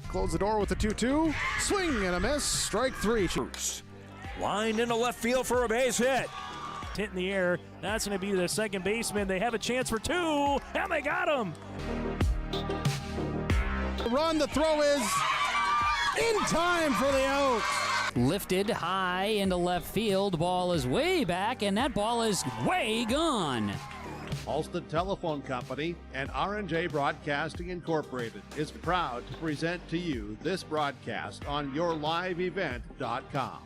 Close the door with the 2-2. Swing and a miss. Strike three. Line into left field for a base hit. Hit in the air. That's going to be the second baseman. They have a chance for two, and they got him. Run. The throw is in time for the out. Lifted high into left field. Ball is way back, and that ball is way gone. Halstead Telephone Company and R&J Broadcasting Incorporated is proud to present to you this broadcast on yourliveevent.com.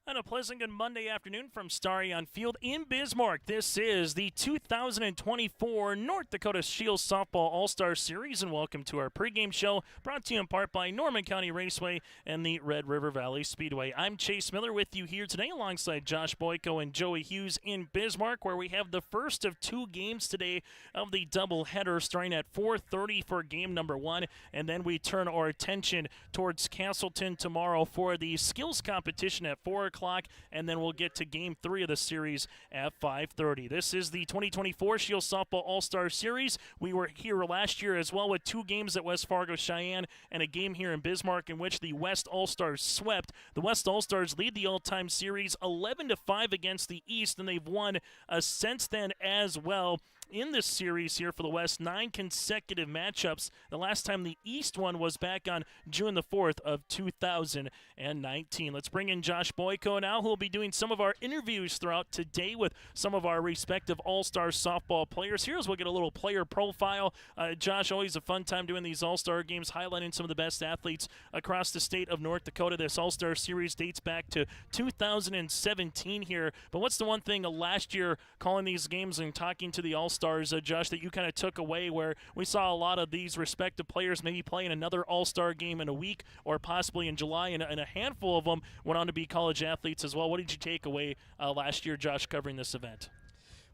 And a pleasant good Monday afternoon from Starry on Field in Bismarck. This is the 2024 North Dakota Scheels Softball All-Star Series, and welcome to our pregame show, brought to you in part by Norman County Raceway and the Red River Valley Speedway. I'm Chase Miller with you here today alongside Josh Boyko and Joey Hughes in Bismarck, where we have the first of two games today of the doubleheader, starting at 4:30 for game number one, and then we turn our attention towards Castleton tomorrow for the skills competition at 4 o'clock, and then we'll get to game three of the series at 5:30. This is the 2024 Scheels Softball All-Star Series. We were here last year as well with two games at West Fargo Cheyenne and a game here in Bismarck in which the West All-Stars swept. The West All-Stars lead the all-time series 11-5 against the East, and they've won since then as well. In this series here for the West, 9 consecutive matchups. The last time the East won was back on June the 4th of 2019. Let's bring in Josh Boyko now, who will be doing some of our interviews throughout today with some of our respective All-Star softball players. Here's we'll get a little player profile. Josh, always a fun time doing these All-Star games, highlighting some of the best athletes across the state of North Dakota. This All-Star series dates back to 2017 here. But what's the one thing last year calling these games and talking to the All-Stars, Josh, that you kind of took away, where we saw a lot of these respective players maybe playing another All-Star game in a week or possibly in July, and a handful of them went on to be college athletes as well. What did you take away last year, Josh, covering this event?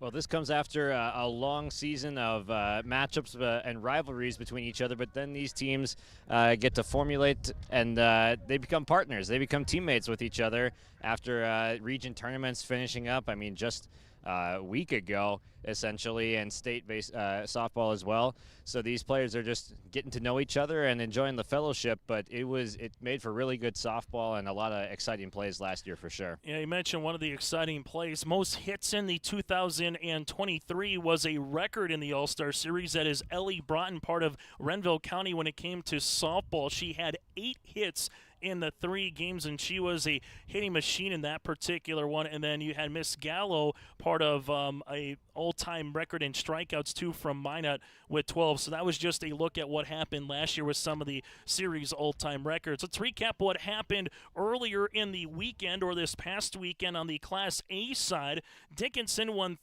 Well, this comes after a long season of matchups and rivalries between each other, but then these teams get to formulate and they become partners. They become teammates with each other after region tournaments finishing up. I mean, just a week ago, essentially, and state-based softball as well. So these players are just getting to know each other and enjoying the fellowship, but it made for really good softball and a lot of exciting plays last year for sure. Yeah, you mentioned one of the exciting plays. Most hits in the 2023 was a record in the All-Star Series. That is Ellie Broughton, part of Renville County when it came to softball. She had 8 hits in the 3 games, and she was a hitting machine in that particular one. And then you had Miss Gallo, part of a all-time record in strikeouts too from Minot with 12. So that was just a look at what happened last year with some of the series all-time records. Let's recap what happened earlier in the weekend, or this past weekend, on the Class A side. Dickinson won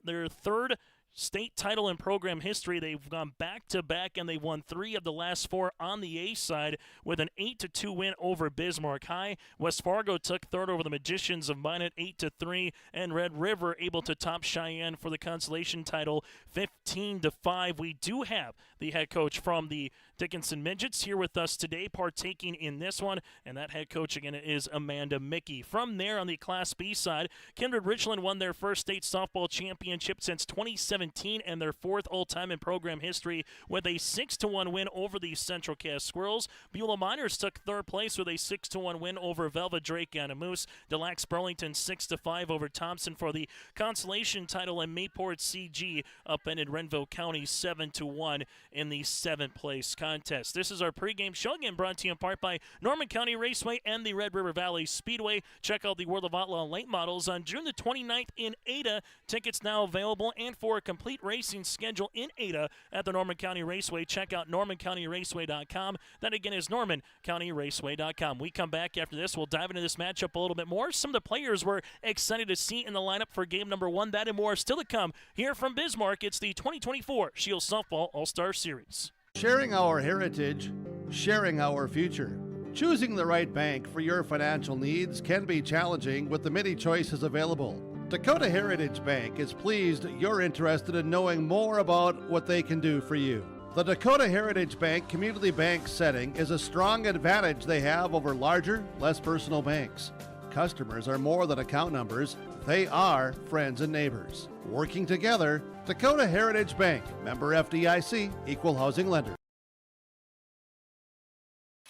their third state title in program history. They've gone back-to-back, and they won 3 of the last 4 on the A side with an 8-2 win over Bismarck High. West Fargo took third over the Magicians of Minot, 8-3, and Red River able to top Cheyenne for the consolation title, 15-5. We do have the head coach from the Dickinson Midgets here with us today, partaking in this one, and that head coach again is Amanda Mickey. From there, on the Class B side, Kindred Richland won their first state softball championship since 2017 and their 4th all-time in program history with a 6-1 win over the Central Cass Squirrels. Beulah Miners took third place with a 6-1 win over Velva Drake and a Moose. Delax Burlington 6-5 over Thompson for the consolation title, and Mayport CG upended Renville County 7-1 in the 7th place contest. This is our pregame show, again brought to you in part by Norman County Raceway and the Red River Valley Speedway. Check out the World of Outlaw late models on June the 29th in Ada. Tickets now available, and for a complete racing schedule in Ada at the Norman County Raceway, check out normancountyraceway.com. That again is normancountyraceway.com. We come back after this. We'll dive into this matchup a little bit more. Some of the players we're excited to see in the lineup for game number 1. That and more still to come here from Bismarck. It's the 2024 Scheels Softball All-Star Series. Sharing our heritage, sharing our future. Choosing the right bank for your financial needs can be challenging with the many choices available. Dakota Heritage Bank is pleased you're interested in knowing more about what they can do for you. The Dakota Heritage Bank community bank setting is a strong advantage they have over larger, less personal banks. Customers are more than account numbers, they are friends and neighbors. Working together, Dakota Heritage Bank, member FDIC, equal housing lender.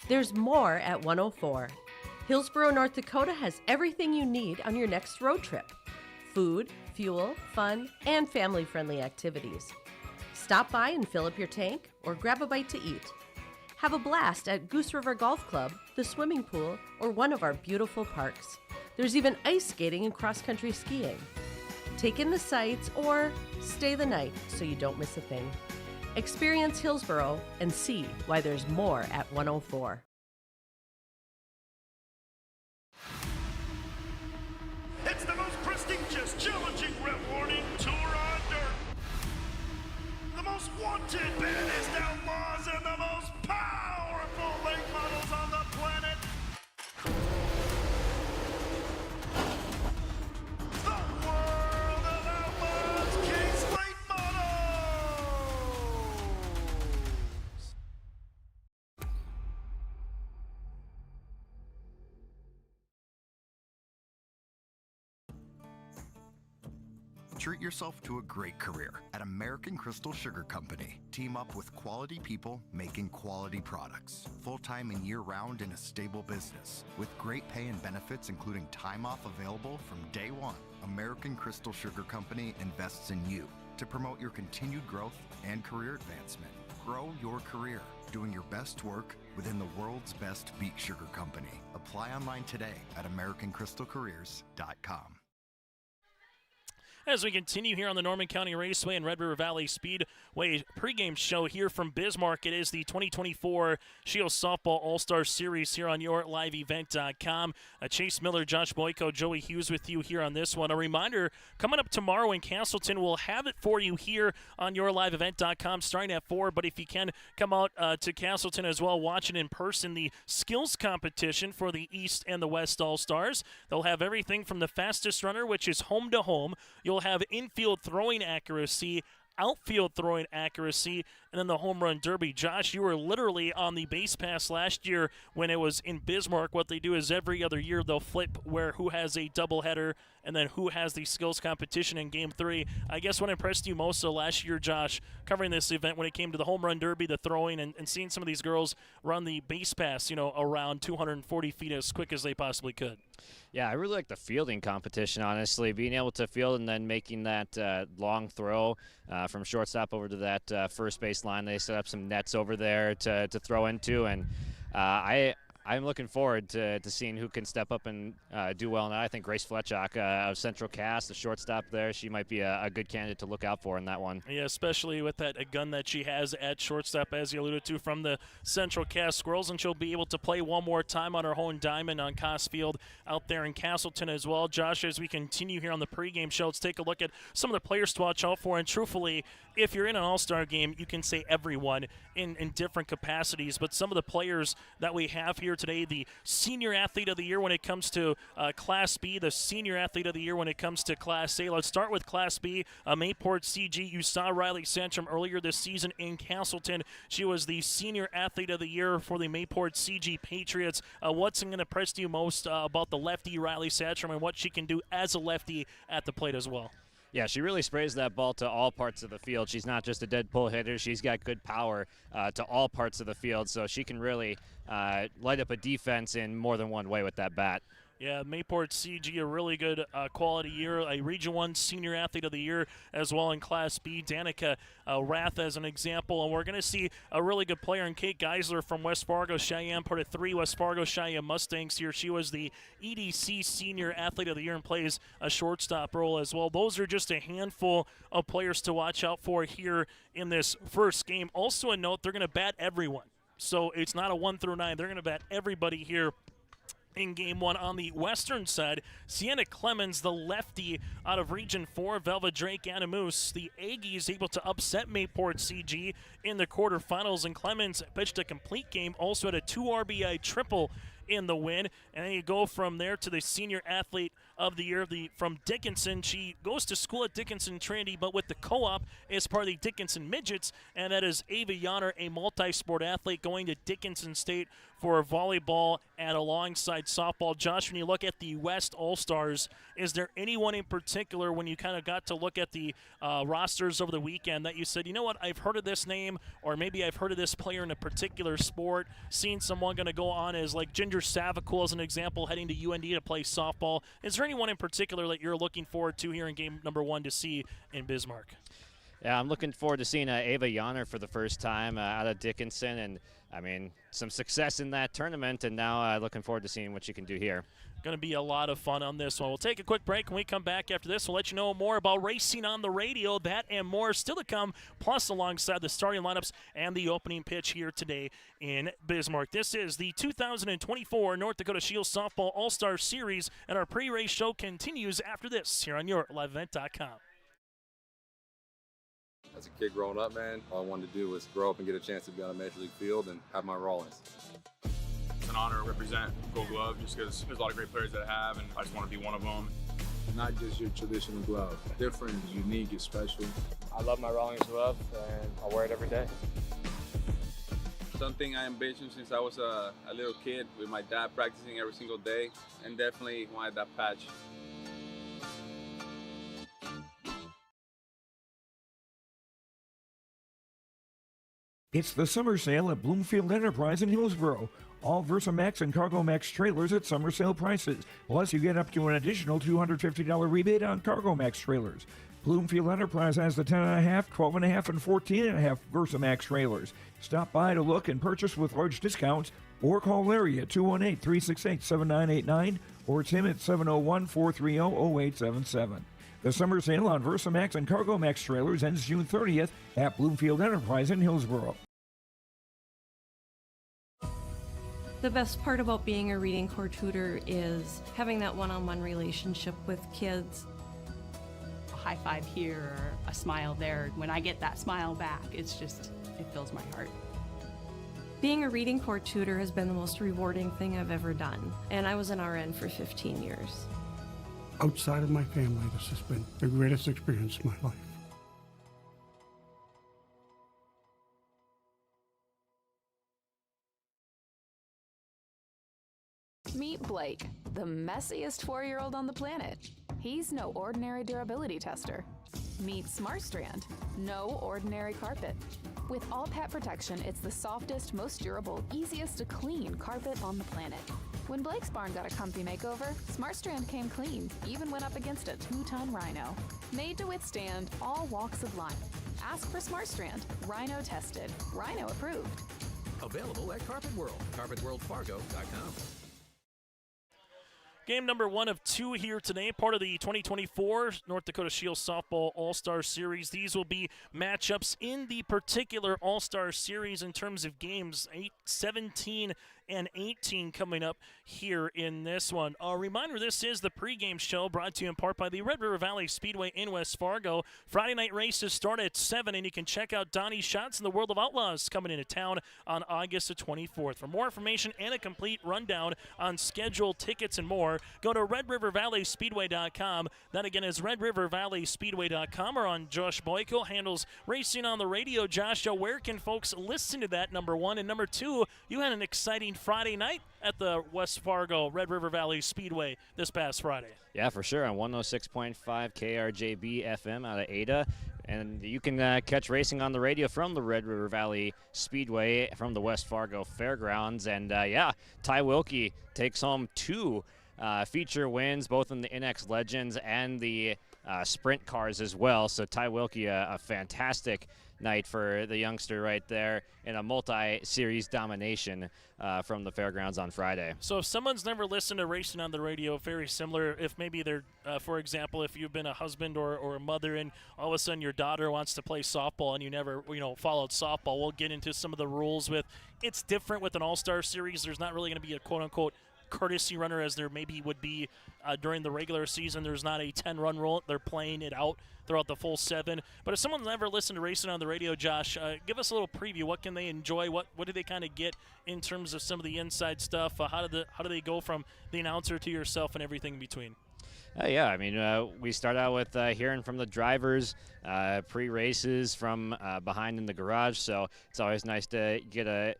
There's more at 104. Hillsborough, North Dakota has everything you need on your next road trip. Food, fuel, fun, and family-friendly activities. Stop by and fill up your tank or grab a bite to eat. Have a blast at Goose River Golf Club, the swimming pool, or one of our beautiful parks. There's even ice skating and cross-country skiing. Take in the sights or stay the night so you don't miss a thing. Experience Hillsborough and see why there's more at 104. It's the most prestigious, challenging, rewarding tour on dirt. The most wanted, baddest outlaws, and the most powerful late models on the planet. The world of outlaws, King's Late Models. Treat yourself to a great career at American Crystal Sugar Company. Team up with quality people making quality products. Full-time and year-round in a stable business. With great pay and benefits including time off available from day one. American Crystal Sugar Company invests in you to promote your continued growth and career advancement. Grow your career doing your best work within the world's best beet sugar company. Apply online today at AmericanCrystalCareers.com. As we continue here on the Norman County Raceway and Red River Valley Speedway pregame show here from Bismarck, it is the 2024 Scheels Softball All-Star Series here on YourLiveEvent.com. Chase Miller, Josh Boyko, Joey Hughes with you here on this one. A reminder, coming up tomorrow in Castleton, we'll have it for you here on YourLiveEvent.com starting at 4, but if you can come out to Castleton as well, watch it in person, the skills competition for the East and the West All-Stars. They'll have everything from the fastest runner, which is home to home. You'll have infield throwing accuracy, outfield throwing accuracy, and then the home run derby. Josh, you were literally on the base pass last year when it was in Bismarck. What they do is every other year they'll flip who has a doubleheader and then who has the skills competition in Game 3. I guess what impressed you most last year, Josh, covering this event when it came to the home run derby, the throwing, and seeing some of these girls run the base pass, around 240 feet as quick as they possibly could. Yeah, I really like the fielding competition, honestly. Being able to field and then making that long throw from shortstop over to that first base line. They set up some nets over there to throw into, and I'm looking forward to seeing who can step up and do well. And I think Grace Fletchock of Central Cass, the shortstop there, she might be a good candidate to look out for in that one. Yeah, especially with that gun that she has at shortstop, as you alluded to, from the Central Cass Squirrels. And she'll be able to play one more time on her home diamond on Cass Field out there in Castleton as well. Josh, as we continue here on the pregame show, let's take a look at some of the players to watch out for. And truthfully, if you're in an all-star game, you can say everyone in different capacities. But some of the players that we have here today, the senior athlete of the year when it comes to Class B, the senior athlete of the year when it comes to Class A. Let's start with Class B, Mayport CG. You saw Riley Santrum earlier this season in Castleton. She was the senior athlete of the year for the Mayport CG Patriots. What's going to impress you most about the lefty Riley Santrum and what she can do as a lefty at the plate as well? Yeah, she really sprays that ball to all parts of the field. She's not just a dead pull hitter. She's got good power to all parts of the field, so she can really light up a defense in more than one way with that bat. Yeah, Mayport CG, a really good quality year, a Region 1 Senior Athlete of the Year as well in Class B. Danica Rath as an example, and we're going to see a really good player in Kate Geisler from West Fargo Cheyenne, part of 3 West Fargo Cheyenne Mustangs here. She was the EDC Senior Athlete of the Year and plays a shortstop role as well. Those are just a handful of players to watch out for here in this first game. Also a note, they're going to bat everyone. So it's not a 1 through 9. They're going to bat everybody here in Game 1. On the western side, Sienna Clemens, the lefty out of Region 4, Velva Drake Animus. The Aggies able to upset Mayport CG in the quarterfinals, and Clemens pitched a complete game, also had a 2 RBI triple in the win. And then you go from there to the senior athlete of the year from Dickinson. She goes to school at Dickinson Trinity, but with the co-op as part of the Dickinson Midgets, and that is Ava Yonner, a multi-sport athlete going to Dickinson State for volleyball and alongside softball. Josh, when you look at the West All-Stars, is there anyone in particular when you kind of got to look at the rosters over the weekend that you said, you know what, I've heard of this name, or maybe I've heard of this player in a particular sport, seen someone going to go on as like Ginger Savakul as an example, heading to UND to play softball. Is there anyone in particular that you're looking forward to here in game number 1 to see in Bismarck? Yeah, I'm looking forward to seeing Ava Yonner for the first time out of Dickinson, and I mean, some success in that tournament, and now looking forward to seeing what she can do here. Going to be a lot of fun on this one. We'll take a quick break. When we come back after this, we'll let you know more about racing on the radio. That and more still to come, plus alongside the starting lineups and the opening pitch here today in Bismarck. This is the 2024 North Dakota Scheels Softball All-Star Series, and our pre-race show continues after this here on your LiveEvent.com. As a kid growing up, man, all I wanted to do was grow up and get a chance to be on a major league field and have my Rawlings. It's an honor to represent Gold Glove just because there's a lot of great players that I have, and I just want to be one of them. Not just your traditional glove. Different, unique, and special. I love my Rawlings glove, and I wear it every day. Something I envisioned since I was a little kid with my dad practicing every single day, and definitely wanted that patch. It's the summer sale at Bloomfield Enterprise in Hillsboro. All Versamax and CargoMax trailers at summer sale prices. Plus, you get up to an additional $250 rebate on CargoMax trailers. Bloomfield Enterprise has the 10.5, 12.5, and 14.5 Versamax trailers. Stop by to look and purchase with large discounts, or call Larry at 218-368-7989 or Tim at 701-430-0877. The summer sale on Versamax and CargoMax trailers ends June 30th at Bloomfield Enterprise in Hillsboro. The best part about being a Reading Corps tutor is having that one-on-one relationship with kids. A high five here, or a smile there. When I get that smile back, it fills my heart. Being a Reading Corps tutor has been the most rewarding thing I've ever done, and I was an RN for 15 years. Outside of my family, this has been the greatest experience of my life. Meet Blake, the messiest 4-year-old on the planet. He's no ordinary durability tester. Meet SmartStrand, no ordinary carpet. With all pet protection, it's the softest, most durable, easiest to clean carpet on the planet. When Blake's barn got a comfy makeover, SmartStrand came clean, even went up against a 2-ton rhino. Made to withstand all walks of life. Ask for SmartStrand, rhino tested, rhino approved. Available at Carpet World, carpetworldfargo.com. Game number 1 of 2 here today, part of the 2024 North Dakota Scheels Softball All-Star Series. These will be matchups in the particular All-Star Series in terms of games 17 and 18 coming up here in this one. A reminder, this is the pregame show brought to you in part by the Red River Valley Speedway in West Fargo. Friday night races start at 7, and you can check out Donnie's Shots in the World of Outlaws coming into town on August the 24th. For more information and a complete rundown on schedule, tickets, and more, go to RedRiverValleySpeedway.com. That again is RedRiverValleySpeedway.com, or on Josh Boyko, handles Racing on the Radio. Josh, where can folks listen to that, number 1? And number 2, you had an exciting Friday night at the West Fargo Red River Valley Speedway this past Friday. Yeah, for sure, on 106.5 KRJB FM out of Ada. And you can catch racing on the radio from the Red River Valley Speedway from the West Fargo Fairgrounds. And yeah, Ty Wilkie takes home 2 feature wins, both in the NX Legends and the sprint cars as well. So Ty Wilkie, a fantastic night for the youngster right there in a multi-series domination from the fairgrounds on Friday. So if someone's never listened to Racing on the Radio, very similar, if maybe they're, for example, if you've been a husband or a mother and all of a sudden your daughter wants to play softball and you never, followed softball, we'll get into some of the rules with, it's different with an all-star series. There's not really going to be a quote-unquote courtesy runner as there maybe would be during the regular season. There's not a 10-run rule. They're playing it out throughout the full 7. But if someone's never listened to Racing on the Radio, Josh, give us a little preview. What can they enjoy? What do they kind of get in terms of some of the inside stuff? How do they go from the announcer to yourself and everything in between? Yeah, I mean, we start out with hearing from the drivers pre-races from behind in the garage, so it's always nice to get a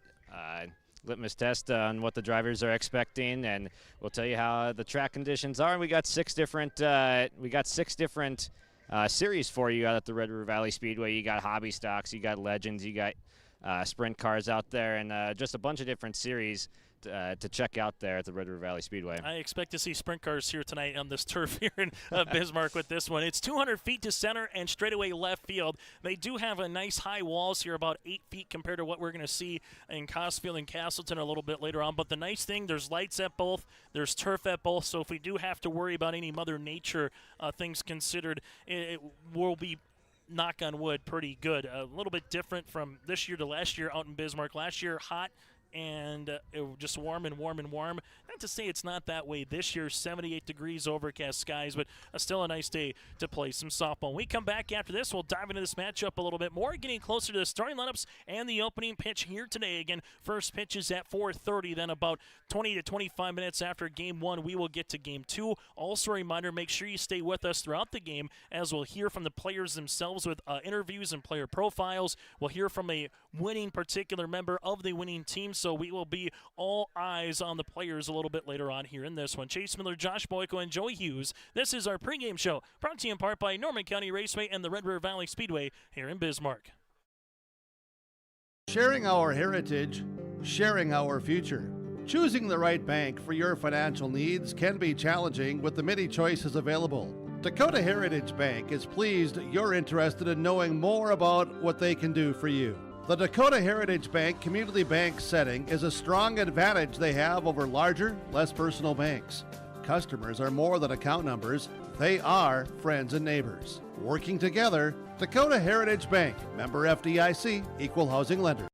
litmus test on what the drivers are expecting, and we'll tell you how the track conditions are. We got six different series for you out at the Red River Valley Speedway. You got hobby stocks, you got legends, you got sprint cars out there, and just a bunch of different series to check out there at the Red River Valley Speedway. I expect to see sprint cars here tonight on this turf here in Bismarck with this one. It's 200 feet to center and straightaway left field. They do have a nice high walls here, about 8 feet compared to what we're going to see in Costfield and Castleton a little bit later on. But the nice thing, there's lights at both, there's turf at both, so if we do have to worry about any Mother Nature things considered, it will be, knock on wood, pretty good. A little bit different from this year to last year out in Bismarck. Last year, hot and it was just warm and warm and warm. Not to say it's not that way this year, 78 degrees, overcast skies, but still a nice day to play some softball. When we come back after this, we'll dive into this matchup a little bit more, getting closer to the starting lineups and the opening pitch here today. Again, first pitch is at 4:30, then about 20 to 25 minutes after Game 1, we will get to Game 2. Also a reminder, make sure you stay with us throughout the game, as we'll hear from the players themselves with interviews and player profiles. We'll hear from a winning particular member of the winning team, so we will be all eyes on the players a little bit later on here in this one. Chase Miller, Josh Boyko, and Joey Hughes. This is our pregame show, brought to you in part by Norman County Raceway and the Red River Valley Speedway here in Bismarck. Sharing our heritage, sharing our future. Choosing the right bank for your financial needs can be challenging with the many choices available. Dakota Heritage Bank is pleased you're interested in knowing more about what they can do for you. The Dakota Heritage Bank community bank setting is a strong advantage they have over larger, less personal banks. Customers are more than account numbers, they are friends and neighbors. Working together, Dakota Heritage Bank, member FDIC, equal housing lender.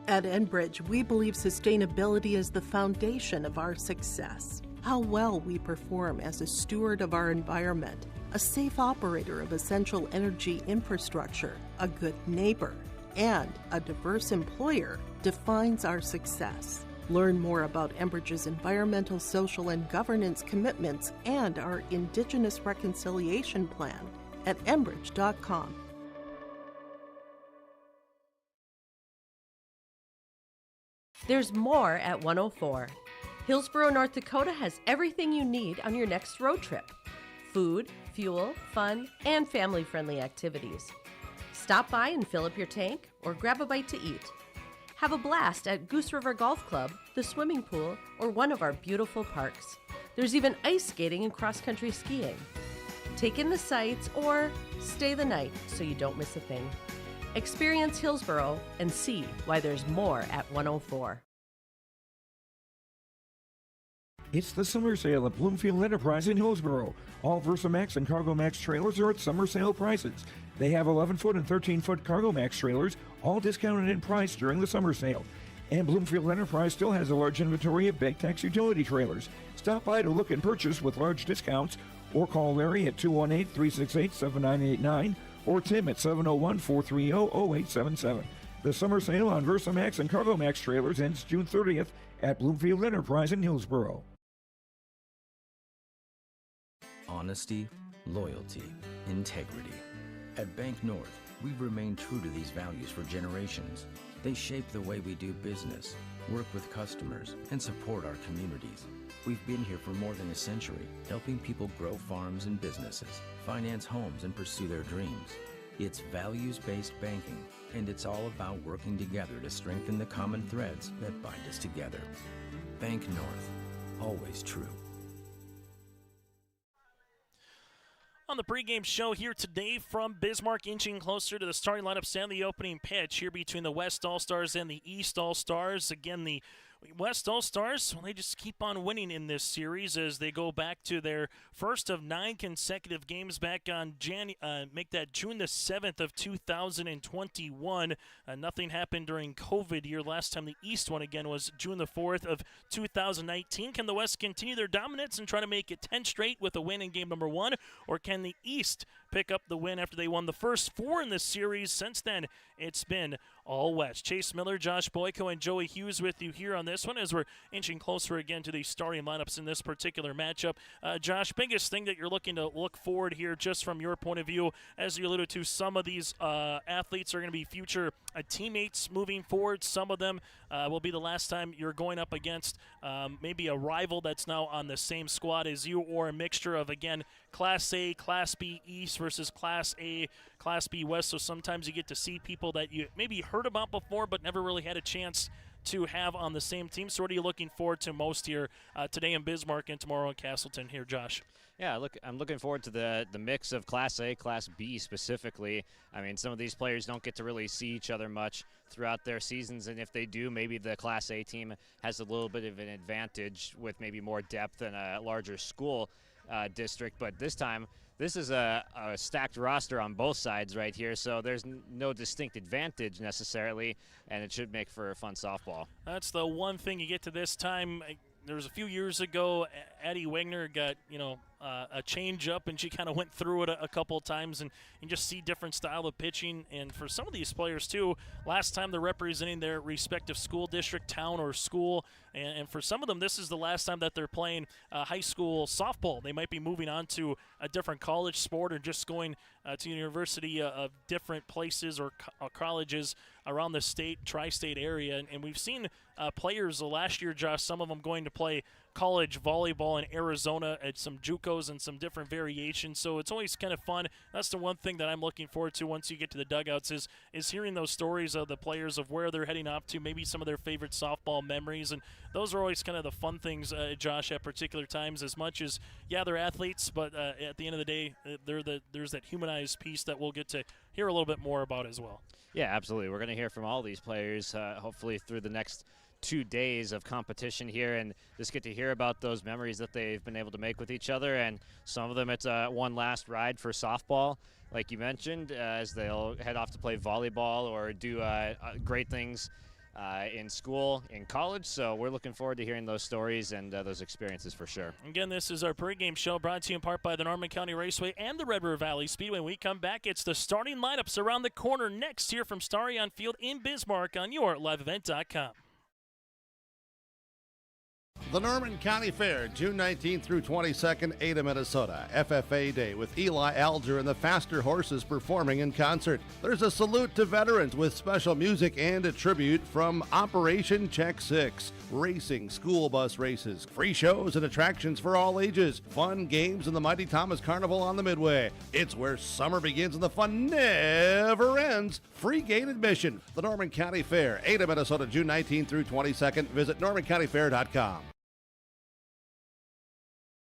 At Enbridge, we believe sustainability is the foundation of our success. How well we perform as a steward of our environment, a safe operator of essential energy infrastructure, a good neighbor, and a diverse employer defines our success. Learn more about Enbridge's environmental, social, and governance commitments and our Indigenous Reconciliation Plan at enbridge.com. There's more at 104. Hillsborough, North Dakota has everything you need on your next road trip. Food, fuel, fun, and family-friendly activities. Stop by and fill up your tank or grab a bite to eat. Have a blast at Goose River Golf Club, the swimming pool, or one of our beautiful parks. There's even ice skating and cross-country skiing. Take in the sights or stay the night so you don't miss a thing. Experience Hillsborough and see why there's more at 104. It's the summer sale at Bloomfield Enterprise in Hillsborough. All VersaMax and CargoMax trailers are at summer sale prices. They have 11-foot and 13-foot CargoMax trailers, all discounted in price during the summer sale. And Bloomfield Enterprise still has a large inventory of Big-Tex utility trailers. Stop by to look and purchase with large discounts, or call Larry at 218-368-7989 or Tim at 701-430-0877. The summer sale on VersaMax and CargoMax trailers ends June 30th at Bloomfield Enterprise in Hillsborough. Honesty, loyalty, integrity. At Bank North, we've remained true to these values for generations. They shape the way we do business, work with customers, and support our communities. We've been here for more than a century, helping people grow farms and businesses, finance homes, and pursue their dreams. It's values-based banking, and it's all about working together to strengthen the common threads that bind us together. Bank North, always true. On the pregame show here today from Bismarck, inching closer to the starting lineups and the opening pitch here between the West All-Stars and the East All-Stars. Again, the West All-Stars, well, they just keep on winning in this series as they go back to their first of 9 consecutive games back on June the 7th of 2021. Nothing happened during COVID year. Last time the East won again was June the 4th of 2019. Can the West continue their dominance and try to make it 10 straight with a win in game number 1, or can the East pick up the win after they won the first 4 in the series. Since then, it's been all West. Chase Miller, Josh Boyko, and Joey Hughes with you here on this one as we're inching closer again to the starting lineups in this particular matchup. Josh, biggest thing that you're looking to look forward here, just from your point of view, as you alluded to, some of these athletes are going to be future teammates moving forward. Some of them will be the last time you're going up against maybe a rival that's now on the same squad as you, or a mixture of, again, Class A, Class B East versus Class A, Class B West. So sometimes you get to see people that you maybe heard about before but never really had a chance to have on the same team. So what are you looking forward to most here today in Bismarck and tomorrow in Castleton here, Josh? Yeah, I'm looking forward to the mix of Class A, Class B specifically. I mean, some of these players don't get to really see each other much throughout their seasons, and if they do, maybe the Class A team has a little bit of an advantage with maybe more depth and a larger school district. But this time, this is a stacked roster on both sides right here, so there's no distinct advantage necessarily, and it should make for a fun softball. That's the one thing you get to this time. There was a few years ago, Addie Wagner got, a change up, and she kind of went through it a couple of times, and you just see different style of pitching. And for some of these players too, last time they're representing their respective school district, town, or school, and for some of them, this is the last time that they're playing high school softball. They might be moving on to a different college sport, or just going to university of different places or colleges around the state, tri-state area. And we've seen players last year, Josh, some of them going to play college volleyball in Arizona at some JUCOs and some different variations. So it's always kind of fun. That's the one thing that I'm looking forward to once you get to the dugouts is hearing those stories of the players, of where they're heading off to, maybe some of their favorite softball memories. And those are always kind of the fun things, Josh, at particular times, as much as, yeah, they're athletes, but at the end of the day, there's that humanized piece that we'll get to hear a little bit more about as well. Yeah, absolutely. We're going to hear from all these players, hopefully through the next 2 days of competition here, and just get to hear about those memories that they've been able to make with each other. And some of them, it's one last ride for softball, like you mentioned, as they'll head off to play volleyball or do great things in school, in college. So we're looking forward to hearing those stories and those experiences for sure. Again, this is our pregame show, brought to you in part by the Norman County Raceway and the Red River Valley Speedway. When we come back, it's the starting lineups around the corner next here from Starry on Field in Bismarck on your liveevent.com. The Norman County Fair, June 19th through 22nd, Ada, Minnesota. FFA Day with Eli Alger and the Faster Horses performing in concert. There's a salute to veterans with special music and a tribute from Operation Check 6. Racing, school bus races, free shows and attractions for all ages. Fun games and the Mighty Thomas Carnival on the Midway. It's where summer begins and the fun never ends. Free gate admission. The Norman County Fair, Ada, Minnesota, June 19th through 22nd. Visit normancountyfair.com.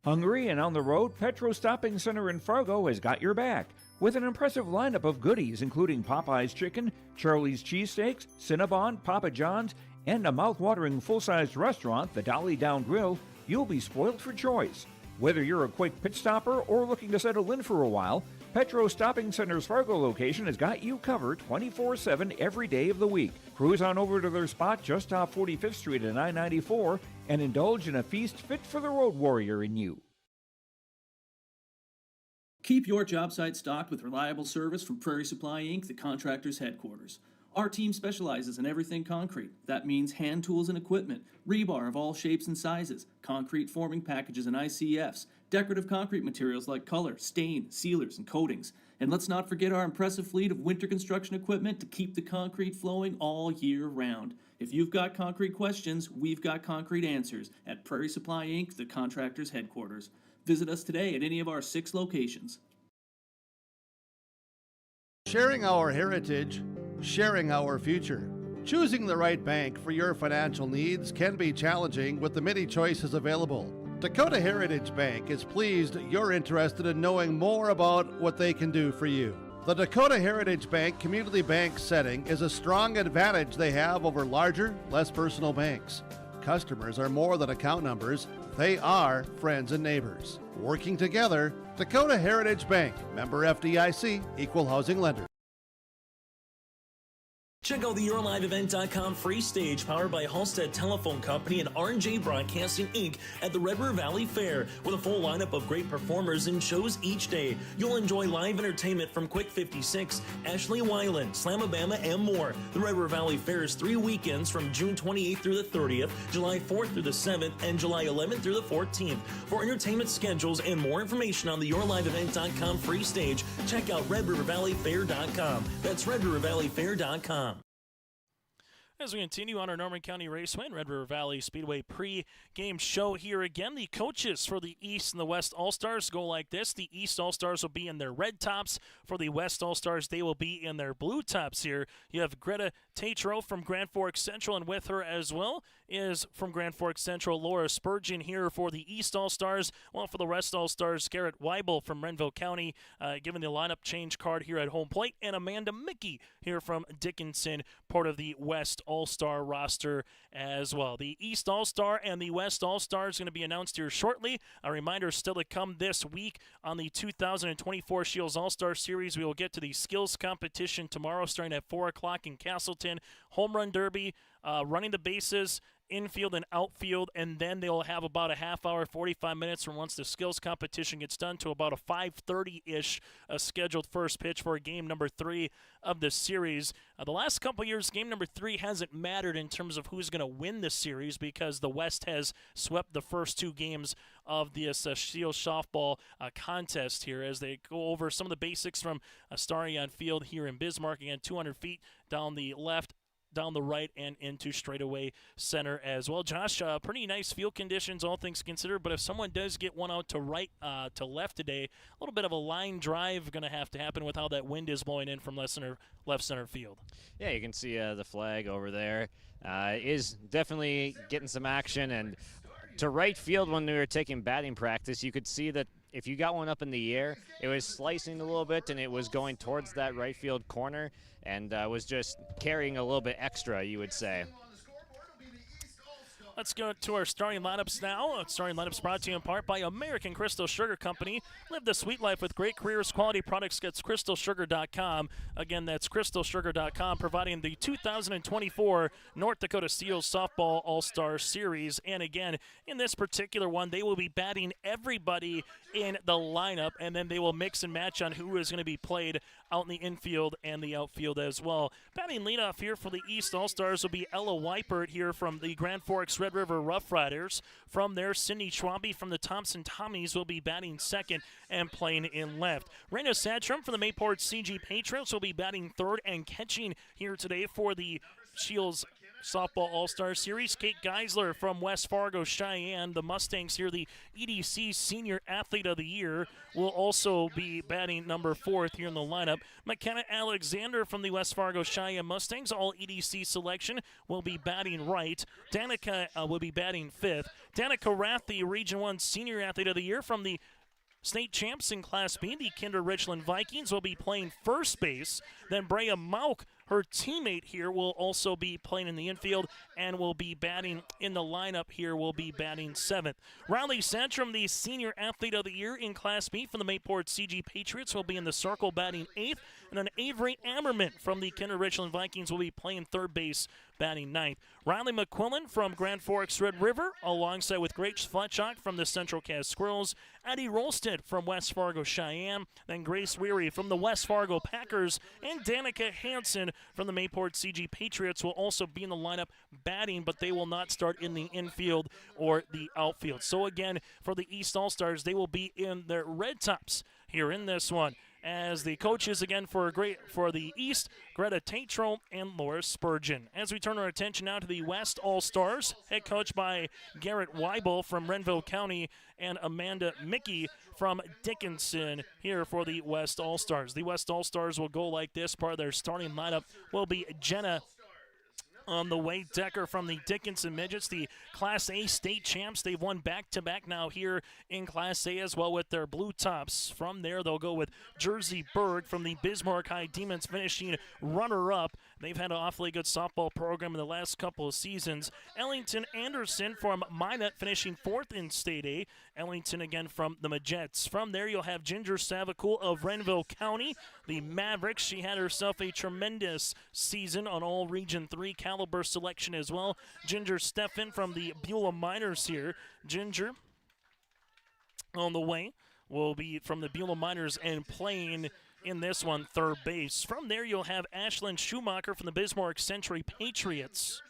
Hungry and on the road, Petro Stopping Center in Fargo has got your back with an impressive lineup of goodies, including Popeye's Chicken, Charlie's Cheesesteaks, Cinnabon, Papa John's, and a mouth-watering full-sized restaurant, the Dolly Down Grill. You'll be spoiled for choice. Whether you're a quick pit stopper or looking to settle in for a while, Petro Stopping Center's Fargo location has got you covered 24/7 every day of the week. Cruise on over to their spot just off 45th Street at I-94 and indulge in a feast fit for the road warrior in you. Keep your job site stocked with reliable service from Prairie Supply Inc., the contractor's headquarters. Our team specializes in everything concrete. That means hand tools and equipment, rebar of all shapes and sizes, concrete forming packages and ICFs, decorative concrete materials like color, stain, sealers, and coatings. And let's not forget our impressive fleet of winter construction equipment to keep the concrete flowing all year round. If you've got concrete questions, we've got concrete answers at Prairie Supply Inc., the contractor's headquarters. Visit us today at any of our 6 locations. Sharing our heritage, sharing our future. Choosing the right bank for your financial needs can be challenging with the many choices available. Dakota Heritage Bank is pleased you're interested in knowing more about what they can do for you. The Dakota Heritage Bank community bank setting is a strong advantage they have over larger, less personal banks. Customers are more than account numbers, they are friends and neighbors. Working together, Dakota Heritage Bank, member FDIC, equal housing lender. Check out the YourLiveEvent.com free stage powered by Halstead Telephone Company and R&J Broadcasting Inc. at the Red River Valley Fair with a full lineup of great performers and shows each day. You'll enjoy live entertainment from Quick 56, Ashley Weiland, Slamabama, and more. The Red River Valley Fair is 3 weekends from June 28th through the 30th, July 4th through the 7th, and July 11th through the 14th. For entertainment schedules and more information on the YourLiveEvent.com free stage, check out RedRiverValleyFair.com. That's RedRiverValleyFair.com. As we continue on our Norman County Raceway and Red River Valley Speedway pre-game show here again, the coaches for the East and the West All-Stars go like this. The East All-Stars will be in their red tops. For the West All-Stars, they will be in their blue tops here. You have Greta Tatro from Grand Forks Central, and with her as well is from Grand Forks Central, Laura Spurgeon here for the East All-Stars. While for the West All-Stars, Garrett Weibel from Renville County, given the lineup change card here at home plate, and Amanda Mickey here from Dickinson, part of the West All-Star roster as well. The East All-Star and the West All-Star is going to be announced here shortly. A reminder still to come this week on the 2024 Scheels All-Star Series. We will get to the skills competition tomorrow starting at 4 o'clock in Castleton. Home run derby, running the bases, infield and outfield, and then they'll have about a half hour, 45 minutes from once the skills competition gets done to about a 5:30-ish scheduled first pitch for game number 3 of the series. The last couple years, game number 3 hasn't mattered in terms of who's going to win the series because the West has swept the first 2 games of this Scheels softball contest here as they go over some of the basics from starting on field here in Bismarck. Again, 200 feet down the left, down the right, and into straightaway center as well. Josh, pretty nice field conditions, all things considered, but if someone does get one out to right to left today, a little bit of a line drive going to have to happen with how that wind is blowing in from left center field. Yeah, you can see the flag over there is definitely getting some action, and to right field when we were taking batting practice, you could see that if you got one up in the air, it was slicing a little bit, and it was going towards that right field corner, and was just carrying a little bit extra, you would say. Let's go to our starting lineups now. Starting lineups brought to you in part by American Crystal Sugar Company. Live the sweet life with great careers, quality products. Gets crystalsugar.com. Again, that's crystalsugar.com, providing the 2024 North Dakota Scheels Softball All-Star Series. And again, in this particular one, they will be batting everybody in the lineup, and then they will mix and match on who is going to be played out in the infield and the outfield as well. Batting leadoff here for the East All-Stars will be Ella Weipert here from the Grand Forks Red River Rough Riders. From there, Cindy Schwabe from the Thompson Tommies will be batting second and playing in left. Raina Satcham from the Mayport CG Patriots will be batting third and catching here today for the Scheels Softball All-Star Series. Kate Geisler from West Fargo Cheyenne, the Mustangs here, the EDC Senior Athlete of the Year, will also be batting number 4th here in the lineup. McKenna Alexander from the West Fargo Cheyenne Mustangs, all EDC selection, will be batting right. Danica will be batting 5th. Danica Rath, the Region 1 Senior Athlete of the Year from the state champs in Class B, the Kinder Richland Vikings, will be playing first base. Then Brea Mauk, her teammate here, will also be playing in the infield and will be batting in the lineup here, will be batting 7th. Riley Santrum, the Senior Athlete of the Year in Class B from the Mayport CG Patriots, will be in the circle batting 8th. And then Avery Ammerman from the Kinder Richland Vikings will be playing third base, batting 9th. Riley McQuillan from Grand Forks Red River, alongside with Grace Fletchock from the Central Cass Squirrels, Addie Rolstead from West Fargo Cheyenne, then Grace Weary from the West Fargo Packers, and Danica Hansen from the Mayport CG Patriots will also be in the lineup batting, but they will not start in the infield or the outfield. So again, for the East All-Stars, they will be in their red tops here in this one. As the coaches again for the East, Greta Tatro and Laura Spurgeon. As we turn our attention now to the West All-Stars, head coach by Garrett Weibel from Renville County and Amanda Mickey from Dickinson here for the West All-Stars. The West All-Stars will go like this. Part of their starting lineup will be Jenna On the way, Decker from the Dickinson Midgets, the Class A state champs. They've won back-to-back now here in Class A as well with their Blue Tops. From there, they'll go with Jersey Berg from the Bismarck High Demons, finishing runner-up. They've had an awfully good softball program in the last couple of seasons. Ellington Anderson from Minot finishing 4th in State A. Ellington again from the Majets. From there, you'll have Ginger Savacool of Renville County, the Mavericks. She had herself a tremendous season on all Region 3 caliber selection as well. Ginger Steffen from the Beulah Miners here. Ginger on the way will be from the Beulah Miners and playing in this one third base. From there, you'll have Ashlyn Schumacher from the Bismarck Century Patriots.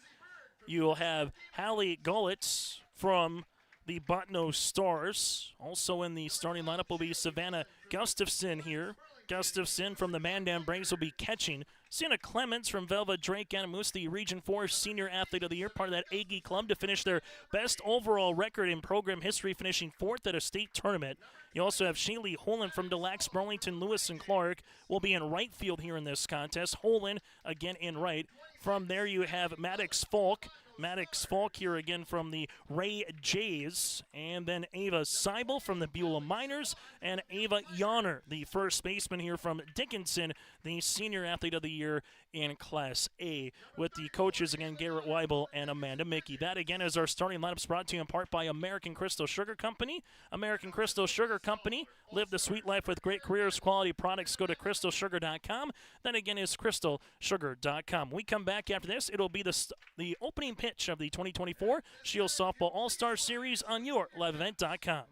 You'll have Hallie Gullitz from the Botno Stars. Also in the starting lineup will be Savannah Gustafson here. Gustafson from the Mandan Braves will be catching. Sienna Clements from Velva Drake Anamoose, the Region 4 Senior Athlete of the Year, part of that Aggie Club to finish their best overall record in program history, finishing 4th at a state tournament. You also have Shaylee Holland from Delax, Burlington, Lewis, and Clark will be in right field here in this contest. Holland again in right. From there you have Maddox Falk. Maddox Falk here again from the Ray Jays. And then Ava Seibel from the Beulah Miners. And Ava Yonner, the first baseman here from Dickinson, the Senior Athlete of the Year in Class A. With the coaches again, Garrett Weibel and Amanda Mickey. That again is our starting lineups, brought to you in part by American Crystal Sugar Company. American Crystal Sugar Company. Live the sweet life with great careers, quality products. Go to crystalsugar.com. That again is crystalsugar.com. We come back after this. It'll be the opening pitch of the 2024 Scheels Softball All-Star Series on your liveevent.com.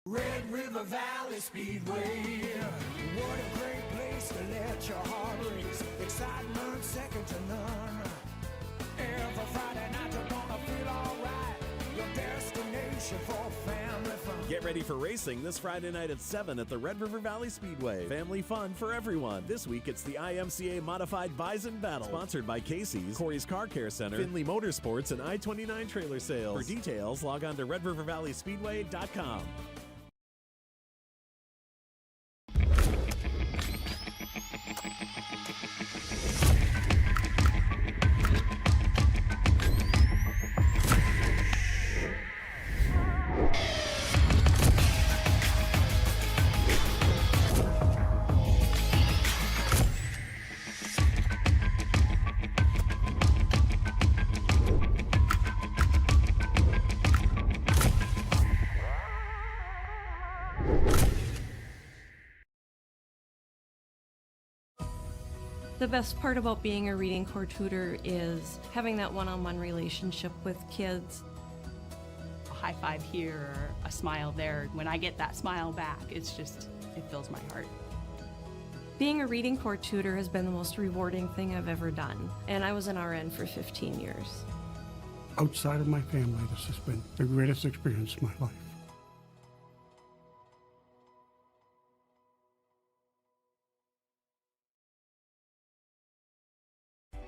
Red River Valley Speedway, what a great place to let your heart race. Excitement second to none. Every Friday night you're gonna feel alright. Your destination for family fun. Get ready for racing this Friday night at 7 at the Red River Valley Speedway. Family fun for everyone. This week it's the IMCA Modified Bison Battle, sponsored by Casey's, Corey's Car Care Center, Finley Motorsports, and I-29 Trailer Sales. For details, log on to redrivervalleyspeedway.com. The best part about being a reading corps tutor is having that one-on-one relationship with kids. A high five here or a smile there. When I get that smile back, it fills my heart. Being a reading corps tutor has been the most rewarding thing I've ever done, and I was an RN for 15 years. Outside of my family, this has been the greatest experience of my life.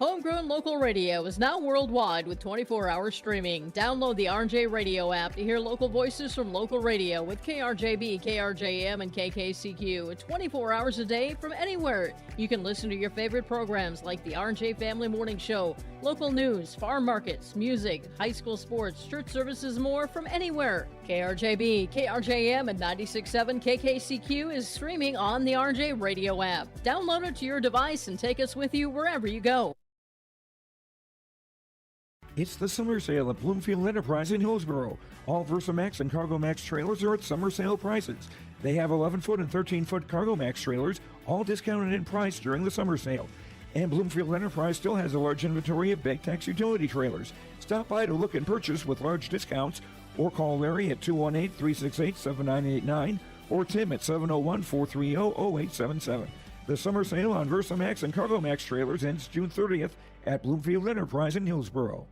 Homegrown local radio is now worldwide with 24-hour streaming. Download the RJ Radio app to hear local voices from local radio with KRJB, KRJM, and KKCQ 24 hours a day from anywhere. You can listen to your favorite programs like the RJ Family Morning Show, local news, farm markets, music, high school sports, church services, more from anywhere. KRJB, KRJM, and 96.7 KKCQ is streaming on the RJ Radio app. Download it to your device and take us with you wherever you go. It's the summer sale at Bloomfield Enterprise in Hillsboro. All VersaMax and CargoMax trailers are at summer sale prices. They have 11-foot and 13-foot CargoMax trailers, all discounted in price during the summer sale. And Bloomfield Enterprise still has a large inventory of big tax utility trailers. Stop by to look and purchase with large discounts, or call Larry at 218-368-7989 or Tim at 701-430-0877. The summer sale on VersaMax and CargoMax trailers ends June 30th at Bloomfield Enterprise in Hillsboro.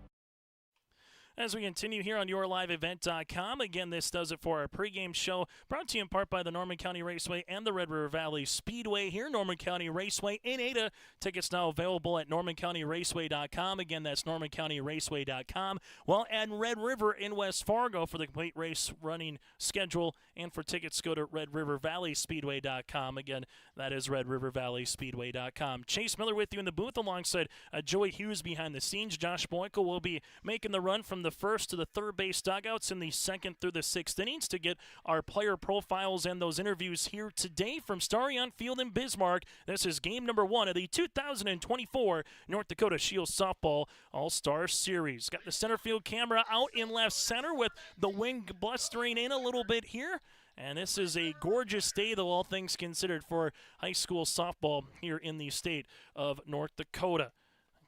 As we continue here on YourLiveEvent.com, again, this does it for our pregame show, brought to you in part by the Norman County Raceway and the Red River Valley Speedway here, Norman County Raceway in Ada. Tickets now available at NormanCountyRaceway.com. Again, that's NormanCountyRaceway.com. Well, and Red River in West Fargo for the complete race running schedule, and for tickets, go to RedRiverValleySpeedway.com. Again, that is RedRiverValleySpeedway.com. Chase Miller with you in the booth alongside Joey Hughes behind the scenes. Josh Boyko will be making the run from the first to the third base dugouts in the second through the sixth innings to get our player profiles and those interviews here today from Starion Field in Bismarck. This is game number 1 of the 2024 North Dakota Scheels Softball All-Star Series. Got the center field camera out in left center with the wind blustering in a little bit here. And this is a gorgeous day, though, all things considered, for high school softball here in the state of North Dakota.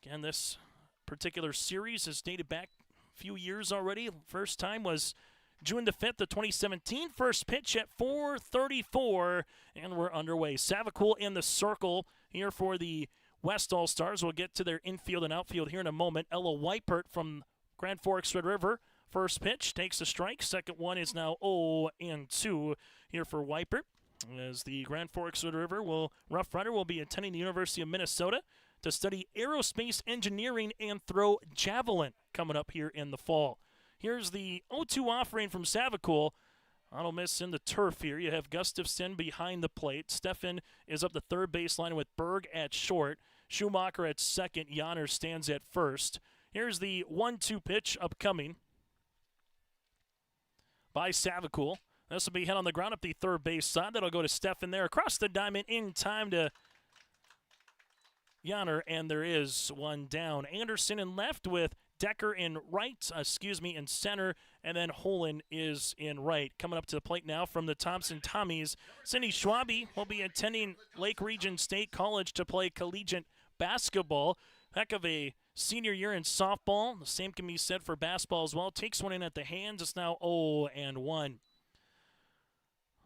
Again, this particular series is dated back few years already. First time was June the 5th of 2017. First pitch at 4:34, and we're underway. Savacool in the circle here for the West All-Stars. We'll get to their infield and outfield here in a moment. Ella Weipert from Grand Forks Red River. First pitch takes a strike. Second one is now 0-2 here for Weipert. As the Grand Forks Red River Rough Rider will be attending the University of Minnesota to study aerospace engineering and throw javelin coming up here in the fall. Here's the 0-2 offering from Savacool. Auto miss in the turf here. You have Gustafson behind the plate. Steffen is up the third baseline with Berg at short. Schumacher at second. Janner stands at first. Here's the 1-2 pitch upcoming by Savacool. This will be hit on the ground up the third base side. That'll go to Steffen there across the diamond in time to Janner, and there is one down. Anderson in left with Decker in center, and then Holland is in right. Coming up to the plate now from the Thompson Tommies, Cindy Schwabe will be attending Lake Region State College to play collegiate basketball. Heck of a senior year in softball. The same can be said for basketball as well. Takes one in at the hands. It's now 0-1.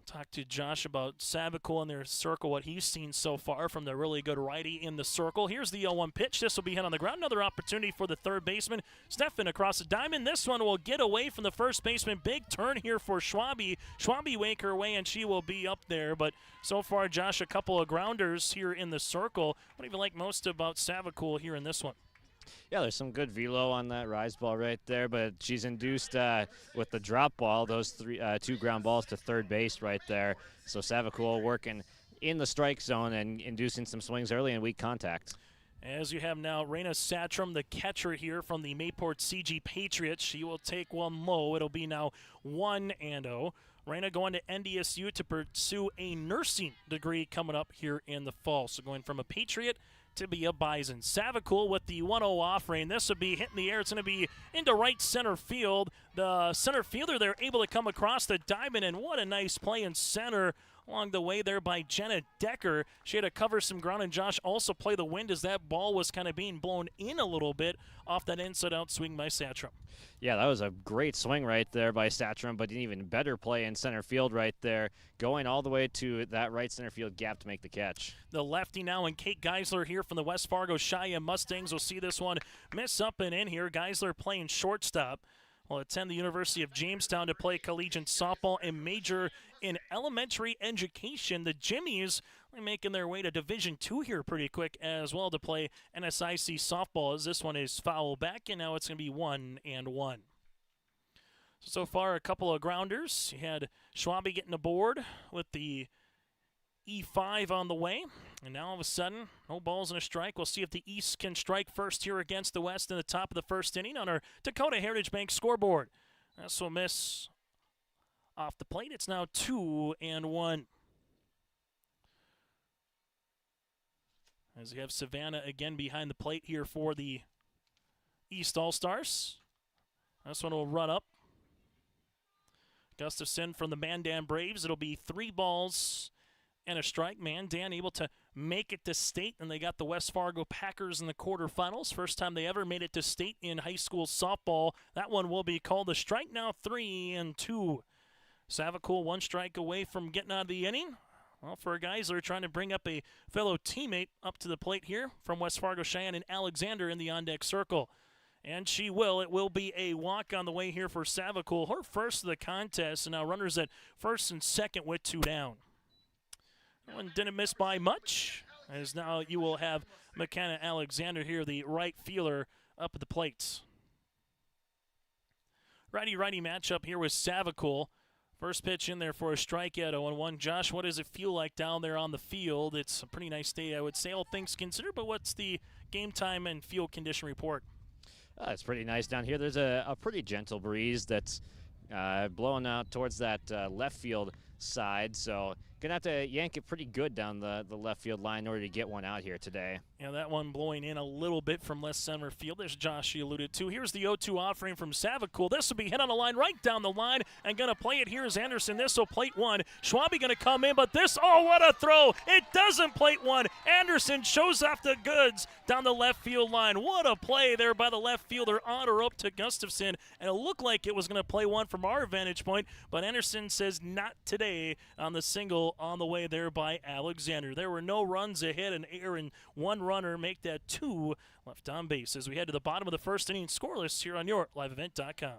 Talk to Josh about Savacool in their circle, what he's seen so far from the really good righty in the circle. Here's the 0-1 pitch. This will be hit on the ground. Another opportunity for the third baseman. Steffen across the diamond. This one will get away from the first baseman. Big turn here for Schwabe. Schwabe wake her way, and she will be up there. But so far, Josh, a couple of grounders here in the circle. What do you like most about Savacool here in this one? Yeah, there's some good velo on that rise ball right there, but she's induced with the drop ball, those two ground balls to third base right there. So Savacool working in the strike zone and inducing some swings early and weak contact. As you have now Raina Satram, the catcher here from the Mayport CG Patriots. She will take one low. It'll be now 1-0. Raina going to NDSU to pursue a nursing degree coming up here in the fall. So going from a Patriot to be a Bison. Savacool with the 1-0 offering. This will be hitting the air. It's going to be into right center field. The center fielder there able to come across the diamond, and what a nice play in center along the way there by Jenna Decker. She had to cover some ground, and Josh also play the wind as that ball was kind of being blown in a little bit off that inside-out swing by Satram. Yeah, that was a great swing right there by Satram, but an even better play in center field right there, going all the way to that right center field gap to make the catch. The lefty now, and Kate Geisler here from the West Fargo Cheyenne Mustangs will see this one miss up and in here. Geisler playing shortstop. Will attend the University of Jamestown to play collegiate softball and major in elementary education. The Jimmies making their way to Division II here pretty quick as well to play NSIC softball, as this one is foul back, and now it's going to be 1-1. So far, a couple of grounders. You had Schwabe getting aboard with the E5 on the way, and now all of a sudden, no balls and a strike. We'll see if the East can strike first here against the West in the top of the first inning on our Dakota Heritage Bank scoreboard. This will miss off the plate. It's now 2-1. As we have Savannah again behind the plate here for the East All-Stars. This one will run up. Gustafson from the Mandan Braves. It'll be 3 balls and a strike. Mandan able to make it to state, and they got the West Fargo Packers in the quarterfinals. First time they ever made it to state in high school softball. That one will be called a strike, now 3-2. Savacool 1 strike away from getting out of the inning. Well, for guys that are trying to bring up a fellow teammate up to the plate here from West Fargo Cheyenne and Alexander in the on-deck circle. And she will. It will be a walk on the way here for Savicool. Her first of the contest, and now runners at first and second with 2 down. That one didn't miss by much, as now you will have McKenna Alexander here, the right fielder, up at the plates. Righty-righty matchup here with Savicool. First pitch in there for a strikeout, 0-1. Josh, what does it feel like down there on the field? It's a pretty nice day, I would say, all things considered, but what's the game time and field condition report? It's pretty nice down here. There's a pretty gentle breeze that's blowing out towards that left field side, so gonna have to yank it pretty good down the left field line in order to get one out here today. Yeah, that one blowing in a little bit from left center field. There's Josh, you alluded to. Here's the 0-2 offering from Savicool. This will be hit on the line, right down the line, and going to play it. Here's Anderson. This will plate one. Schwabe going to come in, but this, oh, what a throw. It doesn't plate one. Anderson shows off the goods down the left field line. What a play there by the left fielder on or up to Gustafson, and it looked like it was going to play one from our vantage point, but Anderson says not today on the single on the way there by Alexander. There were no runs ahead, and Aaron, one runner, make that 2 left on base as we head to the bottom of the first inning scoreless here on your liveevent.com.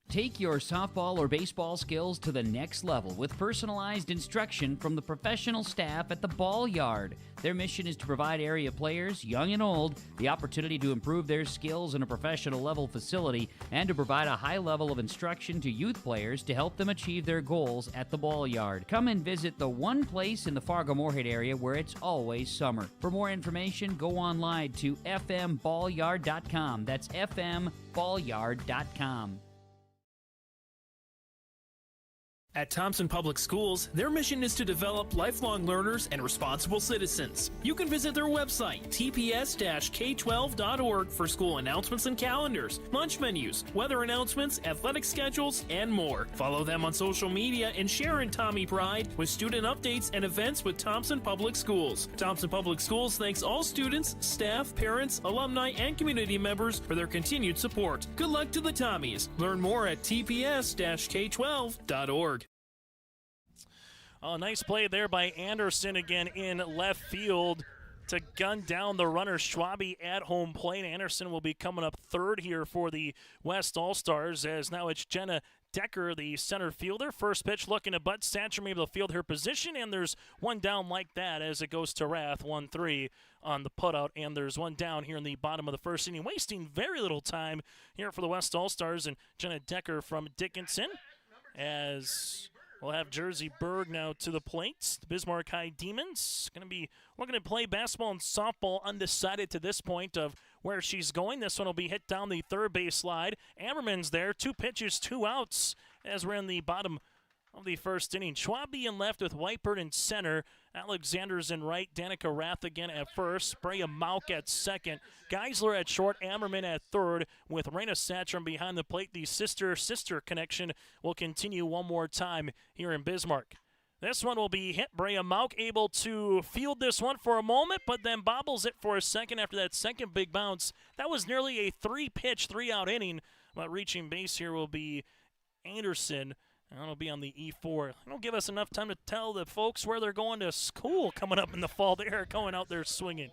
Take your softball or baseball skills to the next level with personalized instruction from the professional staff at the Ball Yard. Their mission is to provide area players, young and old, the opportunity to improve their skills in a professional level facility and to provide a high level of instruction to youth players to help them achieve their goals at the Ball Yard. Come and visit the one place in the Fargo-Moorhead area where it's always summer. For more information, go online to fmballyard.com. That's fmballyard.com. At Thompson Public Schools, their mission is to develop lifelong learners and responsible citizens. You can visit their website, tps-k12.org, for school announcements and calendars, lunch menus, weather announcements, athletic schedules, and more. Follow them on social media and share in Tommy Pride with student updates and events with Thompson Public Schools. Thompson Public Schools thanks all students, staff, parents, alumni, and community members for their continued support. Good luck to the Tommies. Learn more at tps-k12.org. Oh, nice play there by Anderson again in left field to gun down the runner. Schwabe at home plate. Anderson will be coming up third here for the West All-Stars, as now it's Jenna Decker, the center fielder. First pitch looking to butt. Satcham able to field her position, and there's one down like that as it goes to Rath, 1-3 on the putout, and there's one down here in the bottom of the first inning, wasting very little time here for the West All-Stars, and Jenna Decker from Dickinson, as we'll have Jersey Berg now to the plate. The Bismarck High Demons going to be looking to play basketball and softball, undecided to this point of where she's going. This one will be hit down the third base slide. Ammerman's there. 2 pitches, 2 outs as we're in the bottom of the first inning. Schwabe in left with Whitebird in center. Alexander's in right. Danica Rath again at first. Brea Mauk at second. Geisler at short. Ammerman at third with Raina Satcham behind the plate. The sister-sister connection will continue one more time here in Bismarck. This one will be hit. Brea Mauk able to field this one for a moment, but then bobbles it for a second after that second big bounce. That was nearly a 3-pitch, 3-out inning, but reaching base here will be Anderson. And it'll be on the E4. It'll give us enough time to tell the folks where they're going to school coming up in the fall. They're going out there swinging.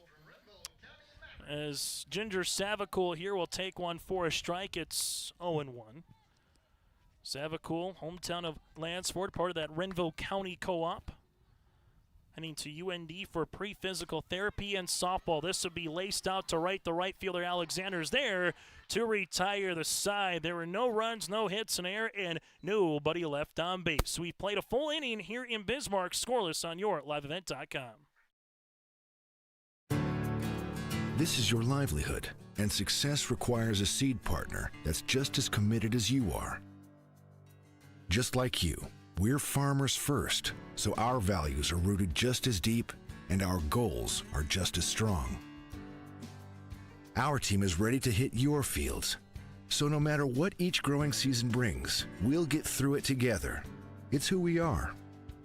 As Ginger Savicool here will take one for a strike. It's 0-1. Savicool, hometown of Lansford, part of that Renville County Co-op. Heading to UND for pre-physical therapy and softball. This will be laced out to right. The right fielder Alexander's there to retire the side. There were no runs, no hits in air, and nobody left on base. We played a full inning here in Bismarck, scoreless on your liveevent.com. This is your livelihood, and success requires a seed partner that's just as committed as you are. Just like you, we're farmers first, so our values are rooted just as deep and our goals are just as strong. Our team is ready to hit your fields, so no matter what each growing season brings, we'll get through it together. It's who we are.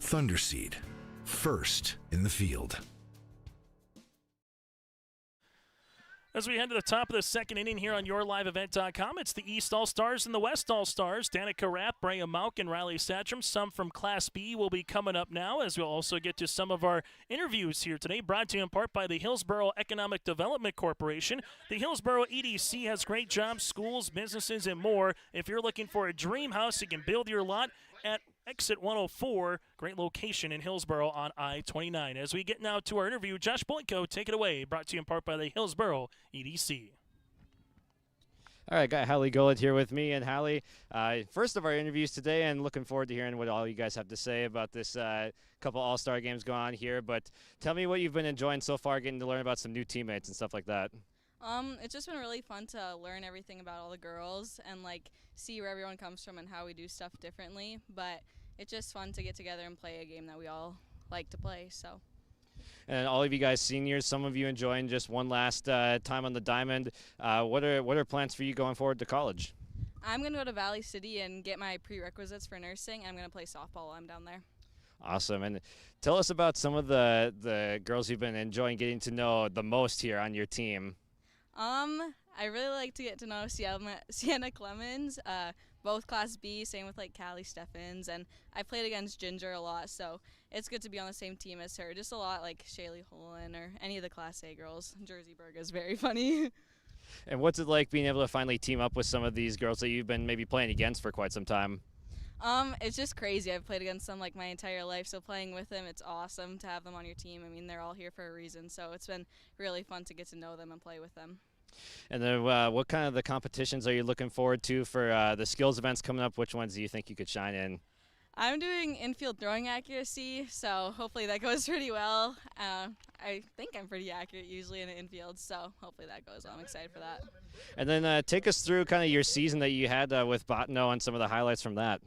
Thunderseed, first in the field. As we head to the top of the second inning here on YourLiveEvent.com, it's the East All-Stars and the West All-Stars. Danica Rapp, Brea Malk, and Riley Satcham. Some from Class B will be coming up now, as we'll also get to some of our interviews here today, brought to you in part by the Hillsborough Economic Development Corporation. The Hillsborough EDC has great jobs, schools, businesses, and more. If you're looking for a dream house, you can build your lot at Exit 104, great location in Hillsborough on I-29. As we get now to our interview, Josh Boyko, take it away, brought to you in part by the Hillsborough EDC. All right, got Hallie Golett here with me. And Hallie, first of our interviews today, and looking forward to hearing what all you guys have to say about this couple All-Star games going on here. But tell me what you've been enjoying so far, getting to learn about some new teammates and stuff like that. It's just been really fun to learn everything about all the girls and see where everyone comes from and how we do stuff differently. But it's just fun to get together and play a game that we all like to play. So. And all of you guys seniors, some of you enjoying just one last time on the diamond. What are plans for you going forward to college? I'm gonna go to Valley City and get my prerequisites for nursing. I'm gonna play softball while I'm down there. Awesome. And tell us about some of the girls you've been enjoying getting to know the most here on your team. I really like to get to know Sienna Clemens, both Class B, same with Callie Steffens, and I played against Ginger a lot, so it's good to be on the same team as her. Just a lot like Shaylee Holland or any of the Class A girls. Jersey Berg is very funny. And what's it like being able to finally team up with some of these girls that you've been maybe playing against for quite some time? It's just crazy. I've played against them my entire life, so playing with them, it's awesome to have them on your team. I mean, they're all here for a reason, so it's been really fun to get to know them and play with them. And then what kind of the competitions are you looking forward to for the skills events coming up? Which ones do you think you could shine in? I'm doing infield throwing accuracy, so hopefully that goes pretty well. I think I'm pretty accurate usually in the infield, so hopefully that goes well. I'm excited for that. And then take us through kind of your season that you had with Bottineau and some of the highlights from that.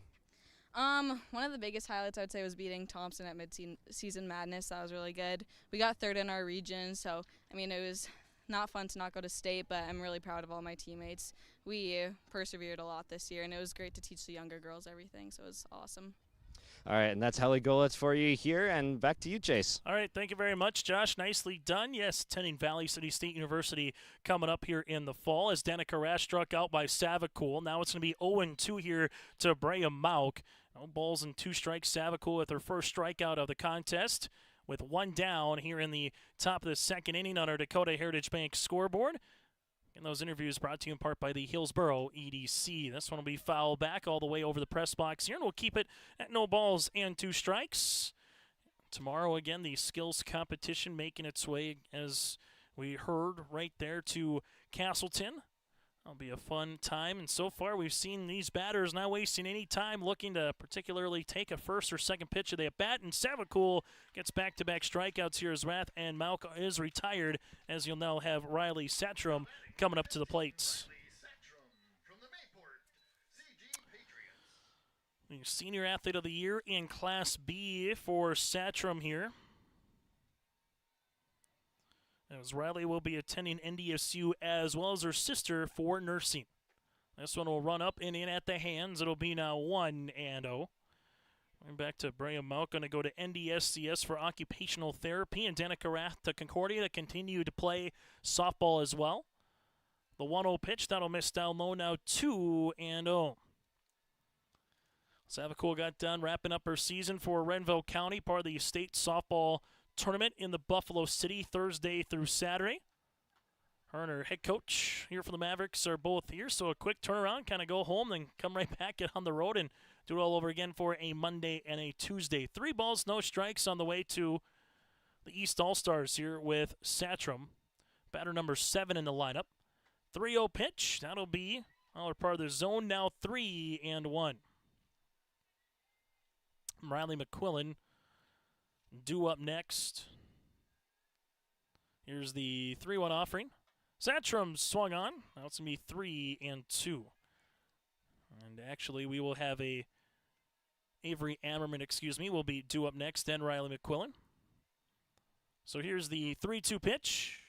One of the biggest highlights I would say was beating Thompson at mid-season madness. That was really good. We got third in our region, so I mean it was not fun to not go to state, but I'm really proud of all my teammates. We persevered a lot this year, and it was great to teach the younger girls everything, so it was awesome. All right, and that's Hallie Golett for you here, and back to you, Chase. All right, thank you very much, Josh. Nicely done. Yes, attending Valley City State University coming up here in the fall as Danica Rapp struck out by Savacool. Now it's going to be 0-2 here to Brea Malk. No balls and 2 strikes. Savacool with her first strikeout of the contest, with 1 down here in the top of the second inning on our Dakota Heritage Bank scoreboard. And those interviews brought to you in part by the Hillsborough EDC. This one will be fouled back all the way over the press box here, and we'll keep it at no balls and 2 strikes. Tomorrow, again, the skills competition making its way, as we heard, right there to Castleton. That'll be a fun time, and so far we've seen these batters not wasting any time looking to particularly take a first or second pitch of the at-bat, and Savacool gets back-to-back strikeouts here as Rath and Malk is retired, as you'll now have Riley Satcham coming up to the plates. The Senior Athlete of the Year in Class B for Satcham here, as Riley will be attending NDSU as well as her sister for nursing. This one will run up and in at the hands. It'll be now 1-0. Going back to Brea Malk, going to go to NDSCS for occupational therapy, and Danica Rapp to Concordia to continue to play softball as well. The 1-0 pitch, that'll miss down low, now 2-0. Savacool got done wrapping up her season for Renville County, part of the state softball tournament in the Buffalo City Thursday through Saturday. Her and her head coach here for the Mavericks are both here, so a quick turnaround, kind of go home, then come right back, get on the road, and do it all over again for a Monday and a Tuesday. 3 balls, no strikes on the way to the East All-Stars here with Satcham. Batter number 7 in the lineup. 3-0 pitch, that'll be another part of the zone, now 3-1. Riley McQuillan due up next. Here's the 3-1 offering. Satcham swung on. Now it's going to be 3-2. And actually, we will have Avery Ammerman, will be due up next, then Riley McQuillan. So here's the 3-2 pitch.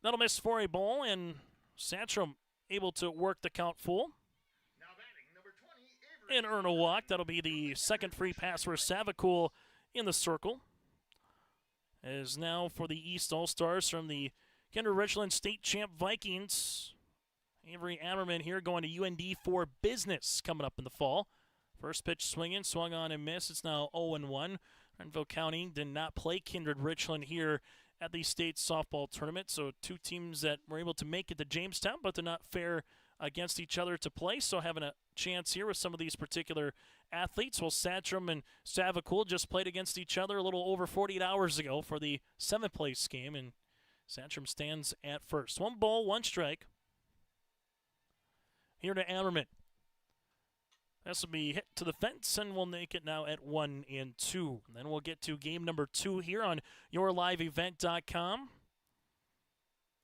That'll miss for a ball, and Satcham able to work the count full. And earn a walk. That'll be the second free pass for Savacool in the circle. As now for the East All-Stars from the Kendra Richland State Champ Vikings. Avery Ammerman here going to UND for business coming up in the fall. First pitch swinging, swung on and missed. It's now 0-1. Renville County did not play Kindred Richland here at the state softball tournament. So two teams that were able to make it to Jamestown, but they're not fair against each other to play. So having a chance here with some of these particular athletes. Well, Satcham and Savacool just played against each other a little over 48 hours ago for the 7th place game, and Satcham stands at first. 1 ball, 1 strike. Here to Ammerman. This will be hit to the fence, and we'll make it now at 1-2. And then we'll get to game number 2 here on yourliveevent.com.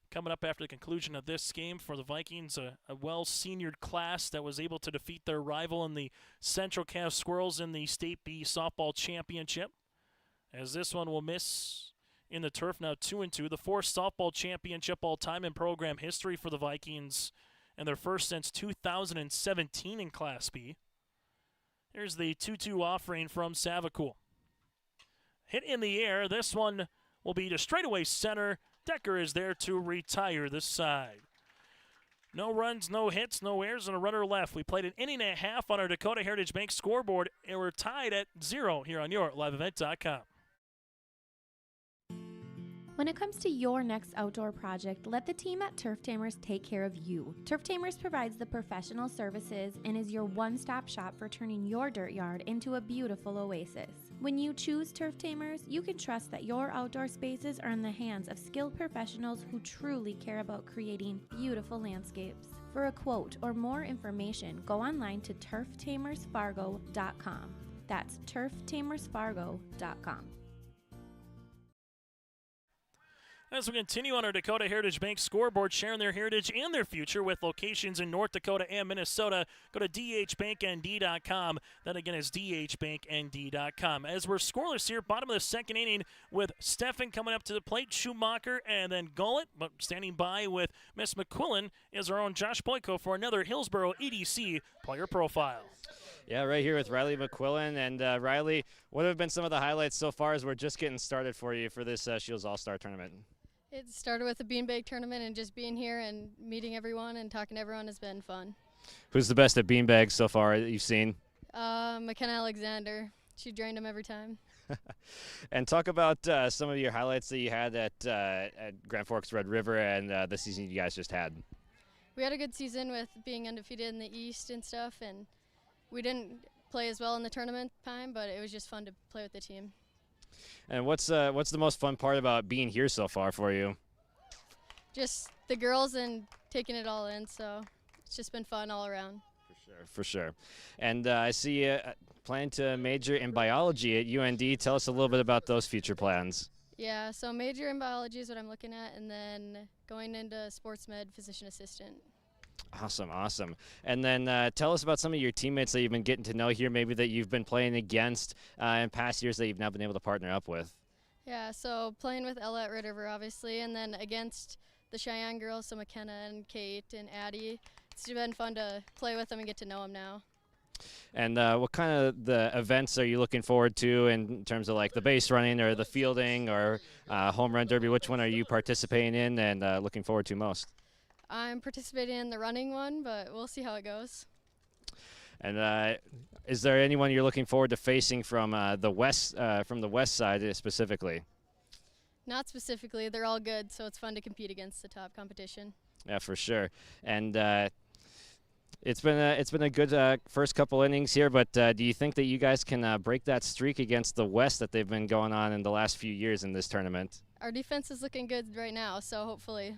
Coming up after the conclusion of this game for the Vikings, a well-seniored class that was able to defeat their rival in the Central Cass Squirrels in the State B Softball Championship. As this one will miss in the turf, now 2-2. The 4th softball championship all-time in program history for the Vikings, and their first since 2017 in Class B. Here's the 2-2 offering from Savacool. Hit in the air. This one will be to straightaway center. Decker is there to retire this side. No runs, no hits, no errors, and a runner left. We played an inning and a half on our Dakota Heritage Bank scoreboard, and we're tied at 0 here on yourliveevent.com. When it comes to your next outdoor project, let the team at Turf Tamers take care of you. Turf Tamers provides the professional services and is your one-stop shop for turning your dirt yard into a beautiful oasis. When you choose Turf Tamers, you can trust that your outdoor spaces are in the hands of skilled professionals who truly care about creating beautiful landscapes. For a quote or more information, go online to turftamersfargo.com. That's turftamersfargo.com. As we continue on our Dakota Heritage Bank scoreboard, sharing their heritage and their future with locations in North Dakota and Minnesota, go to dhbanknd.com. That again is dhbanknd.com. As we're scoreless here, bottom of the 2nd inning with Steffen coming up to the plate, Schumacher, and then Gullett. But standing by with Miss McQuillan is our own Josh Boyko for another Hillsboro EDC player profile. Yeah, right here with Riley McQuillan. And Riley, what have been some of the highlights so far as we're just getting started for you for this Shields All-Star Tournament? It started with the beanbag tournament, and just being here and meeting everyone and talking to everyone has been fun. Who's the best at beanbags so far that you've seen? McKenna Alexander. She drained them every time. And talk about some of your highlights that you had at Grand Forks Red River and the season you guys just had. We had a good season with being undefeated in the East and stuff, and we didn't play as well in the tournament time, but it was just fun to play with the team. And what's the most fun part about being here so far for you? Just the girls and taking it all in, so it's just been fun all around. For sure. And I see you plan to major in biology at UND. Tell us a little bit about those future plans. Yeah, so major in biology is what I'm looking at, and then going into sports med, physician assistant. Awesome. And then tell us about some of your teammates that you've been getting to know here, maybe that you've been playing against in past years that you've now been able to partner up with. Yeah, so playing with Ella at Red River, obviously, and then against the Cheyenne girls, so McKenna and Kate and Addie. It's been fun to play with them and get to know them now. And what kind of the events are you looking forward to in terms of like the base running or the fielding or home run derby? Which one are you participating in and looking forward to most? I'm participating in the running one, but we'll see how it goes. And is there anyone you're looking forward to facing from the west side specifically? Not specifically. They're all good, so it's fun to compete against the top competition. Yeah, for sure. And it's been a good first couple innings here, but do you think that you guys can break that streak against the West that they've been going on in the last few years in this tournament? Our defense is looking good right now, so hopefully.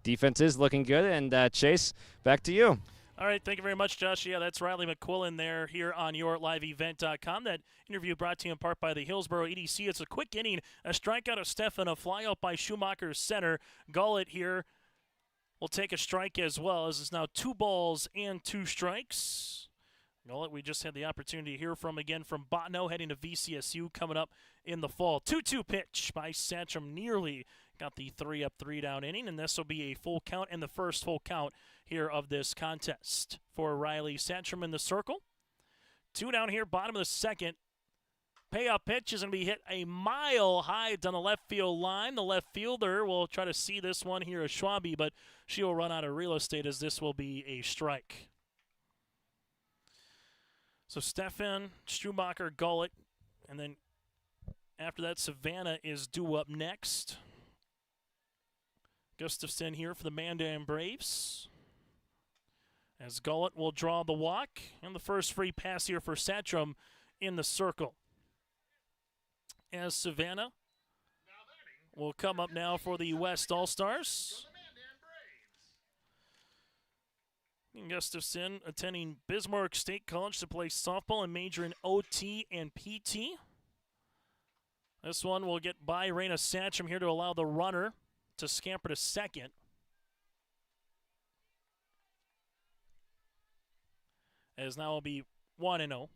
Defense is looking good, and Chase, back to you. All right, thank you very much, Josh. Yeah, that's Riley McQuillan there here on yourliveevent.com. That interview brought to you in part by the Hillsboro EDC. It's a quick inning, a strikeout of Steffen, a flyout by Schumacher's center. Gullett here will take a strike as well, as it's now 2 balls and 2 strikes. Gullett, we just had the opportunity to hear from again from Botno heading to VCSU coming up in the fall. 2-2 pitch by Satcham nearly got the 3-up, 3-down inning, and this will be a full count and the first full count here of this contest for Riley Satcham in the circle. 2 down here, bottom of the 2nd. payoff pitch is going to be hit a mile high down the left field line. The left fielder will try to see this one here, a Schwabe, but she will run out of real estate as this will be a strike. So Stefan, Strumacher, Gullet, and then after that, Savannah is due up next. Gustafson here for the Mandan Braves. As Gullet will draw the walk, and the first free pass here for Satcham in the circle. As Savannah will come up now for the West All-Stars. Gustafson attending Bismarck State College to play softball and major in OT and PT. This one will get by Raina Satcham here to allow the runner to scamper to second. As now will be 1-0.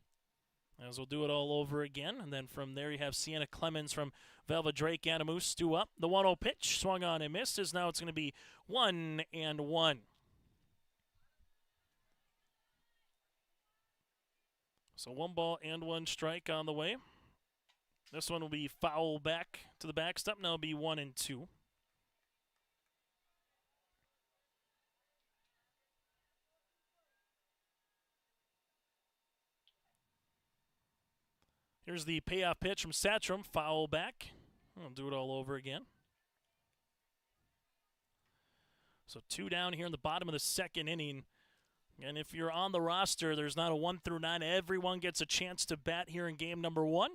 As we'll do it all over again. And then from there you have Sienna Clemens from Velva Drake Anamoose due up. The 1-0 pitch swung on and missed, as now it's going to be 1-1. So 1 ball and 1 strike on the way. This one will be foul back to the backstop. Now it'll be 1-2. Here's the payoff pitch from Satcham, foul back. I'll do it all over again. So 2 down here in the bottom of the second inning. And if you're on the roster, there's not a 1 through 9. Everyone gets a chance to bat here in game number 1.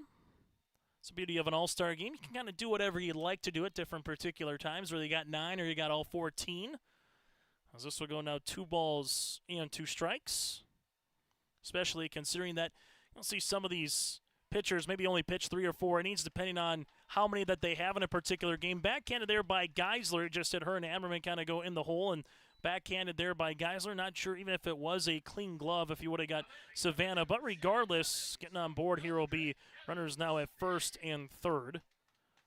It's the beauty of an all-star game. You can kind of do whatever you'd like to do at different particular times, whether you got 9 or you got all 14. As this will go now 2 balls and 2 strikes. Especially considering that you'll see some of these pitchers maybe only pitch 3 or 4 innings, depending on how many that they have in a particular game. Backhanded there by Geisler. Just had her and Ammerman kind of go in the hole, and backhanded there by Geisler. Not sure even if it was a clean glove if he would have got Savannah. But regardless, getting on board here will be runners now at first and third.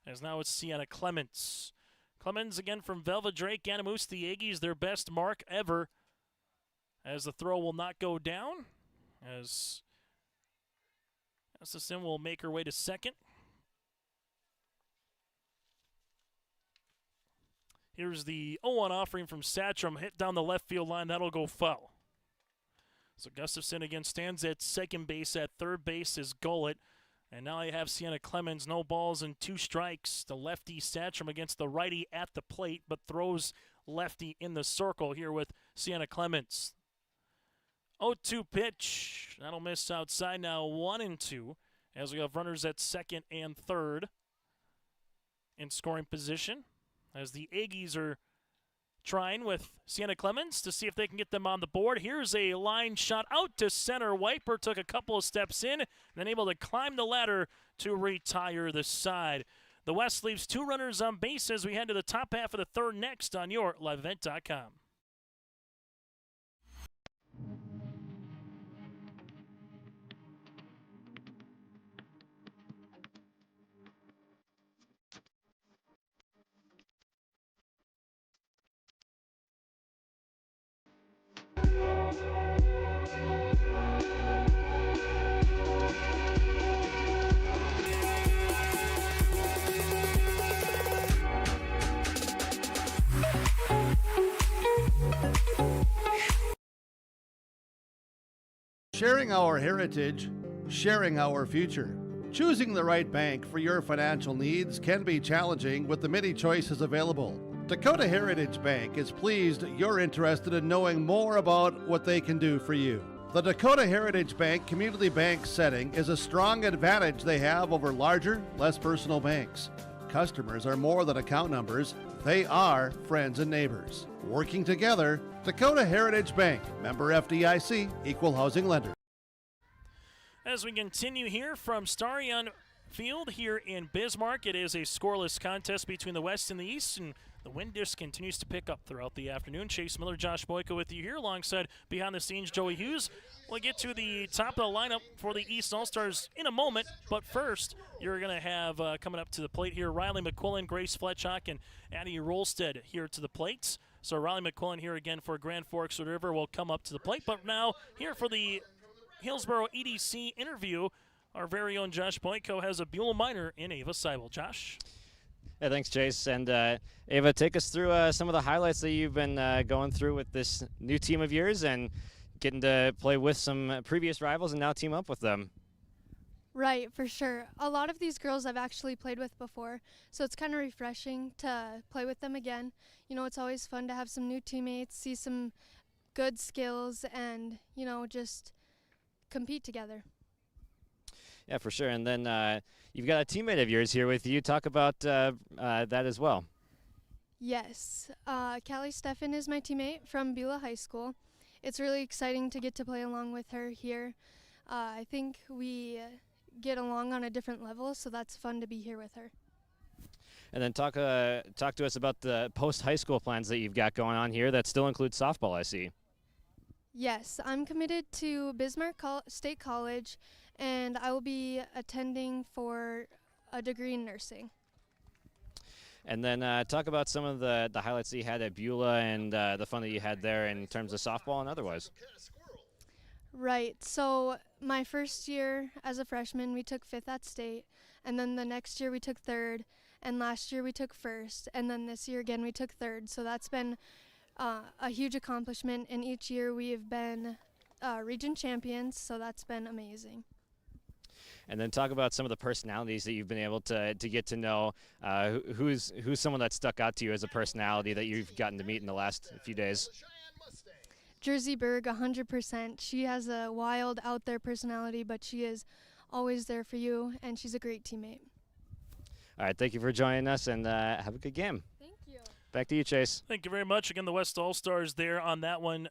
As now it's Sienna Clemens. Clemens again from Velva Drake Anamoose. The Aggies, their best mark ever. As the throw will not go down. As Sim will make her way to second. Here's the 0-1 offering from Satcham, hit down the left field line. That'll go foul. So Gustafson again stands at second base. At third base is Gullet. And now you have Sienna Clemens, no balls and 2 strikes. The lefty Satcham against the righty at the plate, but throws lefty in the circle here with Sienna Clemens. 0-2 pitch. That'll miss outside now, 1-2. As we have runners at second and third in scoring position. As the Aggies are trying with Sienna Clemens to see if they can get them on the board. Here's a line shot out to center. Wiper took a couple of steps in, and then able to climb the ladder to retire the side. The West leaves 2 runners on base as we head to the top half of the third next on your LiveEvent.com. Sharing our heritage, sharing our future. Choosing the right bank for your financial needs can be challenging with the many choices available. Dakota Heritage Bank is pleased you're interested in knowing more about what they can do for you. The Dakota Heritage Bank community bank setting is a strong advantage they have over larger, less personal banks. Customers are more than account numbers, they are friends and neighbors. Working together, Dakota Heritage Bank, member FDIC, equal housing lender. As we continue here from Starion Field here in Bismarck, it is a scoreless contest between the West and the East, and the wind just continues to pick up throughout the afternoon. Chase Miller, Josh Boyko with you here alongside behind the scenes Joey Hughes. We'll get to the top of the lineup for the East All-Stars in a moment, but first you're going to have coming up to the plate here Riley McQuillan, Grace Fletchock, and Addie Rolstead here to the plates. So Riley McQuillan here again for Grand Forks River will come up to the plate, but now here for the Hillsboro EDC interview, Our very own Josh Boyko has a Beulah minor in Ava Seibel. Josh? Yeah, thanks, Chase. And Ava, take us through some of the highlights that you've been going through with this new team of yours and getting to play with some previous rivals and now team up with them. Right, for sure. A lot of these girls I've actually played with before, so it's kind of refreshing to play with them again. You know, it's always fun to have some new teammates, see some good skills, and, you know, just compete together. Yeah, for sure. And then you've got a teammate of yours here with you. Talk about that as well. Yes, Callie Steffen is my teammate from Beulah High School. It's really exciting to get to play along with her here. I think we get along on a different level, so that's fun to be here with her. And then talk to us about the post-high school plans that you've got going on here that still include softball, I see. Yes, I'm committed to Bismarck State College, and I will be attending for a degree in nursing. And then talk about some of the highlights that you had at Beulah and the fun that you had there in terms of softball and otherwise. Right, so my first year as a freshman, we took 5th at state, and then the next year we took 3rd, and last year we took 1st, and then this year again we took 3rd. So that's been a huge accomplishment, and each year we have been region champions, so that's been amazing. And then talk about some of the personalities that you've been able to get to know. Who's someone that stuck out to you as a personality that you've gotten to meet in the last few days? Jersey Berg, 100%. She has a wild, out-there personality, but she is always there for you, and she's a great teammate. All right, thank you for joining us, and have a good game. Thank you. Back to you, Chase. Thank you very much. Again, the West All-Stars there on that one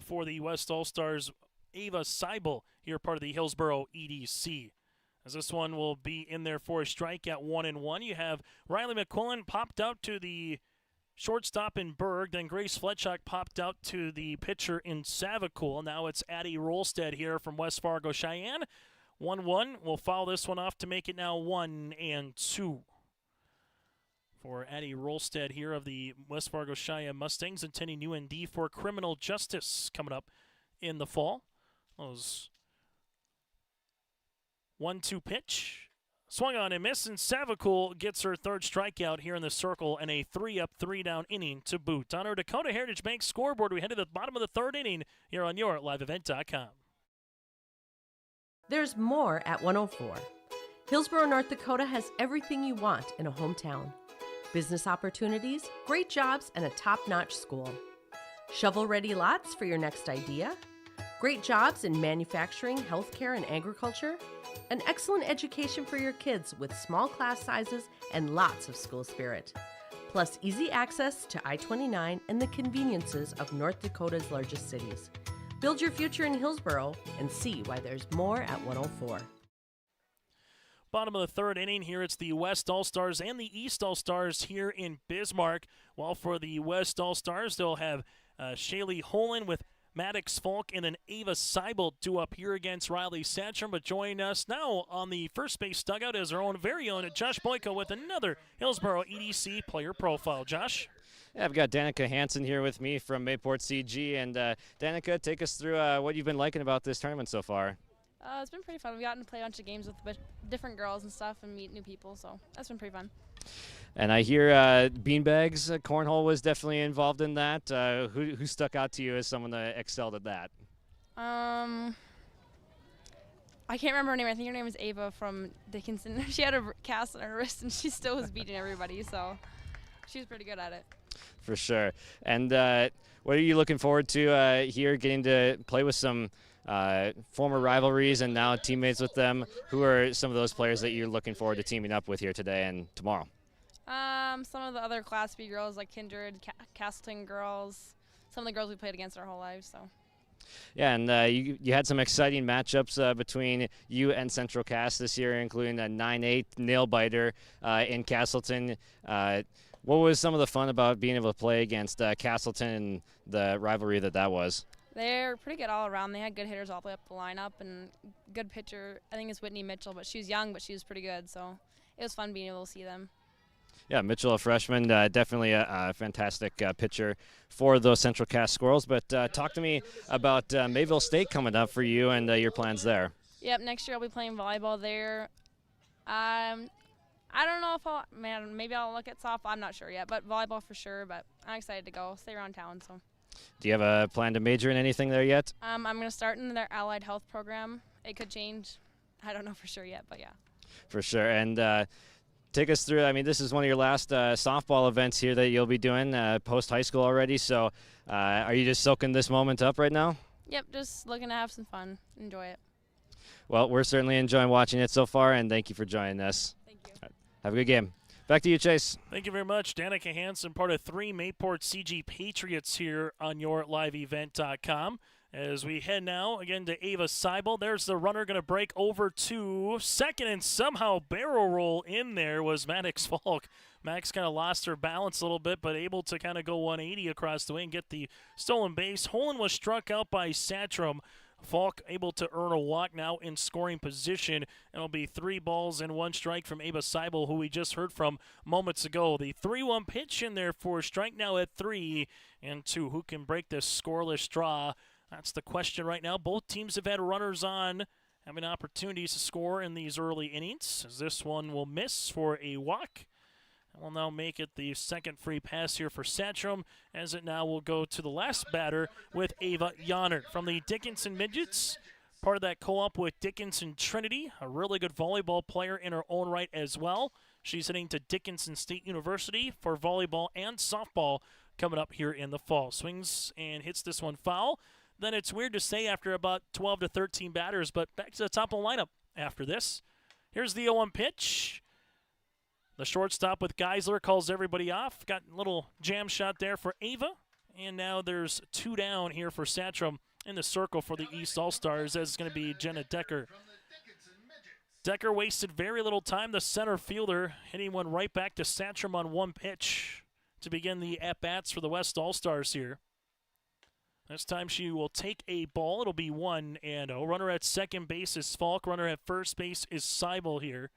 for the West All-Stars. Ava Seibel here, part of the Hillsboro EDC. As this one will be in there for a strike at 1-1. You have Riley McQuillan popped out to the shortstop in Berg. Then Grace Fletchock popped out to the pitcher in Savacool. Now it's Addie Rolstead here from West Fargo Cheyenne. 1-1. We'll foul this one off to make it now 1-2. For Addie Rolstead here of the West Fargo Cheyenne Mustangs, attending UND for criminal justice coming up in the fall. Those 1-2 pitch. Swung on and missed, and Savacool gets her third strikeout here in the circle and a 3-up, 3-down inning to boot. On our Dakota Heritage Bank scoreboard, we head to the bottom of the third inning here on your liveevent.com. There's more at 104. Hillsboro, North Dakota has everything you want in a hometown. Business opportunities, great jobs, and a top-notch school. Shovel-ready lots for your next idea. Great jobs in manufacturing, healthcare, and agriculture. An excellent education for your kids with small class sizes and lots of school spirit. Plus easy access to I-29 and the conveniences of North Dakota's largest cities. Build your future in Hillsboro and see why there's more at 104. Bottom of the third inning here, it's the West All-Stars and the East All-Stars here in Bismarck. While for the West All-Stars, they'll have Shaylee Holen with Maddox Falk and then Ava Seibel due up here against Riley Satcham. But joining us now on the first base dugout is our own very own Josh Boyko with another Hillsboro EDC player profile. Josh? Yeah, I've got Danica Hansen here with me from Mayport CG. And Danica, take us through what you've been liking about this tournament so far. It's been pretty fun. We've gotten to play a bunch of games with different girls and stuff and meet new people, so that's been pretty fun. And I hear beanbags, cornhole was definitely involved in that. Who stuck out to you as someone that excelled at that? I can't remember her name. I think her name is Ava from Dickinson. She had a cast on her wrist, and she still was beating everybody, so she was pretty good at it. For sure. And what are you looking forward to here, getting to play with some former rivalries and now teammates with them? Who are some of those players that you're looking forward to teaming up with here today and tomorrow? Some of the other Class B girls like Kindred, Castleton girls, some of the girls we played against our whole lives. So. Yeah, and you had some exciting matchups between you and Central Cass this year, including a 9-8 nail-biter in Castleton. What was some of the fun about being able to play against Castleton and the rivalry that was? They're pretty good all around. They had good hitters all the way up the lineup and good pitcher. I think it's Whitney Mitchell, but she's young, but she was pretty good. So it was fun being able to see them. Yeah, Mitchell, a freshman, definitely a fantastic pitcher for those Central Cass Squirrels. But talk to me about Mayville State coming up for you and your plans there. Yep, next year I'll be playing volleyball there. I don't know if maybe I'll look at softball. I'm not sure yet, but volleyball for sure. But I'm excited to go. Stay around town. So. Do you have a plan to major in anything there yet? I'm going to start in their allied health program. It could change. I don't know for sure yet, but yeah. For sure. And take us through, I mean, this is one of your last softball events here that you'll be doing post-high school already. So are you just soaking this moment up right now? Yep, just looking to have some fun. Enjoy it. Well, we're certainly enjoying watching it so far, and thank you for joining us. Thank you. Right. Have a good game. Back to you, Chase. Thank you very much. Danica Hansen, part of 3 Mayport CG Patriots here on yourliveevent.com. As we head now again to Ava Seibel. There's the runner going to break over to second and somehow barrel roll in there was Maddox Falk. Max kind of lost her balance a little bit, but able to kind of go 180 across the way and get the stolen base. Holen was struck out by Satrom. Falk able to earn a walk now in scoring position. It'll be 3 balls and 1 strike from Ava Seibel, who we just heard from moments ago. The 3-1 pitch in there for strike now at 3 and 2. Who can break this scoreless draw? That's the question right now. Both teams have had runners on, having opportunities to score in these early innings. As this one will miss for a walk. And will now make it the second free pass here for Satrom, as it now will go to the last batter with Ava Yonner from the Dickinson Midgets. Part of that co-op with Dickinson Trinity, a really good volleyball player in her own right as well. She's heading to Dickinson State University for volleyball and softball coming up here in the fall. Swings and hits this one foul. Then it's weird to say after about 12 to 13 batters, but back to the top of the lineup after this. Here's the 0-1 pitch. The shortstop with Geisler calls everybody off. Got a little jam shot there for Ava. And now there's 2 down here for Satrom in the circle for the East All-Stars, as it's going to be Jenna Decker. Decker wasted very little time. The center fielder hitting one right back to Satrom on 1 pitch to begin the at-bats for the West All-Stars here. This time she will take a ball. It'll be 1-0. Runner at second base is Falk. Runner at first base is Seibel here.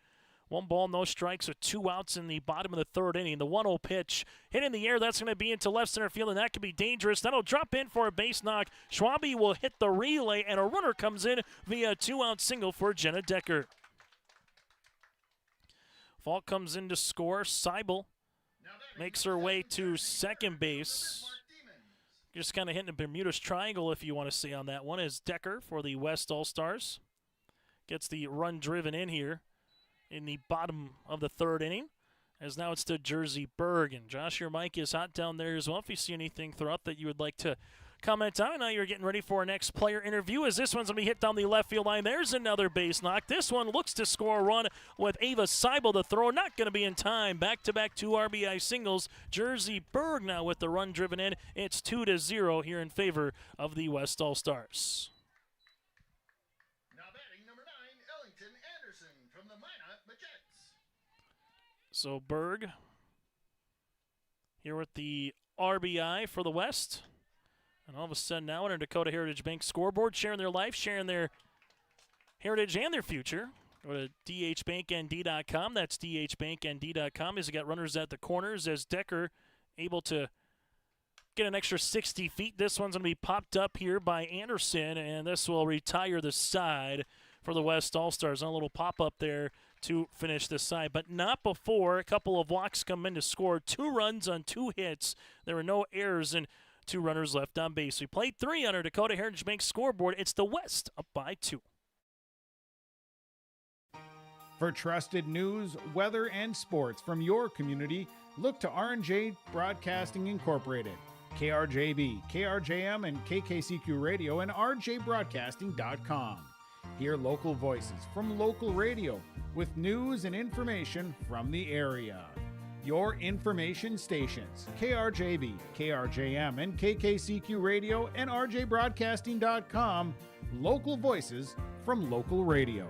1 ball, no strikes, with 2 outs in the bottom of the 3rd inning. The 1-0 pitch hit in the air. That's going to be into left center field, and that could be dangerous. That'll drop in for a base knock. Schwabe will hit the relay, and a runner comes in via 2-out single for Jenna Decker. Falk comes in to score. Seibel makes her way to second base. Just kind of hitting a Bermuda's Triangle, if you want to say, on that one, as Decker for the West All-Stars gets the run driven in here in the bottom of the 3rd inning, as now it's to Jersey Berg. And Josh, your mic is hot down there as well. If you see anything throughout that you would like to comment on. Now you're getting ready for our next player interview, as this one's going to be hit down the left field line. There's another base knock. This one looks to score a run with Ava Seibel to throw. Not going to be in time. Back-to-back 2 RBI singles. Jersey Berg now with the run driven in. It's 2-0 here in favor of the West All-Stars. So Berg here with the RBI for the West. And all of a sudden now on our Dakota Heritage Bank scoreboard, sharing their life, sharing their heritage and their future. Go to dhbanknd.com. That's dhbanknd.com. As you got runners at the corners, as Decker able to get an extra 60 feet. This one's going to be popped up here by Anderson, and this will retire the side for the West All-Stars. A little pop-up there to finish this side, but not before a couple of walks come in to score. 2 runs on 2 hits. There were no errors and 2 runners left on base. We played 3 on our Dakota Heritage Bank scoreboard. It's the West up by 2. For trusted news, weather, and sports from your community, look to R&J Broadcasting Incorporated, KRJB, KRJM, and KKCQ Radio, and rjbroadcasting.com. Hear local voices from local radio with news and information from the area. Your information stations, KRJB, KRJM, and KKCQ Radio, and rjbroadcasting.com. Local voices from local radio.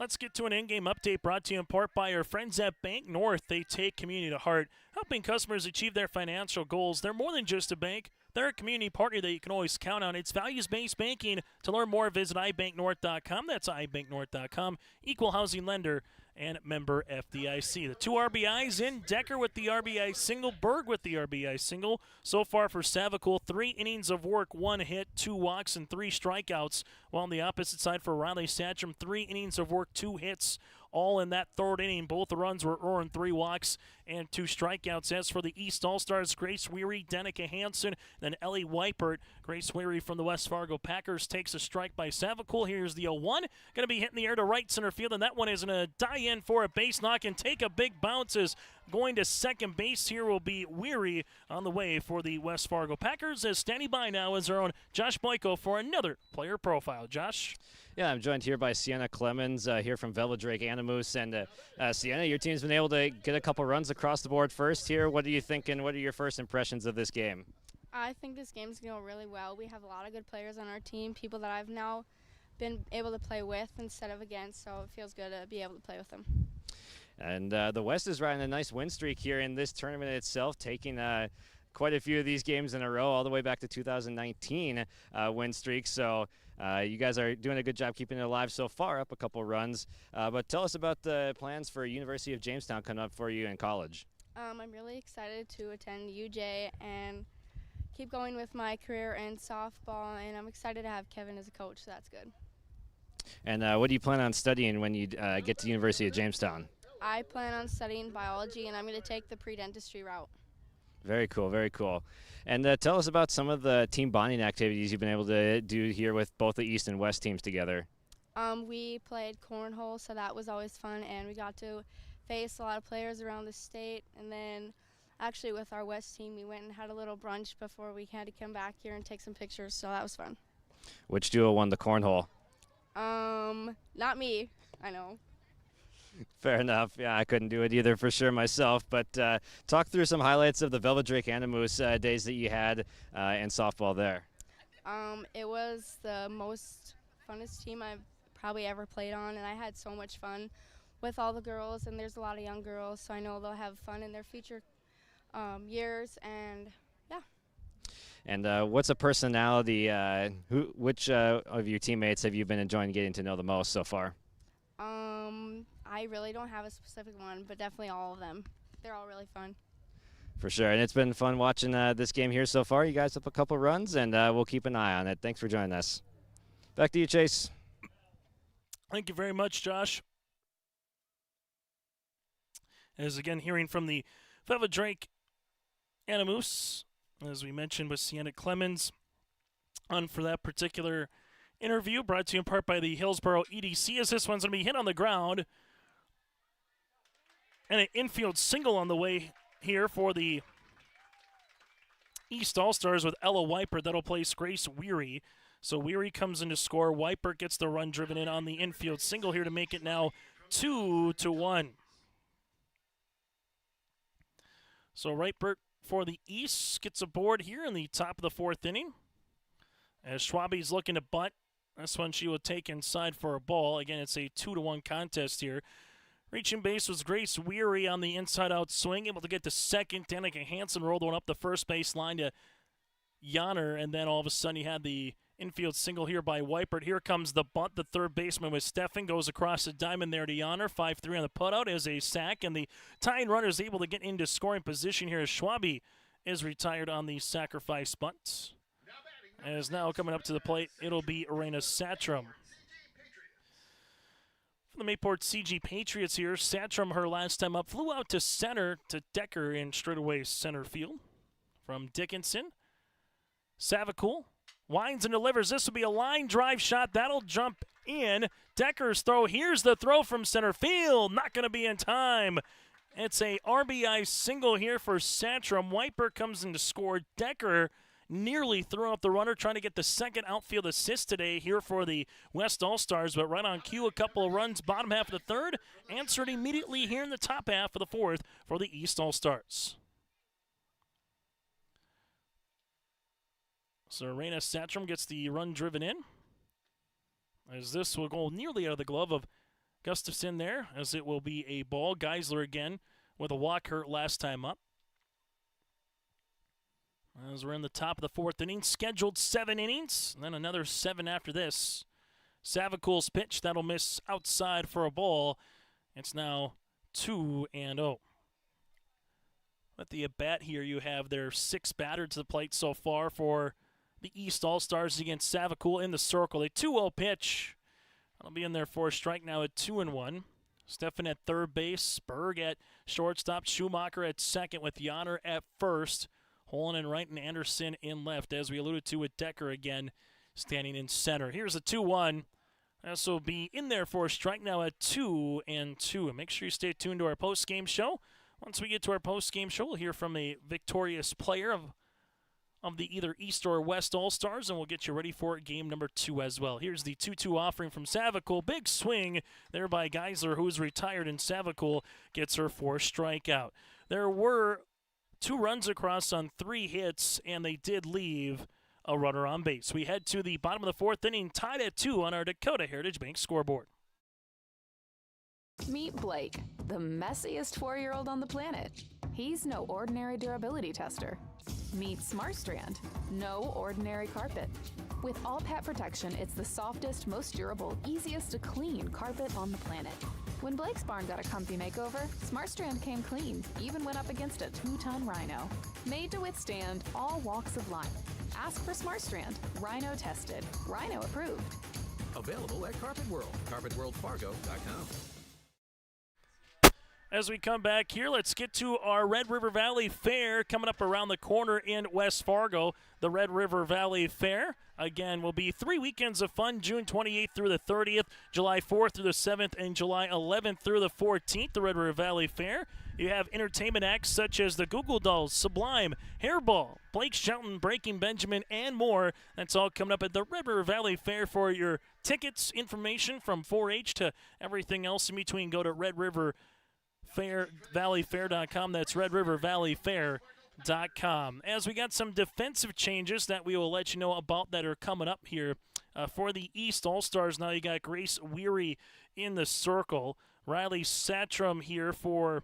Let's get to an in-game update brought to you in part by our friends at Bank North. They take community to heart, helping customers achieve their financial goals. They're more than just a bank. They're a community partner that you can always count on. It's values-based banking. To learn more, visit ibanknorth.com. That's ibanknorth.com. Equal housing lender and member FDIC. The 2 RBIs in. Decker with the RBI single. Berg with the RBI single. So far for Savakul, 3 innings of work, 1 hit, 2 walks, and 3 strikeouts. While on the opposite side for Riley Satcham, 3 innings of work, 2 hits, all in that 3rd inning. Both the runs were earned, 3 walks and 2 strikeouts. As for the East All-Stars, Grace Weary, Danica Hansen, then Ellie Weipert. Grace Weary from the West Fargo Packers takes a strike by Savakul. Here's the 0-1. Going to be hitting the air to right center field, and that one is going to die in for a base knock and take a big bounce. As going to second base here will be Weary on the way for the West Fargo Packers. As standing by now is our own Josh Boyko for another player profile. Josh? Yeah, I'm joined here by Sienna Clemens here from Velvet Drake Animus. And Sienna, your team's been able to get a couple runs across the board first here. What are you thinking? What are your first impressions of this game? I think this game's going to go really well. We have a lot of good players on our team, people that I've now been able to play with instead of against, so it feels good to be able to play with them. And the West is riding a nice win streak here in this tournament itself, taking quite a few of these games in a row, all the way back to 2019 win streak. So you guys are doing a good job keeping it alive so far, up a couple runs. But tell us about the plans for University of Jamestown coming up for you in college. I'm really excited to attend UJ and keep going with my career in softball, and I'm excited to have Kevin as a coach, so that's good. And what do you plan on studying when you get to the University of Jamestown? I plan on studying biology, and I'm going to take the pre-dentistry route. Very cool, very cool. And tell us about some of the team bonding activities you've been able to do here with both the East and West teams together. We played cornhole, so that was always fun, and we got to face a lot of players around the state. And then actually with our West team, we went and had a little brunch before we had to come back here and take some pictures, so that was fun. Which duo won the cornhole? Not me, I know. Fair enough. Yeah, I couldn't do it either for sure myself. But talk through some highlights of the Velvet Drake Animus days that you had in softball there. It was the most funnest team I've probably ever played on, and I had so much fun with all the girls, and there's a lot of young girls, so I know they'll have fun in their future years, and yeah. And what's a personality, which of your teammates have you been enjoying getting to know the most so far? I really don't have a specific one, but definitely all of them. They're all really fun. For sure, and it's been fun watching this game here so far. You guys up a couple runs, and we'll keep an eye on it. Thanks for joining us. Back to you, Chase. Thank you very much, Josh. As again, hearing from the Velvet Drake Animus, as we mentioned with Sienna Clemens on for that particular interview, brought to you in part by the Hillsboro EDC, as this one's going to be hit on the ground. And an infield single on the way here for the East All-Stars with Ella Weipert. That'll place Grace Weary. So Weary comes in to score. Weipert gets the run driven in on the infield single here to make it now 2-1. So Weipert for the East gets aboard here in the top of the 4th inning. As Schwabe's looking to bunt. This one she will take inside for a ball. Again, it's a 2-1 contest here. Reaching base was Grace Weary on the inside-out swing, able to get to second. Danica Hansen rolled one up the first base line to Yanner, and then all of a sudden you had the infield single here by Weipert. Here comes the bunt. The third baseman with Steffen goes across the diamond there to Yanner. 5-3 on the putout as a sack, and the tying runner is able to get into scoring position here as Schwabe is retired on the sacrifice bunt. As now coming up to the plate, it'll be Arena Satcham. For the Mayport CG Patriots here, Satcham, her last time up, flew out to center to Decker in straightaway center field from Dickinson. Savakul winds and delivers. This will be a line drive shot. That'll jump in. Decker's throw. Here's the throw from center field. Not going to be in time. It's a RBI single here for Satcham. Weipert comes in to score. Decker nearly threw out the runner, trying to get the second outfield assist today here for the West All-Stars, but right on cue, a couple of runs, bottom half of the third, answered immediately here in the top half of the fourth for the East All-Stars. So Arena Satcham gets the run driven in, as this will go nearly out of the glove of Gustafson there, as it will be a ball. Geisler again with a walk hurt last time up. As we're in the top of the 4th inning, scheduled 7 innings, and then another 7 after this. Savacool's pitch, that'll miss outside for a ball. It's now 2-0. With the at-bat here, you have their 6 batter to the plate so far for the East All-Stars against Savacool in the circle. A 2-0 pitch. That'll be in there for a strike now at 2-1. Stefan at third base, Berg at shortstop, Schumacher at second with Yonner at first. Holland in right and Anderson in left, as we alluded to with Decker again standing in center. Here's a 2-1. This will be in there for a strike now at 2-2. And make sure you stay tuned to our post-game show. Once we get to our post-game show, we'll hear from a victorious player of the either East or West All-Stars, and we'll get you ready for game number 2 as well. Here's the 2-2 offering from Savacool. Big swing there by Geisler, who's retired, and Savacool gets her 4th strikeout. There were 2 runs across on 3 hits, and they did leave a runner on base. We head to the bottom of the 4th inning, tied at 2 on our Dakota Heritage Bank scoreboard. Meet Blake, the messiest 4-year-old on the planet. He's no ordinary durability tester. Meet SmartStrand, no ordinary carpet. With all pet protection, it's the softest, most durable, easiest to clean carpet on the planet. When Blake's barn got a comfy makeover, SmartStrand came clean, even went up against a 2-ton rhino. Made to withstand all walks of life. Ask for SmartStrand, rhino tested, rhino approved. Available at Carpet World, carpetworldfargo.com. As we come back here, let's get to our Red River Valley Fair coming up around the corner in West Fargo. The Red River Valley Fair, again, will be 3 weekends of fun, June 28th through the 30th, July 4th through the 7th, and July 11th through the 14th, the Red River Valley Fair. You have entertainment acts such as the Google Dolls, Sublime, Hairball, Blake Shelton, Breaking Benjamin, and more. That's all coming up at the Red River Valley Fair. For your tickets, information from 4-H to everything else in between, go to RedRiverValleyFair.com. That's RedRiverValleyFair.com. As we got some defensive changes that we will let you know about that are coming up here for the East All-Stars. Now you got Grace Weary in the circle. Riley Satrum here for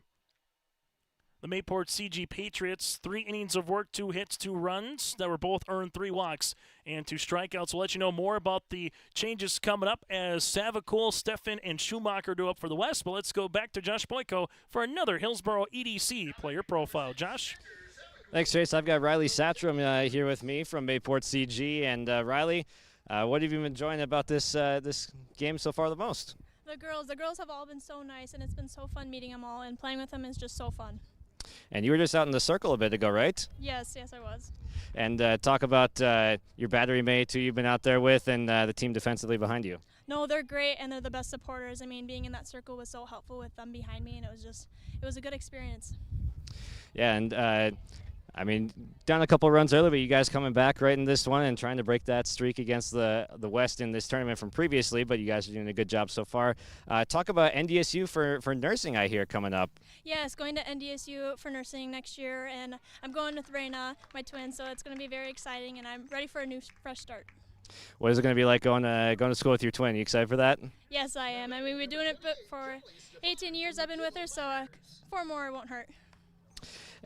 the Mayport CG Patriots. 3 innings of work, 2 hits, 2 runs that were both earned, 3 walks and 2 strikeouts. We'll let you know more about the changes coming up as Savacool, Stefan, and Schumacher do up for the West. But let's go back to Josh Boyko for another Hillsboro EDC player profile. Josh? Thanks, Chase. I've got Riley Satrum here with me from Mayport CG. And Riley, what have you been enjoying about this game so far the most? The girls have all been so nice, and it's been so fun meeting them all, and playing with them is just so fun. And you were just out in the circle a bit ago, right? Yes, I was. And talk about your battery mate who you've been out there with and the team defensively behind you. No, they're great, and they're the best supporters. I mean, being in that circle was so helpful with them behind me, and it was a good experience. Yeah, and down a couple runs earlier, but you guys coming back right in this one and trying to break that streak against the West in this tournament from previously, but you guys are doing a good job so far. Talk about NDSU for nursing, I hear, coming up. Yes, going to NDSU for nursing next year, and I'm going with Raina, my twin, so it's going to be very exciting, and I'm ready for a new, fresh start. What is it going to be like going to school with your twin? You excited for that? Yes, I am. I mean, we've been doing it for 18 years I've been with her, so 4 more won't hurt.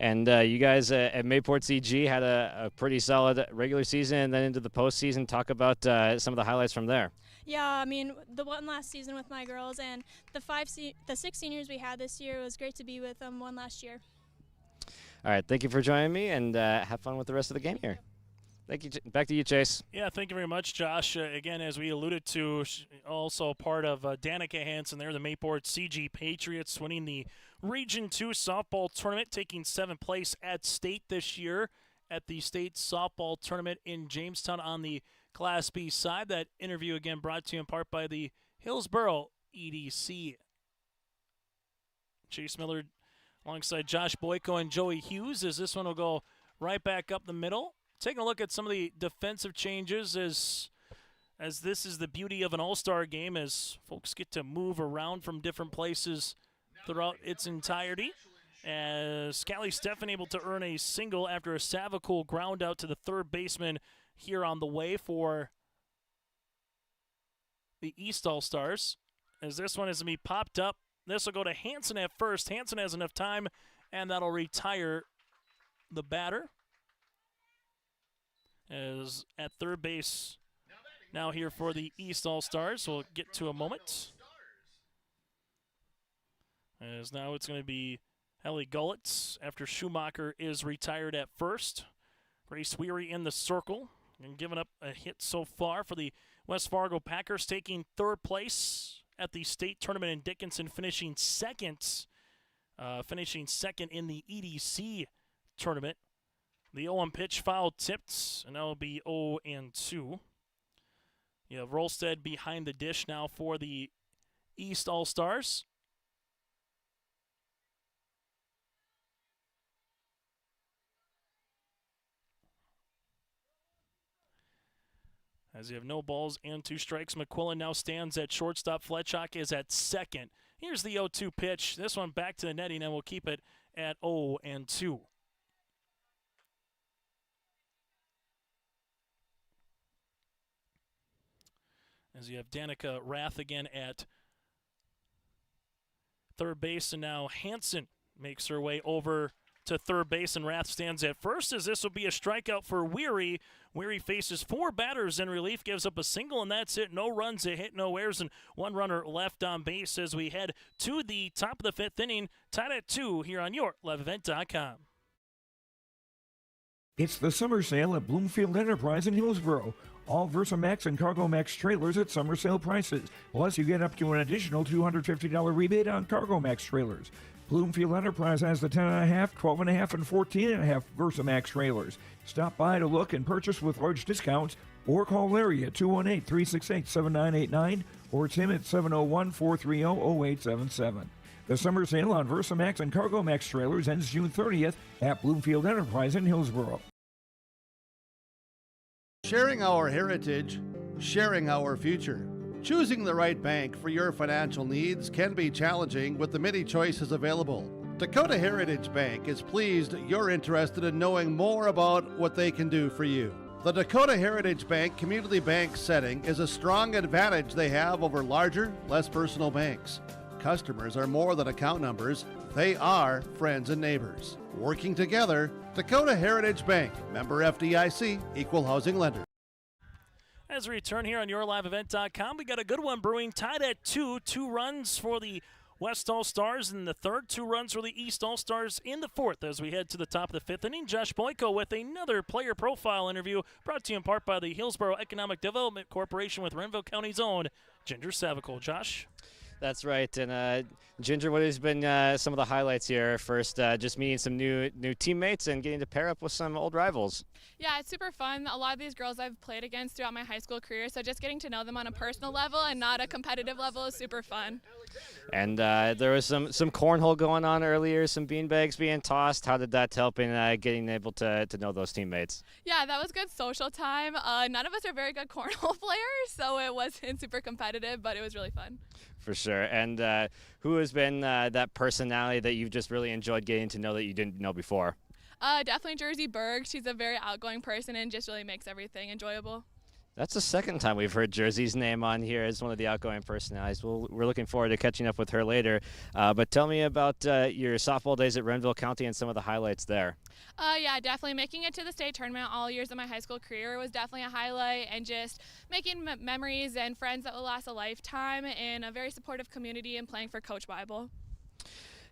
And you guys at Mayport CG had a pretty solid regular season and then into the postseason. Talk about some of the highlights from there. Yeah, I mean, the one last season with my girls and the 6 seniors we had this year, it was great to be with them one last year. All right, thank you for joining me, and have fun with the rest of the game here. Thank you. Back to you, Chase. Yeah, thank you very much, Josh. Again, as we alluded to, also part of Danica Hansen there, the Mayport CG Patriots winning the Region 2 softball tournament, taking 7th place at state this year at the state softball tournament in Jamestown on the Class B side. That interview, again, brought to you in part by the Hillsboro EDC. Chase Miller alongside Josh Boyko and Joey Hughes, as this one will go right back up the middle. Taking a look at some of the defensive changes as this is the beauty of an all-star game, as folks get to move around from different places throughout its entirety. As Callie Stephan able to earn a single after a Savacool ground out to the third baseman here on the way for the East All-Stars. As this one is going to be popped up. This will go to Hansen at first. Hansen has enough time, and that'll retire the batter. As at third base now here for the East All-Stars. We'll get to a moment. As now it's going to be Ellie Gullitz after Schumacher is retired at first. Grace Weary in the circle and giving up a hit so far for the West Fargo Packers, taking third place at the state tournament in Dickinson, finishing second in the EDC tournament. The 0-1 pitch foul tipped, and that will be 0-2. You have Rolstead behind the dish now for the East All-Stars. As you have no balls and 2 strikes, McQuillan now stands at shortstop. Fletchock is at second. Here's the 0-2 pitch. This one back to the netting, and we'll keep it at 0-2. As you have Danica Rath again at third base, and now Hansen makes her way over to third base, and Rath stands at first, as this will be a strikeout for Weary. Weary faces 4 batters in relief, gives up a single, and that's it. No runs, a hit, no errors, and 1 runner left on base as we head to the top of the 5th inning, tied at 2 here on YourLiveEvent.com. It's the summer sale at Bloomfield Enterprise in Hillsboro. All Versamax and CargoMax trailers at summer sale prices. Plus, you get up to an additional $250 rebate on CargoMax trailers. Bloomfield Enterprise has the 10.5, 12.5, and 14.5 Versamax trailers. Stop by to look and purchase with large discounts, or call Larry at 218-368-7989 or Tim at 701-430-0877. The summer sale on Versamax and CargoMax trailers ends June 30th at Bloomfield Enterprise in Hillsboro. Sharing our heritage, sharing our future. Choosing the right bank for your financial needs can be challenging with the many choices available. Dakota Heritage Bank is pleased you're interested in knowing more about what they can do for you. The Dakota Heritage Bank community bank setting is a strong advantage they have over larger, less personal banks. Customers are more than account numbers, they are friends and neighbors. Working together, Dakota Heritage Bank, member FDIC, equal housing lender. As we return here on YourLiveEvent.com, we got a good one brewing, tied at 2. 2 runs for the West All-Stars in the third, 2 runs for the East All-Stars in the fourth. As we head to the top of the 5th inning, Josh Boyko with another player profile interview brought to you in part by the Hillsborough Economic Development Corporation with Renville County's own Ginger Savicle. Josh? That's right. And Ginger, what has been some of the highlights here? First, just meeting some new teammates and getting to pair up with some old rivals. Yeah, it's super fun. A lot of these girls I've played against throughout my high school career, so just getting to know them on a personal level and not a competitive level is super fun. And there was some cornhole going on earlier, some beanbags being tossed. How did that help in getting able to know those teammates? Yeah, that was good social time. None of us are very good cornhole players, so it wasn't super competitive, but it was really fun. For sure. And who has been that personality that you've just really enjoyed getting to know that you didn't know before? Definitely Jersey Berg. She's a very outgoing person and just really makes everything enjoyable. That's the second time we've heard Jersey's name on here as one of the outgoing personalities. We're looking forward to catching up with her later. But tell me about your softball days at Renville County and some of the highlights there. Yeah, definitely making it to the state tournament all years of my high school career was definitely a highlight, and just making memories and friends that will last a lifetime in a very supportive community and playing for Coach Bible.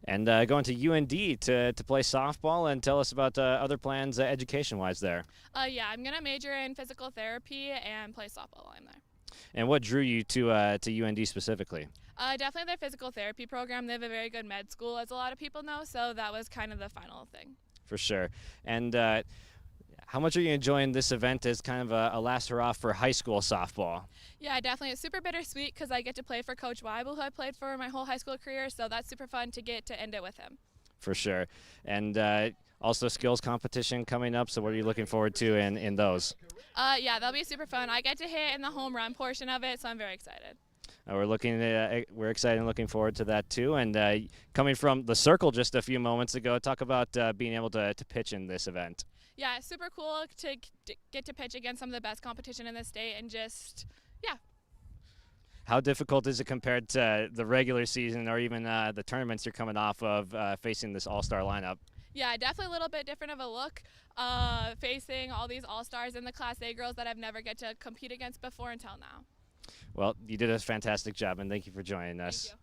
And going to UND to play softball, and tell us about other plans education-wise there. Yeah, I'm going to major in physical therapy and play softball while I'm there. And what drew you to UND specifically? Definitely their physical therapy program. They have a very good med school, as a lot of people know, so that was kind of the final thing. For sure. And how much are you enjoying this event as kind of a last hurrah for high school softball? Yeah, definitely. It's super bittersweet because I get to play for Coach Weibel, who I played for my whole high school career, so that's super fun to get to end it with him. For sure. And also skills competition coming up, so what are you looking forward to in those? Yeah, that'll be super fun. I get to hit in the home run portion of it, so I'm very excited. We're excited and looking forward to that too. And coming from the circle just a few moments ago, talk about being able to pitch in this event. Yeah, it's super cool to get to pitch against some of the best competition in the state, and just, yeah. How difficult is it compared to the regular season or even the tournaments you're coming off of facing this all-star lineup? Yeah, definitely a little bit different of a look, facing all these all-stars and the Class A girls that I've never get to compete against before until now. Well, you did a fantastic job, and thank you for joining us.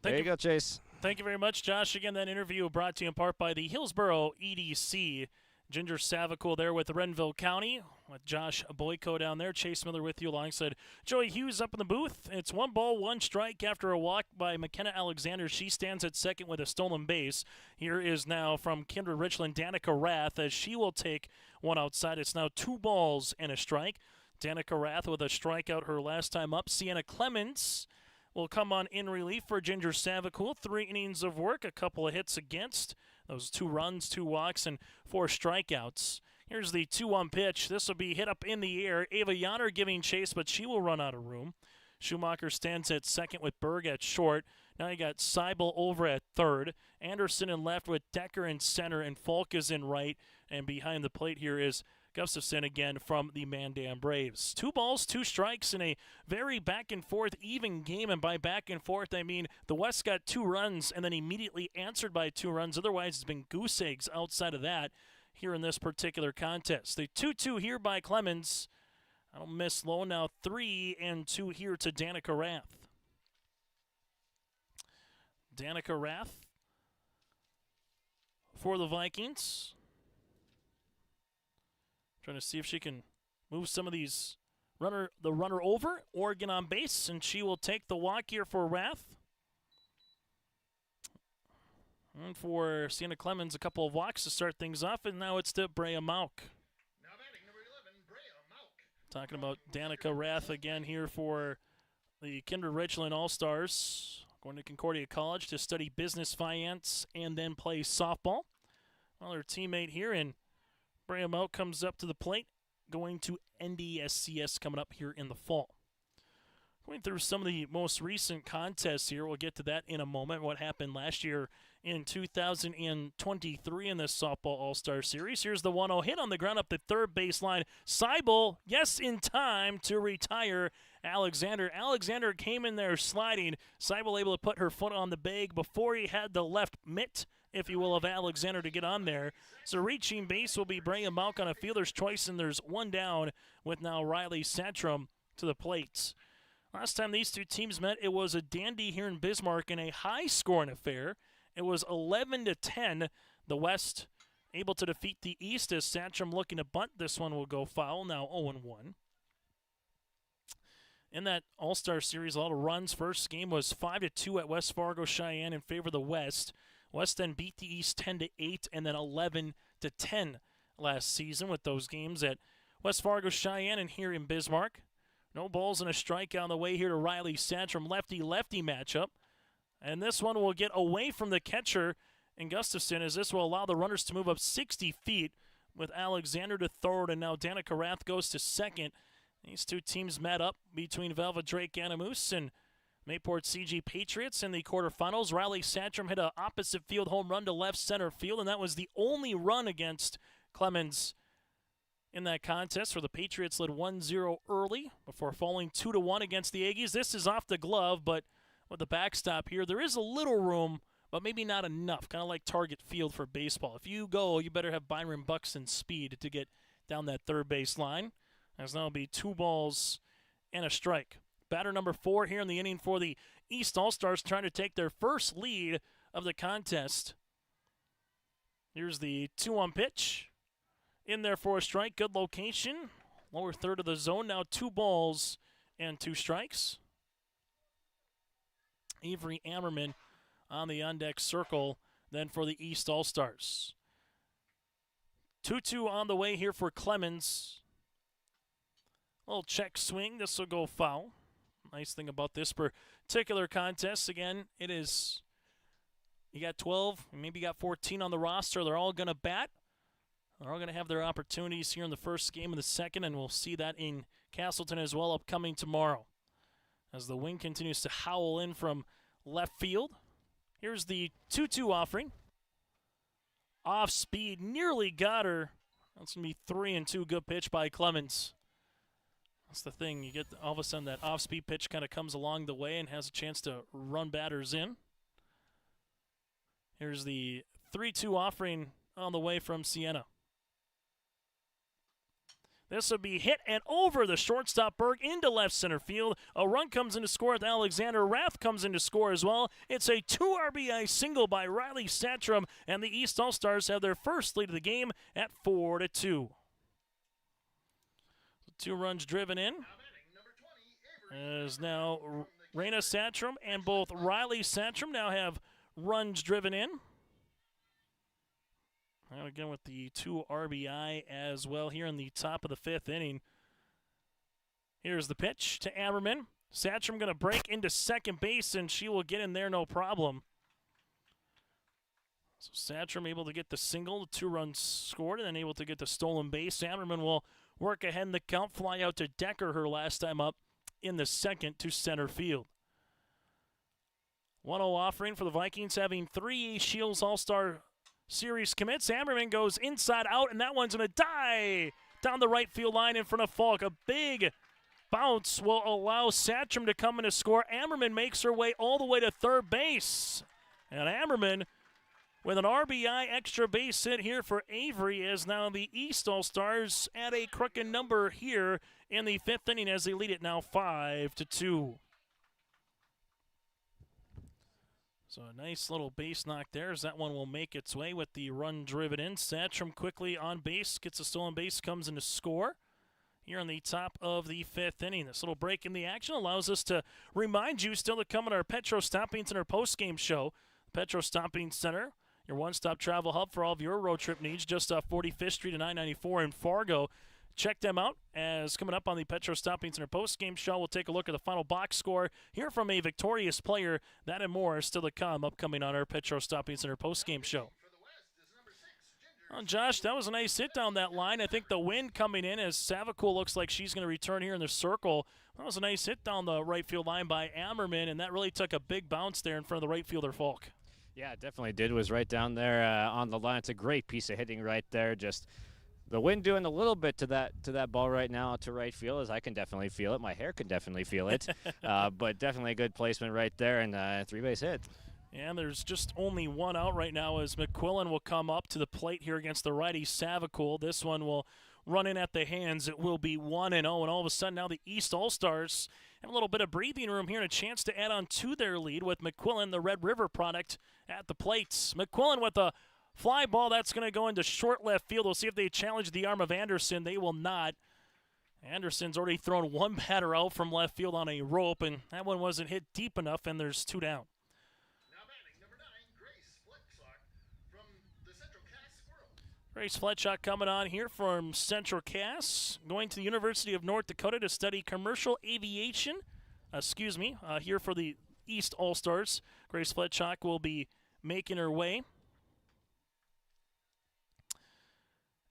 There you go, Chase. Thank you very much, Josh. Again, that interview brought to you in part by the Hillsboro EDC. Ginger Savicool there with Renville County, with Josh Boyko down there. Chase Miller with you alongside Joey Hughes up in the booth. It's 1 ball, 1 strike after a walk by McKenna Alexander. She stands at second with a stolen base. Here is now from Kindred Richland, Danica Rath, as she will take one outside. It's now 2 balls and a strike. Danica Rath with a strikeout her last time up. Sienna Clemens will come on in relief for Ginger Savicool. 3 innings of work, a couple of hits against. Those 2 runs, 2 walks, and 4 strikeouts. Here's the 2-1 pitch. This will be hit up in the air. Ava Yanner giving chase, but she will run out of room. Schumacher stands at second with Berg at short. Now you got Seibel over at third. Anderson in left with Decker in center, and Falk is in right. And behind the plate here is Gustafson again from the Mandan Braves. 2 balls, 2 strikes in a very back-and-forth even game. And by back-and-forth, I mean the West got 2 runs and then immediately answered by 2 runs. Otherwise, it's been goose eggs outside of that here in this particular contest. The 2-2 here by Clemens. I don't miss low now. 3-2 here to Danica Rath. Danica Rath for the Vikings. Trying to see if she can move some of these the runner over or get on base, and she will take the walk here for Rath. And for Sienna Clemens, a couple of walks to start things off, and now it's to Brea Mauk. Now batting number 11, Brea Mauk. Talking about Danica Rath again here for the Kindred Richland All-Stars. Going to Concordia College to study business finance and then play softball. Well, her teammate here in Brea Mauk comes up to the plate, going to NDSCS coming up here in the fall. Going through some of the most recent contests here. We'll get to that in a moment. What happened last year in 2023 in this softball All-Star Series. Here's the 1-0 hit on the ground up the third baseline. Seibel, yes, in time to retire Alexander. Alexander came in there sliding. Seibel able to put her foot on the bag before he had the left mitt, if you will, of Alexander to get on there. So reaching base will be Brea Mauk on a fielder's choice, and there's 1 down with now Riley Satcham to the plate. Last time these 2 teams met, it was a dandy here in Bismarck in a high-scoring affair. It was 11-10. The West able to defeat the East as Satcham looking to bunt. This one will go foul, now 0-1. In that All-Star Series, a lot of runs. First game was 5-2 at West Fargo Cheyenne in favor of the West. West then beat the East 10-8 and then 11-10 last season with those games at West Fargo Cheyenne and here in Bismarck. No balls and a strikeout on the way here to Riley Satcham, lefty-lefty matchup. And this one will get away from the catcher in Gustafson, as this will allow the runners to move up 60 feet with Alexander to third, and now Danica Rath goes to second. These 2 teams met up between Velva Drake Animus and Mayport CG Patriots in the quarterfinals. Riley Satcham hit an opposite field home run to left center field, and that was the only run against Clemens in that contest, where the Patriots led 1-0 early before falling 2-1 against the Aggies. This is off the glove, but with the backstop here, there is a little room, but maybe not enough, kind of like Target Field for baseball. If you go, you better have Byron Buxton's speed to get down that third base line, as now will be 2 balls and a strike. Batter number 4 here in the inning for the East All-Stars, trying to take their first lead of the contest. Here's the 2-1 pitch. In there for a strike. Good location. Lower third of the zone. Now 2 balls and 2 strikes. Avery Ammerman on the on-deck circle then for the East All-Stars. 2-2 on the way here for Clemens. Little check swing. This will go foul. Nice thing about this particular contest, again, it is, you got 12, maybe you got 14 on the roster. They're all going to bat. They're all going to have their opportunities here in the first game and the second, and we'll see that in Castleton as well upcoming tomorrow. As the wind continues to howl in from left field. Here's the 2-2 offering. Off speed, nearly got her. That's going to be 3-2. Good pitch by Clemens. That's the thing. You get all of a sudden that off-speed pitch kind of comes along the way and has a chance to run batters in. Here's the 3-2 offering on the way from Siena. This will be hit and over the shortstop Berg into left center field. A run comes in to score with Alexander. Rath comes in to score as well. It's a 2 RBI single by Riley Satchram, and the East All-Stars have their first lead of the game at 4-2. 2 runs driven in. As now Raina Satchram and both Riley Satchram now have runs driven in. And again with the 2 RBI as well here in the top of the 5th inning. Here's the pitch to Ammerman. Satchram going to break into second base, and she will get in there no problem. So Satchram able to get the single, the 2 runs scored, and then able to get the stolen base. Ammerman will work ahead in the count, fly out to Decker her last time up in the second to center field. 1-0 offering for the Vikings, having 3 Scheels All-Star Series commits. Ammerman goes inside out, and that one's going to die down the right field line in front of Falk. A big bounce will allow Satchram to come in to score. Ammerman makes her way all the way to third base. And Ammerman with an RBI extra base hit here for Avery, as now the East All-Stars at a crooked number here in the 5th inning as they lead it now 5-2. So a nice little base knock there as that one will make its way with the run driven in. Satchram quickly on base, gets a stolen base, comes in to score here on the top of the 5th inning. This little break in the action allows us to remind you still to come on our Petro Stopping Center postgame show. Petro Stopping Center, your one-stop travel hub for all of your road trip needs, just off 45th Street and 994 in Fargo. Check them out as coming up on the Petro Stopping Center postgame show. We'll take a look at the final box score, hear from a victorious player. That and more still to come upcoming on our Petro Stopping Center postgame show. Well, Josh, that was a nice hit down that line. I think the wind coming in as Savakul looks like she's going to return here in the circle. That was a nice hit down the right field line by Ammerman, and that really took a big bounce there in front of the right fielder, Falk. Yeah, it definitely did. It was right down there on the line. It's a great piece of hitting right there. Just the wind doing a little bit to that ball right now to right field, as I can definitely feel it. My hair can definitely feel it. But definitely a good placement right there, and a 3-base hit. And there's just only one out right now as McQuillan will come up to the plate here against the righty Savakul. This one will run in at the hands. It will be 1-0, and all of a sudden now the East All-Stars have a little bit of breathing room here and a chance to add on to their lead with McQuillan, the Red River product, at the plates. McQuillan with a fly ball that's going to go into short left field. We'll see if they challenge the arm of Anderson. They will not. Anderson's already thrown one batter out from left field on a rope, and that one wasn't hit deep enough, and there's 2 down. Grace Fletchock coming on here from Central Cass, going to the University of North Dakota to study commercial aviation. Here for the East All-Stars. Grace Fletchock will be making her way,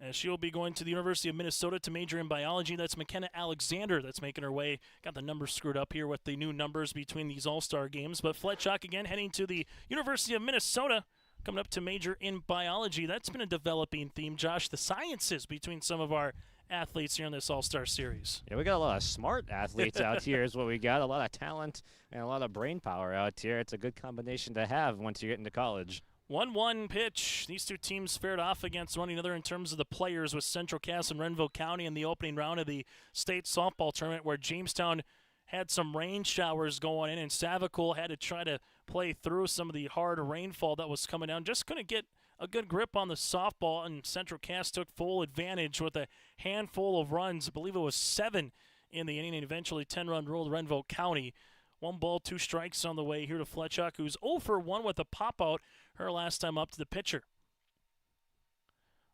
as she'll be going to the University of Minnesota to major in biology. That's McKenna Alexander that's making her way. Got the numbers screwed up here with the new numbers between these All-Star games. But Fletchock again heading to the University of Minnesota, coming up to major in biology. That's been a developing theme, Josh, the sciences between some of our athletes here in this All-Star Series. Yeah, we got a lot of smart athletes out here is what we got. A lot of talent and a lot of brain power out here. It's a good combination to have once you get into college. 1-1 pitch. These two teams fared off against one another in terms of the players, with Central Cass and Renville County in the opening round of the state softball tournament, where Jamestown had some rain showers going in, and Savakul had to try to play through some of the hard rainfall that was coming down. Just couldn't get a good grip on the softball, and Central Cass took full advantage with a handful of runs. I believe it was 7 in the inning, and eventually 10-run ruled Renville County. 1 ball, 2 strikes on the way here to Fletchock, who's 0 for 1 with a pop-out her last time up to the pitcher.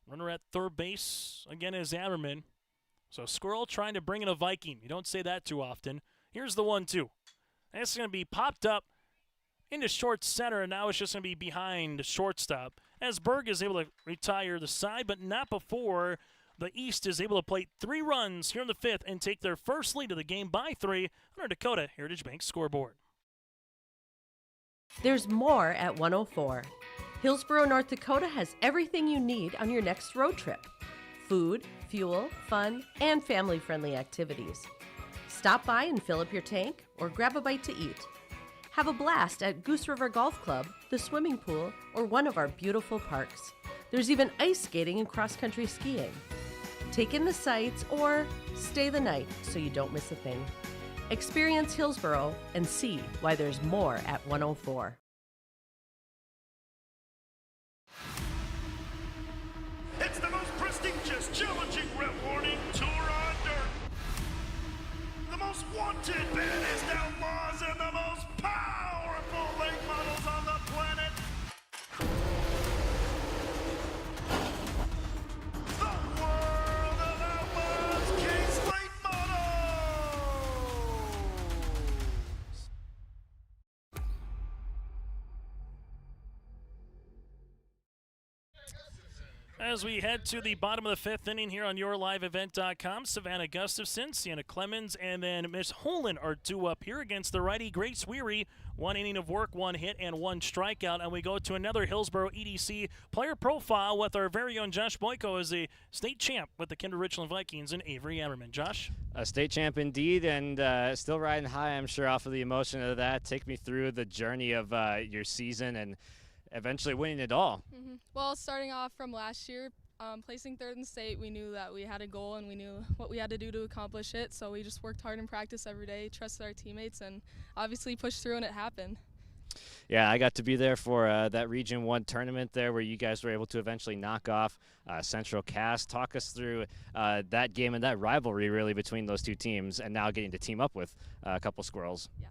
Runner at third base again is Ammerman. So Squirrel trying to bring in a Viking. You don't say that too often. Here's the 1-2. And it's going to be popped up into short center, and now it's just going to be behind shortstop, as Berg is able to retire the side, but not before the East is able to plate 3 runs here in the 5th and take their first lead of the game by 3 on our Dakota Heritage Bank scoreboard. There's more at 104. Hillsborough, North Dakota has everything you need on your next road trip. Food, fuel, fun, and family-friendly activities. Stop by and fill up your tank or grab a bite to eat. Have a blast at Goose River Golf Club, the swimming pool, or one of our beautiful parks. There's even ice skating and cross-country skiing. Take in the sights or stay the night so you don't miss a thing. Experience Hillsboro and see why there's more at 104. It's the most prestigious, challenging, rewarding tour on dirt. The most wanted, baddest outlaws, and the most powerful late models on the planet. The world of outlaws, King's Late Models. As we head to the bottom of the fifth inning here on YourLiveEvent.com, Savannah Gustafson, Sienna Clemens, and then Miss Holen are due up here against the righty Grace Weary. 1 inning of work, 1 hit, and 1 strikeout. And we go to another Hillsboro EDC player profile with our very own Josh Boyko as a state champ with the Kinder Richland Vikings and Avery Ammerman. Josh? A state champ indeed, and still riding high, I'm sure, off of the emotion of that. Take me through the journey of your season and eventually winning it all. Well, starting off from last year, placing third in state, we knew that we had a goal and we knew what we had to do to accomplish it. So we just worked hard in practice every day, trusted our teammates, and obviously pushed through, and it happened. Yeah, I got to be there for that Region 1 tournament there where you guys were able to eventually knock off Central Cass. Talk us through that game and that rivalry really between those two teams, and now getting to team up with a couple Squirrels. Yeah.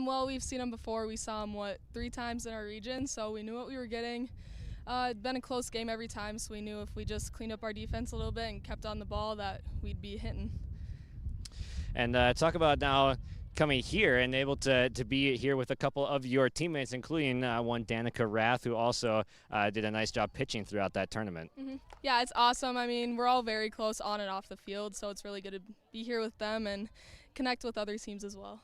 Well, we've seen them before. We saw them, 3 times in our region, so we knew what we were getting. It'd been a close game every time, so we knew if we just cleaned up our defense a little bit and kept on the ball that we'd be hitting. And talk about now coming here and able to be here with a couple of your teammates, including one Danica Rath, who also did a nice job pitching throughout that tournament. Yeah, it's awesome. I mean, we're all very close on and off the field, so it's really good to be here with them and connect with other teams as well.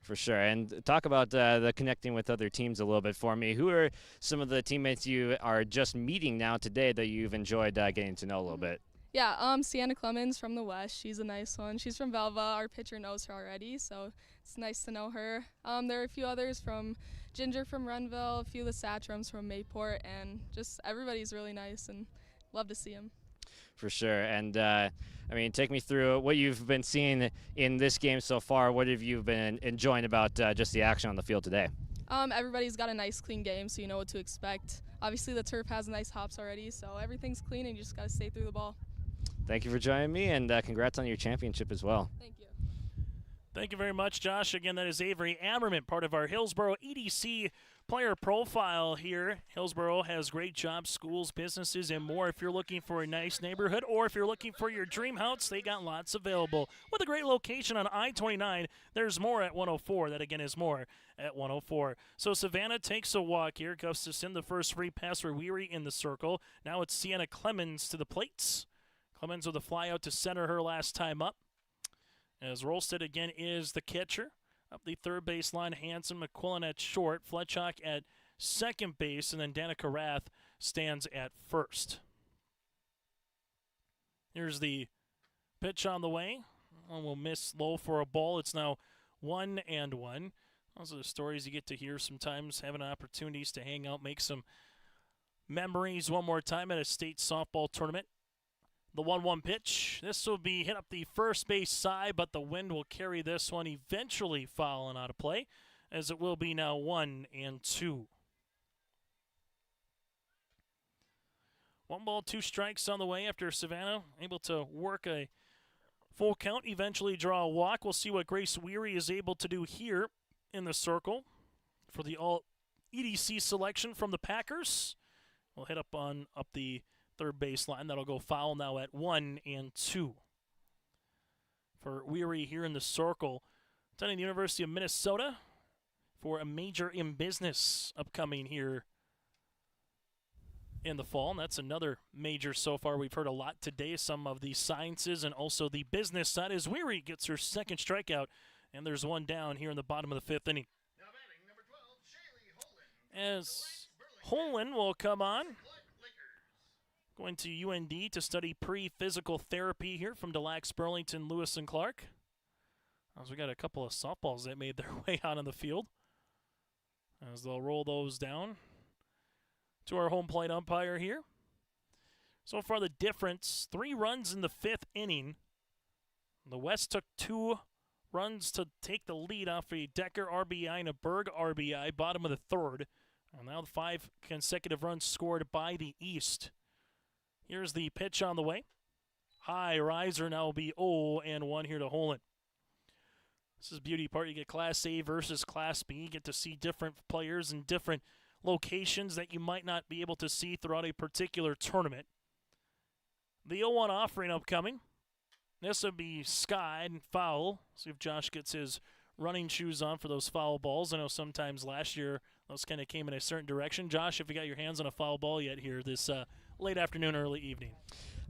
For sure. And talk about the connecting with other teams a little bit for me. Who are some of the teammates you are just meeting now today that you've enjoyed getting to know a little bit? Yeah, Sienna Clemens from the West. She's a nice one. She's from Velva. Our pitcher knows her already, so it's nice to know her. There are a few others from Ginger from Renville, a few of the Satrums from Mayport, and just everybody's really nice and love to see them. For sure. And, I mean, take me through what you've been seeing in this game so far. What have you been enjoying about just the action on the field today? Everybody's got a nice, clean game, so you know what to expect. Obviously, the turf has nice hops already, so everything's clean, and you just got to stay through the ball. Thank you for joining me, and congrats on your championship as well. Thank you. Thank you very much, Josh. Again, that is Avery Ammerman, part of our Hillsboro EDC player profile here. Hillsboro has great jobs, schools, businesses, and more. If you're looking for a nice neighborhood or if you're looking for your dream house, they got lots available. With a great location on I-29, there's more at 104. That, again, is more at 104. So Savannah takes a walk here. Gustafson, the first free pass for Weary in the circle. Now it's Sienna Clemens to the plates. Clemens with a fly out to center her last time up. As Rolstead again is the catcher. Up the third base line, Hanson, McQuillan at short, Fletchock at second base, and then Danica Rath stands at first. Here's the pitch on the way. One will miss low for a ball. It's now 1-1. Those are the stories you get to hear sometimes, having opportunities to hang out, make some memories one more time at a state softball tournament. The 1-1 pitch. This will be hit up the first base side, but the wind will carry this one, eventually fouling out of play, as it will be now 1-2. 1 ball, 2 strikes on the way after Savannah able to work a full count, eventually draw a walk. We'll see what Grace Weary is able to do here in the circle for the all EDC selection from the Packers. We'll hit up the third base line. That'll go foul now at 1-2. For Weary here in the circle, attending the University of Minnesota for a major in business upcoming here in the fall. And that's another major so far. We've heard a lot today, some of the sciences and also the business side, as Weary gets her second strikeout, and there's one down here in the bottom of the fifth inning. As Holen will come on. Going to UND to study pre-physical therapy here from Delax, Burlington, Lewis, and Clark. As we got a couple of softballs that made their way out on the field. as they'll roll those down to our home plate umpire here. So far the difference, 3 runs in the 5th inning. The West took 2 runs to take the lead off a Decker RBI and a Berg RBI, bottom of the 3rd. And now the 5 consecutive runs scored by the East. Here's the pitch on the way. High riser, now will be 0-1 here to Holland. This is beauty part. You get Class A versus Class B. You get to see different players in different locations that you might not be able to see throughout a particular tournament. The 0-1 offering upcoming. This would be skied and foul. See if Josh gets his running shoes on for those foul balls. I know sometimes last year those kind of came in a certain direction. Josh, if you got your hands on a foul ball yet here this late afternoon, early evening?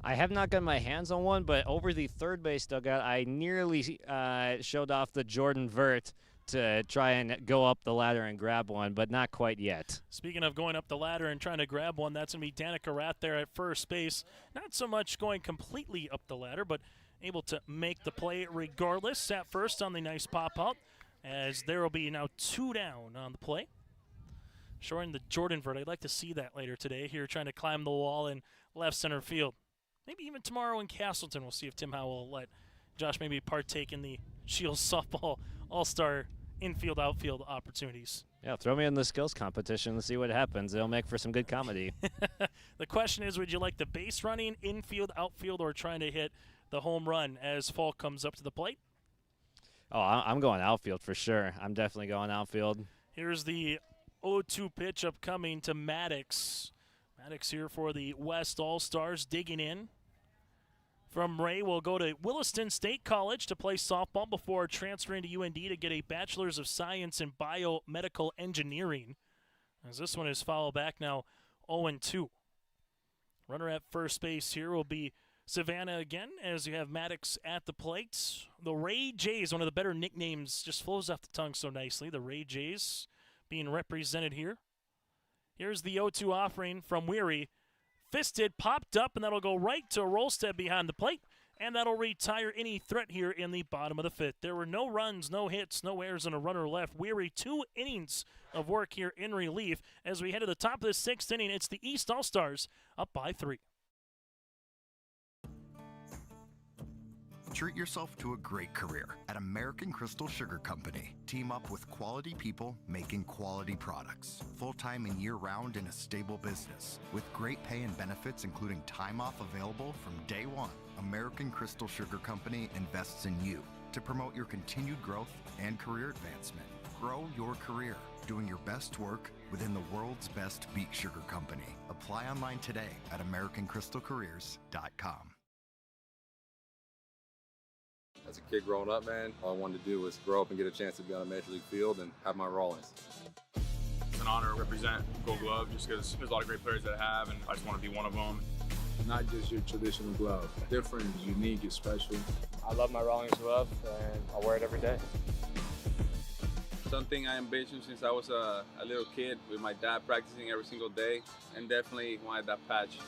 I have not gotten my hands on one, but over the third base dugout, I nearly showed off the Jordan Vert to try and go up the ladder and grab one, but not quite yet. Speaking of going up the ladder and trying to grab one, that's going to be Danica Rath there at first base. Not so much going completely up the ladder, but able to make the play regardless. At first on the nice pop-out, as there will be now 2 down on the play. Showing the Jordan Vert. I'd like to see that later today here, trying to climb the wall in left center field. Maybe even tomorrow in Castleton. We'll see if Tim Howell will let Josh maybe partake in the Scheels softball all-star infield, outfield opportunities. Yeah, throw me in the skills competition and see what happens. It'll make for some good comedy. The question is, would you like the base running, infield, outfield, or trying to hit the home run as Falk comes up to the plate? Oh, I'm going outfield for sure. I'm definitely going outfield. Here's the 0-2 pitch upcoming to Maddox. Maddox here for the West All-Stars, digging in. From Ray, we'll go to Williston State College to play softball before transferring to UND to get a Bachelor's of Science in Biomedical Engineering. As this one is fouled back now 0-2. Runner at first base here will be Savannah again, as you have Maddox at the plate. The Ray Jays, one of the better nicknames, just flows off the tongue so nicely. The Ray Jays being represented here. Here's the 0-2 offering from Weary. Fisted, popped up, and that'll go right to Rolstead behind the plate, and that'll retire any threat here in the bottom of the 5th. There were no runs, no hits, no errors, and a runner left. Weary, 2 innings of work here in relief. As we head to the top of the 6th inning, it's the East All-Stars up by 3. Treat yourself to a great career at American Crystal Sugar Company. Team up with quality people making quality products. Full-time and year-round in a stable business. With great pay and benefits including time off available from day one. American Crystal Sugar Company invests in you to promote your continued growth and career advancement. Grow your career doing your best work within the world's best beet sugar company. Apply online today at AmericanCrystalCareers.com. As a kid growing up, man, all I wanted to do was grow up and get a chance to be on a major league field and have my Rawlings. It's an honor to represent Gold Glove just because there's a lot of great players that I have, and I just want to be one of them. Not just your traditional glove. Different, unique, and special. I love my Rawlings glove, and I wear it every day. Something I envisioned since I was a little kid with my dad practicing every single day, and definitely wanted that patch.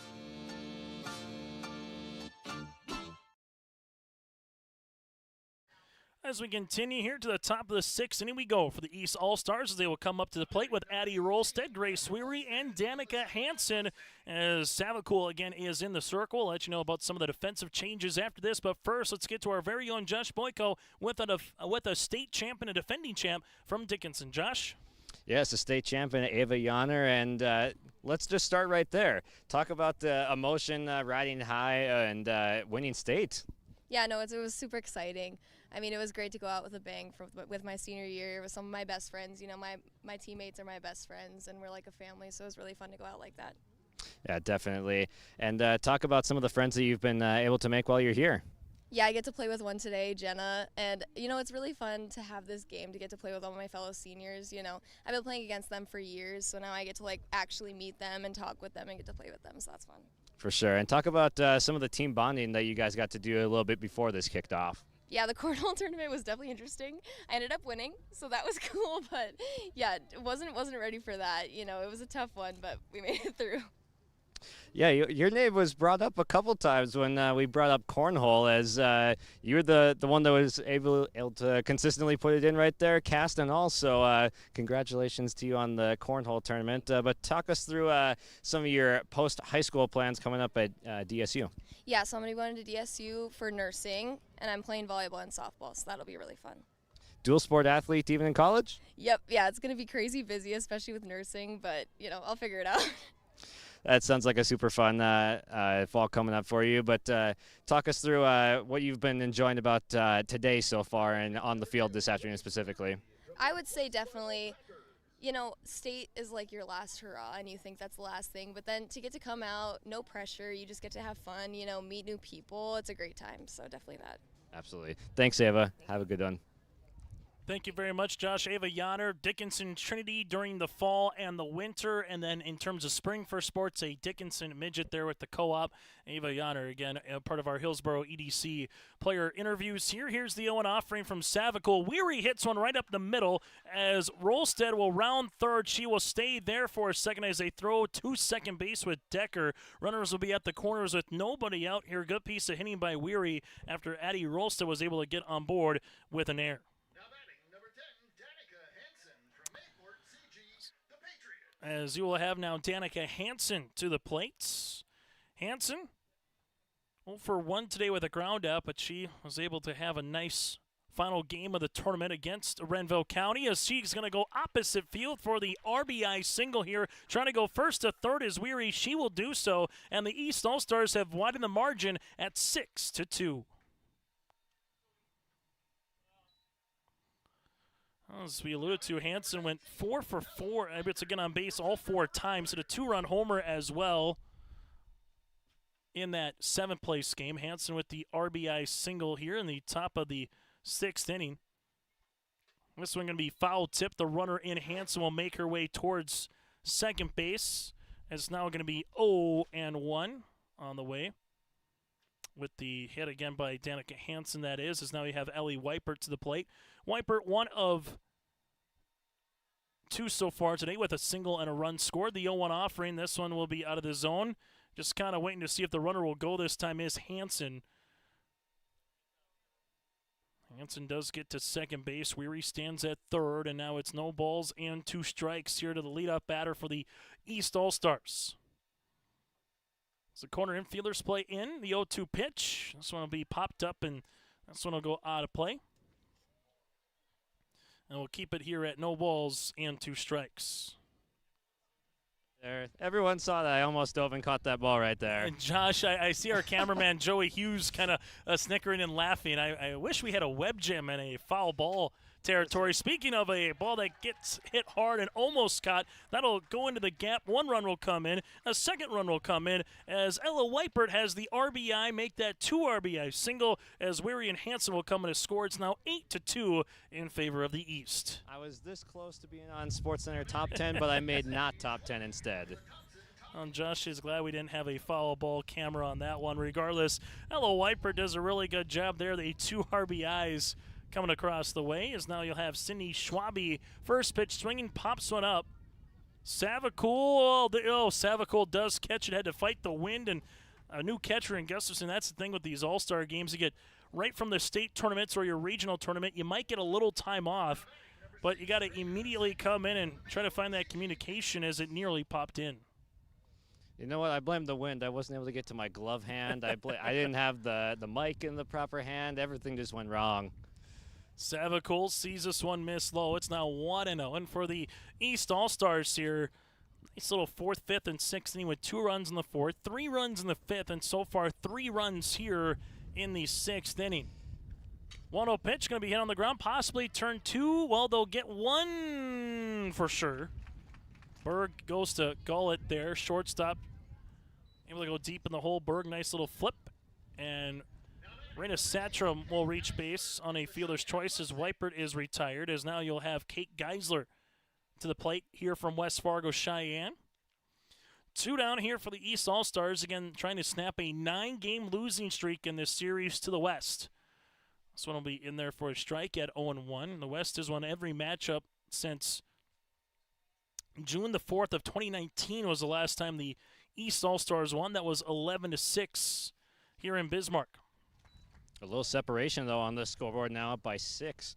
As we continue here to the top of the 6th inning, we go for the East All-Stars as they will come up to the plate with Addie Rolstead, Grace Weary, and Danica Hansen. As Savakul again is in the circle. I'll let you know about some of the defensive changes after this. But first, let's get to our very own Josh Boyko with a state champ and a defending champ from Dickinson. Josh? Yes, the state champion, Ava Yonner, and let's just start right there. Talk about the emotion riding high and winning state. Yeah, no, it was super exciting. I mean, it was great to go out with a bang with my senior year with some of my best friends. You know, my teammates are my best friends, and we're like a family, so it was really fun to go out like that. Yeah, definitely. And talk about some of the friends that you've been able to make while you're here. Yeah, I get to play with one today, Jenna, and, you know, it's really fun to have this game, to get to play with all my fellow seniors. You know, I've been playing against them for years, so now I get to, like, actually meet them and talk with them and get to play with them, so that's fun. For sure. And talk about some of the team bonding that you guys got to do a little bit before this kicked off. Yeah, the cornhole tournament was definitely interesting. I ended up winning, so that was cool, but yeah, wasn't ready for that. You know, it was a tough one, but we made it through. Yeah, your name was brought up a couple times when we brought up cornhole, as you're the one that was able to consistently put it in right there, cast and all. So congratulations to you on the cornhole tournament. But talk us through some of your post-high school plans coming up at DSU. Yeah, so I'm going to go into DSU for nursing, and I'm playing volleyball and softball, so that'll be really fun. Dual sport athlete even in college? Yep, yeah, it's going to be crazy busy, especially with nursing, but, I'll figure it out. That sounds like a super fun fall coming up for you. But talk us through what you've been enjoying about today so far and on the field this afternoon specifically. I would say definitely, state is like your last hurrah, and you think that's the last thing. But then to get to come out, no pressure, you just get to have fun, meet new people. It's a great time, so definitely that. Absolutely. Thanks, Ava. Have a good one. Thank you very much, Josh. Ava Yonner, Dickinson Trinity during the fall and the winter. And then in terms of spring for sports, a Dickinson midget there with the co-op. Ava Yonner, again, part of our Hillsboro EDC player interviews here. Here's the 0-1 offering from Savicool. Weary hits one right up the middle as Rolstead will round third. She will stay there for a second as they throw to second base with Decker. Runners will be at the corners with nobody out here. Good piece of hitting by Weary after Addie Rolstead was able to get on board with an error. As you will have now Danica Hansen to the plates. Hansen, 0 for 1 today with a ground out, but she was able to have a nice final game of the tournament against Renville County as she's going to go opposite field for the RBI single here. Trying to go first to third is Weary. She will do so, and the East All-Stars have widened the margin at 6-2. As we alluded to, Hansen went 4 for 4. It's again on base all 4 times. Hit a 2-run homer as well in that 7th place game. Hansen with the RBI single here in the top of the 6th inning. This one going to be foul tip. The runner in Hansen will make her way towards second base. It's now going to be 0-1 on the way. With the hit again by Danica Hansen, that is, as now we have Ellie Weipert to the plate. Weipert, 1 of 2 so far today with a single and a run scored. The 0-1 offering, this one will be out of the zone. Just kind of waiting to see if the runner will go this time is Hansen. Hansen does get to second base. Weary stands at third, and now it's no balls and 2 strikes here to the leadoff batter for the East All-Stars. So corner infielders play in the 0-2 pitch. This one will be popped up, and this one will go out of play. And we'll keep it here at no balls and 2 strikes. There, everyone saw that. I almost dove and caught that ball right there. And Josh, I see our cameraman Joey Hughes kind of snickering and laughing. I wish we had a web gem and a foul ball territory. Speaking of a ball that gets hit hard and almost caught, that'll go into the gap. 1 run will come in. A 2nd run will come in as Ella Weipert has the RBI, make that 2 RBI single as Weary and Hansen will come in to score. It's now 8-2 in favor of the East. I was this close to being on SportsCenter top 10, but I made not top 10 instead. Josh is glad we didn't have a foul ball camera on that one. Regardless, Ella Weipert does a really good job there. The 2 RBIs coming across the way as now you'll have Sydney Schwabe. First pitch swinging, pops one up. Savicool, Savicool does catch it, had to fight the wind, and a new catcher in Gustafson. That's the thing with these all-star games. You get right from the state tournaments or your regional tournament, you might get a little time off, but you got to immediately come in and try to find that communication as it nearly popped in. You know what? I blame the wind. I wasn't able to get to my glove hand. I didn't have the mic in the proper hand. Everything just went wrong. Savicool sees this one miss low. It's now 1-0. And for the East All-Stars here, nice little 4th, 5th, and 6th inning with 2 runs in the 4th, 3 runs in the 5th, and so far 3 runs here in the 6th inning. 1-0 pitch going to be hit on the ground, possibly turn 2. Well, they'll get 1 for sure. Berg goes to Gullett there, shortstop. Able to go deep in the hole. Berg, nice little flip. And Raina Satram will reach base on a fielder's choice as Weipert is retired, as now you'll have Kate Geisler to the plate here from West Fargo Cheyenne. 2 down here for the East All-Stars, again trying to snap a 9-game losing streak in this series to the West. This one will be in there for a strike at 0-1. The West has won every matchup since June the 4th of 2019 was the last time the East All-Stars won. That was 11-6 here in Bismarck. A little separation, though, on the scoreboard now, up by 6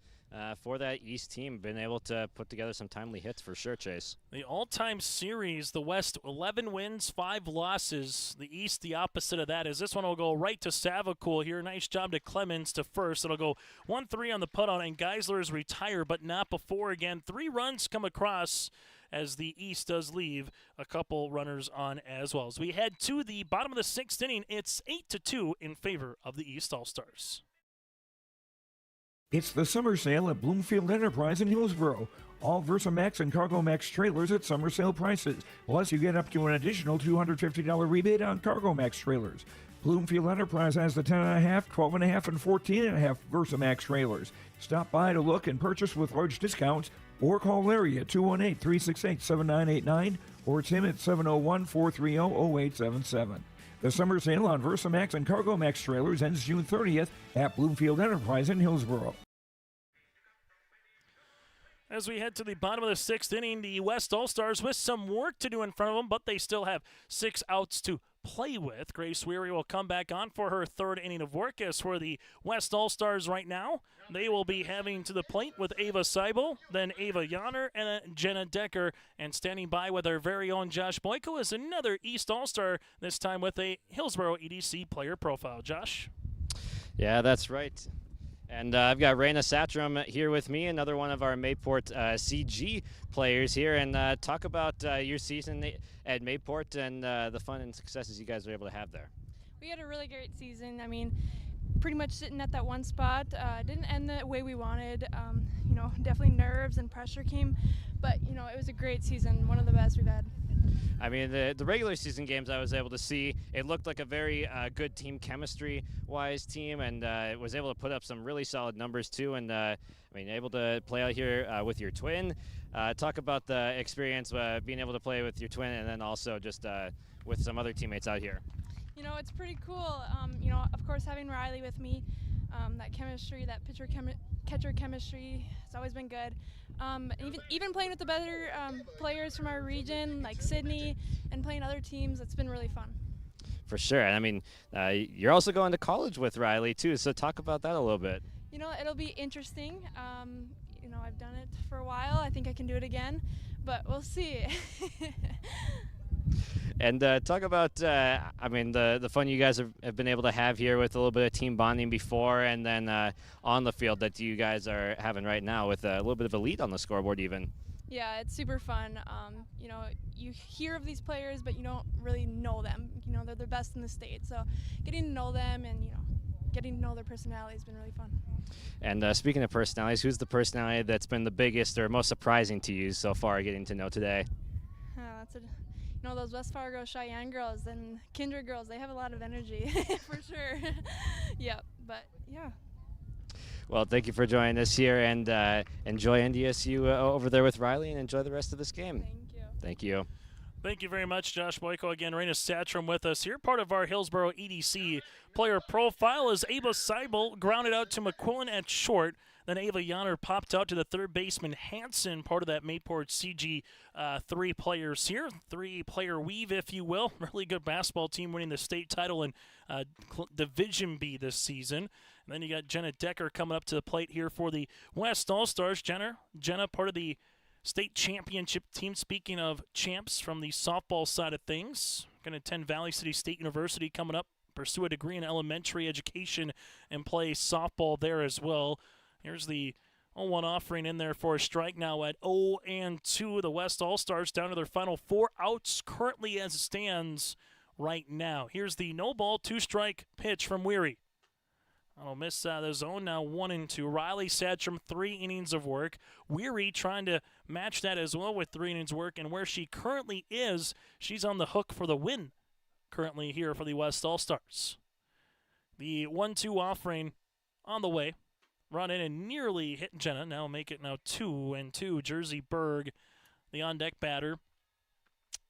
for that East team. Been able to put together some timely hits for sure, Chase. The all-time series, the West, 11 wins, 5 losses. The East, the opposite of that, is this one will go right to Savacool here. Nice job to Clemens to first. It'll go 1-3 on the put-on, and Geisler is retired, but not before again. 3 runs come across as the East does leave a couple runners on as well. As we head to the bottom of the 6th inning, it's 8-2 in favor of the East All-Stars. It's the summer sale at Bloomfield Enterprise in Hillsboro. All Versamax and CargoMax trailers at summer sale prices. Plus, you get up to an additional $250 rebate on CargoMax trailers. Bloomfield Enterprise has the 10.5, 12.5, and 14.5 Versamax trailers. Stop by to look and purchase with large discounts, or call Larry at 218-368-7989 or Tim at 701-430-0877. The summer sale on Versamax and CargoMax trailers ends June 30th at Bloomfield Enterprise in Hillsboro. As we head to the bottom of the 6th inning, the West All-Stars with some work to do in front of them, but they still have 6 outs to play with. Grace Weary will come back on for her 3rd inning of work. As for the West All-Stars right now, they will be having to the plate with Ava Seibel, then Ava Yonner, and Jenna Decker. And standing by with our very own Josh Boyko is another East All-Star, this time with a Hillsboro EDC player profile. Josh? Yeah, that's right. And I've got Raina Satram here with me, another one of our Mayport CG players here, and talk about your season at Mayport and the fun and successes you guys were able to have there. We had a really great season. I mean, pretty much sitting at that one spot. Didn't end the way we wanted. You know, definitely nerves and pressure came, but you know, it was a great season, one of the best we've had. I mean, the regular season games I was able to see, it looked like a very good team chemistry-wise team, and was able to put up some really solid numbers too. And I mean, able to play out here with your twin. Talk about the experience being able to play with your twin, and then also just with some other teammates out here. You know, it's pretty cool. You know, of course, having Riley with me, that chemistry, that pitcher-catcher chemistry, it's always been good. Even playing with the better players from our region, like Sydney, and playing other teams, it's been really fun. For sure. And I mean, you're also going to college with Riley, too, so talk about that a little bit. You know, it'll be interesting. You know, I've done it for a while. I think I can do it again, but we'll see. And talk about, I mean, the fun you guys have been able to have here with a little bit of team bonding before, and then on the field that you guys are having right now with a little bit of a lead on the scoreboard even. Yeah, it's super fun. You know, you hear of these players, but you don't really know them. You know, they're the best in the state. So getting to know them and, you know, getting to know their personality has been really fun. And speaking of personalities, who's the personality that's been the biggest or most surprising to you so far getting to know today? You know, those West Fargo Cheyenne girls and Kindred girls, they have a lot of energy for sure. Yep, but yeah. Well, thank you for joining us here, and enjoy NDSU over there with Riley, and enjoy the rest of this game. Thank you. Thank you. Thank you very much, Josh Boyko. Again, Raina Satram with us here. Part of our Hillsboro EDC player profile is Ava Seibel grounded out to McQuillan at short. Then Ava Yonner popped out to the third baseman Hansen, part of that Mayport CG 3 players here. 3-player weave, if you will. Really good basketball team winning the state title in Division B this season. And then you got Jenna Decker coming up to the plate here for the West All-Stars. Jenna, part of the state championship team. Speaking of champs from the softball side of things, going to attend Valley City State University coming up, pursue a degree in elementary education, and play softball there as well. Here's the 0-1 offering in there for a strike now at 0-2. The West All-Stars down to their final 4 outs currently as it stands right now. Here's the no-ball, 2-strike pitch from Weary. I'll miss the zone now, 1-2. Riley Satcham, 3 innings of work. Weary trying to match that as well with 3 innings of work. And where she currently is, she's on the hook for the win currently here for the West All-Stars. The 1-2 offering on the way. Run in and nearly hit Jenna. Now make it now 2-2. Jersey Berg, the on-deck batter,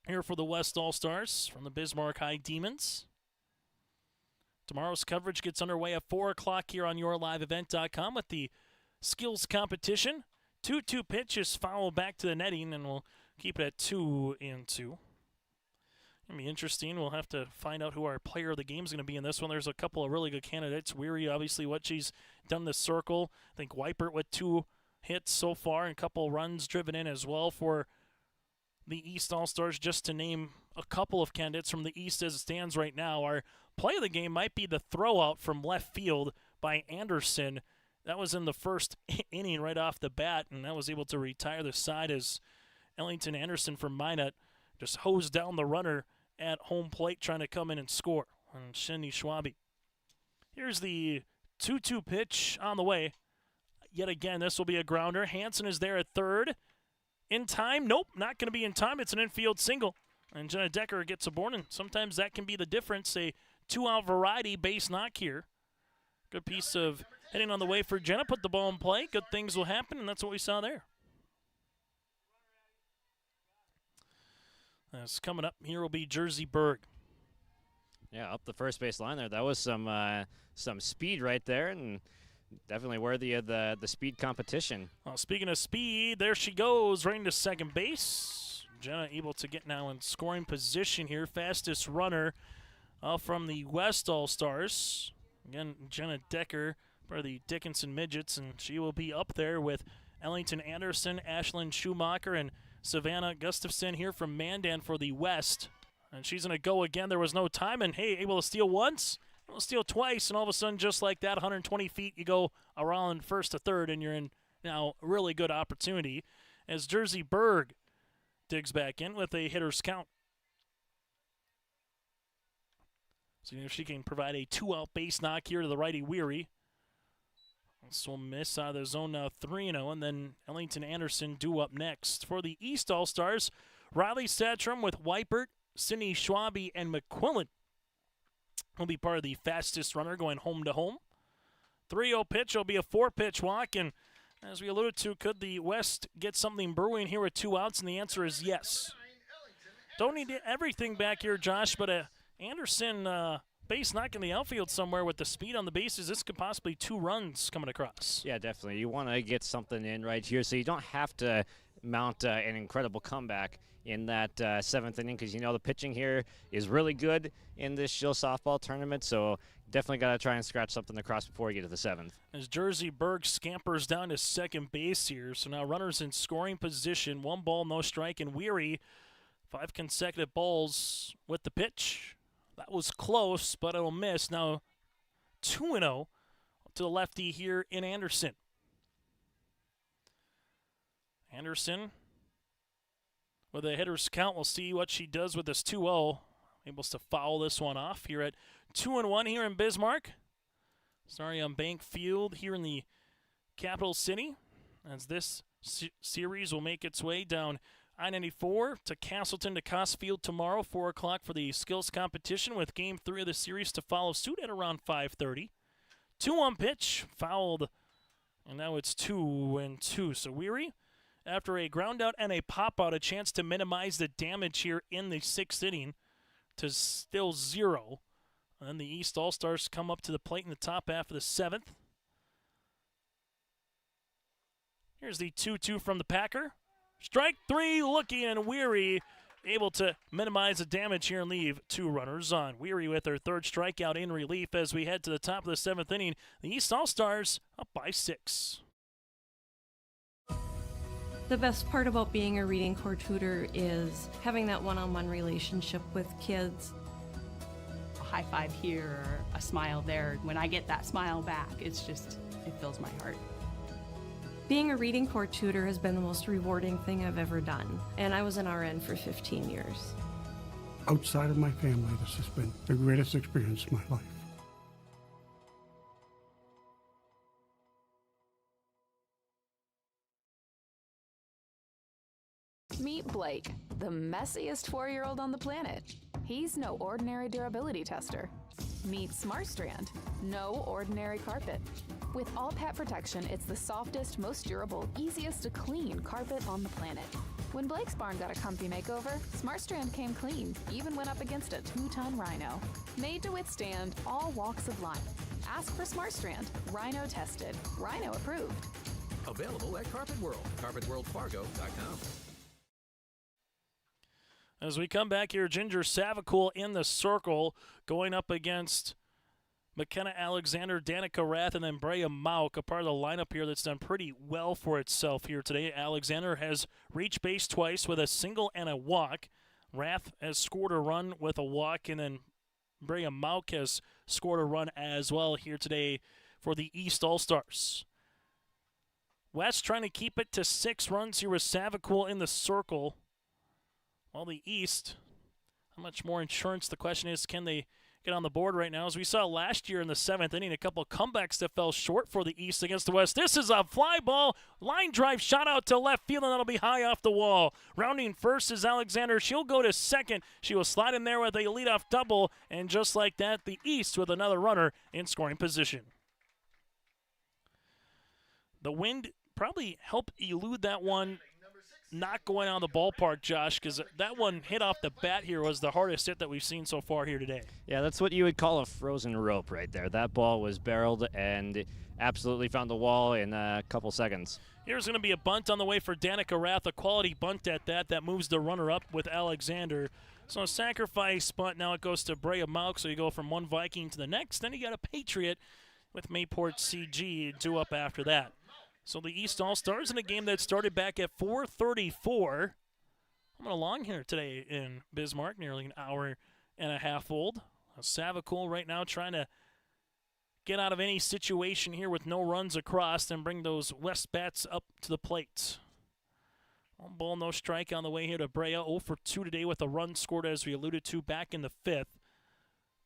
here for the West All-Stars from the Bismarck High Demons. Tomorrow's coverage gets underway at 4 o'clock here on YourLiveEvent.com with the skills competition. 2-2 pitch is foul back to the netting, and we'll keep it at 2-2. It'll be interesting. We'll have to find out who our player of the game is going to be in this one. There's a couple of really good candidates. Weary, obviously, what she's done this circle. I think Weipert with 2 hits so far and a couple runs driven in as well for the East All-Stars, just to name a couple of candidates from the East as it stands right now. Our play of the game might be the throw-out from left field by Anderson. That was in the first inning right off the bat, and that was able to retire the side as Ellington Anderson from Minot just hosed down the runner at home plate trying to come in and score on Shinny Schwabe. Here's the 2-2 pitch on the way. Yet again, this will be a grounder. Hansen is there at third. In time? Nope, not going to be in time. It's an infield single. And Jenna Decker gets aboard, and sometimes that can be the difference. A 2-out variety base knock here. Good piece of hitting on the way for Jenna. Put the ball in play. Good things will happen, and that's what we saw there. As coming up here will be Jersey Berg. Yeah, up the first base line there. That was some speed right there, and definitely worthy of the speed competition. Well, speaking of speed, there she goes, right into second base. Jenna able to get now in scoring position here. Fastest runner from the West All-Stars. Again, Jenna Decker, part of the Dickinson Midgets, and she will be up there with Ellington Anderson, Ashlyn Schumacher, and Savannah Gustafson here from Mandan for the West. And she's going to go again. There was no time, and hey, able to steal once, able to steal twice, and all of a sudden, just like that, 120 feet, you go around first to third, and you're in now a really good opportunity as Jersey Berg digs back in with a hitter's count. So if she can provide a 2-out base knock here to the righty Weary. This will miss out of the zone now 3-0, and then Ellington Anderson due up next. For the East All-Stars, Riley Satchram with Weipert, Sydney Schwabe, and McQuillan will be part of the fastest runner going home to home. 3-0 pitch will be a 4-pitch walk, and as we alluded to, could the West get something brewing here with 2 outs? And the answer is yes. Don't need everything back here, Josh, but Anderson base knock in the outfield somewhere with the speed on the bases. This could possibly 2 runs coming across. Yeah, definitely. You want to get something in right here so you don't have to mount an incredible comeback in that 7th inning, because you know the pitching here is really good in this Shield softball tournament, so definitely got to try and scratch something across before you get to the 7th. As Jersey Berg scampers down to second base here, so now runners in scoring position, 1 ball, no strike, and Weary 5 consecutive balls with the pitch. That was close, but it'll miss. Now 2-0 to the lefty here in Anderson. Anderson with a hitter's count. We'll see what she does with this 2-0. Able to foul this one off here at 2-1 here in Bismarck. Sorry, on Bank Field here in the capital city. As this series will make its way down I-94 to Castleton to Costfield tomorrow, 4 o'clock for the skills competition, with Game 3 of the series to follow suit at around 5:30. 2-1 pitch, fouled, and now it's 2-2. So Weary, after a ground out and a pop out, a chance to minimize the damage here in the 6th inning to still 0. And then the East All-Stars come up to the plate in the top half of the 7th. Here's the 2-2 from the Packer. Strike 3, looking, and Weary able to minimize the damage here and leave 2 runners on. Weary with her 3rd strikeout in relief as we head to the top of the 7th inning. The East All-Stars up by 6. The best part about being a reading corps tutor is having that one-on-one relationship with kids. A high five here, a smile there. When I get that smile back, it fills my heart. Being a reading corps tutor has been the most rewarding thing I've ever done, and I was an RN for 15 years. Outside of my family, this has been the greatest experience of my life. Meet Blake, the messiest 4-year-old on the planet. He's no ordinary durability tester. Meet SmartStrand, no ordinary carpet. With all pet protection, it's the softest, most durable, easiest to clean carpet on the planet. When Blake's barn got a comfy makeover, SmartStrand came clean, even went up against a 2-ton rhino. Made to withstand all walks of life. Ask for SmartStrand, rhino tested, rhino approved. Available at Carpet World, carpetworldfargo.com. As we come back here, Ginger Savacool in the circle, going up against McKenna Alexander, Danica Rath, and then Brea Mauk, a part of the lineup here that's done pretty well for itself here today. Alexander has reached base twice with a single and a walk. Rath has scored a run with a walk, and then Brea Mauk has scored a run as well here today for the East All-Stars. West trying to keep it to 6 runs here with Savacool in the circle. While the East, how much more insurance? The question is, can they get on the board right now? As we saw last year in the 7th inning, a couple of comebacks that fell short for the East against the West. This is a fly ball, line drive shot out to left field, and that'll be high off the wall. Rounding first is Alexander. She'll go to second. She will slide in there with a leadoff double, and just like that, the East with another runner in scoring position. The wind probably helped elude that one not going on the ballpark, Josh, because that one hit off the bat here was the hardest hit that we've seen so far here today. Yeah, that's what you would call a frozen rope right there. That ball was barreled and absolutely found the wall in a couple seconds. Here's going to be a bunt on the way for Danica Rath, a quality bunt at that. That moves the runner up with Alexander. So a sacrifice bunt, now it goes to Brea Mauk, so you go from one Viking to the next. Then you got a Patriot with Mayport CG due up after that. So the East All-Stars in a game that started back at 4:34. Coming along here today in Bismarck, nearly an hour and a half old. Savacool right now trying to get out of any situation here with no runs across and bring those West bats up to the plate. 1 ball, no strike on the way here to Brea. 0 for 2 today with a run scored, as we alluded to, back in the 5th.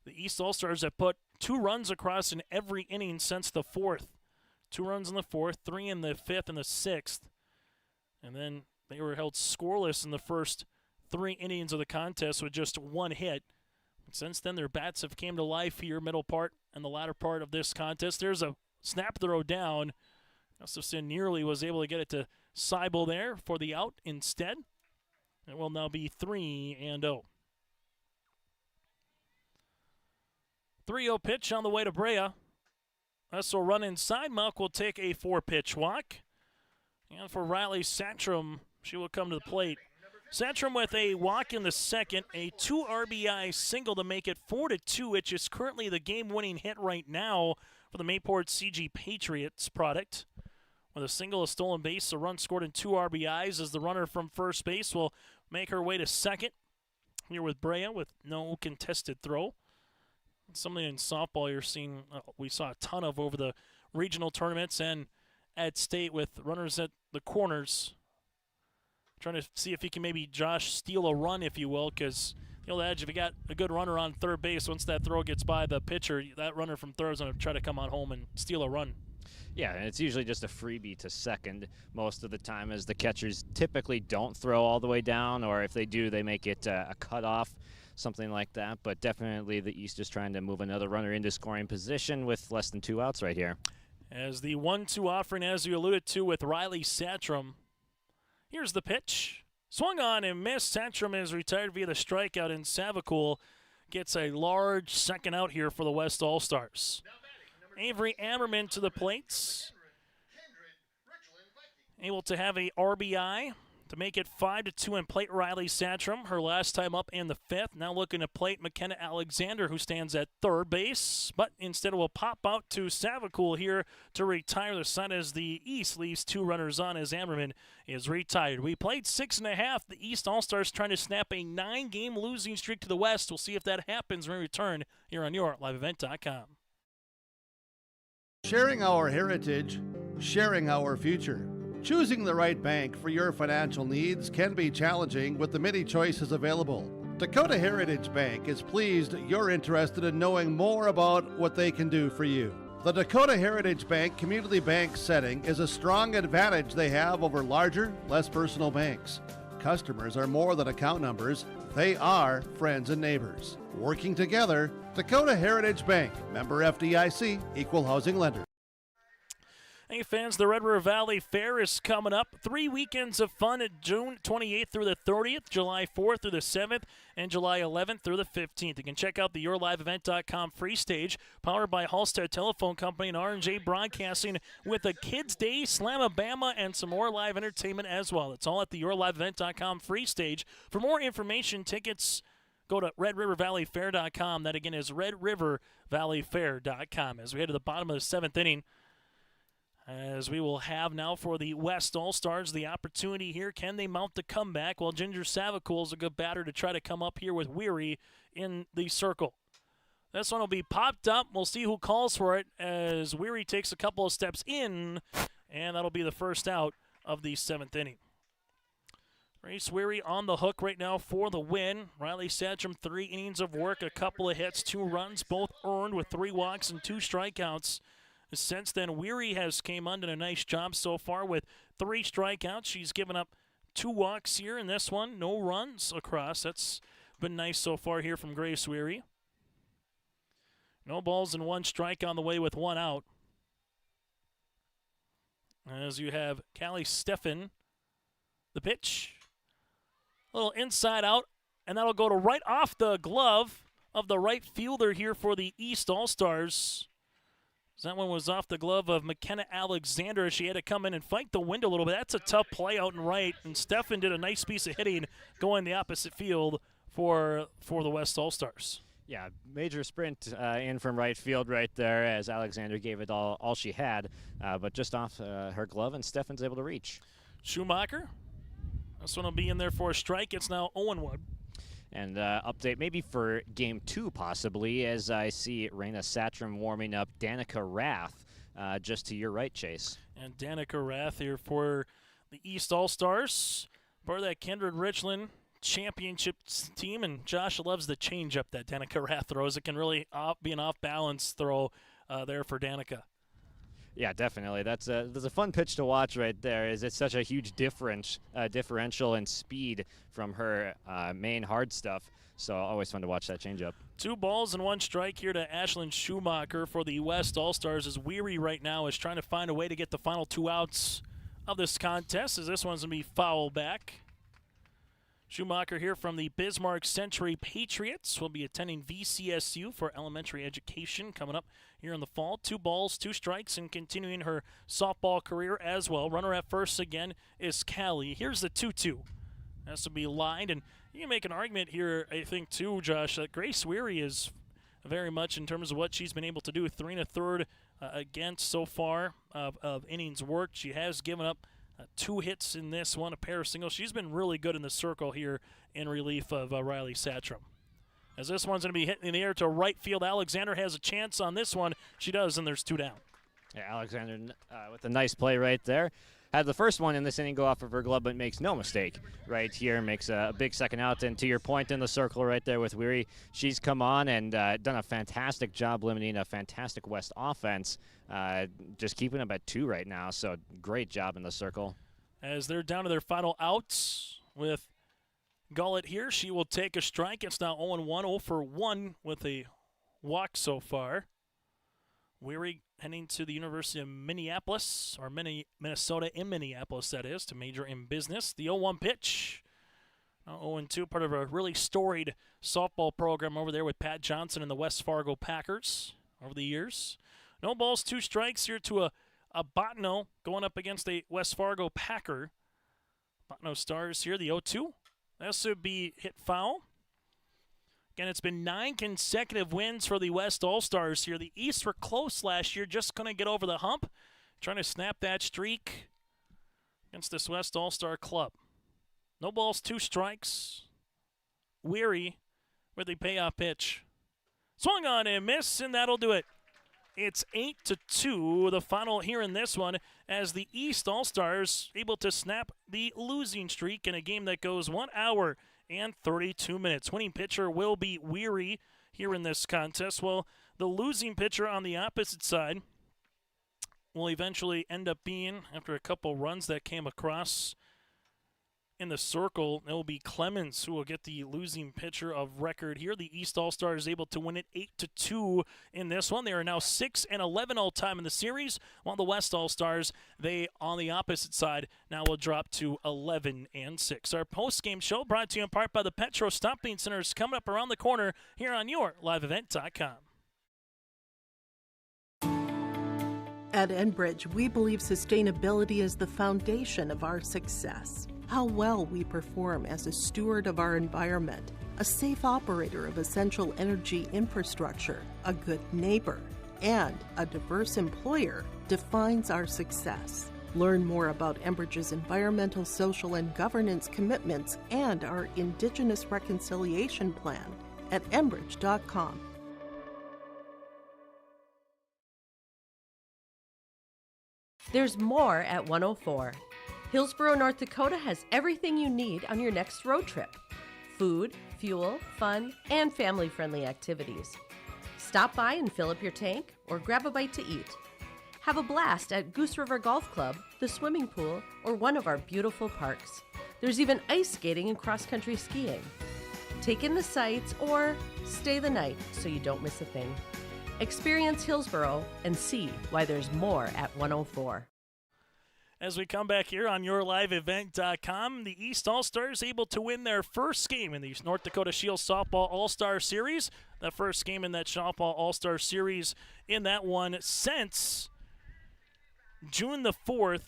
The East All-Stars have put 2 runs across in every inning since the 4th. 2 runs in the 4th, 3 in the 5th and the 6th. And then they were held scoreless in the first 3 innings of the contest with just 1 hit. And since then, their bats have came to life here, middle part and the latter part of this contest. There's a snap throw down. Gustafson nearly was able to get it to Seibel there for the out instead. It will now be 3-0. 3-0 pitch on the way to Brea. This will run inside. Mauk will take a 4-pitch walk. And for Riley Satcham, she will come to the plate. Satcham with a walk in the 2nd, a 2 RBI single to make it 4-2, which is currently the game-winning hit right now for the Mayport CG Patriots product. With a single, a stolen base, a run scored in 2 RBIs as the runner from first base will make her way to 2nd. Here with Brea with no contested throw. Something in softball you're seeing, we saw a ton of over the regional tournaments and at state with runners at the corners. Trying to see if he can maybe, Josh, steal a run, if you will, because the old adage, if you got a good runner on third base, once that throw gets by the pitcher, that runner from third is going to try to come on home and steal a run. Yeah, and it's usually just a freebie to second most of the time, as the catchers typically don't throw all the way down, or if they do, they make it a cutoff, something like that. But definitely the East is trying to move another runner into scoring position with less than 2 outs right here. As the 1-2 offering, as you alluded to, with Riley Satcham. Here's the pitch. Swung on and missed. Satcham is retired via the strikeout, and Savacool gets a large second out here for the West All-Stars. Avery Ammerman to the plates. Able to have a RBI to make it 5-2 and plate Riley Satcham, her last time up in the 5th. Now looking to plate McKenna Alexander, who stands at third base, but instead will pop out to Savacool here to retire the side as the East leaves 2 runners on as Ammerman is retired. We played 6.5. The East All-Stars trying to snap a 9-game losing streak to the West. We'll see if that happens when we return here on your liveevent.com. Sharing our heritage, sharing our future. Choosing the right bank for your financial needs can be challenging with the many choices available. Dakota Heritage Bank is pleased you're interested in knowing more about what they can do for you. The Dakota Heritage Bank community bank setting is a strong advantage they have over larger, less personal banks. Customers are more than account numbers. They are friends and neighbors. Working together, Dakota Heritage Bank, member FDIC, equal housing lender. Hey fans, the Red River Valley Fair is coming up. 3 weekends of fun at June 28th through the 30th, July 4th through the 7th, and July 11th through the 15th. You can check out the YourLiveEvent.com free stage, powered by Halstead Telephone Company and R&J Broadcasting, with a Kids Day, Slamabama, and some more live entertainment as well. It's all at the YourLiveEvent.com free stage. For more information, tickets, go to RedRiverValleyFair.com. That again is RedRiverValleyFair.com. As we head to the bottom of the 7th inning, as we will have now for the West All-Stars the opportunity here. Can they mount the comeback? Well, Ginger Savacool is a good batter to try to come up here with Weary in the circle. This one will be popped up. We'll see who calls for it as Weary takes a couple of steps in, and that'll be the first out of the 7th inning. Grace Weary on the hook right now for the win. Riley Satcham, 3 innings of work, a couple of hits, 2 runs, both earned with 3 walks and 2 strikeouts. Since then, Weary has came on, done a nice job so far with 3 strikeouts. She's given up 2 walks here in this one, no runs across. That's been nice so far here from Grace Weary. No balls and 1 strike on the way with 1 out. As you have Callie Steffen, the pitch. A little inside out, and that'll go to right off the glove of the right fielder here for the East All-Stars. That one was off the glove of McKenna Alexander. She had to come in and fight the wind a little bit. That's a tough play out and right, and Steffen did a nice piece of hitting going the opposite field for the West All-Stars. Yeah, major sprint in from right field right there as Alexander gave it all she had, but just off her glove, and Steffen's able to reach. Schumacher, this one will be in there for a strike. It's now 0-1. And update maybe for Game 2 possibly, as I see Raina Satcham warming up Danica Rath just to your right, Chase. And Danica Rath here for the East All-Stars, part of that Kindred Richland championship team, and Josh loves the changeup that Danica Rath throws. It can really be an off-balance throw there for Danica. Yeah, definitely. That's a fun pitch to watch right there. Is it's such a huge differential in speed from her main hard stuff. So always fun to watch that changeup. 2 balls and 1 strike here to Ashlyn Schumacher for the West All-Stars, as Weary right now is trying to find a way to get the final 2 outs of this contest, as this one's going to be foul back. Schumacher here from the Bismarck Century Patriots will be attending VCSU for elementary education coming up here in the fall. 2 balls, 2 strikes, and continuing her softball career as well. Runner at first again is Callie. Here's the 2-2. This will be lined, and you can make an argument here, I think, too, Josh, that Grace Weary is very much in terms of what she's been able to do. 3 1/3 against so far of innings worked. She has given up 2 hits in this one, a pair of singles. She's been really good in the circle here in relief of Riley Satcham. As this one's going to be hitting in the air to right field, Alexander has a chance on this one. She does, and there's 2 down. Yeah, Alexander with a nice play right there. Had the first one in this inning go off of her glove, but makes no mistake right here. Makes a big second out. And to your point in the circle right there with Weary, she's come on and done a fantastic job limiting a fantastic West offense. Just keeping them at 2 right now, so great job in the circle. As they're down to their final outs with Gullett here, she will take a strike. It's now 0-1, 0 for 1 with a walk so far. Weary heading to the University of Minneapolis, or Minnesota in Minneapolis, that is, to major in business. The 0-1 pitch. Now 0-2, part of a really storied softball program over there with Pat Johnson and the West Fargo Packers over the years. No balls, 2 strikes here to a Botno going up against a West Fargo Packer. Botno Stars here, the 0-2. This would be hit foul. Again, it's been 9 consecutive wins for the West All-Stars here. The East were close last year, just going to get over the hump, trying to snap that streak against this West All-Star club. No balls, 2 strikes. Weary with a payoff pitch. Swung on and miss, and that'll do it. It's 8-2, the final here in this one, as the East All-Stars able to snap the losing streak in a game that goes 1 hour and 32 minutes. Winning pitcher will be Weary here in this contest. Well, the losing pitcher on the opposite side will eventually end up being, after a couple runs that came across, In the circle, it will be Clemens who will get the losing pitcher of record here. The East All-Stars able to win it 8-2 in this one. They are now 6-11 all time in the series, while the West All-Stars, they on the opposite side, now will drop to 11-6. Our post-game show brought to you in part by the Petro Stomping Center is coming up around the corner here on your liveevent.com. At Enbridge, we believe sustainability is the foundation of our success. How well we perform as a steward of our environment, a safe operator of essential energy infrastructure, a good neighbor, and a diverse employer defines our success. Learn more about Enbridge's environmental, social, and governance commitments and our Indigenous Reconciliation Plan at enbridge.com. There's more at 104. Hillsborough, North Dakota has everything you need on your next road trip. Food, fuel, fun, and family-friendly activities. Stop by and fill up your tank or grab a bite to eat. Have a blast at Goose River Golf Club, the swimming pool, or one of our beautiful parks. There's even ice skating and cross-country skiing. Take in the sights or stay the night so you don't miss a thing. Experience Hillsborough and see why there's more at 104. As we come back here on yourliveevent.com, the East All-Stars able to win their first game in the North Dakota Scheels Softball All-Star Series. The first game in that Softball All-Star Series in that one since June the 4th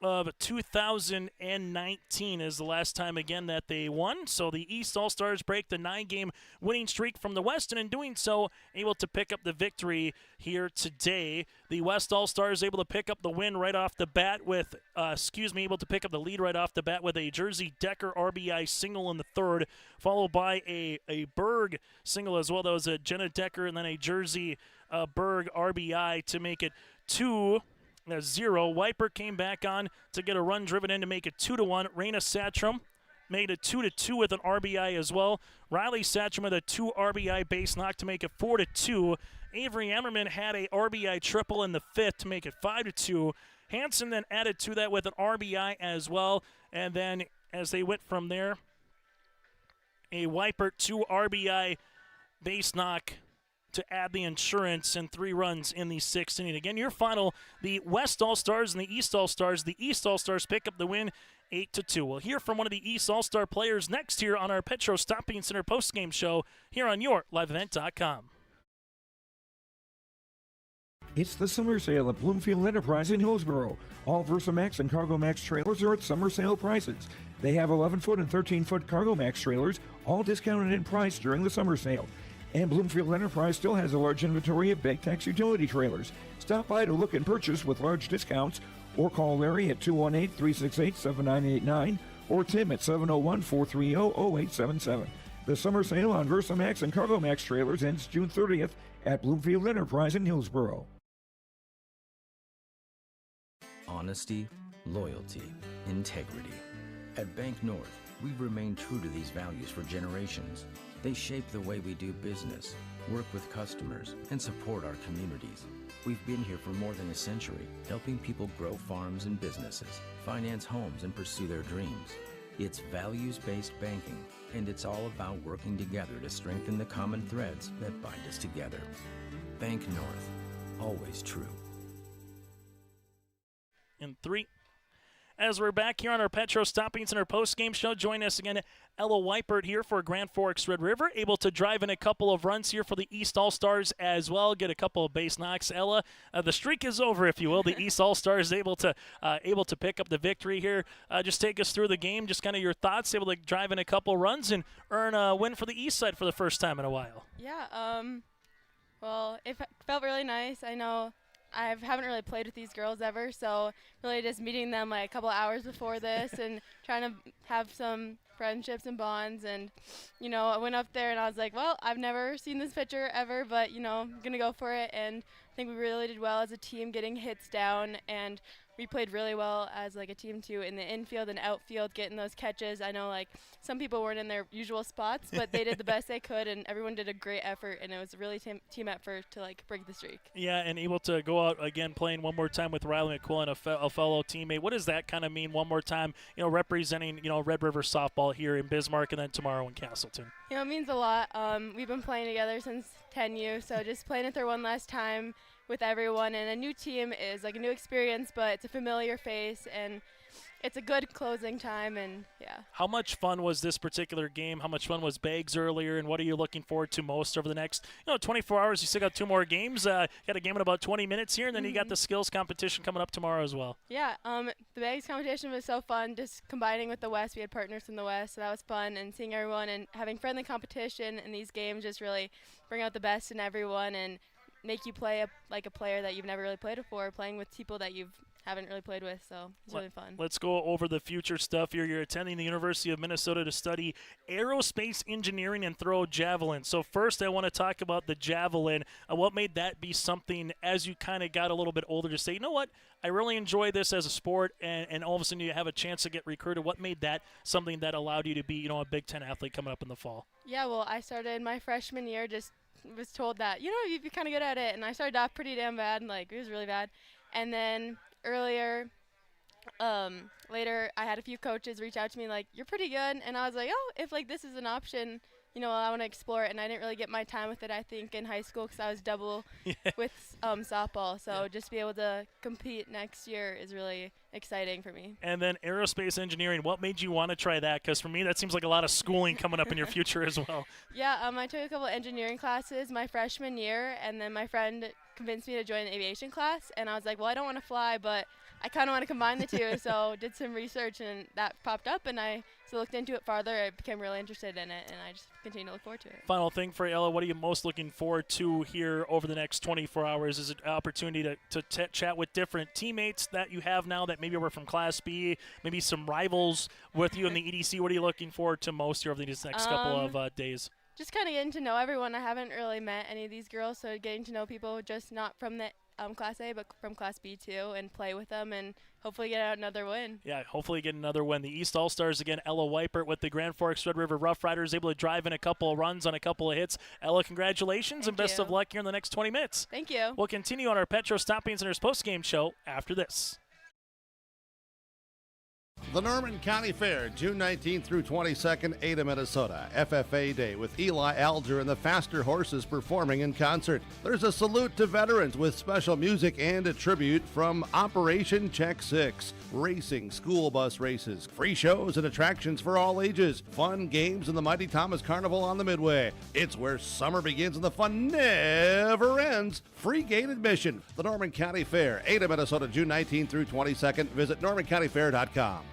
of 2019 is the last time again that they won. So the East All-Stars break the 9-game winning streak from the West, and in doing so, able to pick up the victory here today. The West All-Stars able to pick up the win right off the bat with, able to pick up the lead right off the bat with a Jersey Decker RBI single in the third, followed by a Berg single as well. That was a Jenna Decker and then a Jersey Berg RBI to make it 2-0. Wiper came back on to get a run driven in to make it 2-1. Raina Satcham made it 2-2 with an RBI as well. Riley Satcham with a 2 RBI base knock to make it 4-2. Avery Emmerman had a RBI triple in the fifth to make it 5-2. Hanson then added to that with an RBI as well. And then as they went from there, a Wiper 2 RBI base knock to add the insurance and 3 runs in the 6th inning. Again, your final, the West All-Stars and the East All-Stars. The East All-Stars pick up the win 8-2. We'll hear from one of the East All-Star players next here on our Petro Stomping Center postgame show here on your liveevent.com. It's the summer sale at Bloomfield Enterprise in Hillsborough. All VersaMax and CargoMax trailers are at summer sale prices. They have 11-foot and 13-foot CargoMax trailers, all discounted in price during the summer sale. And Bloomfield Enterprise still has a large inventory of big tax utility trailers. Stop by to look and purchase with large discounts, or call Larry at 218-368-7989 or Tim at 701-430-0877. The summer sale on VersaMax and CargoMax trailers ends June 30th at Bloomfield Enterprise in Hillsborough. Honesty, loyalty, integrity. At Bank North, we've remained true to these values for generations. They shape the way we do business, work with customers, and support our communities. We've been here for more than a century, helping people grow farms and businesses, finance homes, and pursue their dreams. It's values-based banking, and it's all about working together to strengthen the common threads that bind us together. Bank North, always true. In 3. As we're back here on our Petro Stomping Center post-game show, join us again, Ella Weipert here for Grand Forks Red River, able to drive in a couple of runs here for the East All-Stars as well, get a couple of base knocks. Ella, the streak is over, if you will. The East All-Stars able to pick up the victory here. Just take us through the game, just kind of your thoughts, able to drive in a couple runs and earn a win for the East side for the first time in a while. Yeah, well, it felt really nice. I know I haven't really played with these girls ever, so really just meeting them like a couple hours before this and trying to have some friendships and bonds. And, you know, I went up there and I was like, well, I've never seen this pitcher ever, but, you know, I'm going to go for it. And I think we really did well as a team getting hits down and we played really well as like a team too in the infield and outfield, getting those catches. I know like some people weren't in their usual spots, but they did the best they could, and everyone did a great effort, and it was a really team effort to like break the streak. Yeah, and able to go out again playing one more time with Riley McQuillan, a fellow teammate. What does that kind of mean, one more time, representing, Red River softball here in Bismarck and then tomorrow in Castleton? It means a lot. We've been playing together since 10U, so just playing it there one last time with everyone, and a new team is like a new experience, but it's a familiar face, and it's a good closing time, and yeah. How much fun was this particular game? How much fun was Bags earlier, and what are you looking forward to most over the next 24 hours? You still got 2 more games. Got a game in about 20 minutes here, and then you got the skills competition coming up tomorrow as well. Yeah, the Bags competition was so fun, just combining with the West. We had partners from the West, so that was fun, and seeing everyone and having friendly competition in these games just really bring out the best in everyone and make you play like a player that you've never really played before, playing with people that you haven't really played with, so it's really fun. Let's go over the future stuff here. You're attending the University of Minnesota to study aerospace engineering and throw javelin. So first I want to talk about the javelin. What made that be something as you kind of got a little bit older to say, you know what, I really enjoy this as a sport, and all of a sudden you have a chance to get recruited. What made that something that allowed you to be, a Big Ten athlete coming up in the fall? Yeah, well, I started my freshman year, just was told that, you'd be kind of good at it, and I started off pretty damn bad, and it was really bad. And then later I had a few coaches reach out to me like, you're pretty good, and I was like, oh, if this is an option, I want to explore it. And I didn't really get my time with it, I think, in high school because I was double with softball, so just be able to compete next year is really exciting for me. And then aerospace engineering, what made you want to try that? Because for me that seems like a lot of schooling coming up in your future as well. Yeah, I took a couple engineering classes my freshman year, and then my friend convinced me to join an aviation class, and I was like, well, I don't want to fly, but I kind of want to combine the two, so did some research, and that popped up, and I looked into it farther. I became really interested in it, and I just continue to look forward to it. Final thing for Ella, what are you most looking forward to here over the next 24 hours? Is it an opportunity to chat with different teammates that you have now that maybe were from Class B, maybe some rivals with you in the EDC? What are you looking forward to most here over these next couple of days? Just kind of getting to know everyone. I haven't really met any of these girls, so getting to know people just not from the Class A, but from Class B too, and play with them and hopefully get out another win. Yeah, hopefully get another win. The East All-Stars again, Ella Weipert with the Grand Forks Red River Rough Riders, able to drive in a couple of runs on a couple of hits. Ella, congratulations and best of luck here in the next 20 minutes. Thank you. We'll continue on our Petro Stopping Center's postgame show after this. The Norman County Fair, June 19th through 22nd, Ada, Minnesota. FFA Day with Eli Alger and the Faster Horses performing in concert. There's a salute to veterans with special music and a tribute from Operation Check 6. Racing, school bus races, free shows and attractions for all ages. Fun games in the Mighty Thomas Carnival on the Midway. It's where summer begins and the fun never ends. Free gate admission. The Norman County Fair, Ada, Minnesota, June 19th through 22nd. Visit normancountyfair.com.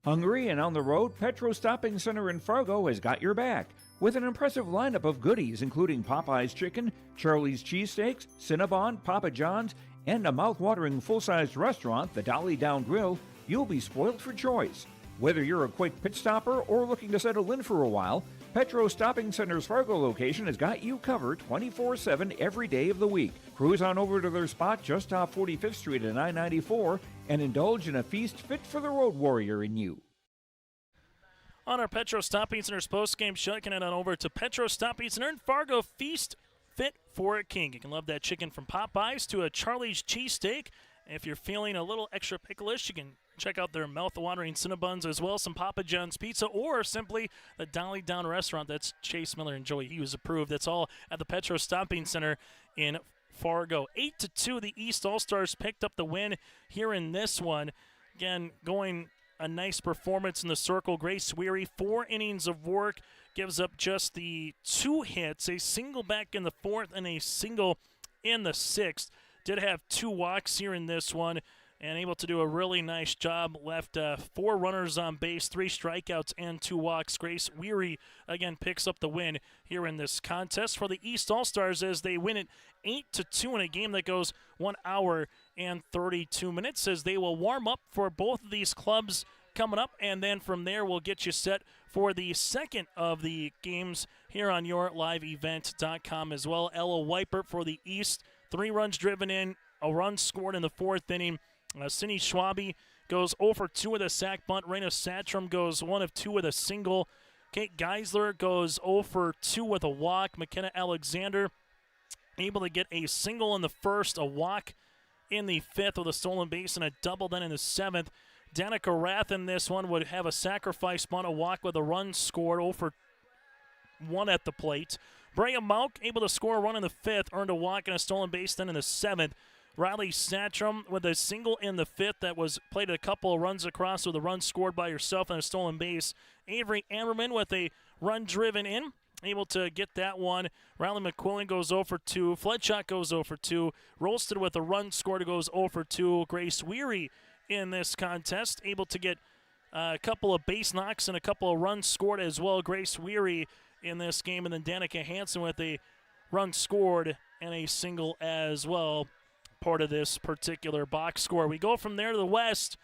Hungry and on the road, Petro Stopping Center in Fargo has got your back with an impressive lineup of goodies including Popeye's Chicken, Charlie's Cheesesteaks, Cinnabon, Papa John's, and a mouth-watering full-sized restaurant, the Dolly Down Grill. You'll be spoiled for choice. Whether you're a quick pit stopper or looking to settle in for a while, Petro Stopping Center's Fargo location has got you covered 24/7 every day of the week. Cruise on over to their spot just off 45th Street at I-94 and indulge in a feast fit for the road warrior in you. On our Petro Stopping Center's postgame show, you can head on over to Petro Stopping Center in Fargo. Feast fit for a king. You can love that chicken from Popeyes to a Charlie's cheesesteak. If you're feeling a little extra picklish, you can check out their mouth-watering Cinnabons as well, some Papa John's pizza, or simply the Dolly Down restaurant. That's Chase Miller and Joey Hughes approved. That's all at the Petro Stopping Center in Fargo. 8-2, the East All-Stars picked up the win here in this one. Again, going a nice performance in the circle. Grace Weary, 4 innings of work, gives up just the 2 hits, a single back in the 4th and a single in the 6th. Did have 2 walks here in this one and able to do a really nice job. Left 4 runners on base, 3 strikeouts, and 2 walks. Grace Weary, again, picks up the win here in this contest for the East All-Stars as they win it 8-2 in a game that goes 1 hour and 32 minutes as they will warm up for both of these clubs coming up, and then from there we'll get you set for the second of the games here on yourliveevent.com as well. Ella Weipert for the East, 3 runs driven in, a run scored in the 4th inning. Cindy Schwabe goes 0 for 2 with a sac bunt. Raina Satram goes 1 of 2 with a single. Kate Geisler goes 0 for 2 with a walk. McKenna Alexander able to get a single in the 1st, a walk in the 5th with a stolen base, and a double then in the 7th. Danica Rath in this one would have a sacrifice bunt, a walk with a run scored, 0 for 1 at the plate. Brea Mauk able to score a run in the 5th, earned a walk and a stolen base then in the 7th. Riley Satram with a single in the 5th that was played a couple of runs across with a run scored by herself and a stolen base. Avery Ammerman with a run driven in, able to get that one. Riley McQuillan goes 0 for 2. Fletchot goes 0 for 2. Rolston with a run scored goes 0 for 2. Grace Weary in this contest, able to get a couple of base knocks and a couple of runs scored as well. Grace Weary in this game, and then Danica Hansen with a run scored and a single as well, part of this particular box score. We go from there to the west.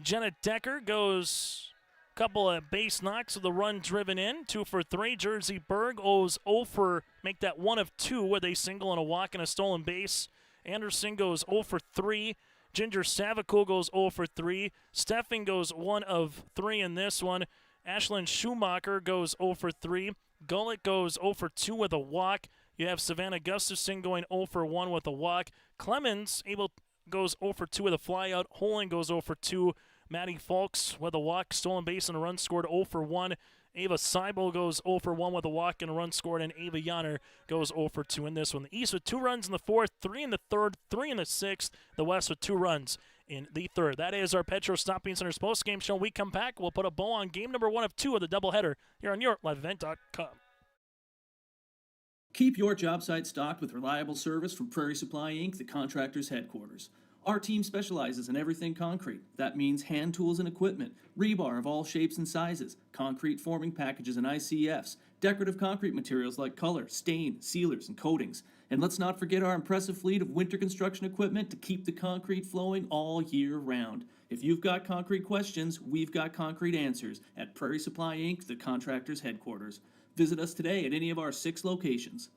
Jenna Decker goes a couple of base knocks with a run driven in, 2 for 3. Jersey Berg goes 0 for, make that 1 of 2 with a single and a walk and a stolen base. Anderson goes 0 for 3. Ginger Savakul goes 0 for 3. Steffing goes 1 of 3 in this one. Ashlyn Schumacher goes 0 for 3. Gullett goes 0 for 2 with a walk. You have Savannah Gustafson going 0 for 1 with a walk. Clemens goes 0 for 2 with a flyout. Holing goes 0 for 2. Maddie Falks with a walk, stolen base, and a run scored 0 for 1. Ava Seibel goes 0 for 1 with a walk and a run scored, and Ava Yanner goes 0 for 2 in this one. The East with 2 runs in the 4th, 3 in the 3rd, 3 in the 6th. The West with 2 runs in the 3rd. That is our Petro Stopping Center's post-game show. We come back. We'll put a bow on game number 1 of 2 of the doubleheader here on YourLiveEvent.com. Keep your job site stocked with reliable service from Prairie Supply, Inc., the contractor's headquarters. Our team specializes in everything concrete. That means hand tools and equipment, rebar of all shapes and sizes, concrete forming packages and ICFs, decorative concrete materials like color, stain, sealers, and coatings. And let's not forget our impressive fleet of winter construction equipment to keep the concrete flowing all year round. If you've got concrete questions, we've got concrete answers at Prairie Supply, Inc., the contractor's headquarters. Visit us today at any of our 6 locations.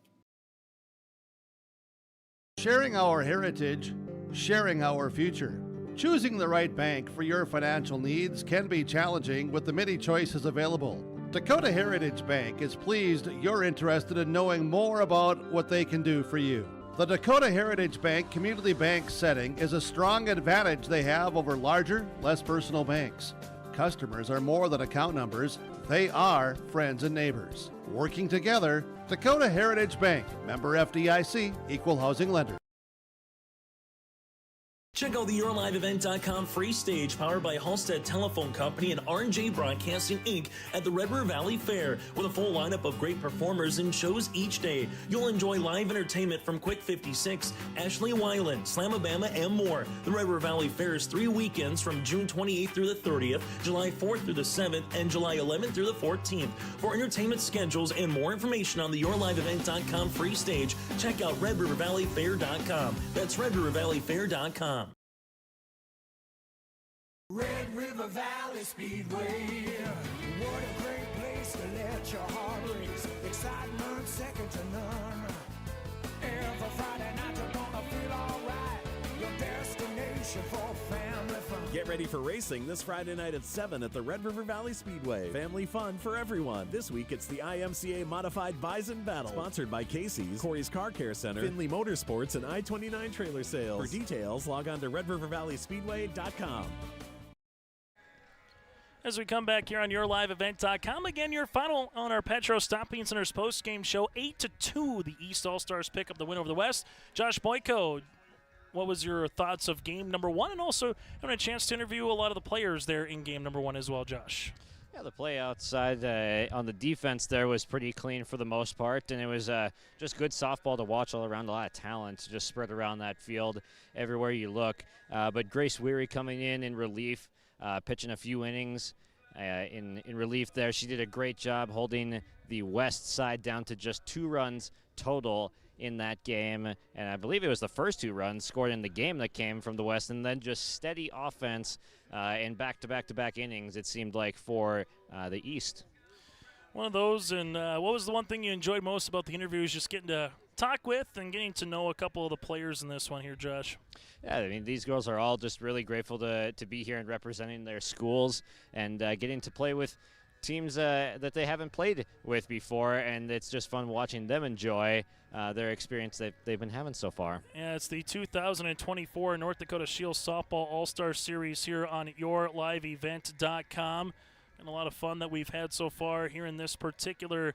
Sharing our heritage, sharing our future. Choosing the right bank for your financial needs can be challenging with the many choices available. Dakota Heritage Bank is pleased you're interested in knowing more about what they can do for you. The Dakota Heritage Bank community bank setting is a strong advantage they have over larger, less personal banks. Customers are more than account numbers. They are friends and neighbors. Working together, Dakota Heritage Bank, member FDIC, equal housing lender. Check out the YourLiveEvent.com free stage powered by Halstead Telephone Company and R&J Broadcasting Inc. at the Red River Valley Fair with a full lineup of great performers and shows each day. You'll enjoy live entertainment from Quick 56, Ashley Weiland, Slamabama, and more. The Red River Valley Fair is 3 weekends from June 28th through the 30th, July 4th through the 7th, and July 11th through the 14th. For entertainment schedules and more information on the YourLiveEvent.com free stage, check out RedRiverValleyFair.com. That's RedRiverValleyFair.com. Red River Valley Speedway, what a great place to let your heart race. Excitement second to none. Every Friday night you're gonna feel alright. Your destination for family fun. Get ready for racing this Friday night at 7 at the Red River Valley Speedway. Family fun for everyone. This week it's the IMCA Modified Bison Battle, sponsored by Casey's, Corey's Car Care Center, Finley Motorsports, and I-29 Trailer Sales. For details, log on to RedRiverValleySpeedway.com. As we come back here on YourLiveEvent.com, again, your final on our Petro Stopping Center's post-game show, 8-2, the East All-Stars pick up the win over the West. Josh Boyko, what was your thoughts of game number 1, and also having a chance to interview a lot of the players there in game number 1 as well, Josh? Yeah, the play outside on the defense there was pretty clean for the most part, and it was just good softball to watch all around. A lot of talent just spread around that field everywhere you look. But Grace Weary coming in relief, pitching a few innings in relief there. She did a great job holding the West side down to just 2 runs total in that game, and I believe it was the first 2 runs scored in the game that came from the West, and then just steady offense in back-to-back innings, it seemed like, for the East. One of those, and what was the one thing you enjoyed most about the interview is just getting to talk with and getting to know a couple of the players in this one here, Josh. Yeah, I mean, these girls are all just really grateful to be here and representing their schools and getting to play with teams that they haven't played with before, and it's just fun watching them enjoy their experience that they've been having so far. Yeah, it's the 2024 North Dakota Scheels Softball All-Star Series here on yourliveevent.com. And a lot of fun that we've had so far here in this particular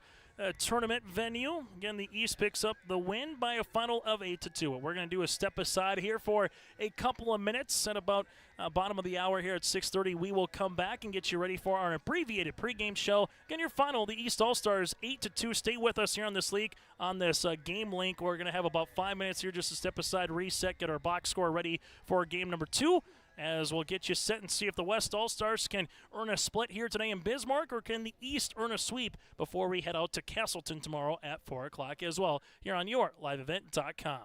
tournament venue. Again, the East picks up the win by a final of 8-2. What we're going to do is step aside here for a couple of minutes. At about bottom of the hour here at 6:30, we will come back and get you ready for our abbreviated pregame show. Again, your final, the East All-Stars 8-2. Stay with us here on this league on this game link. We're going to have about 5 minutes here just to step aside, reset, get our box score ready for game number 2. As we'll get you set and see if the West All-Stars can earn a split here today in Bismarck, or can the East earn a sweep before we head out to Castleton tomorrow at 4 o'clock as well here on yourliveevent.com.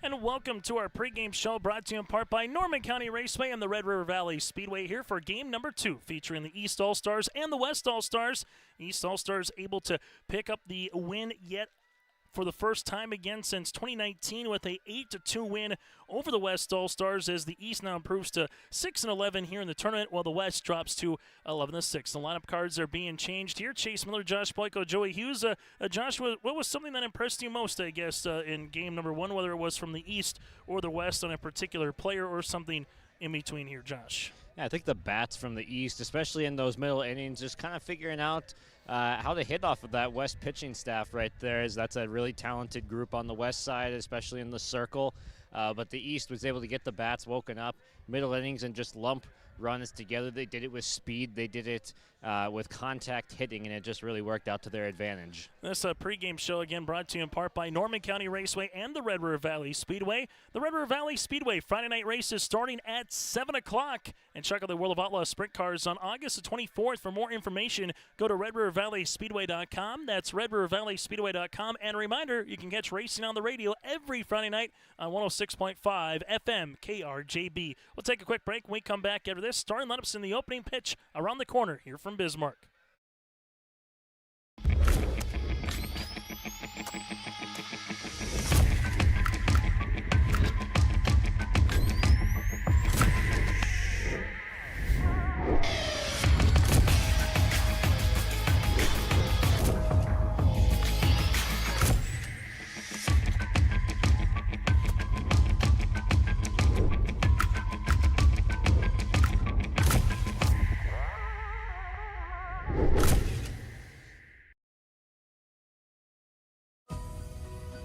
And welcome to our pregame show brought to you in part by Norman County Raceway and the Red River Valley Speedway here for game number 2 featuring the East All-Stars and the West All-Stars. East All-Stars able to pick up the win yet for the first time again since 2019 with a 8-2 win over the West All-Stars as the East now improves to 6-11 here in the tournament while the West drops to 11-6. The lineup cards are being changed here. Chase Miller, Josh Boyko, Joey Hughes. Josh, what was something that impressed you most, I guess, in game number 1, whether it was from the East or the West on a particular player or something in between here, Josh? Yeah, I think the bats from the East, especially in those middle innings, just kind of figuring out how to hit off of that West pitching staff right there. As that's a really talented group on the West side, especially in the circle. But the East was able to get the bats woken up middle innings and just lump runs together. They did it with speed. They did it with contact hitting, and it just really worked out to their advantage. This pregame show again brought to you in part by Norman County Raceway and the Red River Valley Speedway. The Red River Valley Speedway Friday night race is starting at 7 o'clock. And check out the World of Outlaw Sprint Cars on August the 24th. For more information, go to RedRiverValleySpeedway.com. That's RedRiverValleySpeedway.com. And a reminder, you can catch racing on the radio every Friday night on 106.5 FM KRJB. We'll take a quick break. When we come back after this, starting lineups in the opening pitch around the corner here from Bismarck.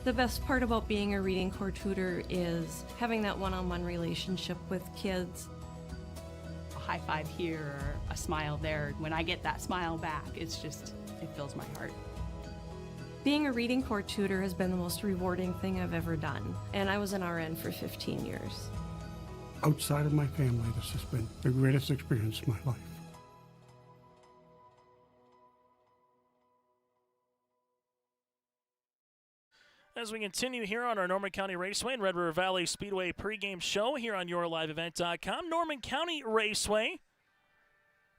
The best part about being a reading corps tutor is having that one-on-one relationship with kids. A high five here or a smile there. When I get that smile back, it fills my heart. Being a reading corps tutor has been the most rewarding thing I've ever done, and I was an RN for 15 years. Outside of my family, this has been the greatest experience of my life. As we continue here on our Norman County Raceway and Red River Valley Speedway pregame show here on YourLiveEvent.com. Norman County Raceway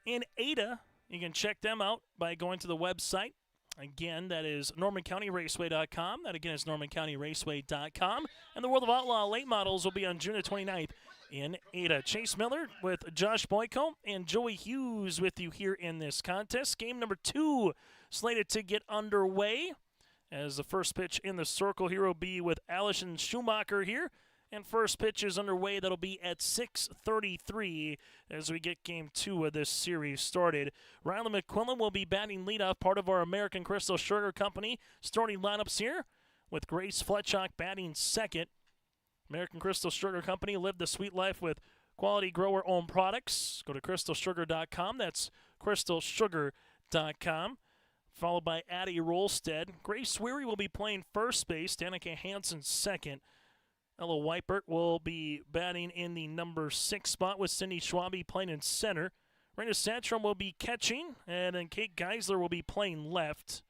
in Ada. You can check them out by going to the website. Again, that is NormanCountyRaceway.com. That again is NormanCountyRaceway.com. And the World of Outlaw late models will be on June the 29th in Ada. Chase Miller with Josh Boyko and Joey Hughes with you here in this contest. Game number 2 slated to get underway. As the first pitch in the circle here will be with Allison Schumacher here. And first pitch is underway. That'll be at 6:33 as we get game 2 of this series started. Riley McQuillan will be batting leadoff, part of our American Crystal Sugar Company starting lineups here, with Grace Fletchock batting second. American Crystal Sugar Company, live the sweet life with quality grower-owned products. Go to crystalsugar.com. That's crystalsugar.com. Followed by Addie Rolstead. Grace Weary will be playing first base. Danica Hansen second. Ella Weipert will be batting in the number 6 spot with Cindy Schwabe playing in center. Raina Sandstrom will be catching, and then Kate Geisler will be playing left.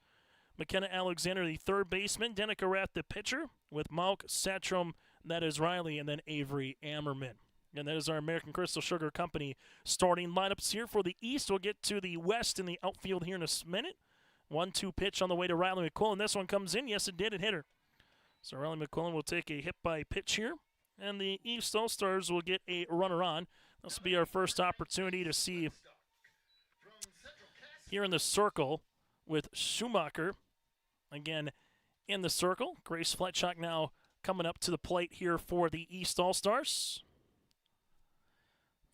McKenna Alexander, the third baseman. Danica Rath, the pitcher, with Malk Satrom, that is Riley, and then Avery Ammerman. And that is our American Crystal Sugar Company starting lineups here for the East. We'll get to the West in the outfield here in a minute. 1-2 pitch on the way to Riley McQuillan. This one comes in. Yes, it did. It hit her. So Riley McQuillan will take a hit by pitch here. And the East All-Stars will get a runner on. This will be our first opportunity to see here in the circle with Schumacher. Again, in the circle. Grace Fletchock now coming up to the plate here for the East All-Stars.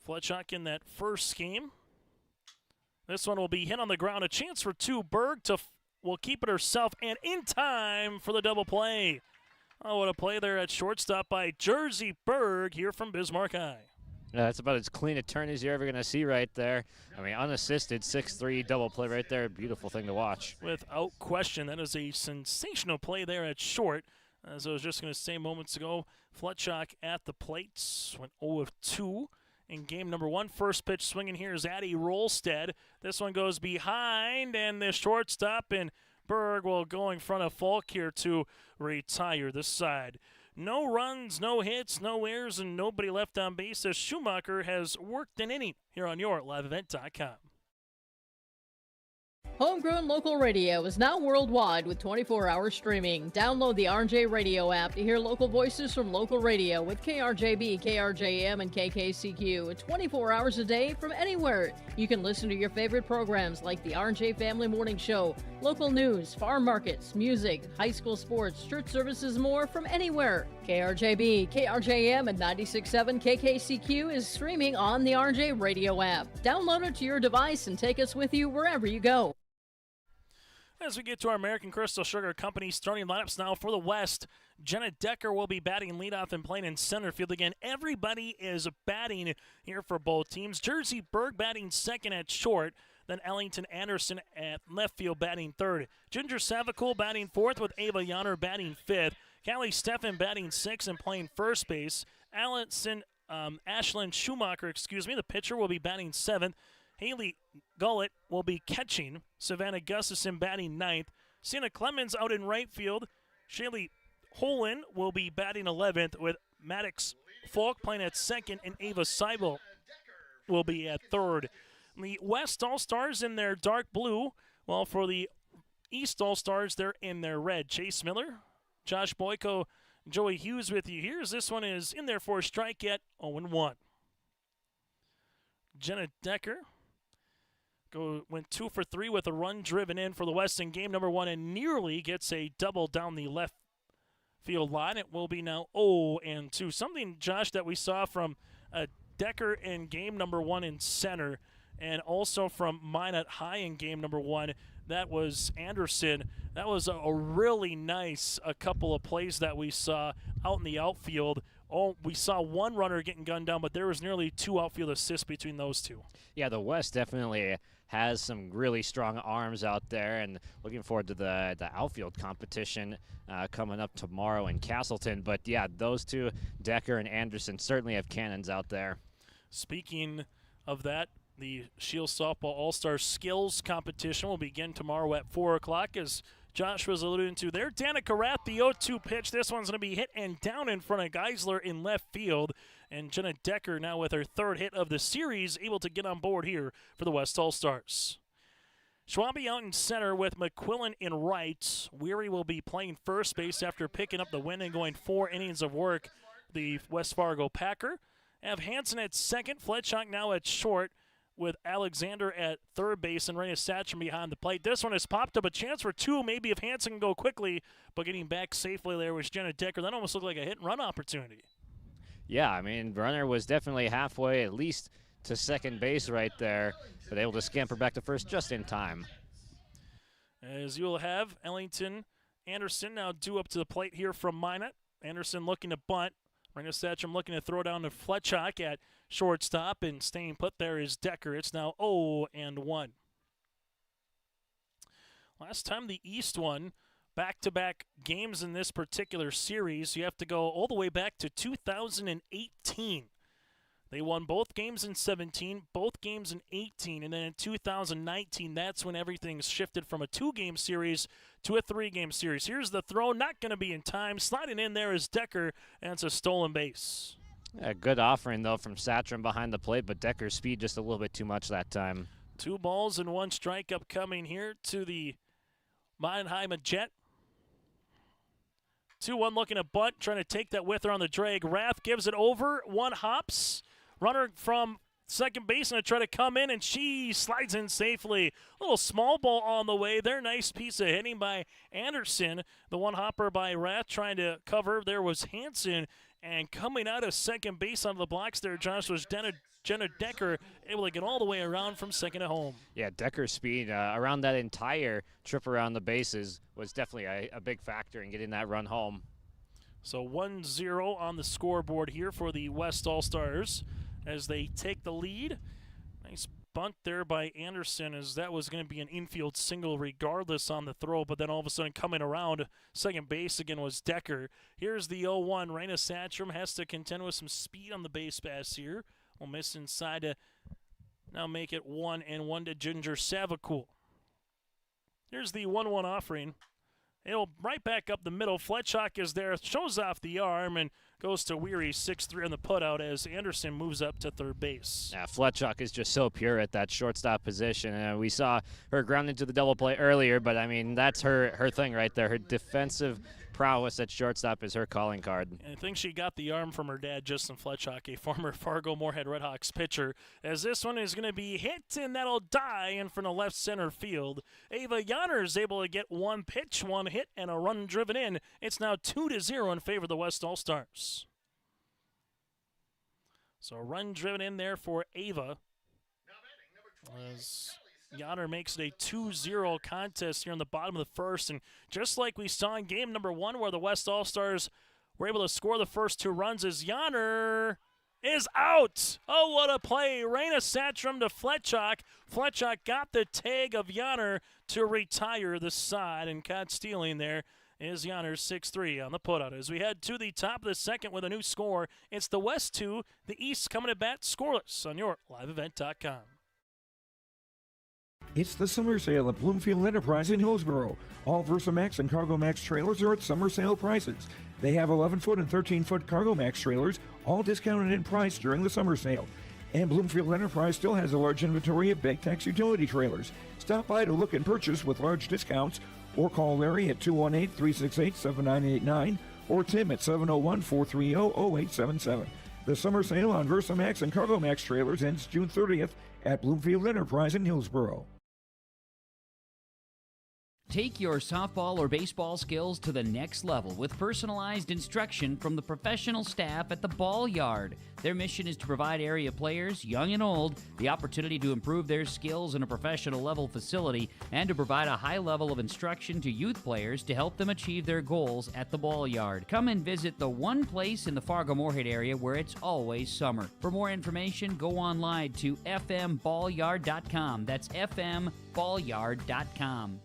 Fletchock in that first game. This one will be hit on the ground. A chance for 2. Berg will keep it herself, and in time for the double play. Oh, what a play there at shortstop by Jersey Berg here from Bismarck High. Yeah, that's about as clean a turn as you're ever going to see right there. I mean, unassisted 6-3 double play right there. Beautiful thing to watch. Without question, that is a sensational play there at short. As I was just going to say moments ago, Fletchock at the plate went 0 of 2. In game number 1, first pitch swinging here is Addie Rolstead. This one goes behind, and the shortstop, and Berg will go in front of Falk here to retire this side. No runs, no hits, no errors, and nobody left on base as Schumacher has worked an inning here on your liveevent.com. Homegrown local radio is now worldwide with 24-hour streaming. Download the RJ Radio app to hear local voices from local radio with KRJB, KRJM, and KKCQ 24 hours a day from anywhere. You can listen to your favorite programs like the RJ Family Morning Show, local news, farm markets, music, high school sports, church services, more from anywhere. KRJB, KRJM, and 96.7 KKCQ is streaming on the RJ Radio app. Download it to your device and take us with you wherever you go. As we get to our American Crystal Sugar Company starting lineups now for the West, Jenna Decker will be batting leadoff and playing in center field again. Everybody is batting here for both teams. Jersey Berg batting second at short, then Ellington Anderson at left field batting third. Ginger Savakul batting fourth with Ava Yonner batting fifth. Callie Steffen batting sixth and playing first base. Ashlyn Schumacher, the pitcher, will be batting seventh. Haley Gullett will be catching. Savannah Gustafson batting ninth. Sienna Clemens out in right field. Shaylee Holland will be batting 11th with Maddox Falk playing at second, and Ava Seibel will be at third. The West All-Stars in their dark blue, while for the East All-Stars, they're in their red. Chase Miller, Josh Boyko, Joey Hughes with you here. This one is in there for a strike at 0-1. Jenna Decker went 2 for 3 with a run driven in for the West in game number 1 and nearly gets a double down the left field line. It will be now 0-2. Something, Josh, that we saw from Decker in game number 1 in center and also from Minot High in game number 1. That was Anderson. That was a really nice couple of plays that we saw out in the outfield. We saw one runner getting gunned down, but there was nearly 2 outfield assists between those two. Yeah, the West definitely has some really strong arms out there, and looking forward to the outfield competition coming up tomorrow in Castleton. But, yeah, those two, Decker and Anderson, certainly have cannons out there. Speaking of that, the Scheels Softball All-Star Skills Competition will begin tomorrow at 4 o'clock, as Josh was alluding to there. Danica Rath, the 0-2 pitch. This one's going to be hit and down in front of Geisler in left field. And Jenna Decker now with her third hit of the series, able to get on board here for the West All-Stars. Schwabe out in center with McQuillan in right. Weary will be playing first base after picking up the win and going 4 innings of work. The West Fargo Packer have Hanson at second, Fletchock now at short, with Alexander at third base and Reyna Satcham behind the plate. This one has popped up a chance for 2, maybe if Hanson can go quickly, but getting back safely there was Jenna Decker. That almost looked like a hit-and-run opportunity. Yeah, I mean, runner was definitely halfway at least to second base right there, but able to scamper back to first just in time. As you'll have Ellington Anderson now due up to the plate here from Minot. Anderson looking to bunt. Reyna Satcham looking to throw down to Fletchock at shortstop, and staying put there is Decker. It's now 0-1. Last time the East won back-to-back games in this particular series, you have to go all the way back to 2018. They won both games in 17, both games in 18, and then in 2019, that's when everything shifted from a 2-game series to a 3-game series. Here's the throw, not going to be in time. Sliding in there is Decker, and it's a stolen base. A good offering, though, from Satcham behind the plate, but Decker's speed just a little bit too much that time. 2 balls and 1 strike upcoming here to the Mannheim Jet. 2-1 looking at bunt, trying to take that with her on the drag. Rath gives it over, 1 hops. Runner from second base and try to come in, and she slides in safely. A little small ball on the way there. Nice piece of hitting by Anderson. The 1 hopper by Rath trying to cover. There was Hanson, and coming out of second base on the blocks there, Josh, was Jenna Decker, able to get all the way around from second to home. Yeah, Decker's speed around that entire trip around the bases was definitely a big factor in getting that run home. So 1-0 on the scoreboard here for the West All-Stars as they take the lead. Nice bunt there by Anderson, as that was going to be an infield single regardless on the throw, but then all of a sudden coming around second base again was Decker. Here's the 0-1. Reyna Satcham has to contend with some speed on the base pass here. Will miss inside to now make it 1-1 to Ginger Savakul. Here's the 1-1 offering. It'll right back up the middle. Fletchock is there, shows off the arm, and goes to Weary 6-3 on the putout as Anderson moves up to third base. Yeah, Fletchock is just so pure at that shortstop position. We saw her ground into the double play earlier, but, I mean, that's her thing right there. Her defensive prowess at shortstop is her calling card. And I think she got the arm from her dad, Justin Fletchock, a former Fargo Moorhead Redhawks pitcher, as this one is going to be hit, and that'll die in front of left center field. Ava Yonner is able to get one pitch, one hit, and a run driven in. It's now 2-0 in favor of the West All-Stars. So a run driven in there for Ava. As Yonner makes it a 2-0 contest here in the bottom of the first. And just like we saw in game number 1 where the West All-Stars were able to score the first 2 runs, as Yonner is out. Oh, what a play. Raina Satram to Fletchock. Fletchock got the tag of Yonner to retire the side, and caught stealing there is Yonner 6-3 on the putout. As we head to the top of the second with a new score, it's the West 2, the East coming to bat scoreless on your liveevent.com. It's the summer sale at Bloomfield Enterprise in Hillsboro. All VersaMax and CargoMax trailers are at summer sale prices. They have 11-foot and 13-foot CargoMax trailers, all discounted in price during the summer sale. And Bloomfield Enterprise still has a large inventory of Big-Tex utility trailers. Stop by to look and purchase with large discounts, or call Larry at 218-368-7989 or Tim at 701-430-0877. The summer sale on VersaMax and CargoMax trailers ends June 30th at Bloomfield Enterprise in Hillsboro. Take your softball or baseball skills to the next level with personalized instruction from the professional staff at the Ball Yard. Their mission is to provide area players, young and old, the opportunity to improve their skills in a professional level facility and to provide a high level of instruction to youth players to help them achieve their goals at the Ball Yard. Come and visit the one place in the Fargo-Moorhead area where it's always summer. For more information, go online to fmballyard.com. That's fmballyard.com.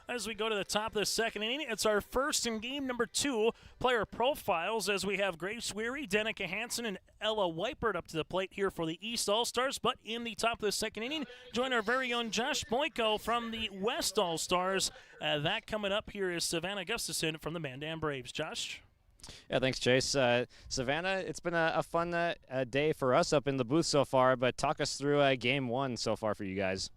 As we go to the top of the second inning, it's our first in game number 2 player profiles, as we have Grace Weary, Danica Hansen, and Ella Weipert up to the plate here for the East All-Stars. But in the top of the second inning, join our very own Josh Boyko from the West All-Stars. That coming up here is Savannah Gustafson from the Mandan Braves. Josh? Yeah, thanks, Chase. Savannah, it's been a fun day for us up in the booth so far, but talk us through game 1 so far for you guys.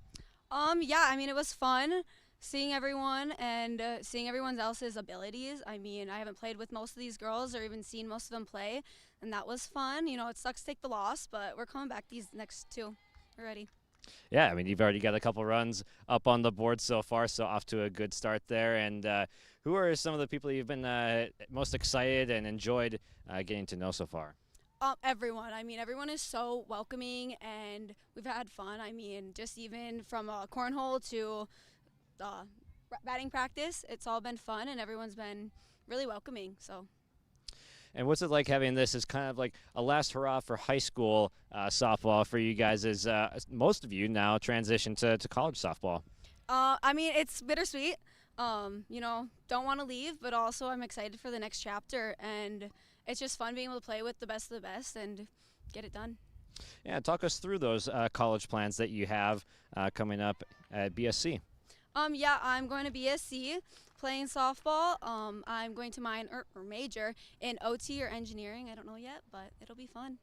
Yeah, I mean, it was fun. Seeing everyone and seeing everyone else's abilities. I mean, I haven't played with most of these girls or even seen most of them play, and that was fun. You know, it sucks to take the loss, but we're coming back these next 2 already. Yeah, I mean, you've already got a couple runs up on the board so far, so off to a good start there. And who are some of the people you've been most excited and enjoyed getting to know so far? Everyone. I mean, everyone is so welcoming, and we've had fun. I mean, just even from cornhole to batting practice, it's all been fun, and everyone's been really welcoming. So. And what's it like having this as kind of like a last hurrah for high school softball for you guys, as most of you now transition to college softball? I mean, it's bittersweet. You know, don't want to leave, but also I'm excited for the next chapter, and it's just fun being able to play with the best of the best and get it done. Yeah, talk us through those college plans that you have coming up at BSC. Yeah, I'm going to BSC playing softball. I'm going to major in OT or engineering. I don't know yet, but it'll be fun.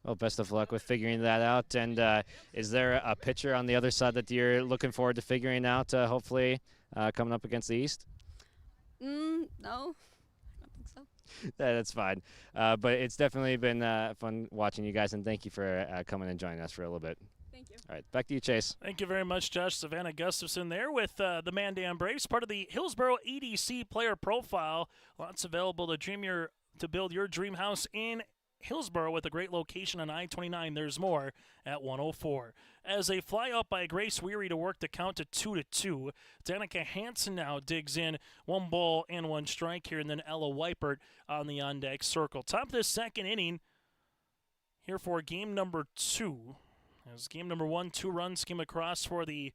Well, best of luck with figuring that out. And is there a pitcher on the other side that you're looking forward to figuring out, hopefully, coming up against the East? No, I don't think so. That's fine. But it's definitely been fun watching you guys, and thank you for coming and joining us for a little bit. Thank you. All right, back to you, Chase. Thank you very much, Josh. Savannah Gustafson there with the Mandan Braves, part of the Hillsboro EDC player profile. Lots available to build your dream house in Hillsboro with a great location on I-29. There's more at 104. As a fly out by Grace Weary to work the count to 2-2. Danica Hansen now digs in 1 ball and 1 strike here, and then Ella Weipert on the on-deck circle. Top of the second inning here for game number 2. As game number 1, 2 runs came across for the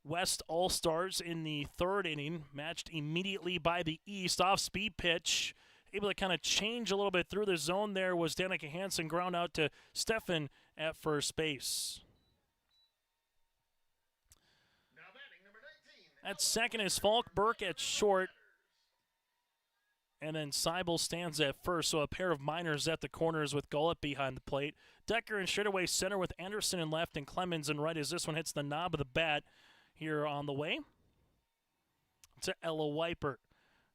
West All-Stars in the third inning, matched immediately by the East. Off-speed pitch, able to kind of change a little bit through the zone there was Danica Hansen, ground out to Stefan at first base. At second is Falk, Burke at short. And then Seibel stands at first, so a pair of minors at the corners with Gullett behind the plate. Decker in straightaway center with Anderson in left and Clemens in right as this one hits the knob of the bat here on the way to Ella Weipert.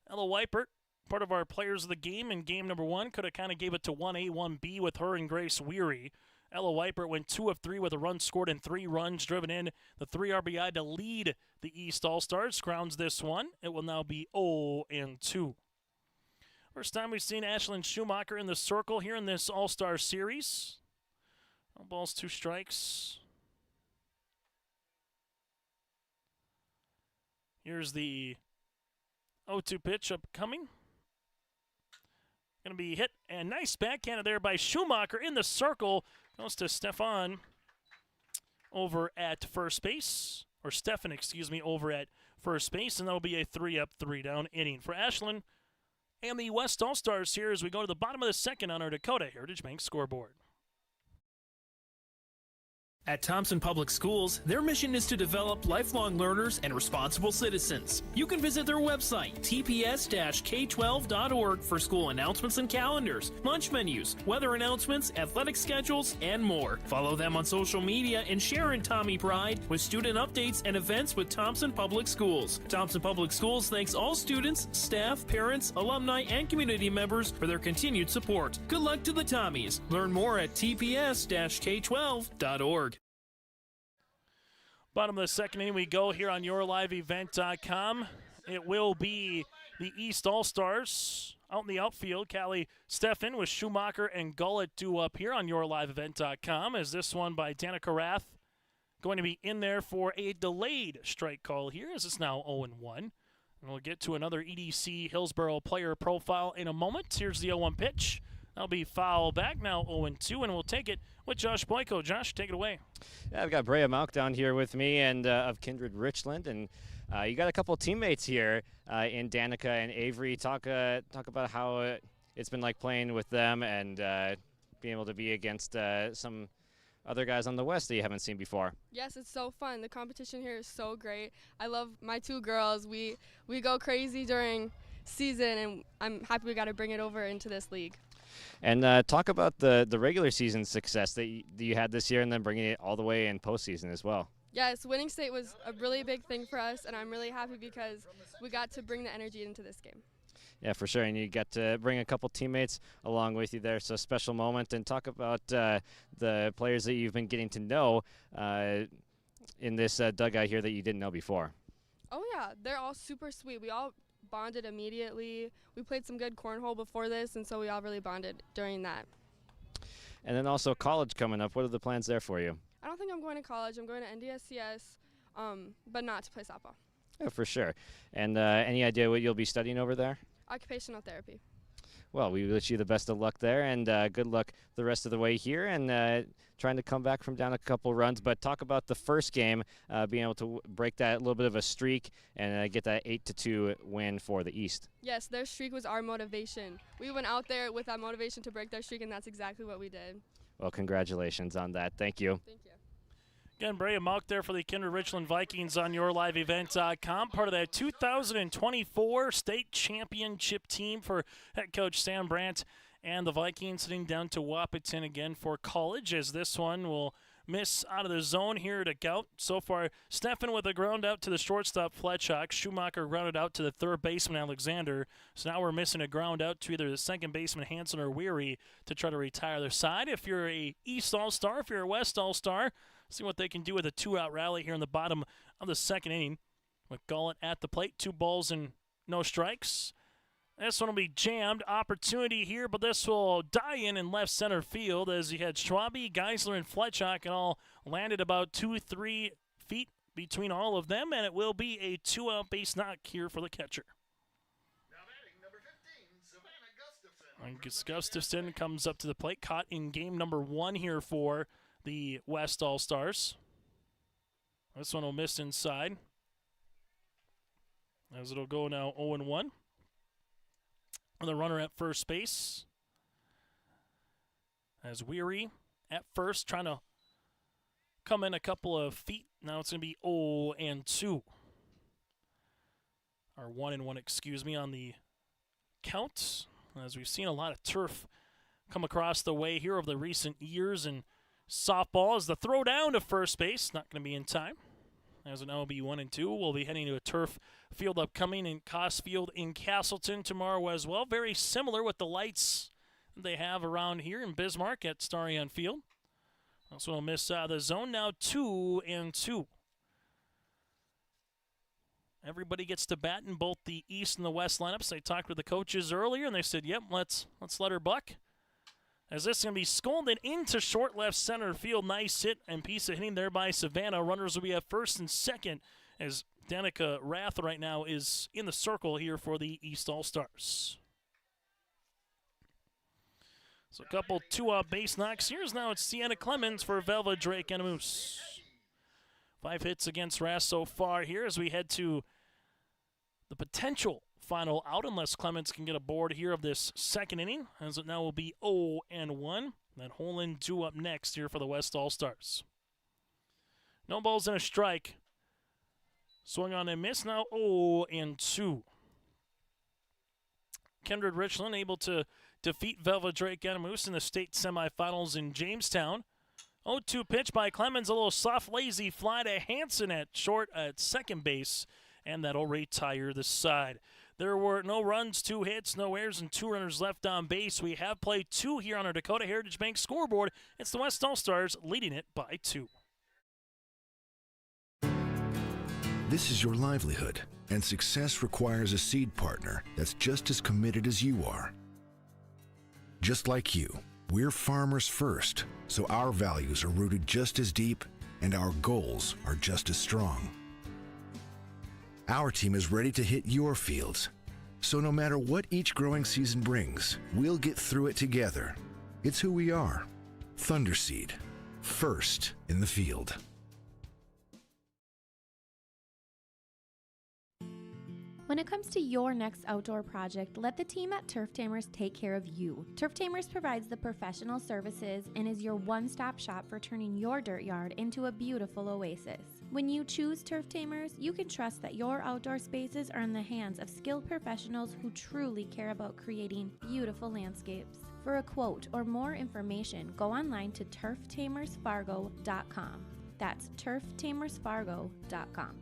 Ella Weipert, part of our players of the game in game number 1, could have kind of gave it to 1A, 1B with her and Grace Weary. Ella Weipert went 2 of 3 with a run scored and 3 runs driven in. The 3 RBI to lead the East All-Stars. Grounds this one. It will now be 0-2. First time we've seen Ashlyn Schumacher in the circle here in this All-Star Series. 1 ball, 2 strikes. Here's the 0-2 pitch upcoming. Going to be hit, and nice backhanded there by Schumacher in the circle. Goes to Stefan over at first base, or Stefan, excuse me, over at first base, and that'll be a 3-up, 3-down inning for Ashlyn and the West All-Stars here as we go to the bottom of the second on our Dakota Heritage Bank scoreboard. At Thompson Public Schools, their mission is to develop lifelong learners and responsible citizens. You can visit their website, tps-k12.org, for school announcements and calendars, lunch menus, weather announcements, athletic schedules, and more. Follow them on social media and share in Tommy Pride with student updates and events with Thompson Public Schools. Thompson Public Schools thanks all students, staff, parents, alumni, and community members for their continued support. Good luck to the Tommies. Learn more at tps-k12.org. Bottom of the second inning we go here on YourLiveEvent.com. It will be the East All-Stars out in the outfield. Callie Steffen with Schumacher and Gullett due up here on YourLiveEvent.com as this one by Danica Rath going to be in there for a delayed strike call here as it's now 0-1. And we'll get to another EDC Hillsborough player profile in a moment. Here's the 0-1 pitch. That'll be foul back now 0-2, and we'll take it with Josh Boyko. Josh, take it away. Yeah, I've got Brea Malk down here with me and of Kindred Richland, and you got a couple of teammates here in Danica and Avery. Talk about how it's been like playing with them and being able to be against some other guys on the West that you haven't seen before. Yes, it's so fun. The competition here is so great. I love my 2 girls. We go crazy during season, and I'm happy we got to bring it over into this league. And talk about the regular season success that you had this year and then bringing it all the way in postseason as well. Yes, winning state was a really big thing for us, and I'm really happy because we got to bring the energy into this game. Yeah, for sure, and you got to bring a couple teammates along with you there, so special moment. And talk about the players that you've been getting to know in this dugout here that you didn't know before. Oh, yeah, they're all super sweet. We all bonded immediately. We played some good cornhole before this, and so we all really bonded during that. And then also college coming up. What are the plans there for you? I don't think I'm going to college. I'm going to NDSCS, but not to play softball. Yeah, for sure. And any idea what you'll be studying over there? Occupational therapy. Well, we wish you the best of luck there, and good luck the rest of the way here, and trying to come back from down a couple runs. But talk about the first game, being able to break that little bit of a streak and get that 8-2 win for the East. Yes, their streak was our motivation. We went out there with that motivation to break their streak, and that's exactly what we did. Well, congratulations on that. Thank you. Thank you. Again, Brea Malk there for the Kindred Richland Vikings on YourLiveEvent.com, part of that 2024 state championship team for head coach Sam Brandt and the Vikings heading down to Wahpeton again for college as this one will miss out of the zone here to Gout. So far, Steffen with a ground out to the shortstop Fletchock. Schumacher grounded out to the third baseman Alexander. So now we're missing a ground out to either the second baseman Hanson or Weary to try to retire their side. If you're a East All-Star, if you're a West All-Star, see what they can do with a 2-out rally here in the bottom of the second inning with Gullett at the plate. 2 balls and no strikes. This one will be jammed. Opportunity here, but this will die in left center field as you had Schwabe, Geisler, and Fletchock, and all landed about 2-3 feet between all of them, and it will be a 2-out base knock here for the catcher. Gustafson comes up to the plate, caught in game number 1 here for the West All-Stars. This one will miss inside as it'll go now 0-1. The runner at first base as Weary at first trying to come in a couple of feet. Now it's going to be 0-2. Or 1-1, excuse me, on the count. As we've seen a lot of turf come across the way here over the recent years. And softball is the throw down to first base. Not going to be in time. As it now will be 1-2. We'll be heading to a turf field upcoming in Coss Field in Castleton tomorrow as well. Very similar with the lights they have around here in Bismarck at Starion Field. Also will miss the zone. Now 2-2. Everybody gets to bat in both the East and the West lineups. They talked with the coaches earlier, and they said, yep, let's let her buck. As this is going to be scolded into short left center field. Nice hit and piece of hitting there by Savannah. Runners will be at first and second as Danica Rath right now is in the circle here for the East All-Stars. So a couple two-out base knocks. Here's now it's Sienna Clemens for Velva Drake and Moose. 5 hits against Rath so far here as we head to the potential final out unless Clemens can get a board here of this second inning, as it now will be 0-1. That Holland 2 up next here for the West All-Stars. No balls and a strike. Swung on and miss, now 0-2. Kindred Richland able to defeat Velva Drake Moose in the state semifinals in Jamestown. 0-2 pitch by Clemens, a little soft, lazy fly to Hansen at short at second base, and that'll retire the side. There were no runs, 2 hits, no errors, and 2 runners left on base. We have played 2 here on our Dakota Heritage Bank scoreboard. It's the West All-Stars leading it by 2. This is your livelihood, and success requires a seed partner that's just as committed as you are. Just like you, we're farmers first, so our values are rooted just as deep and our goals are just as strong. Our team is ready to hit your fields, so no matter what each growing season brings, we'll get through it together. It's who we are. Thunderseed, first in the field. When it comes to your next outdoor project, let the team at Turf Tamers take care of you. Turf Tamers provides the professional services and is your one-stop shop for turning your dirt yard into a beautiful oasis. When you choose Turf Tamers, you can trust that your outdoor spaces are in the hands of skilled professionals who truly care about creating beautiful landscapes. For a quote or more information, go online to turftamersfargo.com. That's turftamersfargo.com.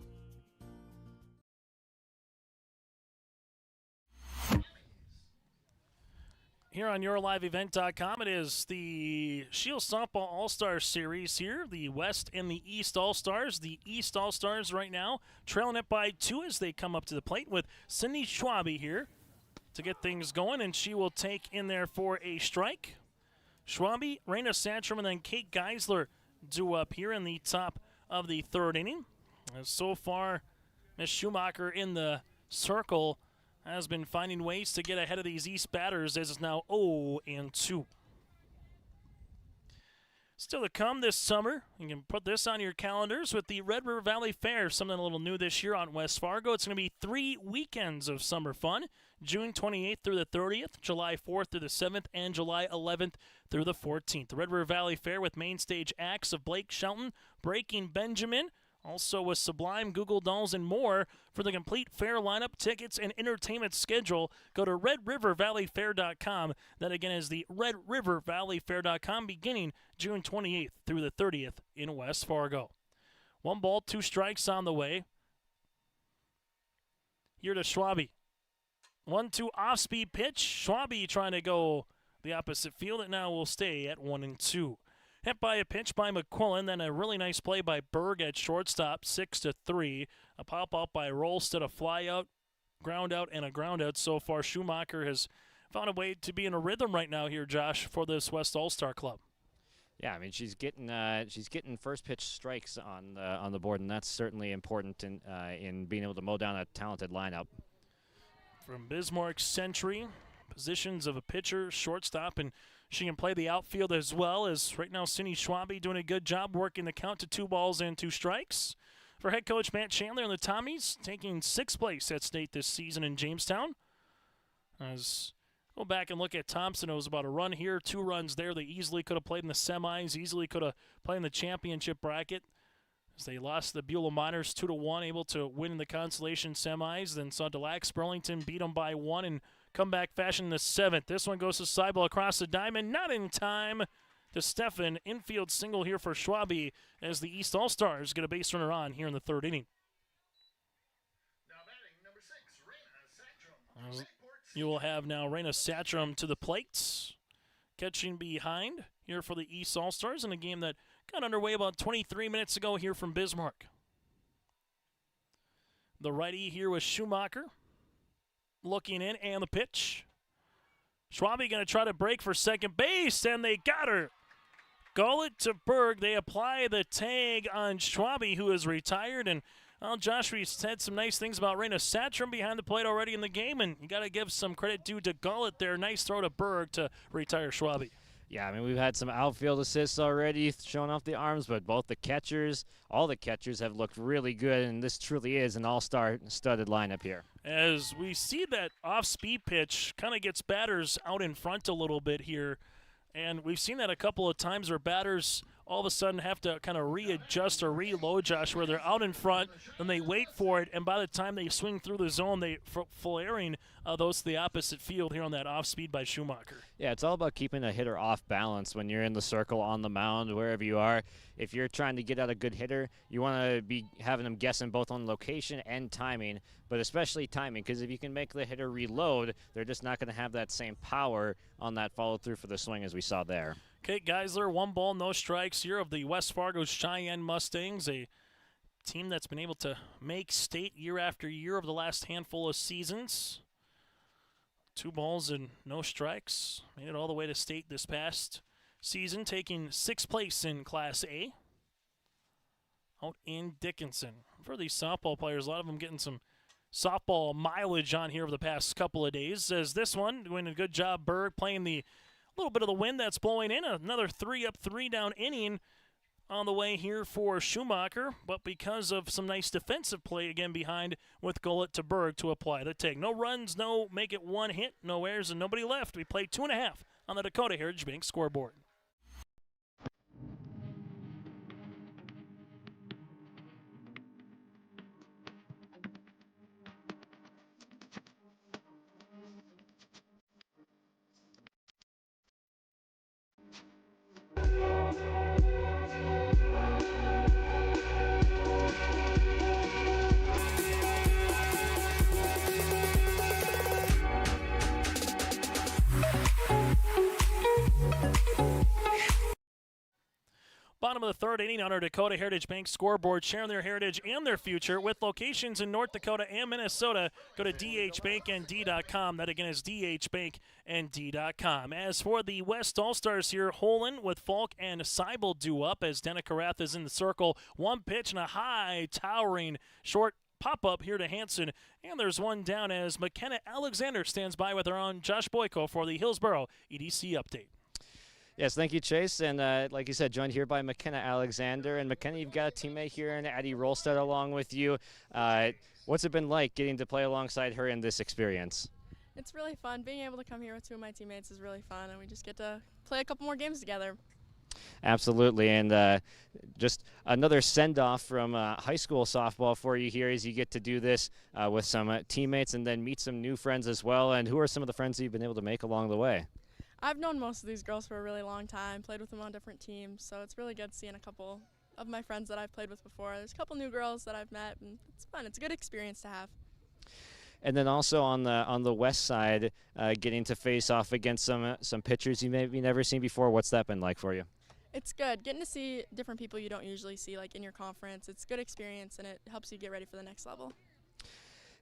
Here on YourLiveEvent.com, it is the Scheels Softball All-Star Series here, the West and the East All-Stars. The East All-Stars right now trailing it by 2 as they come up to the plate with Cindy Schwabe here to get things going, and she will take in there for a strike. Schwabe, Raina Santrum, and then Kate Geisler due up here in the top of the 3rd inning. As so far, Miss Schumacher in the circle has been finding ways to get ahead of these East batters as it's now 0-2. Still to come this summer, you can put this on your calendars with the Red River Valley Fair, something a little new this year on West Fargo. It's going to be 3 weekends of summer fun, June 28th through the 30th, July 4th through the 7th, and July 11th through the 14th. The Red River Valley Fair with main stage acts of Blake Shelton, Breaking Benjamin, also with Sublime, Google Dolls, and more. For the complete fair lineup, tickets, and entertainment schedule, go to RedRiverValleyFair.com. That again is the RedRiverValleyFair.com beginning June 28th through the 30th in West Fargo. 1 ball, 2 strikes on the way. Here to Schwabe. 1-2 off-speed pitch. Schwabe trying to go the opposite field. It now will stay at 1-2. Hit by a pitch by McQuillan, then a really nice play by Berg at shortstop, 6-3. A pop-up by Rolstead, a fly-out, ground-out, and a ground-out. So far, Schumacher has found a way to be in a rhythm right now here, Josh, for this West All-Star club. Yeah, I mean she's getting first pitch strikes on the board, and that's certainly important in being able to mow down a talented lineup. From Bismarck Century, positions of a pitcher, shortstop, and she can play the outfield as well, as right now Cindy Schwabe doing a good job working the count to 2 balls and 2 strikes. For head coach Matt Chandler and the Tommies, taking 6th place at state this season in Jamestown. As go back and look at Thompson, it was about a run here, 2 runs there. They easily could have played in the semis, easily could have played in the championship bracket. as they lost the Beulah Miners 2-1, able to win in the consolation semis. Then saw Delac Burlington beat them by 1 in comeback fashion in the 7th. This one goes to Seibel across the diamond, not in time to Steffen. Infield single here for Schwabe as the East All-Stars get a base runner on here in the 3rd inning. You will have now Raina Satram to the plate, catching behind here for the East All-Stars in a game that got underway about 23 minutes ago here from Bismarck. The righty here was Schumacher, looking in, and the pitch. Schwabe going to try to break for second base, and they got her. Gullet to Berg. They apply the tag on Schwabe, who is retired, and Josh, we said some nice things about Raina Satram behind the plate already in the game, and you got to give some credit due to Gullet there. Nice throw to Berg to retire Schwabe. Yeah, I mean, we've had some outfield assists already showing off the arms, but both the catchers, all the catchers have looked really good, and this truly is an all-star studded lineup here. As we see that off-speed pitch kind of gets batters out in front a little bit here, and we've seen that a couple of times where batters all of a sudden have to kind of readjust or reload, Josh, where they're out in front and they wait for it, and by the time they swing through the zone, they flaring those to the opposite field here on that off speed by Schumacher. Yeah, it's all about keeping a hitter off balance when you're in the circle, on the mound, wherever you are. If you're trying to get out a good hitter, you want to be having them guessing both on location and timing, but especially timing, because if you can make the hitter reload, they're just not going to have that same power on that follow-through for the swing as we saw there. Kate Geisler, 1 ball, no strikes here of the West Fargo Cheyenne Mustangs, a team that's been able to make state year after year over the last handful of seasons. 2 balls and no strikes. Made it all the way to state this past season, taking 6th place in Class A out in Dickinson. For these softball players, a lot of them getting some softball mileage on here over the past couple of days. As this one, doing a good job, Berg playing the little bit of the wind that's blowing in. Another 3 up, 3 down inning on the way here for Schumacher, but because of some nice defensive play again behind with Gullet to Berg to apply the tag. No runs, no make it 1 hit, no errors, and nobody left. We played 2.5 on the Dakota Heritage Bank scoreboard. Bottom of the 3rd inning on our Dakota Heritage Bank scoreboard, sharing their heritage and their future with locations in North Dakota and Minnesota. Go to dhbanknd.com. That again is dhbanknd.com. As for the West All-Stars here, Holland with Falk and Seibel due up as Danica Karath is in the circle. 1 pitch and a high, towering, short pop-up here to Hansen. And there's 1 down as McKenna Alexander stands by with our own Josh Boyko for the Hillsboro EDC update. Yes, thank you, Chase. And like you said, joined here by McKenna Alexander. And McKenna, you've got a teammate here in Addie Rolstad along with you. What's it been like getting to play alongside her in this experience? It's really fun. Being able to come here with 2 of my teammates is really fun, and we just get to play a couple more games together. Absolutely, and just another send-off from high school softball for you here as you get to do this with some teammates and then meet some new friends as well. And who are some of the friends that you've been able to make along the way? I've known most of these girls for a really long time, played with them on different teams, so it's really good seeing a couple of my friends that I've played with before. There's a couple new girls that I've met, and it's fun. It's a good experience to have. And then also on the west side, getting to face off against some pitchers you maybe never seen before. What's that been like for you? It's good. Getting to see different people you don't usually see, like in your conference. It's a good experience, and it helps you get ready for the next level.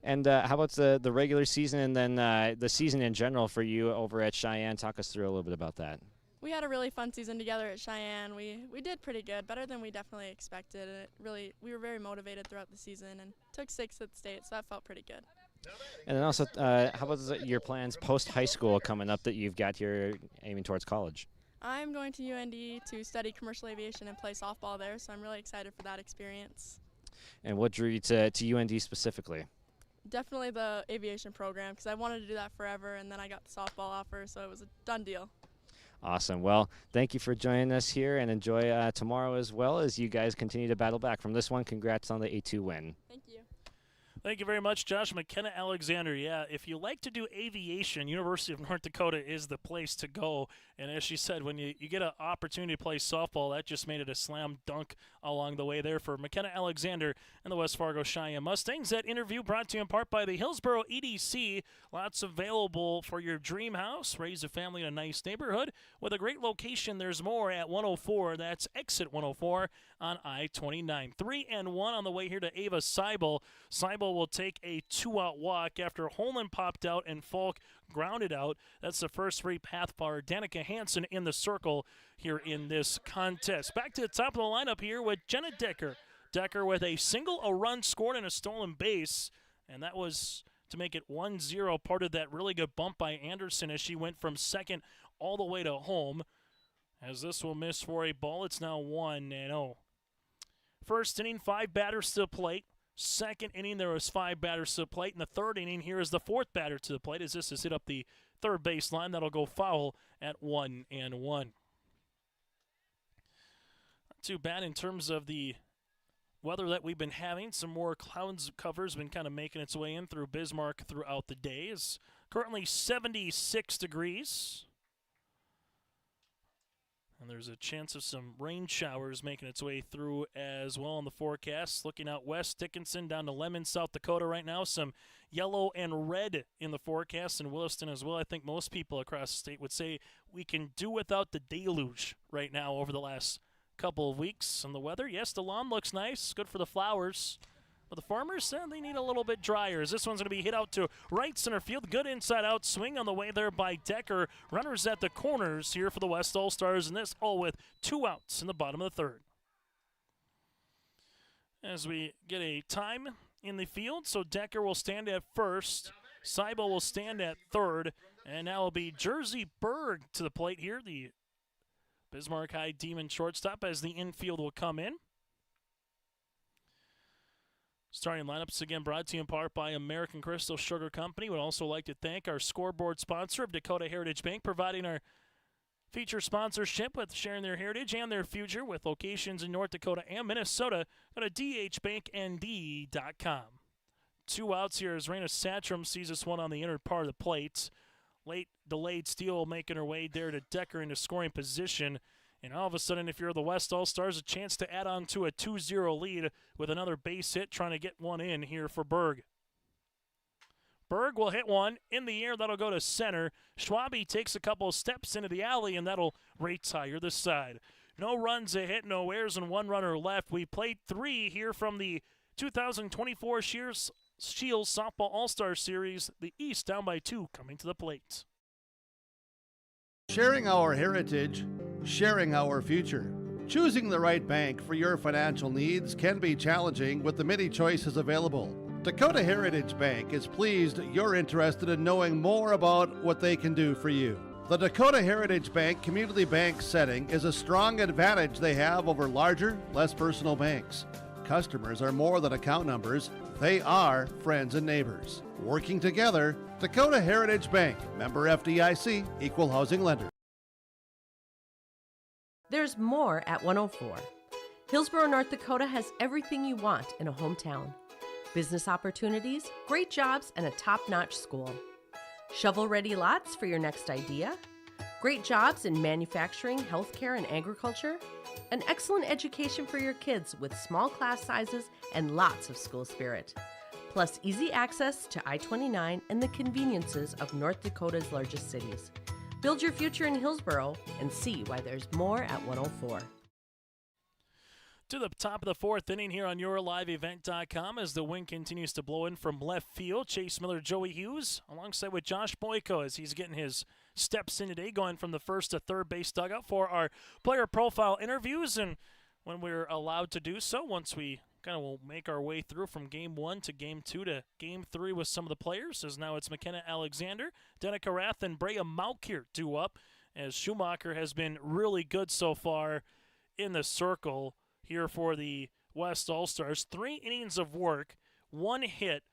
And how about the regular season and then the season in general for you over at Cheyenne? Talk us through a little bit about that. We had a really fun season together at Cheyenne. We did pretty good, better than we definitely expected. And we were very motivated throughout the season and took 6th at state, so that felt pretty good. And then also, how about your plans post-high school coming up that you've got here aiming towards college? I'm going to UND to study commercial aviation and play softball there, so I'm really excited for that experience. And what drew you to UND specifically? Definitely the aviation program, because I wanted to do that forever, and then I got the softball offer, so it was a done deal. Awesome. Well, thank you for joining us here, and enjoy tomorrow as well as you guys continue to battle back. From this one, congrats on the A2 win. Thank you. Thank you very much, Josh. McKenna Alexander, yeah, if you like to do aviation, University of North Dakota is the place to go. And as she said, when you get an opportunity to play softball, that just made it a slam dunk along the way there for McKenna Alexander and the West Fargo Cheyenne Mustangs. That interview brought to you in part by the Hillsboro EDC. Lots available for your dream house. Raise a family in a nice neighborhood with a great location. There's more at 104. That's exit 104 on I-29. 3-1 on the way here to Ava Seibel. Seibel will take a 2-out walk after Holman popped out and Falk grounded out. That's the first free path for Danica Hansen in the circle here in this contest. Back to the top of the lineup here with Jenna Decker. Decker with a single, a run scored, and a stolen base. And that was to make it 1-0, part of that really good bump by Anderson as she went from second all the way to home. As this will miss for a ball, it's now 1-0. First inning, 5 batters to the plate. Second inning, there was 5 batters to the plate. In the third inning, here is the 4th batter to the plate as this is hit up the third baseline. That'll go foul at 1-1. Not too bad in terms of the weather that we've been having. Some more clouds covers been kind of making its way in through Bismarck throughout the day. It's currently 76 degrees. And there's a chance of some rain showers making its way through as well in the forecast. Looking out west, Dickinson down to Lemon, South Dakota right now. Some yellow and red in the forecast in Williston as well. I think most people across the state would say we can do without the deluge right now over the last couple of weeks. And the weather, yes, the lawn looks nice, good for the flowers. But the farmers said they need a little bit drier as this one's going to be hit out to right center field. Good inside-out swing on the way there by Decker. Runners at the corners here for the West All-Stars, and this all with 2 outs in the bottom of the third. As we get a time in the field, so Decker will stand at first. Seibel will stand at third, and now will be Jersey Berg to the plate here, the Bismarck High Demon shortstop, as the infield will come in. Starting lineups again brought to you in part by American Crystal Sugar Company. Would also like to thank our scoreboard sponsor of Dakota Heritage Bank, providing our feature sponsorship with sharing their heritage and their future with locations in North Dakota and Minnesota. Go to dhbanknd.com. 2 outs here as Raina Satcham sees this one on the inner part of the plate. Late delayed steal making her way there to Decker into scoring position. And all of a sudden, if you're the West All-Stars, a chance to add on to a 2-0 lead with another base hit, trying to get one in here for Berg. Berg will hit one in the air. That'll go to center. Schwabe takes a couple of steps into the alley, and that'll retire this side. No runs a hit, no errors, and 1 runner left. We played 3 here from the 2024 Scheels Softball All-Star Series. The East down by 2 coming to the plate. Sharing our heritage, sharing our future. Choosing the right bank for your financial needs can be challenging with the many choices available. Dakota Heritage Bank is pleased you're interested in knowing more about what they can do for you. The Dakota Heritage Bank community bank setting is a strong advantage they have over larger, less personal banks. Customers are more than account numbers, they are friends and neighbors. Working together, Dakota Heritage Bank, member FDIC, equal housing lender. There's more at 104. Hillsboro, North Dakota has everything you want in a hometown. Business opportunities, great jobs, and a top-notch school. Shovel-ready lots for your next idea. Great jobs in manufacturing, healthcare, and agriculture. An excellent education for your kids with small class sizes and lots of school spirit. Plus easy access to I-29 and the conveniences of North Dakota's largest cities. Build your future in Hillsboro and see why there's more at 104. To the top of the 4th inning here on YourLiveEvent.com as the wind continues to blow in from left field. Chase Miller, Joey Hughes, alongside with Josh Boyko as he's getting his steps in today, going from the first to third base dugout for our player profile interviews. And when we're allowed to do so, once we kind of will make our way through from Game 1 to Game 2 to Game 3 with some of the players, as now it's McKenna Alexander, Danica Rath, and Brea Mauk here due up, as Schumacher has been really good so far in the circle here for the West All-Stars. 3 innings of work, 1 hit,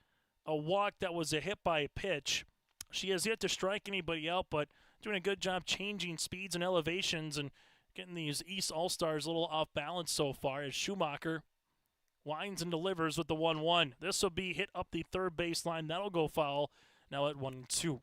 a walk that was a hit by a pitch. She has yet to strike anybody out, but doing a good job changing speeds and elevations and getting these East All-Stars a little off balance so far as Schumacher winds and delivers with the 1-1. This will be hit up the third baseline. That'll go foul now at 1-2.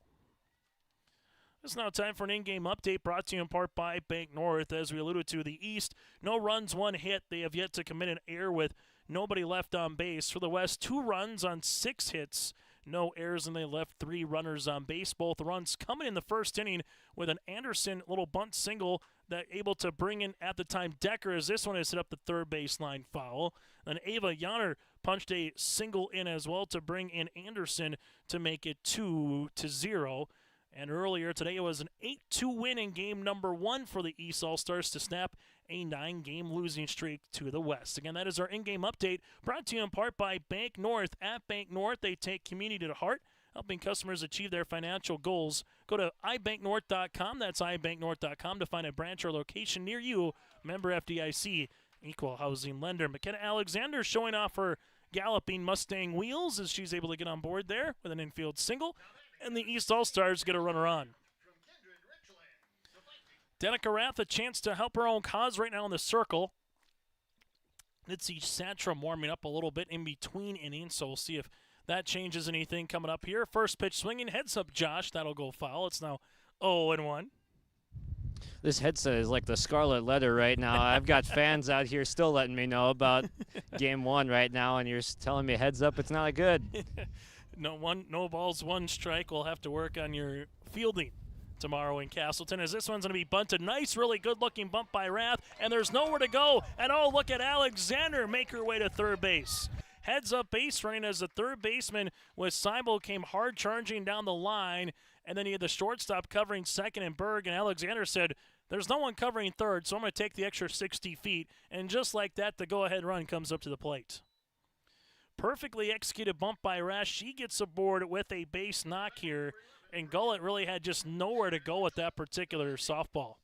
It's now time for an in-game update brought to you in part by Bank North. As we alluded to, the East, no runs, 1 hit. They have yet to commit an error with nobody left on base. For the West, 2 runs on 6 hits. No errors, and they left 3 runners on base. Both runs coming in the first inning with an Anderson little bunt single that able to bring in, at the time, Decker, as this one is hit up the third baseline foul. Then Ava Yanner punched a single in as well to bring in Anderson to make it 2-0. And earlier today, it was an 8-2 win in game number 1 for the East All-Stars to snap a 9-game losing streak to the West. Again, that is our in-game update, brought to you in part by Bank North. At Bank North, they take community to heart, helping customers achieve their financial goals. Go to ibanknorth.com, that's ibanknorth.com, to find a branch or location near you. Member FDIC, equal housing lender. McKenna Alexander showing off her galloping Mustang wheels as she's able to get on board there with an infield single. And the East All-Stars get a runner on. Danica Rath, a chance to help her own cause right now in the circle. Let's see Satchram warming up a little bit in between innings, so we'll see if that changes anything coming up here. First pitch swinging, heads up Josh. That'll go foul. It's now 0-1. This headset is like the scarlet letter right now. I've got fans out here still letting me know about game 1 right now, and you're telling me heads up it's not good. No balls, 1 strike. We'll have to work on your fielding tomorrow in Castleton, as this one's going to be bunted. Nice, really good-looking bump by Rath, and there's nowhere to go. And oh, look at Alexander make her way to third base. Heads up base running as the third baseman with Seibel came hard charging down the line, and then he had the shortstop covering second and Berg, and Alexander said, there's no one covering third, so I'm going to take the extra 60 feet. And just like that, the go-ahead run comes up to the plate. Perfectly executed bump by Rash. She gets aboard with a base knock here, and Gullett really had just nowhere to go with that particular softball.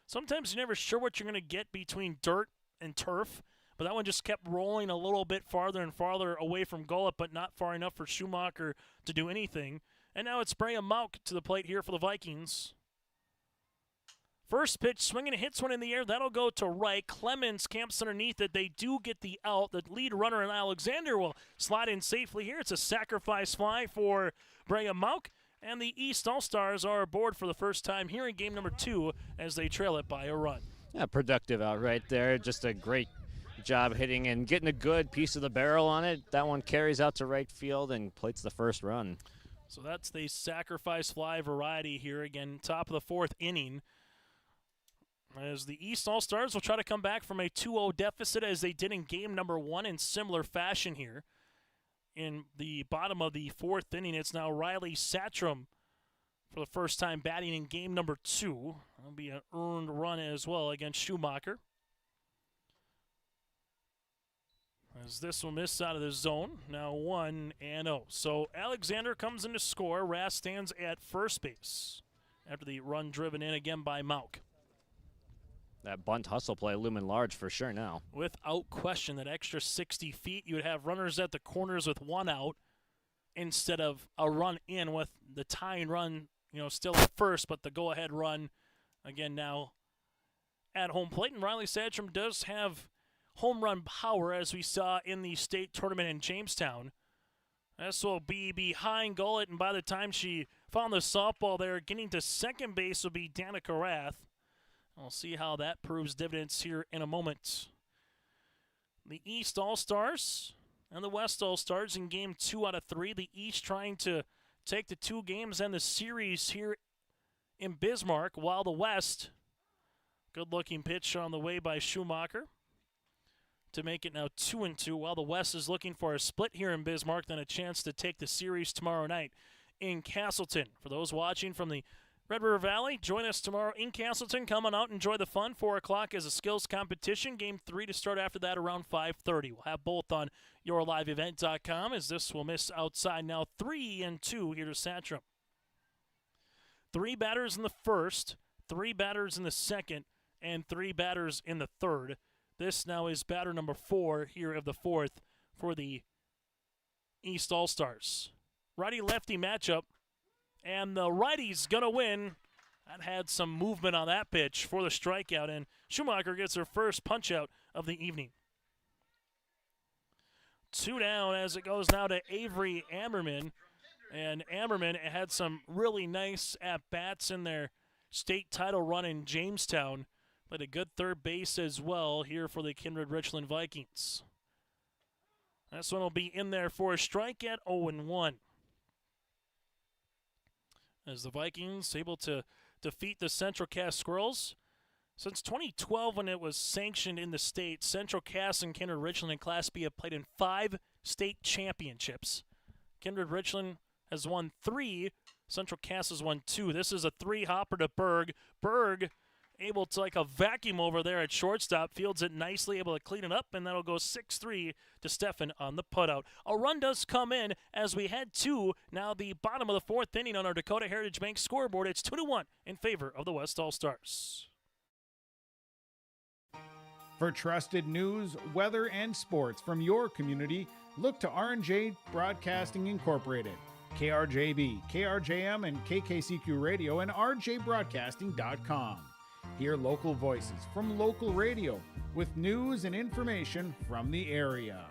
Sometimes you're never sure what you're going to get between dirt and turf, but that one just kept rolling a little bit farther and farther away from Gullett, but not far enough for Schumacher to do anything. And now it's Brea Mauk to the plate here for the Vikings. First pitch, swinging, hits one in the air. That'll go to right. Clemens camps underneath it. They do get the out. The lead runner, and Alexander, will slide in safely here. It's a sacrifice fly for Brea Mauk. And the East All-Stars are aboard for the first time here in game number 2 as they trail it by a run. Yeah, productive out right there. Just a great job hitting and getting a good piece of the barrel on it. That one carries out to right field and plates the first run. So that's the sacrifice fly variety here. Again, top of the 4th inning. As the East All-Stars will try to come back from a 2-0 deficit as they did in game number 1 in similar fashion here. In the bottom of the 4th inning, it's now Riley Satchram for the first time batting in game number 2. That'll be an earned run as well against Schumacher. As this will miss out of the zone, now 1-0. So Alexander comes in to score. Rath stands at first base after the run driven in again by Mauk. That bunt hustle play looming large for sure now. Without question, that extra 60 feet, you would have runners at the corners with 1 out instead of a run in with the tying run, still at first, but the go-ahead run, again, now at home plate. And Riley Satchram does have home run power, as we saw in the state tournament in Jamestown. This will be behind Gullett, and by the time she found the softball there, getting to second base will be Danica Rath. We'll see how that proves dividends here in a moment. The East All-Stars and the West All-Stars in game 2 out of 3. The East trying to take the 2 games and the series here in Bismarck, while the West, good-looking pitch on the way by Schumacher to make it now 2-2, while the West is looking for a split here in Bismarck, then a chance to take the series tomorrow night in Castleton. For those watching from the Red River Valley, join us tomorrow in Castleton. Come on out and enjoy the fun. 4 o'clock is a skills competition. Game 3 to start after that around 5:30. We'll have both on yourliveevent.com as this will miss outside now 3-2 here to Satchram. 3 batters in the first, 3 batters in the second, and 3 batters in the third. This now is batter number 4 here of the 4th for the East All-Stars. Righty-lefty matchup. And the righty's going to win That had some movement on that pitch for the strikeout, and Schumacher gets her first punch-out of the evening. 2 down as it goes now to Avery Ammerman. And Ammerman had some really nice at-bats in their state title run in Jamestown. Played a good third base as well here for the Kindred Richland Vikings. This one will be in there for a strike at 0-1. As the Vikings able to defeat the Central Cass Squirrels. Since 2012, when it was sanctioned in the state, Central Cass and Kindred Richland in Class B have played in 5 state championships. Kindred Richland has won 3. Central Cass has won 2. This is a 3-hopper to Berg. Berg able to, like a vacuum over there at shortstop, fields it nicely, able to clean it up, and that'll go 6-3 to Steffen on the putout. A run does come in as we head to now the bottom of the 4th inning on our Dakota Heritage Bank scoreboard. It's 2-1 in favor of the West All-Stars. For trusted news, weather, and sports from your community, look to R&J Broadcasting Incorporated, KRJB, KRJM, and KKCQ Radio, and rjbroadcasting.com. Hear local voices from local radio with news and information from the area.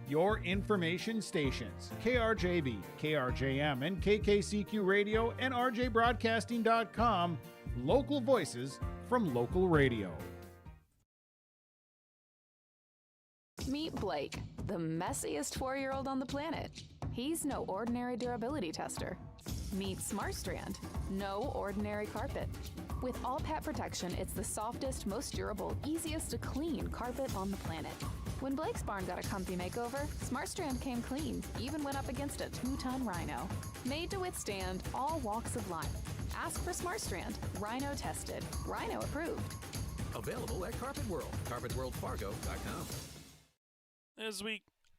Your information stations, KRJB, KRJM, and KKCQ Radio, and rjbroadcasting.com. Local voices from local radio. Meet Blake, the messiest 4-year-old on the planet. He's no ordinary durability tester. Meet SmartStrand, no ordinary carpet. With all pet protection, it's the softest, most durable, easiest to clean carpet on the planet. When Blake's barn got a comfy makeover, SmartStrand came clean, even went up against a 2-ton rhino. Made to withstand all walks of life. Ask for SmartStrand, rhino tested, rhino approved. Available at Carpet World, carpetworldfargo.com.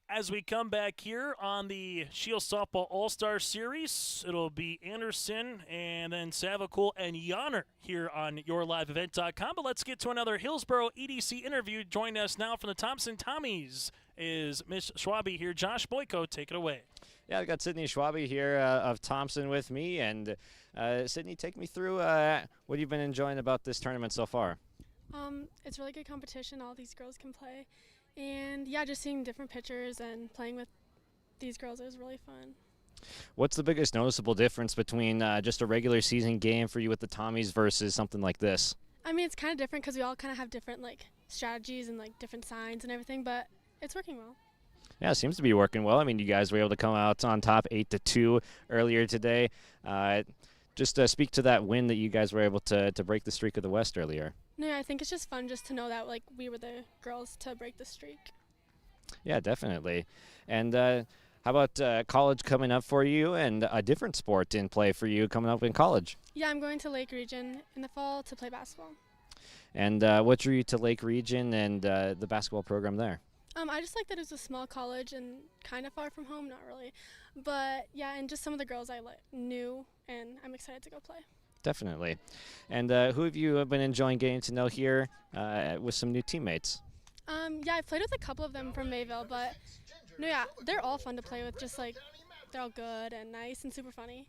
As we come back here on the Scheels Softball All-Star Series, it'll be Anderson and then Savakul and Yonner here on YourLiveEvent.com. But let's get to another Hillsboro EDC interview. Joining us now from the Thompson Tommies is Miss Schwabe here. Josh Boyko, take it away. Yeah, I've got Sydney Schwabe here of Thompson with me. And Sydney, take me through what you've been enjoying about this tournament so far. It's really good competition. All these girls can play. And, yeah, just seeing different pitchers and playing with these girls is really fun. What's the biggest noticeable difference between just a regular season game for you with the Tommies versus something like this? I mean, it's kind of different because we all kind of have different, strategies and, different signs and everything, but it's working well. Yeah, it seems to be working well. I mean, you guys were able to come out on top 8-2 earlier today. Just speak to that win that you guys were able to break the streak of the West earlier. No, yeah, I think it's just fun just to know that, we were the girls to break the streak. Yeah, definitely. And how about college coming up for you and a different sport in play for you coming up in college? Yeah, I'm going to Lake Region in the fall to play basketball. And what drew you to Lake Region and the basketball program there? I just like that it's a small college and kind of far from home, not really. But, yeah, and just some of the girls I knew, and I'm excited to go play. Definitely. And who have you been enjoying getting to know here with some new teammates? Yeah, I've played with a couple of them from Mayville, but no, yeah, they're all fun to play with. Just they're all good and nice and super funny.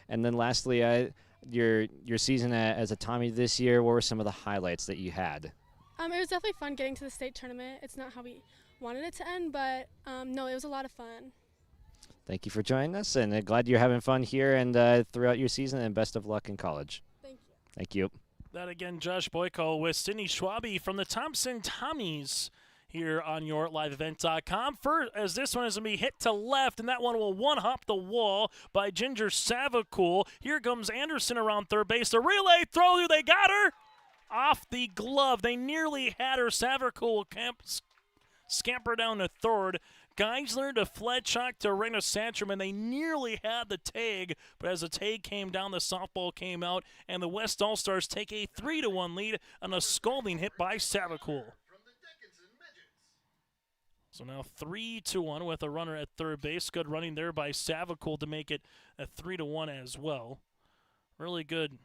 And then lastly, your season as a Tommy this year, what were some of the highlights that you had? It was definitely fun getting to the state tournament. It's not how we wanted it to end, but no, it was a lot of fun. Thank you for joining us, and glad you're having fun here and throughout your season, and best of luck in college. Thank you. Thank you. That again, Josh Boyko with Sydney Schwabe from the Thompson Tommies here on YourLiveEvent.com. As this one is going to be hit to left, and that one will one-hop the wall by Ginger Savakul. Here comes Anderson around third base. The relay throw, they got her off the glove. They nearly had her. Savakul scamper down to third. Geisler to Fletchock to Rena Santrum, and they nearly had the tag, but as the tag came down, the softball came out, and the West All-Stars take a 3-1 lead on a scalding hit by Savakul. So now 3-1 with a runner at third base. Good running there by Savakul to make it a 3-1 as well. Really good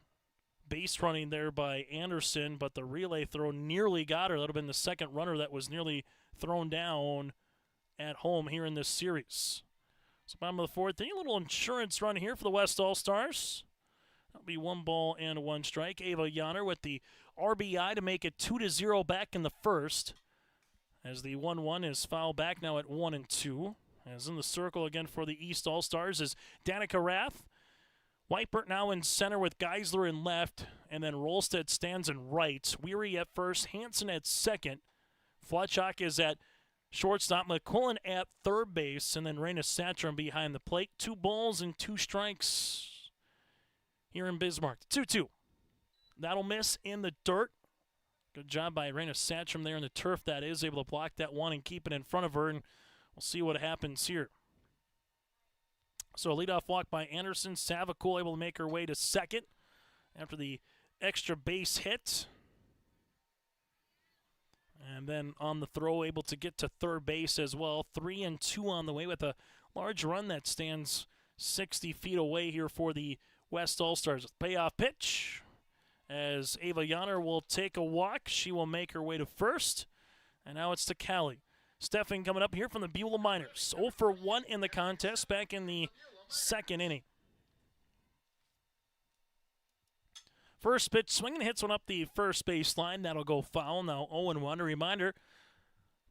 base running there by Anderson, but the relay throw nearly got her. That would have been the second runner that was nearly thrown down at home here in this series. So bottom of the fourth inning, a little insurance run here for the West All-Stars. That'll be 1 ball and 1 strike. Ava Yonner with the RBI to make it 2-0 back in the first. As the 1-1 is fouled back now at 1-2. As in the circle again for the East All-Stars is Danica Rath. Whitebert now in center with Geisler in left, and then Rolstead stands in right. Weary at first, Hansen at second. Fletchock is at shortstop, McQuillan at third base, and then Raina Satram behind the plate. 2 balls and 2 strikes here in Bismarck. 2-2. That'll miss in the dirt. Good job by Raina Satram there in the turf, that is, able to block that one and keep it in front of her, and we'll see what happens here. So a leadoff walk by Anderson. Savakul able to make her way to second after the extra base hit. And then on the throw, able to get to third base as well. 3-2 on the way with a large run that stands 60 feet away here for the West All-Stars. Payoff pitch as Ava Yonner will take a walk. She will make her way to first. And now it's to Callie. Steffing coming up here from the Beulah Miners. 0 for 1 in the contest back in the second inning. First pitch, swinging, hits one up the first base line. That'll go foul. Now 0-1. A reminder,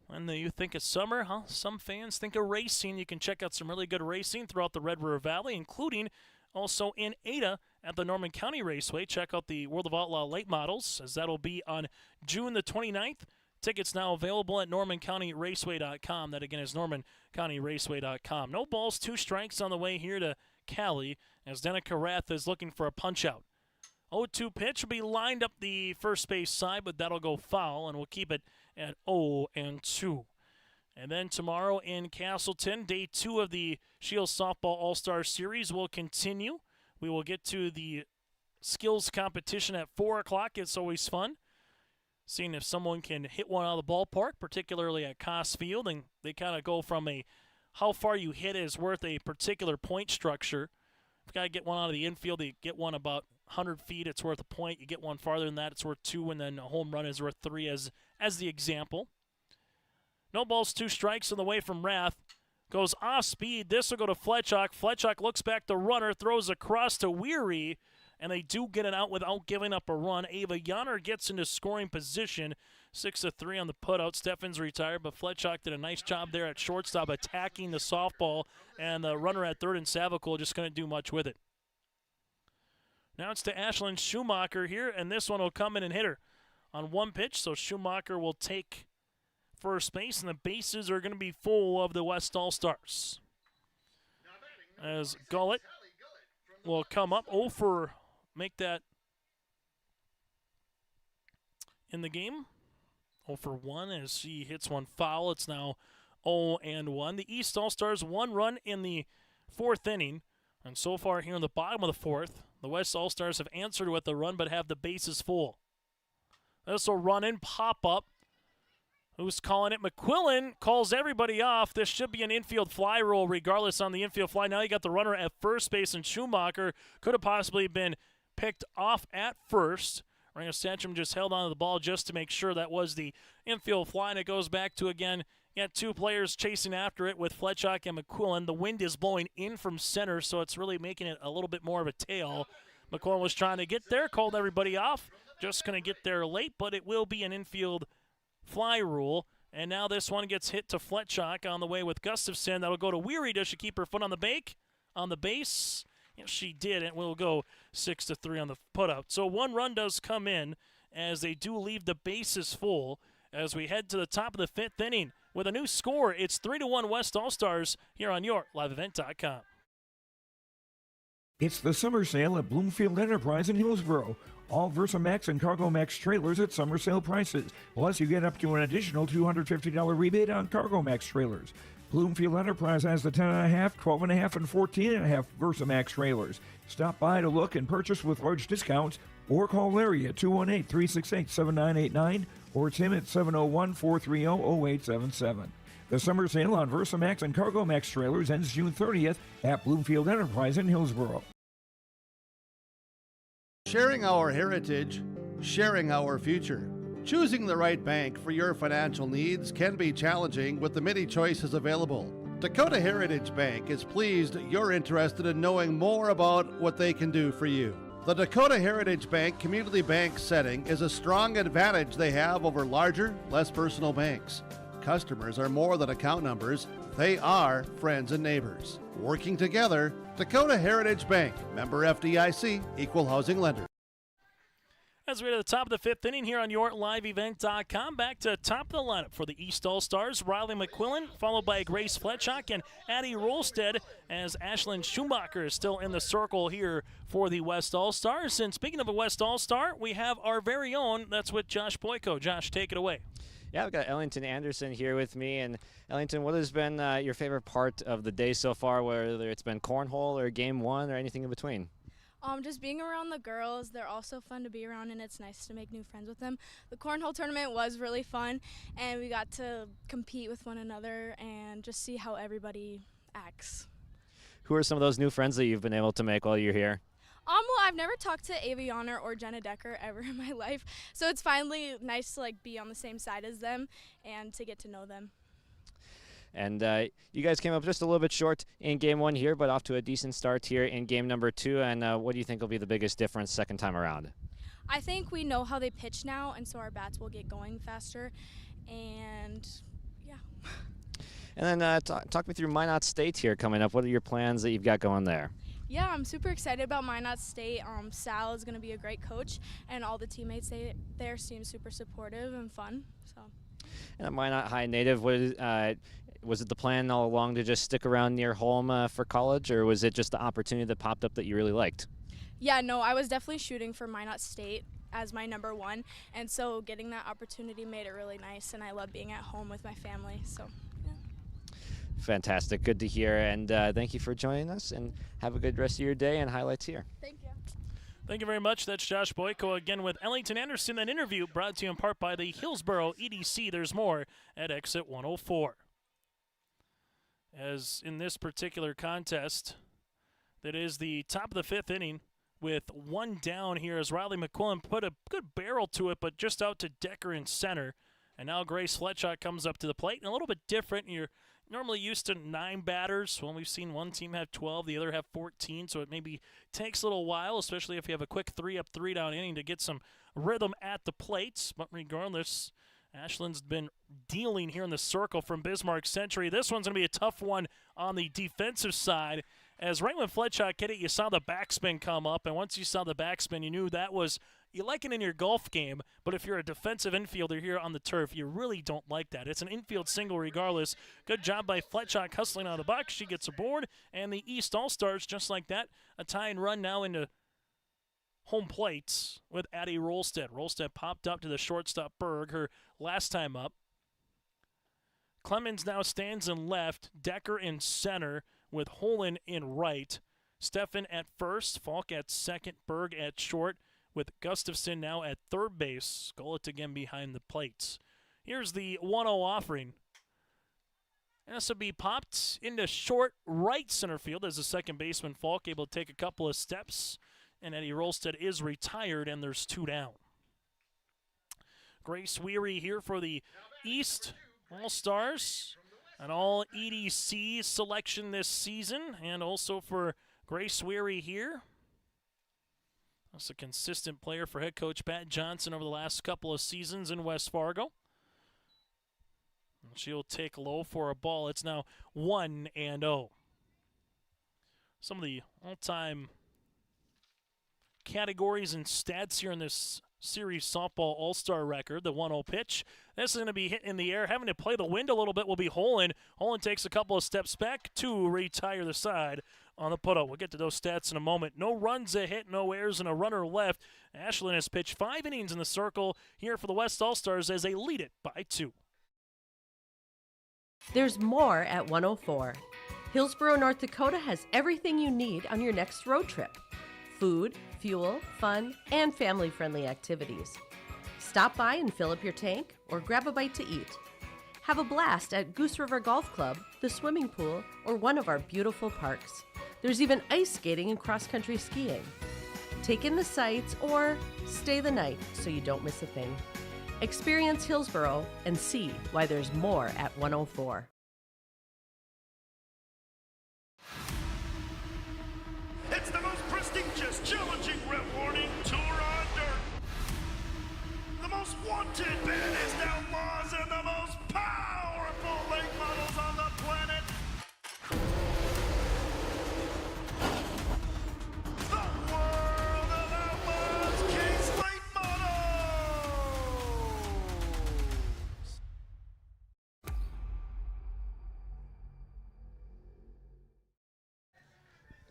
when you think of summer, some fans think of racing. You can check out some really good racing throughout the Red River Valley, including also in Ada at the Norman County Raceway. Check out the World of Outlaw late models, as that'll be on June the 29th. Tickets now available at NormanCountyRaceway.com. That, again, is NormanCountyRaceway.com. No balls, 2 strikes on the way here to Callie, as Danica Rath is looking for a punch-out. 0-2 pitch will be lined up the first base side, but that'll go foul, and we'll keep it at 0-2. And then tomorrow in Castleton, day 2 of the Scheels Softball All-Star Series will continue. We will get to the skills competition at 4 o'clock. It's always fun seeing if someone can hit one out of the ballpark, particularly at Koss Field, and they kind of go from a how far you hit is worth a particular point structure. If you got to get one out of the infield, you get one about 100 feet, it's worth a point. You get one farther than that, it's worth 2, and then a home run is worth 3 as the example. No balls, 2 strikes on the way from Rath. Goes off speed. This will go to Fletchock. Fletchock looks back to runner, throws across to Weary, and they do get it out without giving up a run. Ava Yonner gets into scoring position. 6-3 on the putout. Steffens retired, but Fletchock did a nice job there at shortstop attacking the softball, and the runner at third and Savakul just couldn't do much with it. Now it's to Ashlyn Schumacher here, and this one will come in and hit her on 1 pitch, so Schumacher will take first base, and the bases are going to be full of the West All-Stars. As Gullett will come up 0 for, make that in the game. 0 for 1 as she hits one foul. It's now 0-1. The East All-Stars 1 run in the 4th inning, and so far here in the bottom of the 4th, the West All-Stars have answered with a run but have the bases full. This will run in, pop up. Who's calling it? McQuillan calls everybody off. This should be an infield fly rule regardless on the infield fly. Now you got the runner at first base, and Schumacher could have possibly been picked off at first. Raina Satram just held onto the ball just to make sure that was the infield fly, and it goes back to, again, you got 2 players chasing after it with Fletchock and McQuillan. The wind is blowing in from center, so it's really making it a little bit more of a tail. McQuillan was trying to get there, called everybody off. Just going to get there late, but it will be an infield fly rule. And now this one gets hit to Fletchock on the way with Gustafson. That'll go to Weary. Does she keep her foot on the base? Yes, she did, and we'll go 6-3 on the putout. So 1 run does come in as they do leave the bases full as we head to the top of the 5th inning. With a new score, it's 3-1 West All-Stars here on your liveevent.com. It's the summer sale at Bloomfield Enterprise in Hillsboro. All Versamax and CargoMax trailers at summer sale prices. Plus, you get up to an additional $250 rebate on CargoMax trailers. Bloomfield Enterprise has the 10.5, 12.5, and 14.5 Versamax trailers. Stop by to look and purchase with large discounts, or call Larry at 218-368-7989 or Tim at 701-430-0877. The summer sale on Versamax and CargoMax trailers ends June 30th at Bloomfield Enterprise in Hillsboro. Sharing our heritage, sharing our future. Choosing the right bank for your financial needs can be challenging with the many choices available. Dakota Heritage Bank is pleased you're interested in knowing more about what they can do for you. The Dakota Heritage Bank community bank setting is a strong advantage they have over larger, less personal banks. Customers are more than account numbers, they are friends and neighbors. Working together, Dakota Heritage Bank, member FDIC, equal housing lender. As we're at the top of the fifth inning here on YourLiveEvent.com, back to top of the lineup for the East All-Stars, Riley McQuillan, followed by Grace Fletchock and Addie Rolstead, as Ashlyn Schumacher is still in the circle here for the West All-Stars. And speaking of a West All-Star, we have our very own, that's with Josh Boyko. Josh, take it away. Yeah, I've got Ellington Anderson here with me. And Ellington, what has been your favorite part of the day so far, whether it's been cornhole or game one or anything in between? Just being around the girls. They're also fun to be around, and it's nice to make new friends with them. The cornhole tournament was really fun, and we got to compete with one another and just see how everybody acts. Who are some of those new friends that you've been able to make while you're here? Well, I've never talked to Aviana or Jenna Decker ever in my life, so it's finally nice to be on the same side as them and to get to know them. And you guys came up just a little bit short in game one here, but off to a decent start here in game number two. And what do you think will be the biggest difference second time around? I think we know how they pitch now, and so our bats will get going faster. And, yeah. And then talk me through Minot State here coming up. What are your plans that you've got going there? Yeah, I'm super excited about Minot State. Sal is going to be a great coach, and all the teammates there seem super supportive and fun. So. And a Minot High native, was it the plan all along to just stick around near home for college, or was it just the opportunity that popped up that you really liked? Yeah, no, I was definitely shooting for Minot State as my number one, and so getting that opportunity made it really nice, and I love being at home with my family, so yeah. Fantastic, good to hear, and thank you for joining us, and have a good rest of your day and highlights here. Thank you. Thank you very much. That's Josh Boyko again with Ellington Anderson. That interview brought to you in part by the Hillsboro EDC. There's more at exit 104. As in this particular contest, that is the top of the fifth inning with one down here as Riley McQuillan put a good barrel to it, but just out to Decker in center. And now Grace Fletchock comes up to the plate, and a little bit different. You're normally used to 9 batters. Well, we've seen one team have 12, the other have 14, so it maybe takes a little while, especially if you have a quick 3-up, 3-down inning to get some rhythm at the plates. But regardless, Ashlyn's been dealing here in the circle from Bismarck Century. This one's going to be a tough one on the defensive side. As right when Fletchock hit it, you saw the backspin come up, and once you saw the backspin, you knew that was, you like it in your golf game, but if you're a defensive infielder here on the turf, you really don't like that. It's an infield single regardless. Good job by Fletchock hustling out of the box. She gets aboard, and the East All-Stars, just like that, a tie-and run now into home plates with Addie Rolstead. Rolstead popped up to the shortstop Berg, her last time up. Clemens now stands in left, Decker in center with Holland in right. Steffen at first, Falk at second, Berg at short, with Gustafson now at third base. Skullet again behind the plates. Here's the 1-0 offering. And this will be popped into short right center field as the second baseman Falk able to take a couple of steps. And Eddie Rolstead is retired, and there's 2 down. Grace Weary here for the East All-Stars. An all-EDC selection this season, and also for Grace Weary here. That's a consistent player for head coach Pat Johnson over the last couple of seasons in West Fargo. And she'll take low for a ball. It's now 1-0. Some of the all-time categories and stats here in this series softball all-star record. The 1-0 pitch. This is going to be hit in the air. Having to play the wind a little bit will be Holland. Holland takes a couple of steps back to retire the side on the put-out. We'll get to those stats in a moment. No runs a hit, no errors, and a runner left. Ashlyn has pitched 5 innings in the circle here for the West All-Stars as they lead it by 2. There's more at 104. Hillsboro, North Dakota has everything you need on your next road trip. Food, fuel, fun, and family-friendly activities. Stop by and fill up your tank or grab a bite to eat. Have a blast at Goose River Golf Club, the swimming pool, or one of our beautiful parks. There's even ice skating and cross-country skiing. Take in the sights or stay the night so you don't miss a thing. Experience Hillsboro and see why there's more at 104. It's the most prestigious, challenging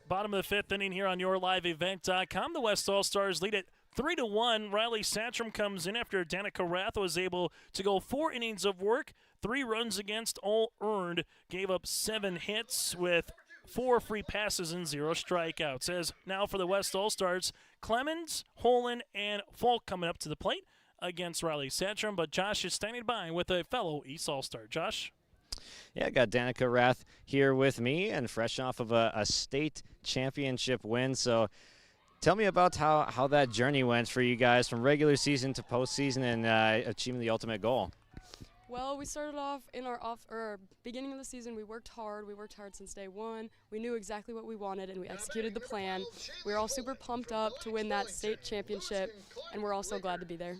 Bottom of the fifth inning here on yourliveevent.com. The West All-Stars lead it 3-1. Riley Satcham comes in after Danica Rath was able to go 4 innings of work, 3 runs against, all earned, gave up 7 hits with 4 free passes and 0 strikeouts. As now for the West All-Stars, Clemens, Holen, and Falk coming up to the plate against Riley Satcham, but Josh is standing by with a fellow East All-Star. Josh? Yeah, I got Danica Rath here with me and fresh off of a state championship win. So tell me about how that journey went for you guys from regular season to postseason and achieving the ultimate goal. Well, we started off in our beginning of the season. We worked hard. We worked hard since day one. We knew exactly what we wanted, and we executed the plan. We were all super pumped up to win that state championship, and we're all so glad to be there.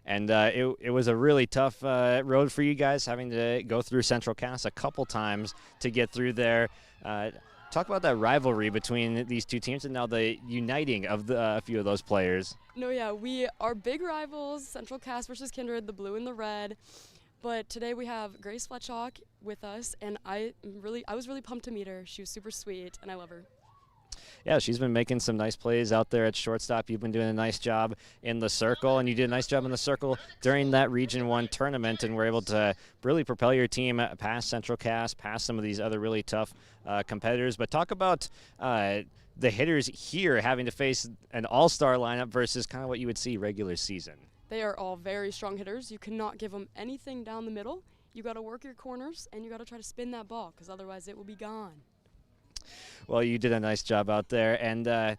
And it was a really tough road for you guys, having to go through Central Cass a couple times to get through there. Talk about that rivalry between these two teams and now the uniting of a few of those players. No, yeah, we are big rivals, Central Cass versus Kindred, the blue and the red. But today we have Grace Fletchock with us, and I was really pumped to meet her. She was super sweet, and I love her. Yeah, she's been making some nice plays out there at shortstop. You've been doing a nice job in the circle, and you did a nice job in the circle during that Region 1 tournament, and were able to really propel your team past Central Cass, past some of these other really tough competitors. But talk about the hitters here having to face an all-star lineup versus kind of what you would see regular season. They are all very strong hitters. You cannot give them anything down the middle. You got to work your corners, and you got to try to spin that ball, because otherwise it will be gone. Well, you did a nice job out there. And how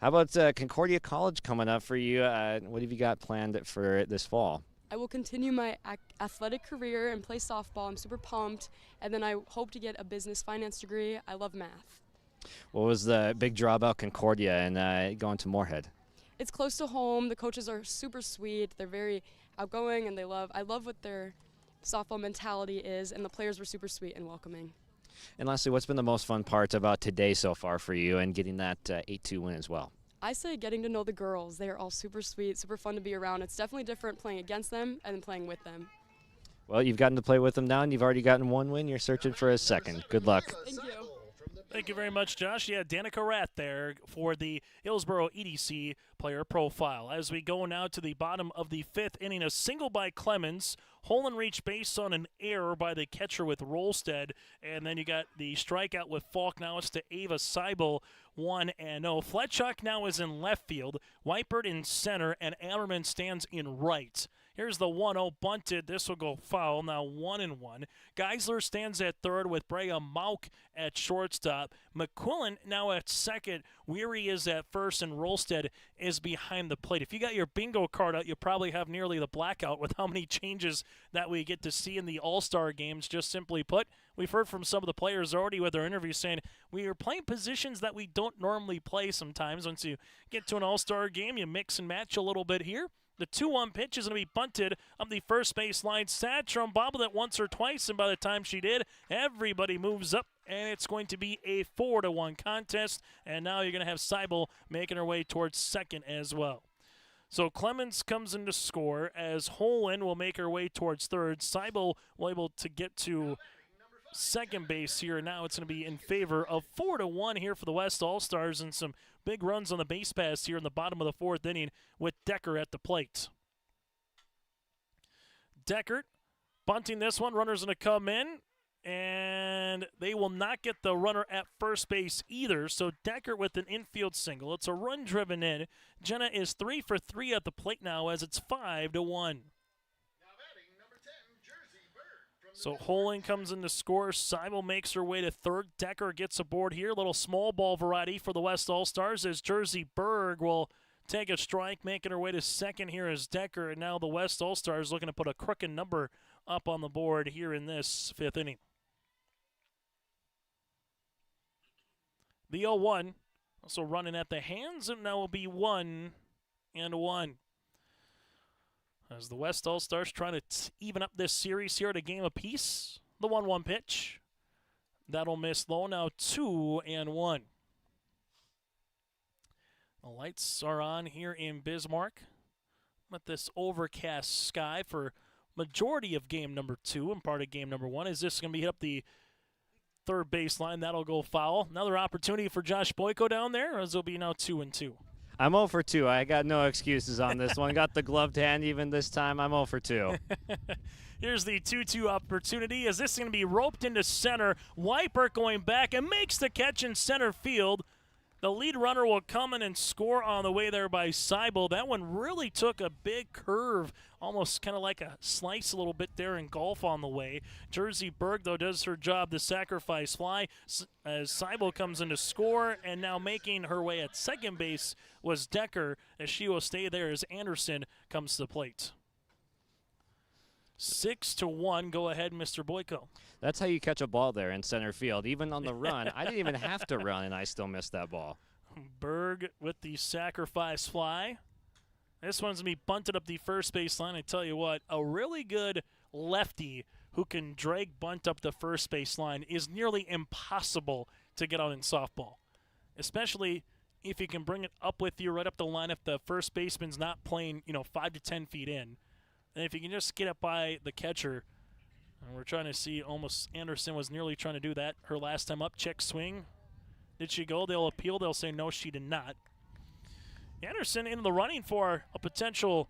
about Concordia College coming up for you? What have you got planned for this fall? I will continue my athletic career and play softball. I'm super pumped. And then I hope to get a business finance degree. I love math. What was the big draw about Concordia and going to Moorhead? It's close to home. The coaches are super sweet. They're very outgoing, and I love what their softball mentality is, and the players were super sweet and welcoming. And lastly, what's been the most fun part about today so far for you and getting that 8-2 win as well? I say getting to know the girls. They are all super sweet, super fun to be around. It's definitely different playing against them and playing with them. Well, you've gotten to play with them now, and you've already gotten 1 win. You're searching for a second. Good luck. Thank you. Thank you very much, Josh. Yeah, Danica Rath there for the Hillsboro EDC player profile. As we go now to the bottom of the fifth inning, a single by Clemens. Holen reached base on an error by the catcher with Rolstead. And then you got the strikeout with Falk. Now it's to Ava Seibel, 1-0. Fletchock now is in left field. Whitebird in center, and Allerman stands in right. Here's the 1-0 bunted. This will go foul. Now 1-1. Geisler stands at third with Brea Mauk at shortstop. McQuillan now at second. Weary is at first, and Rolstead is behind the plate. If you got your bingo card out, you probably have nearly the blackout with how many changes that we get to see in the All-Star games. Just simply put, we've heard from some of the players already with their interviews saying we are playing positions that we don't normally play sometimes. Once you get to an All-Star game, you mix and match a little bit here. The 2-1 pitch is going to be bunted up the first base line. Satcham bobbled it once or twice, and by the time she did, everybody moves up, and it's going to be a 4-1 contest. And now you're going to have Seibel making her way towards second as well. So Clemens comes in to score as Holen will make her way towards third. Seibel will able to get to second base here. Now it's going to be in favor of 4-1 here for the West All-Stars, and some big runs on the base pass here in the bottom of the fourth inning with Decker at the plate. Deckert bunting this one. Runner's going to come in, and they will not get the runner at first base either. So Deckert with an infield single. It's a run-driven in. Jenna is 3 for 3 at the plate now as it's 5-1. So Holen comes in to score. Seibel makes her way to third. Decker gets aboard here. Little small ball variety for the West All-Stars as Jersey Berg will take a strike, making her way to second here as Decker. And now the West All-Stars looking to put a crooked number up on the board here in this fifth inning. The 0-1 also running at the hands, and now will be 1-1. As the West All-Stars trying to even up this series here at a game apiece. The 1-1 pitch. That'll miss low. Now 2-1. The lights are on here in Bismarck. With this overcast sky for majority of game number 2 and part of game number 1. Is this going to be hit up the third baseline. That'll go foul. Another opportunity for Josh Boyko down there, as it'll be now 2-2. I'm 0 for 2. I got no excuses on this one. Got the gloved hand even this time. I'm 0 for 2. Here's the 2-2 opportunity. Is this going to be roped into center? Weipert going back and makes the catch in center field. The lead runner will come in and score on the way there by Seibel. That one really took a big curve, almost kind of like a slice a little bit there in golf on the way. Jersey Berg, though, does her job, the sacrifice fly, as Seibel comes in to score, and now making her way at second base was Decker, as she will stay there as Anderson comes to the plate. 6-1, go ahead, Mr. Boyko. That's how you catch a ball there in center field. Even on the run, I didn't even have to run, and I still missed that ball. Berg with the sacrifice fly. This one's going to be bunted up the first base line. I tell you what, a really good lefty who can drag bunt up the first base line is nearly impossible to get out in softball, especially if you can bring it up with you right up the line if the first baseman's not playing, 5 to 10 feet in. And if you can just get it by the catcher, and we're trying to see almost Anderson was nearly trying to do that her last time up. Check swing. Did she go? They'll appeal. They'll say no, she did not. Anderson in the running for a potential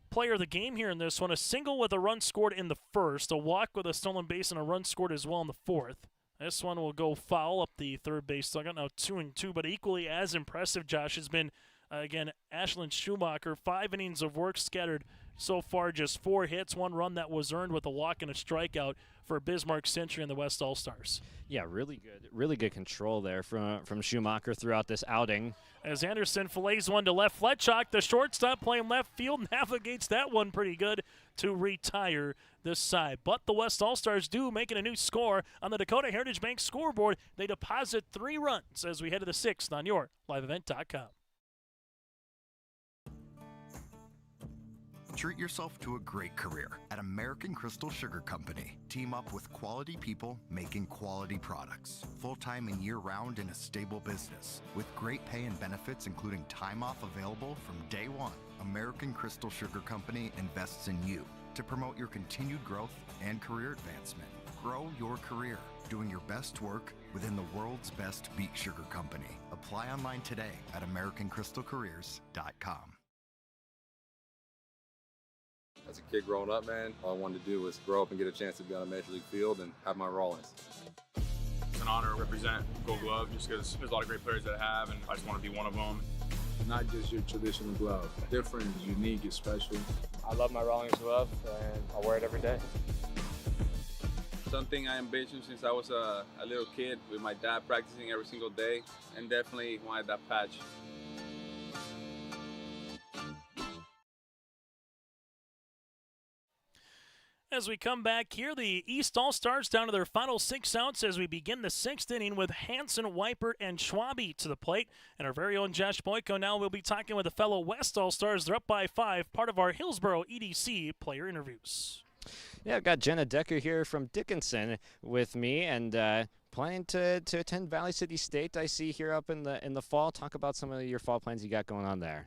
player of the game here in this one. A single with a run scored in the first, a walk with a stolen base, and a run scored as well in the fourth. This one will go foul up the third base. So I got now 2-2, but equally as impressive, Josh, has been, again, Ashlyn Schumacher. 5 innings of work scattered so far, just 4 hits, 1 run that was earned with a walk and a strikeout for Bismarck Century and the West All-Stars. Yeah, really good control there from Schumacher throughout this outing. As Anderson fillets one to left, Fletchock, the shortstop playing left field, navigates that one pretty good to retire this side. But the West All-Stars do make it a new score on the Dakota Heritage Bank scoreboard. They deposit 3 runs as we head to the 6th on your liveevent.com. Treat yourself to a great career at American Crystal Sugar Company. Team up with quality people making quality products. Full-time and year-round in a stable business. With great pay and benefits including time off available from day one. American Crystal Sugar Company invests in you to promote your continued growth and career advancement. Grow your career doing your best work within the world's best beet sugar company. Apply online today at AmericanCrystalCareers.com. As a kid growing up, man, all I wanted to do was grow up and get a chance to be on a major league field and have my Rollins. It's an honor to represent Gold Glove just because there's a lot of great players that I have, and I just want to be one of them. Not just your traditional glove. Different, unique, and special. I love my Rollins glove, and I wear it every day. Something I envisioned since I was a little kid with my dad practicing every single day, and definitely wanted that patch. As we come back here, the East All-Stars down to their final 6 outs as we begin the 6th inning with Hansen, Weipert, and Schwabe to the plate. And our very own Josh Boyko now will be talking with the fellow West All-Stars. They're up by 5, part of our Hillsboro EDC player interviews. Yeah, I've got Jenna Decker here from Dickinson with me, and planning to attend Valley City State, I see here up in the fall. Talk about some of your fall plans you got going on there.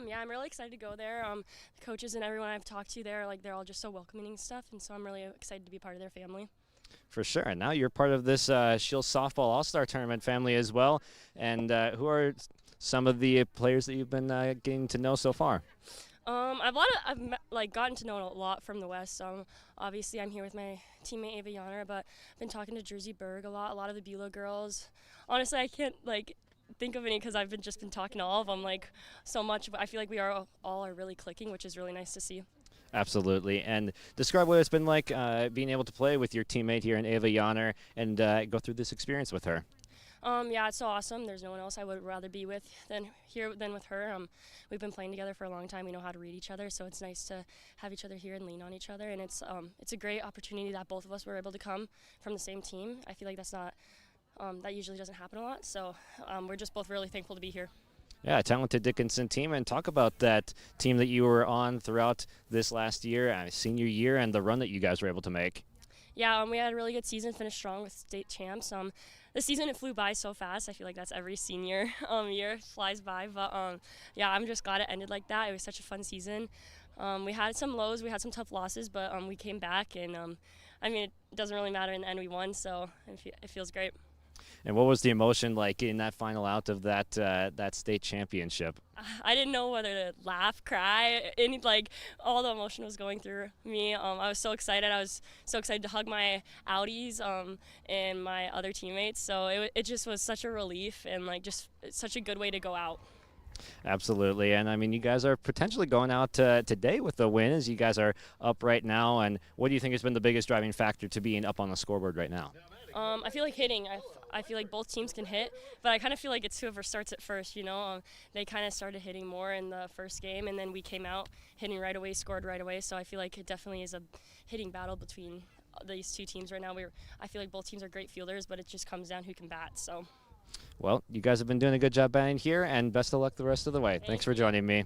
Yeah, I'm really excited to go there. The coaches and everyone I've talked to there, they're all just so welcoming and stuff, and so I'm really excited to be part of their family. For sure. And now you're part of this Scheels Softball All-Star Tournament family as well. And who are some of the players that you've been getting to know so far? I've gotten to know a lot from the West. Obviously, I'm here with my teammate Ava Yonner, but I've been talking to Jersey Berg a lot of the Beulah girls. Honestly, I can't think of any because I've just been talking to all of them so much. But I feel like we are all really clicking, which is really nice to see. Absolutely. And describe what it's been like being able to play with your teammate here in Ava Yonner and go through this experience with her. Yeah, it's so awesome. There's no one else I would rather be with than with her. We've been playing together for a long time. We know how to read each other, so it's nice to have each other here and lean on each other. And it's a great opportunity that both of us were able to come from the same team. I feel like that's not that usually doesn't happen a lot. So we're just both really thankful to be here. Yeah, talented Dickinson team. And talk about that team that you were on throughout this last year, senior year, and the run that you guys were able to make. Yeah, we had a really good season, finished strong with state champs. The season, it flew by so fast. I feel like that's every senior year. It flies by. But, yeah, I'm just glad it ended like that. It was such a fun season. We had some lows. We had some tough losses, but we came back, and I mean, it doesn't really matter in the end. We won, so it feels great. And what was the emotion like in that final out of that state championship? I didn't know whether to laugh, cry, all the emotion was going through me. I was so excited. I was so excited to hug my Audis and my other teammates. So it just was such a relief and just such a good way to go out. Absolutely, and I mean, you guys are potentially going out today with the win as you guys are up right now. And what do you think has been the biggest driving factor to being up on the scoreboard right now? I feel like hitting. I feel like both teams can hit, but I kind of feel like it's whoever starts it first, They kind of started hitting more in the first game, and then we came out hitting right away, scored right away. So I feel like it definitely is a hitting battle between these two teams right now. I feel like both teams are great fielders, but it just comes down who can bat. So. Well, you guys have been doing a good job batting here, and best of luck the rest of the way. Thanks for joining me.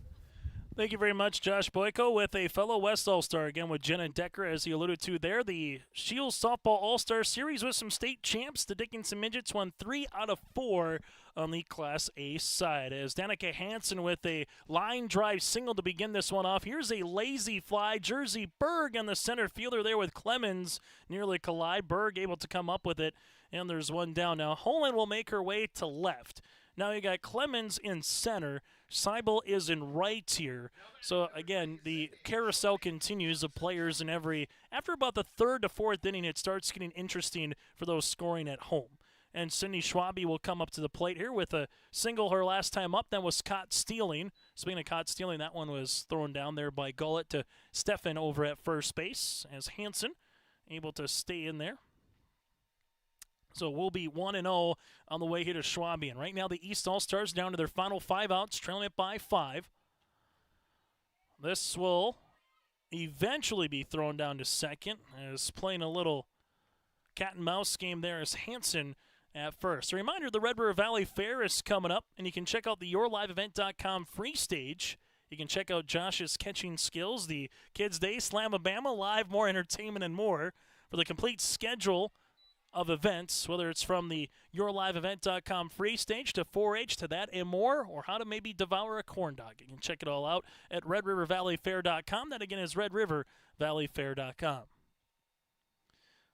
Thank you very much, Josh Boyko, with a fellow West All-Star, again with Jenna Decker, as he alluded to there. The Scheels Softball All-Star Series with some state champs. The Dickinson Midgets won 3 out of 4 on the Class A side. As Danica Hansen with a line drive single to begin this one off. Here's a lazy fly. Jersey Berg on the center fielder there with Clemens nearly collide. Berg able to come up with it, and there's one down. Now, Holland will make her way to left. Now you got Clemens in center. Seibel is in right here. So, again, the carousel continues of players in every. After about the third to fourth inning, it starts getting interesting for those scoring at home. And Sydney Schwabe will come up to the plate here with a single her last time up. Then was caught stealing. Speaking of caught stealing, that one was thrown down there by Gullett to Steffen over at first base as Hansen able to stay in there. So we'll be 1-0 on the way here to Schwabe. And right now the East All-Stars down to their final 5 outs, trailing it by 5. This will eventually be thrown down to second, as playing a little cat and mouse game there as Hansen at first. A reminder, the Red River Valley Fair is coming up, and you can check out the YourLiveEvent.com free stage. You can check out Josh's catching skills, the Kids Day, Slamabama, live, more entertainment, and more. For the complete schedule of events, whether it's from the YourLiveEvent.com free stage to 4-H to that and more, or how to maybe devour a corn dog. You can check it all out at RedRiverValleyFair.com. That again is RedRiverValleyFair.com.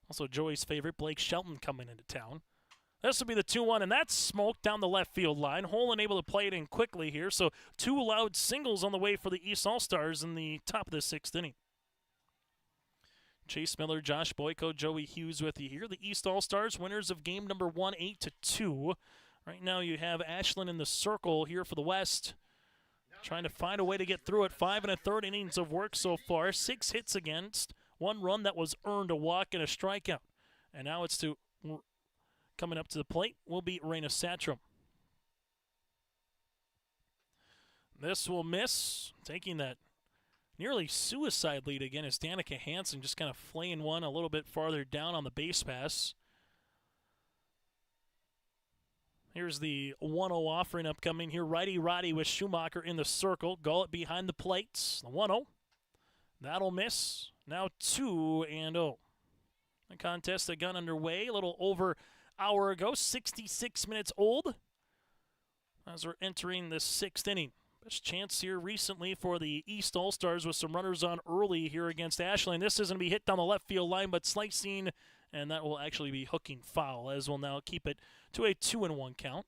Also, Joey's favorite, Blake Shelton, coming into town. This will be the 2-1, and that's smoked down the left field line. Holland able to play it in quickly here, so 2 loud singles on the way for the East All-Stars in the top of the 6th inning. Chase Miller, Josh Boyko, Joey Hughes with you here. The East All-Stars, winners of game number 1, 8-2. Right now you have Ashland in the circle here for the West, trying to find a way to get through it. 5 1/3 innings of work so far. 6 hits against, 1 run that was earned, a walk and a strikeout. And now it's coming up to the plate will be Raina Satrom. This will miss, taking that nearly suicide lead again as Danica Hansen just kind of flaying one a little bit farther down on the base pass. Here's the 1-0 offering upcoming here. Righty Roddy with Schumacher in the circle. Gullett behind the plates. The 1-0. That'll miss. Now 2-0. The contest that got underway a little over an hour ago. 66 minutes old as we're entering the 6th inning. Best chance here recently for the East All-Stars with some runners on early here against Ashland. This is going to be hit down the left field line, but slicing, and that will actually be hooking foul, as we'll now keep it to a 2-1 count.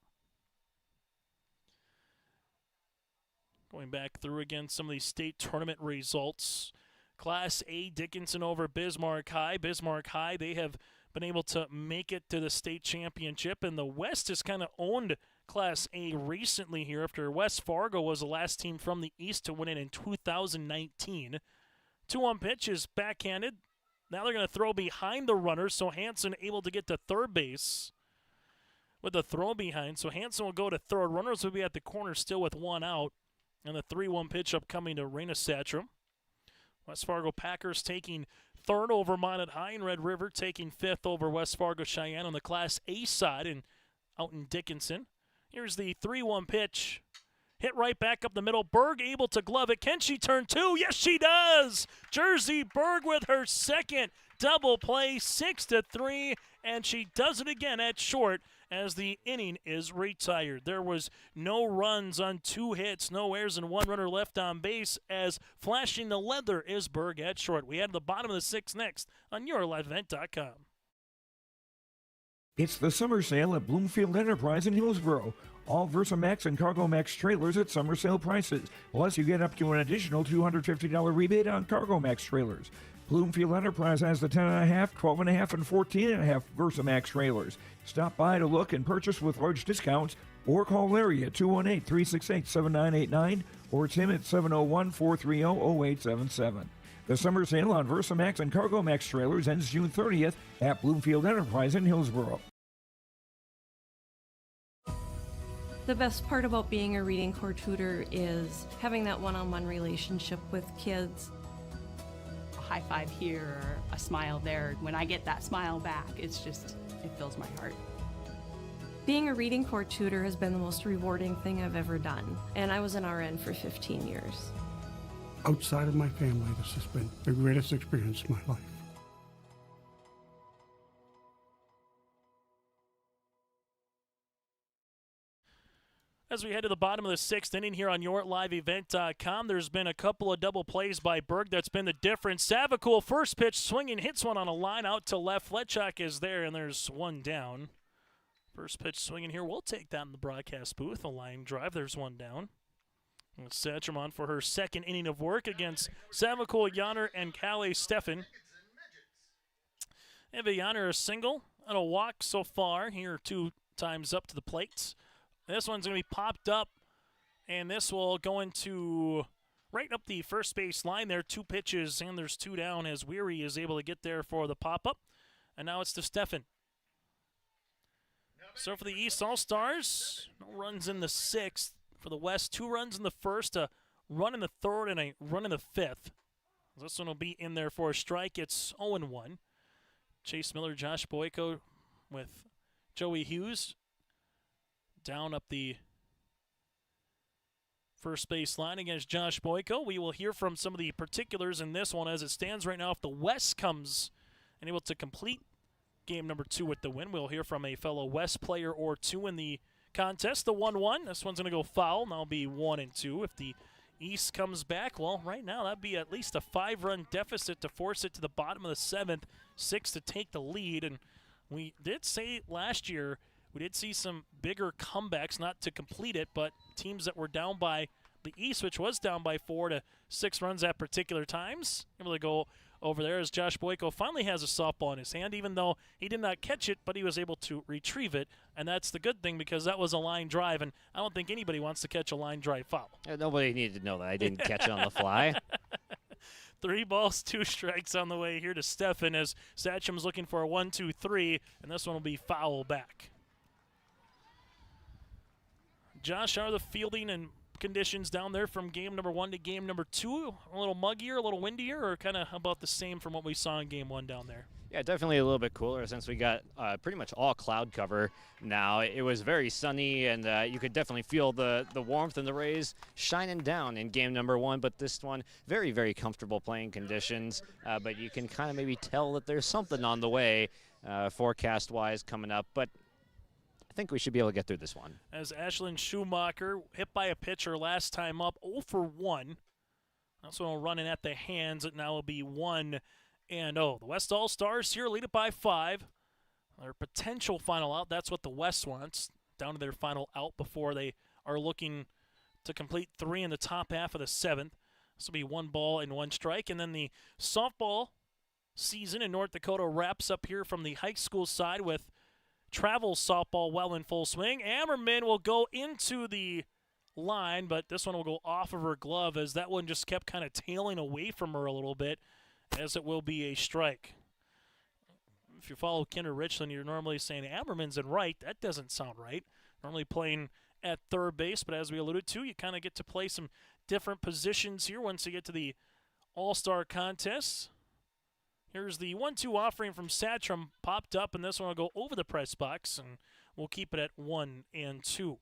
Going back through again some of these state tournament results. Class A, Dickinson over Bismarck High. Bismarck High, they have been able to make it to the state championship, and the West has kind of owned Class A recently here after West Fargo was the last team from the East to win it in 2019. 2-1 pitch is backhanded. Now they're going to throw behind the runner, so Hansen able to get to third base with the throw behind. So Hansen will go to third. Runners will be at the corner still with 1 out. And the 3-1 pitch upcoming to Raina Satrom. West Fargo Packers taking third over Mounted High, and Red River taking 5th over West Fargo Cheyenne on the Class A side and out in Dickinson. Here's the 3-1 pitch. Hit right back up the middle. Berg able to glove it. Can she turn 2? Yes, she does. Jersey Berg with her second double play, 6-3, and she does it again at short as the inning is retired. There was no runs on 2 hits, no errors, and 1 runner left on base as flashing the leather is Berg at short. We head to the bottom of the 6th next on YourLiveEvent.com. It's the summer sale at Bloomfield Enterprise in Hillsboro. All Versamax and Cargo Max trailers at summer sale prices. Plus, you get up to an additional $250 rebate on Cargo Max trailers. Bloomfield Enterprise has the 10.5, 12.5, and 14.5 Versamax trailers. Stop by to look and purchase with large discounts, or call Larry at 218-368-7989 or Tim at 701-430-0877. The summer sale on Versamax and Cargo Max trailers ends June 30th at Bloomfield Enterprise in Hillsboro. The best part about being a Reading Corps tutor is having that one-on-one relationship with kids. A high five here, or a smile there. When I get that smile back, it fills my heart. Being a Reading Corps tutor has been the most rewarding thing I've ever done, and I was an RN for 15 years. Outside of my family, this has been the greatest experience of my life. As we head to the bottom of the 6th inning here on YourLiveEvent.com, there's been a couple of double plays by Berg. That's been the difference. Savakul, first pitch, swinging, hits one on a line out to left. Fletchak is there, and there's one down. First pitch swinging here. We'll take that in the broadcast booth. A line drive. There's one down. Satcham on for her 2nd inning of work against Savakul, Yanner, and Calais Steffen. Eva Yanner a single and a walk so far. Here 2 times up to the plate. This one's going to be popped up, and this will go into right up the first base line there. 2 pitches, and there's 2 down as Weary is able to get there for the pop-up. And now it's to Steffen. So for the East All-Stars, no runs in the 6th. For the West, 2 runs in the 1st, a run in the 3rd, and a run in the 5th. This one will be in there for a strike. It's 0-1. Chase Miller, Josh Boyko with Joey Hughes down up the first base line against Josh Boyko. We will hear from some of the particulars in this one as it stands right now. If the West comes and able to complete game number 2 with the win, we'll hear from a fellow West player or 2 in the contest. The 1-1, this one's going to go foul, and that'll be 1-2. If the East comes back, well, right now that'd be at least a 5-run deficit to force it to the bottom of the 7th, 6 to take the lead. And we did say last year we did see some bigger comebacks, not to complete it, but teams that were down by the East, which was down by 4 to 6 runs at particular times, able to go over there as Josh Boyko finally has a softball in his hand, even though he did not catch it, but he was able to retrieve it. And that's the good thing because that was a line drive, and I don't think anybody wants to catch a line drive foul. Yeah, nobody needed to know that. I didn't catch it on the fly. 3 balls, 2 strikes on the way here to Steffen as Satcham's looking for a 1-2-3, and this one will be foul back. Josh, how are the fielding and conditions down there from game number 1 to game number 2? A little muggier, a little windier, or kind of about the same from what we saw in game 1 down there? Yeah, definitely a little bit cooler since we got pretty much all cloud cover now. It was very sunny, and you could definitely feel the warmth and the rays shining down in game number 1. But this one, very, very comfortable playing conditions. But you can kind of maybe tell that there's something on the way forecast-wise coming up. But I think we should be able to get through this one. As Ashlyn Schumacher hit by a pitcher last time up, 0-for-1. Also running at the hands. It now will be 1-0. The West All-Stars here lead it by 5. Their potential final out, that's what the West wants. Down to their final out before they are looking to complete 3 in the top half of the 7th. This will be 1 ball and 1 strike. And then the softball season in North Dakota wraps up here from the high school side with travel softball well in full swing. Ammerman will go into the line, but this one will go off of her glove as that one just kept kind of tailing away from her a little bit, as it will be a strike. If you follow Kinder Richland, you're normally saying Ammerman's in right. That doesn't sound right. Normally playing at third base, but as we alluded to, you kind of get to play some different positions here once you get to the All-Star contests. Here's the 1-2 offering from Satcham, popped up, and this one will go over the press box, and we'll keep it at 1-2.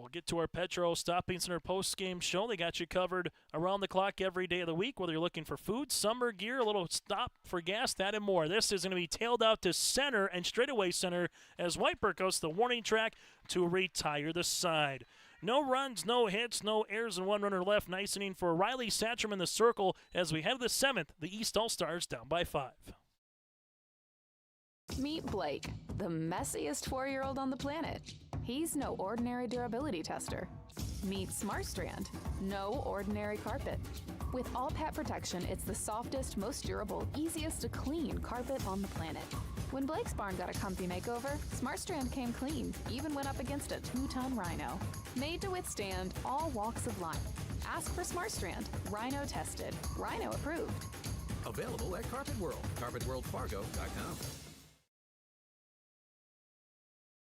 We'll get to our Petro Stopping Center post-game show. They got you covered around the clock every day of the week, whether you're looking for food, summer gear, a little stop for gas, that and more. This is going to be tailed out to center and straightaway center as Whiteburg goes to the warning track to retire the side. No runs, no hits, no errors, and one runner left. Nice inning for Riley Satcham in the circle as we head to the 7th. The East All-Stars down by 5. Meet Blake, the messiest 4-year-old on the planet. He's no ordinary durability tester. Meet SmartStrand, no ordinary carpet. With all pet protection, it's the softest, most durable, easiest to clean carpet on the planet. When Blake's barn got a comfy makeover, SmartStrand came clean, even went up against a 2-ton rhino. Made to withstand all walks of life. Ask for SmartStrand, rhino tested, rhino approved. Available at Carpet World, carpetworldfargo.com.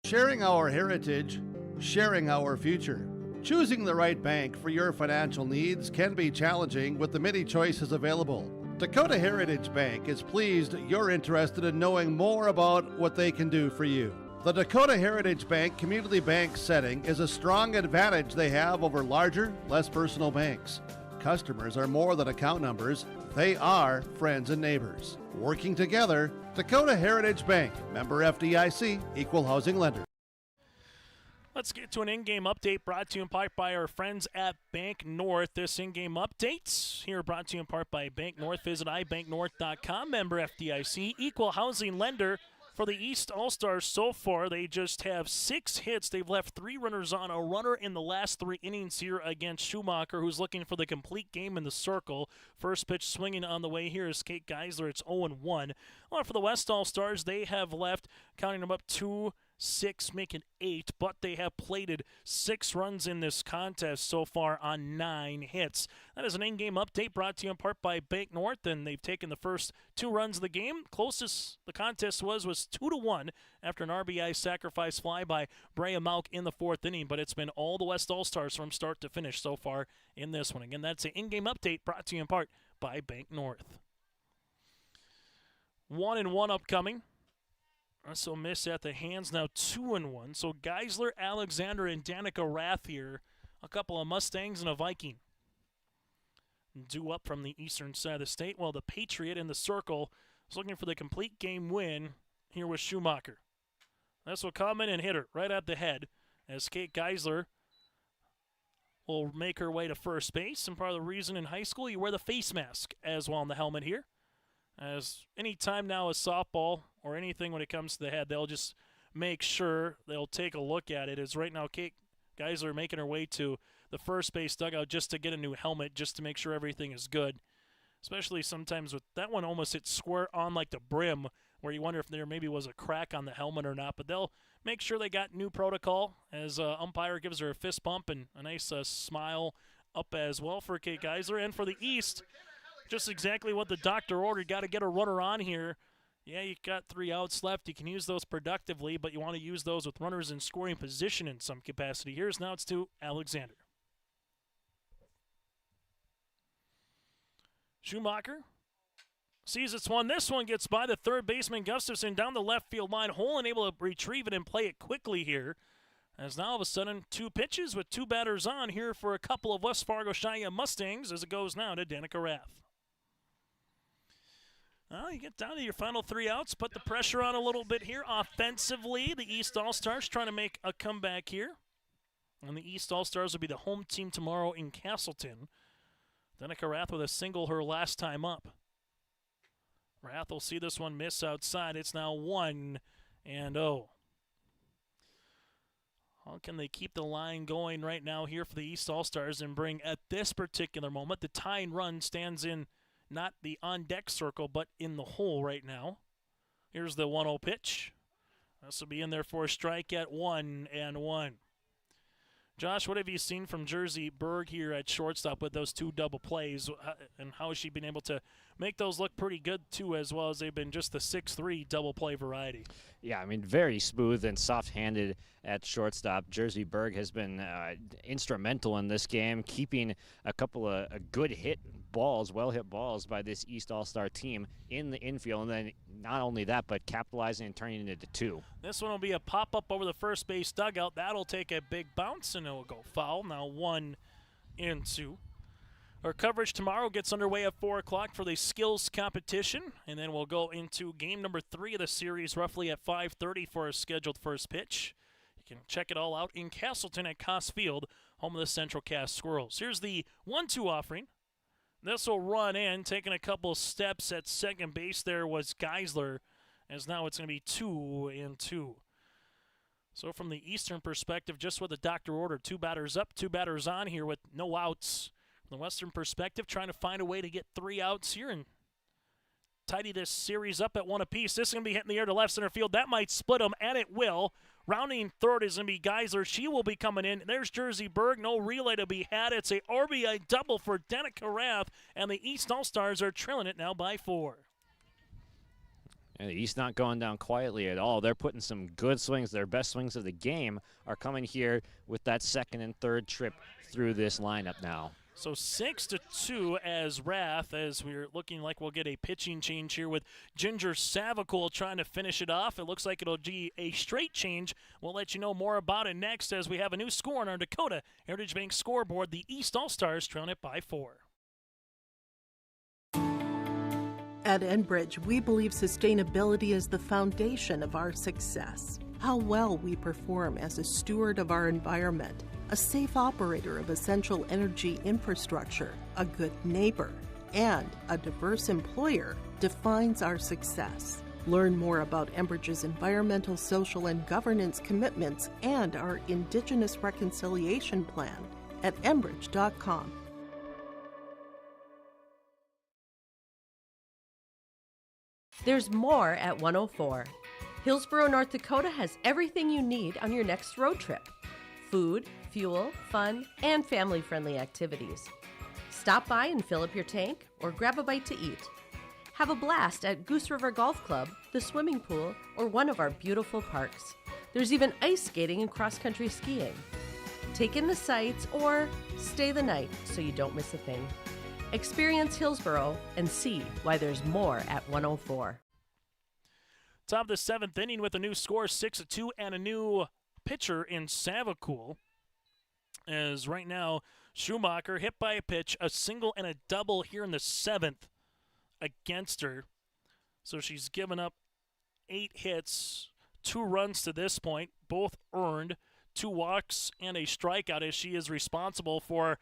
Sharing our heritage, sharing our future. Choosing the right bank for your financial needs can be challenging with the many choices available. Dakota Heritage Bank is pleased you're interested in knowing more about what they can do for you. The Dakota Heritage Bank community bank setting is a strong advantage they have over larger, less personal banks. Customers are more than account numbers, they are friends and neighbors. Working together, Dakota Heritage Bank, member FDIC, equal housing lender. Let's get to an in-game update brought to you in part by our friends at Bank North. This in-game update here brought to you in part by Bank North. Visit ibanknorth.com, member FDIC, equal housing lender. For the East All-Stars so far, they just have 6 hits. They've left 3 runners on, a runner in the last 3 innings here against Schumacher, who's looking for the complete game in the circle. First pitch swinging on the way here is Kate Geisler. It's 0-1. Well, for the West All-Stars, they have left, counting them up, 2, 6, making 8, but they have plated 6 runs in this contest so far on 9 hits. That is an in-game update brought to you in part by Bank North, and they've taken the first 2 runs of the game. Closest the contest was 2-1 after an RBI sacrifice fly by Brea Malk in the 4th inning, but it's been all the West All-Stars from start to finish so far in this one. Again, that's an in-game update brought to you in part by Bank North. 1-1 upcoming. So miss at the hands, now 2-1. So Geisler, Alexander, and Danica Rath here. A couple of Mustangs and a Viking. Due up from the eastern side of the state. While the Patriot in the circle is looking for the complete game win here with Schumacher. This will come in and hit her right at the head as Kate Geisler will make her way to first base. And part of the reason in high school you wear the face mask as well on the helmet here. As any time now a softball or anything when it comes to the head, they'll just make sure they'll take a look at it. As right now Kate Geisler making her way to the first base dugout just to get a new helmet, just to make sure everything is good. Especially sometimes with that one almost hit square on like the brim where you wonder if there maybe was a crack on the helmet or not. But they'll make sure they got new protocol as umpire gives her a fist bump and a nice smile up as well for Kate Geisler. And for the East, just exactly what the doctor ordered. Got to get a runner on here. Yeah, you got 3 outs left. You can use those productively, but you want to use those with runners in scoring position in some capacity. Here's now it's to Alexander. Schumacher sees it's one. This one gets by the third baseman Gustafson down the left field line. Holland able to retrieve it and play it quickly here. As now all of a sudden 2 pitches with 2 batters on here for a couple of West Fargo Cheyenne Mustangs as it goes now to Danica Rath. Well, you get down to your final 3 outs, put the pressure on a little bit here. Offensively, the East All-Stars trying to make a comeback here. And the East All-Stars will be the home team tomorrow in Castleton. Danica Rath with a single her last time up. Rath will see this one miss outside. It's now 1-0. How can they keep the line going right now here for the East All-Stars and bring, at this particular moment, the tying run stands in not the on-deck circle, but in the hole right now. Here's the 1-0 pitch. This will be in there for a strike at 1-1. Josh, what have you seen from Jersey Berg here at shortstop with those 2 double plays, and how has she been able to make those look pretty good, too, as well as they've been just the 6-3 double play variety? Yeah, I mean, very smooth and soft-handed at shortstop. Jersey Berg has been instrumental in this game, keeping a couple of good hit balls, well-hit balls by this East All-Star team in the infield. And then not only that, but capitalizing and turning it into 2. This one will be a pop-up over the first base dugout. That'll take a big bounce, and it will go foul. Now 1-2. Our coverage tomorrow gets underway at 4 o'clock for the skills competition, and then we'll go into game number 3 of the series roughly at 5:30 for our scheduled first pitch. You can check it all out in Castleton at Coss Field, home of the Central Cass Squirrels. Here's the 1-2 offering. This will run in, taking a couple steps at second base there was Geisler, as now it's going to be 2-2. So from the Eastern perspective, just what the doctor ordered, 2 batters up, 2 batters on here with no outs. From the Western perspective, trying to find a way to get 3 outs here and tidy this series up at 1 apiece. This is going to be hitting the air to left center field. That might split them, and it will. Rounding third is going to be Geisler. She will be coming in. There's Jersey Berg. No relay to be had. It's a RBI double for Danica Rath, and the East All-Stars are trailing it now by 4. And the East not going down quietly at all. They're putting some good swings. Their best swings of the game are coming here with that second and third trip through this lineup now. So 6-2 as Rath, as we're looking like we'll get a pitching change here with Ginger Savacool trying to finish it off. It looks like it'll be a straight change. We'll let you know more about it next as we have a new score on our Dakota Heritage Bank scoreboard. The East All-Stars trailing it by 4. At Enbridge, we believe sustainability is the foundation of our success. How well we perform as a steward of our environment, a safe operator of essential energy infrastructure, a good neighbor, and a diverse employer defines our success. Learn more about Enbridge's environmental, social, and governance commitments and our Indigenous Reconciliation Plan at enbridge.com. There's more at 104. Hillsborough, North Dakota has everything you need on your next road trip. Food, fuel, fun, and family-friendly activities. Stop by and fill up your tank or grab a bite to eat. Have a blast at Goose River Golf Club, the swimming pool, or one of our beautiful parks. There's even ice skating and cross-country skiing. Take in the sights or stay the night so you don't miss a thing. Experience Hillsborough and see why there's more at 104. Top of the 7th inning with a new score, 6-2, and a new pitcher in Savacool. As right now, Schumacher hit by a pitch, a single and a double here in the 7th against her. So she's given up 8 hits, 2 runs to this point, both earned, 2 walks and a strikeout, as she is responsible for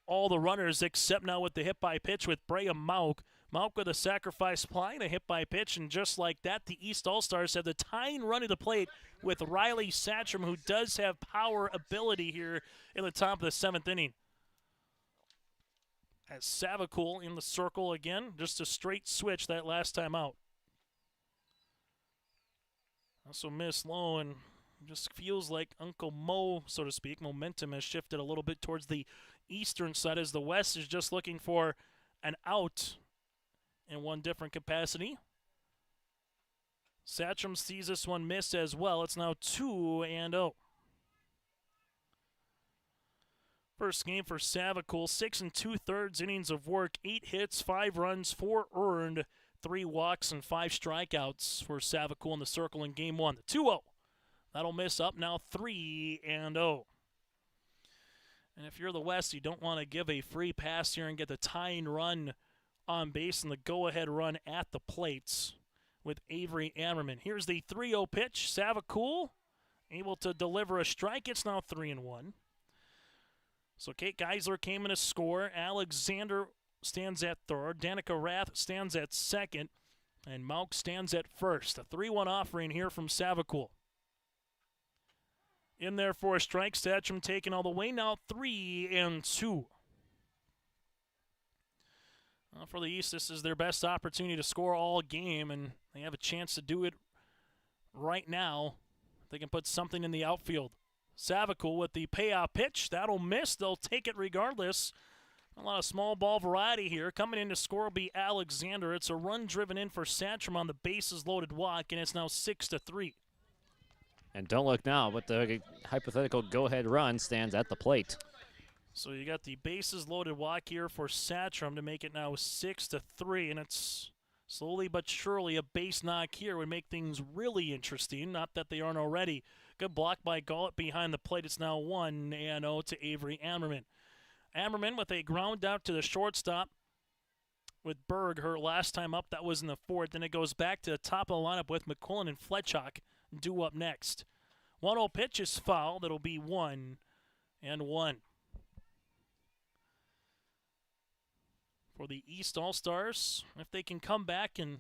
all the runners except now with the hit by pitch with Brea Mauk. Mauk with a sacrifice fly and a hit by pitch, and just like that, the East All-Stars have the tying run to the plate with Riley Satcham, who does have power ability here in the top of the 7th inning. As Savacool in the circle again, just a straight switch that last time out. Also missed low, and just feels like Uncle Mo, so to speak. Momentum has shifted a little bit towards the eastern side as the West is just looking for an out in one different capacity. Satcham sees this one miss as well. It's now 2-0. First game for Savacool, 6 2/3 innings of work, 8 hits, 5 runs, 4 earned, 3 walks, and 5 strikeouts for Savacool in the circle in game 1. The 2-0. That'll miss up now 3-0. And if you're the West, you don't want to give a free pass here and get the tying run on base and the go-ahead run at the plates with Avery Ammerman. Here's the 3-0 pitch. Savacool able to deliver a strike. It's now 3-1. So Kate Geisler came in to score. Alexander stands at third. Danica Rath stands at second. And Mauk stands at first. A 3-1 offering here from Savacool. In there for a strike. Satcham taken all the way. Now 3-2. For the East, this is their best opportunity to score all game, and they have a chance to do it right now. They can put something in the outfield. Savacool with the payoff pitch. That'll miss. They'll take it regardless. A lot of small ball variety here. Coming in to score will be Alexander. It's a run driven in for Satcham on the bases loaded walk, and it's now 6-3. And don't look now, but the hypothetical go-ahead run stands at the plate. So you got the bases loaded walk here for Satcham to make it now 6-3, and it's slowly but surely a base knock here would make things really interesting. Not that they aren't already. Good block by Gullett behind the plate. It's now 1-0 to Avery Ammerman. Ammerman with a ground out to the shortstop with Berg her last time up. That was in the fourth. Then it goes back to the top of the lineup with McQuillan and Fletchock due up next. 1-0 pitch is foul. That'll be 1-1. For the East All-Stars, if they can come back and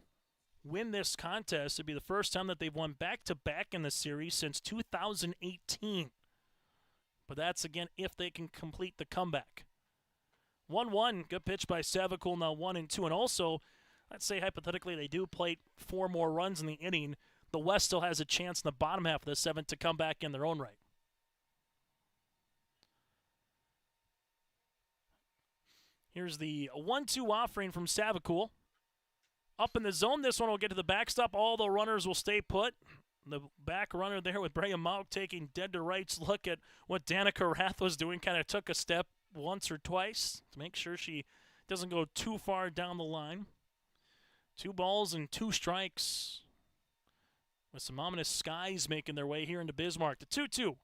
win this contest, it'd be the first time that they've won back-to-back in the series since 2018. But that's, again, if they can complete the comeback. 1-1, good pitch by Savakul, now 1-2. And also, let's say hypothetically they do plate 4 more runs in the inning, the West still has a chance in the bottom half of the 7th to come back in their own right. Here's the 1-2 offering from Savakul. Up in the zone, this one will get to the backstop. All the runners will stay put. The back runner there with Brea Mauk taking dead to rights look at what Danica Rath was doing. Kind of took a step once or twice to make sure she doesn't go too far down the line. 2 balls and 2 strikes. With some ominous skies making their way here into Bismarck. The 2-2.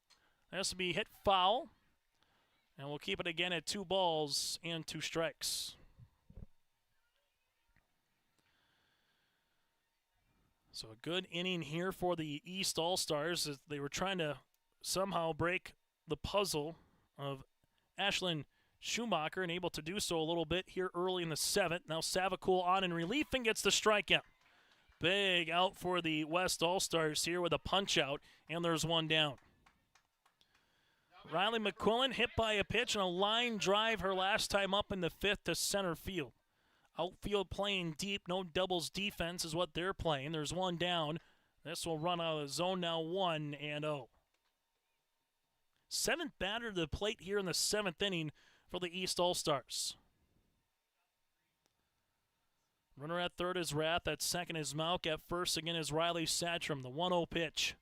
That has to be hit foul. And we'll keep it again at 2 balls and 2 strikes. So a good inning here for the East All-Stars as they were trying to somehow break the puzzle of Ashlyn Schumacher and able to do so a little bit here early in the 7th. Now Savakul on in relief and gets the strikeout. Big out for the West All-Stars here with a punch-out, and there's 1 down. Riley McQuillan hit by a pitch and a line drive her last time up in the 5th to center field. Outfield playing deep, no doubles defense is what they're playing. There's 1 down. This will run out of the zone now 1-0. 7th batter to the plate here in the 7th inning for the East All-Stars. Runner at third is Rath. At second is Mauk. At first again is Riley Satcham. The 1-0 pitch.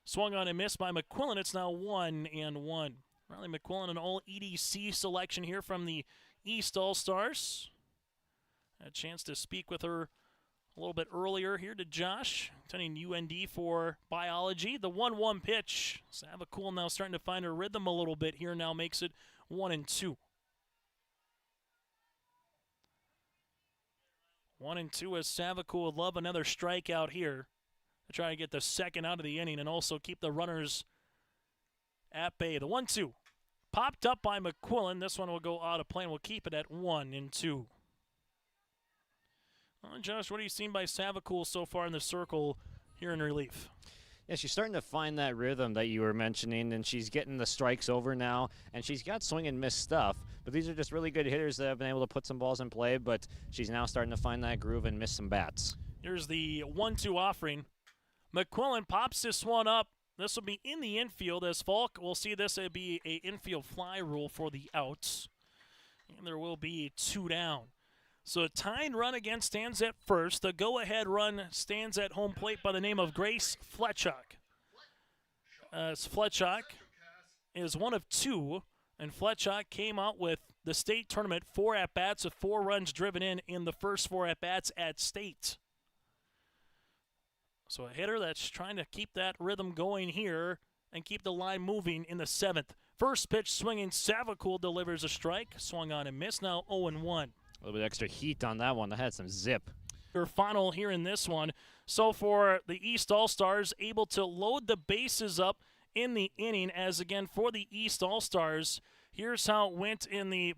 Swung on and missed by McQuillan. It's now 1-1. Riley McQuillan, an all-EDC selection here from the East All-Stars. Had a chance to speak with her a little bit earlier here to Josh, attending UND for biology. The 1-1 pitch. Savakul now starting to find her rhythm a little bit here. Now makes it 1-2. 1-2 as Savakul would love another strikeout here to try to get the second out of the inning and also keep the runners at bay. The 1-2 popped up by McQuillan. This one will go out of play and we'll keep it at 1-2. Josh, what have you seen by Savakul so far in the circle here in relief? Yeah, she's starting to find that rhythm that you were mentioning, and she's getting the strikes over now, and she's got swing and miss stuff. But these are just really good hitters that have been able to put some balls in play, but she's now starting to find that groove and miss some bats. Here's the 1-2 offering. McQuillan pops this one up. This will be in the infield as Falk will see this be an infield fly rule for the outs. And there will be 2 down. So a tying run again stands at first. The go-ahead run stands at home plate by the name of Grace Fletchock. Fletchock is 1 of 2, and Fletchock came out with the state tournament 4 at-bats with 4 runs driven in the first 4 at-bats at state. So a hitter that's trying to keep that rhythm going here and keep the line moving in the 7th. First pitch swinging, Savakul delivers a strike. Swung on and missed, now 0-1. A little bit extra heat on that one. That had some zip. Your final here in this one. So for the East All-Stars, able to load the bases up in the inning as, again, for the East All-Stars, here's how it went in the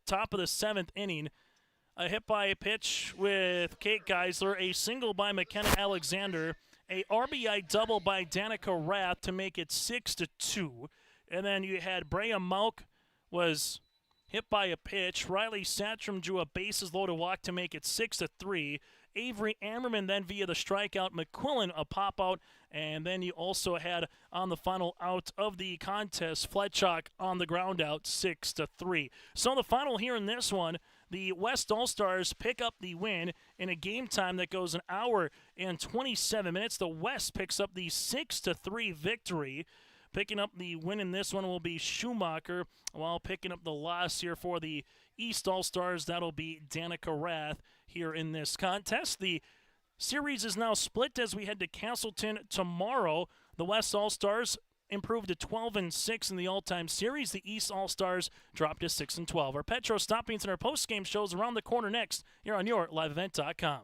top of the 7th inning. A hit by a pitch with Kate Geisler, a single by McKenna Alexander, a RBI double by Danica Rath to make it 6-2. And then you had Brea Mauk was hit by a pitch. Riley Satcham drew a bases-loaded walk to make it 6-3. Avery Ammerman then via the strikeout. McQuillan a pop-out. And then you also had on the final out of the contest, Fletchock on the ground out, 6-3. So the final here in this one, the West All-Stars pick up the win in a game time that goes 1 hour and 27 minutes. The West picks up the 6-3 victory. Picking up the win in this one will be Schumacher, while picking up the loss here for the East All-Stars, that'll be Danica Rath here in this contest. The series is now split as we head to Castleton tomorrow. The West All-Stars improved to 12-6 in the all-time series. The East All-Stars dropped to 6-12. Our Petro Stoppings and our post-game shows around the corner next here on your liveevent.com.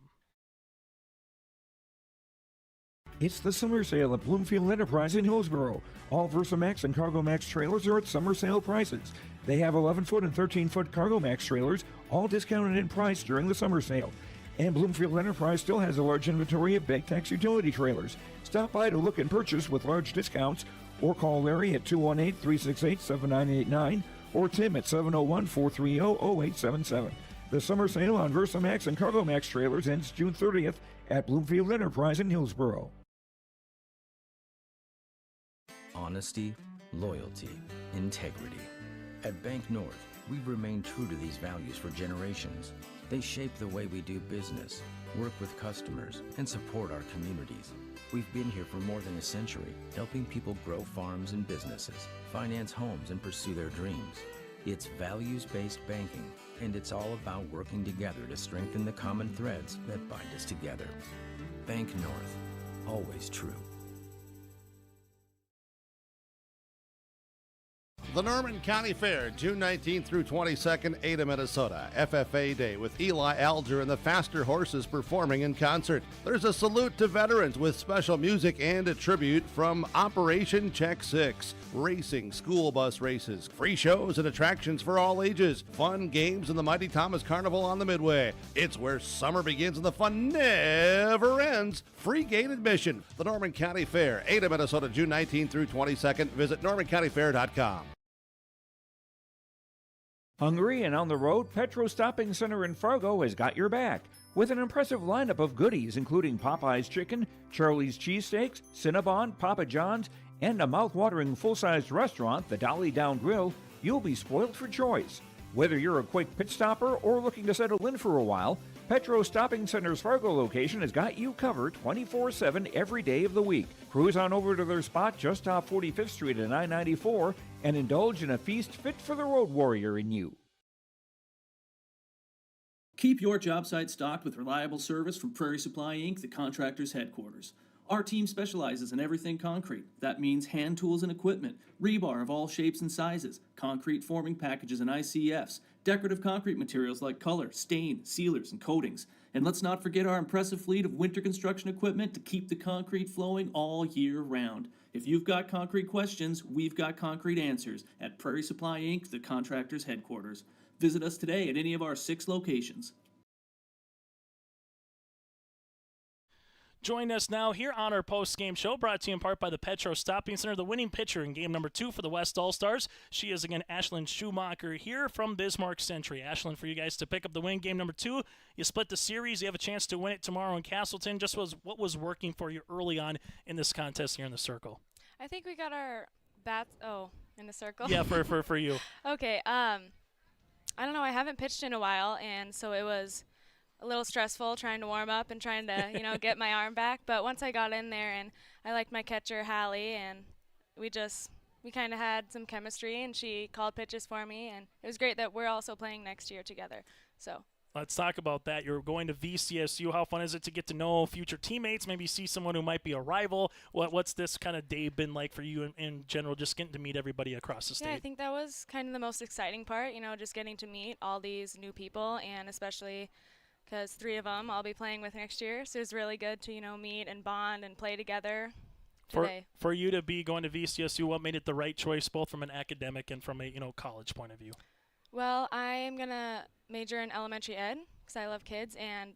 It's the summer sale at Bloomfield Enterprise in Hillsboro. All Versamax and Cargo Max trailers are at summer sale prices. They have 11-foot and 13-foot Cargo Max trailers, all discounted in price during the summer sale. And Bloomfield Enterprise still has a large inventory of big tax utility trailers. Stop by to look and purchase with large discounts, or call Larry at 218-368-7989 or Tim at 701-430-0877. The summer sale on Versamax and Cargo Max trailers ends June 30th at Bloomfield Enterprise in Hillsboro. Honesty, loyalty, integrity. At Bank North, we've remained true to these values for generations. They shape the way we do business, work with customers, and support our communities. We've been here for more than a century, helping people grow farms and businesses, finance homes, and pursue their dreams. It's values-based banking, and it's all about working together to strengthen the common threads that bind us together. Bank North, always true. The Norman County Fair, June 19th through 22nd, Ada, Minnesota. FFA Day with Eli Alger and the Faster Horses performing in concert. There's a salute to veterans with special music and a tribute from Operation Check 6. Racing, school bus races, free shows and attractions for all ages. Fun games in the Mighty Thomas Carnival on the Midway. It's where summer begins and the fun never ends. Free gate admission. The Norman County Fair, Ada, Minnesota, June 19th through 22nd. Visit normancountyfair.com. Hungry and on the road, Petro Stopping Center in Fargo has got your back with an impressive lineup of goodies including Popeye's Chicken, Charlie's Cheesesteaks, Cinnabon, Papa John's, and a mouth-watering full-sized restaurant, the Dolly Down Grill. You'll be spoiled for choice. Whether you're a quick pit stopper or looking to settle in for a while, Petro Stopping Center's Fargo location has got you covered 24/7 every day of the week. Cruise on over to their spot just off 45th Street at I-94 and indulge in a feast fit for the road warrior in you. Keep your job site stocked with reliable service from Prairie Supply Inc., the contractor's headquarters. Our team specializes in everything concrete. That means hand tools and equipment, rebar of all shapes and sizes, concrete forming packages and ICFs, decorative concrete materials like color, stain, sealers, and coatings. And let's not forget our impressive fleet of winter construction equipment to keep the concrete flowing all year round. If you've got concrete questions, we've got concrete answers at Prairie Supply Inc., the contractor's headquarters. Visit us today at any of our 6 locations. Join us now here on our post-game show, brought to you in part by the Petro Stopping Center. The winning pitcher in game number 2 for the West All-Stars. She is, again, Ashlyn Schumacher here from Bismarck Century. Ashlyn, for you guys to pick up the win. Game number 2, you split the series. You have a chance to win it tomorrow in Castleton. What was working for you early on in this contest here in the circle? I think we got our bats. Oh, in the circle? Yeah, for you. Okay. I don't know. I haven't pitched in a while, and so it was a little stressful trying to warm up and trying to, get my arm back. But once I got in there and I liked my catcher, Hallie, and we kind of had some chemistry, and she called pitches for me, and it was great that we're also playing next year together. So let's talk about that. You're going to VCSU. How fun is it to get to know future teammates, maybe see someone who might be a rival? What's this kind of day been like for you in general, just getting to meet everybody across the state? Yeah, I think that was kind of the most exciting part, just getting to meet all these new people, and especially because 3 of them I'll be playing with next year. So it was really good to, meet and bond and play together today. For you to be going to VCSU, what made it the right choice, both from an academic and from a, college point of view? Well, I am going to major in elementary ed because I love kids, and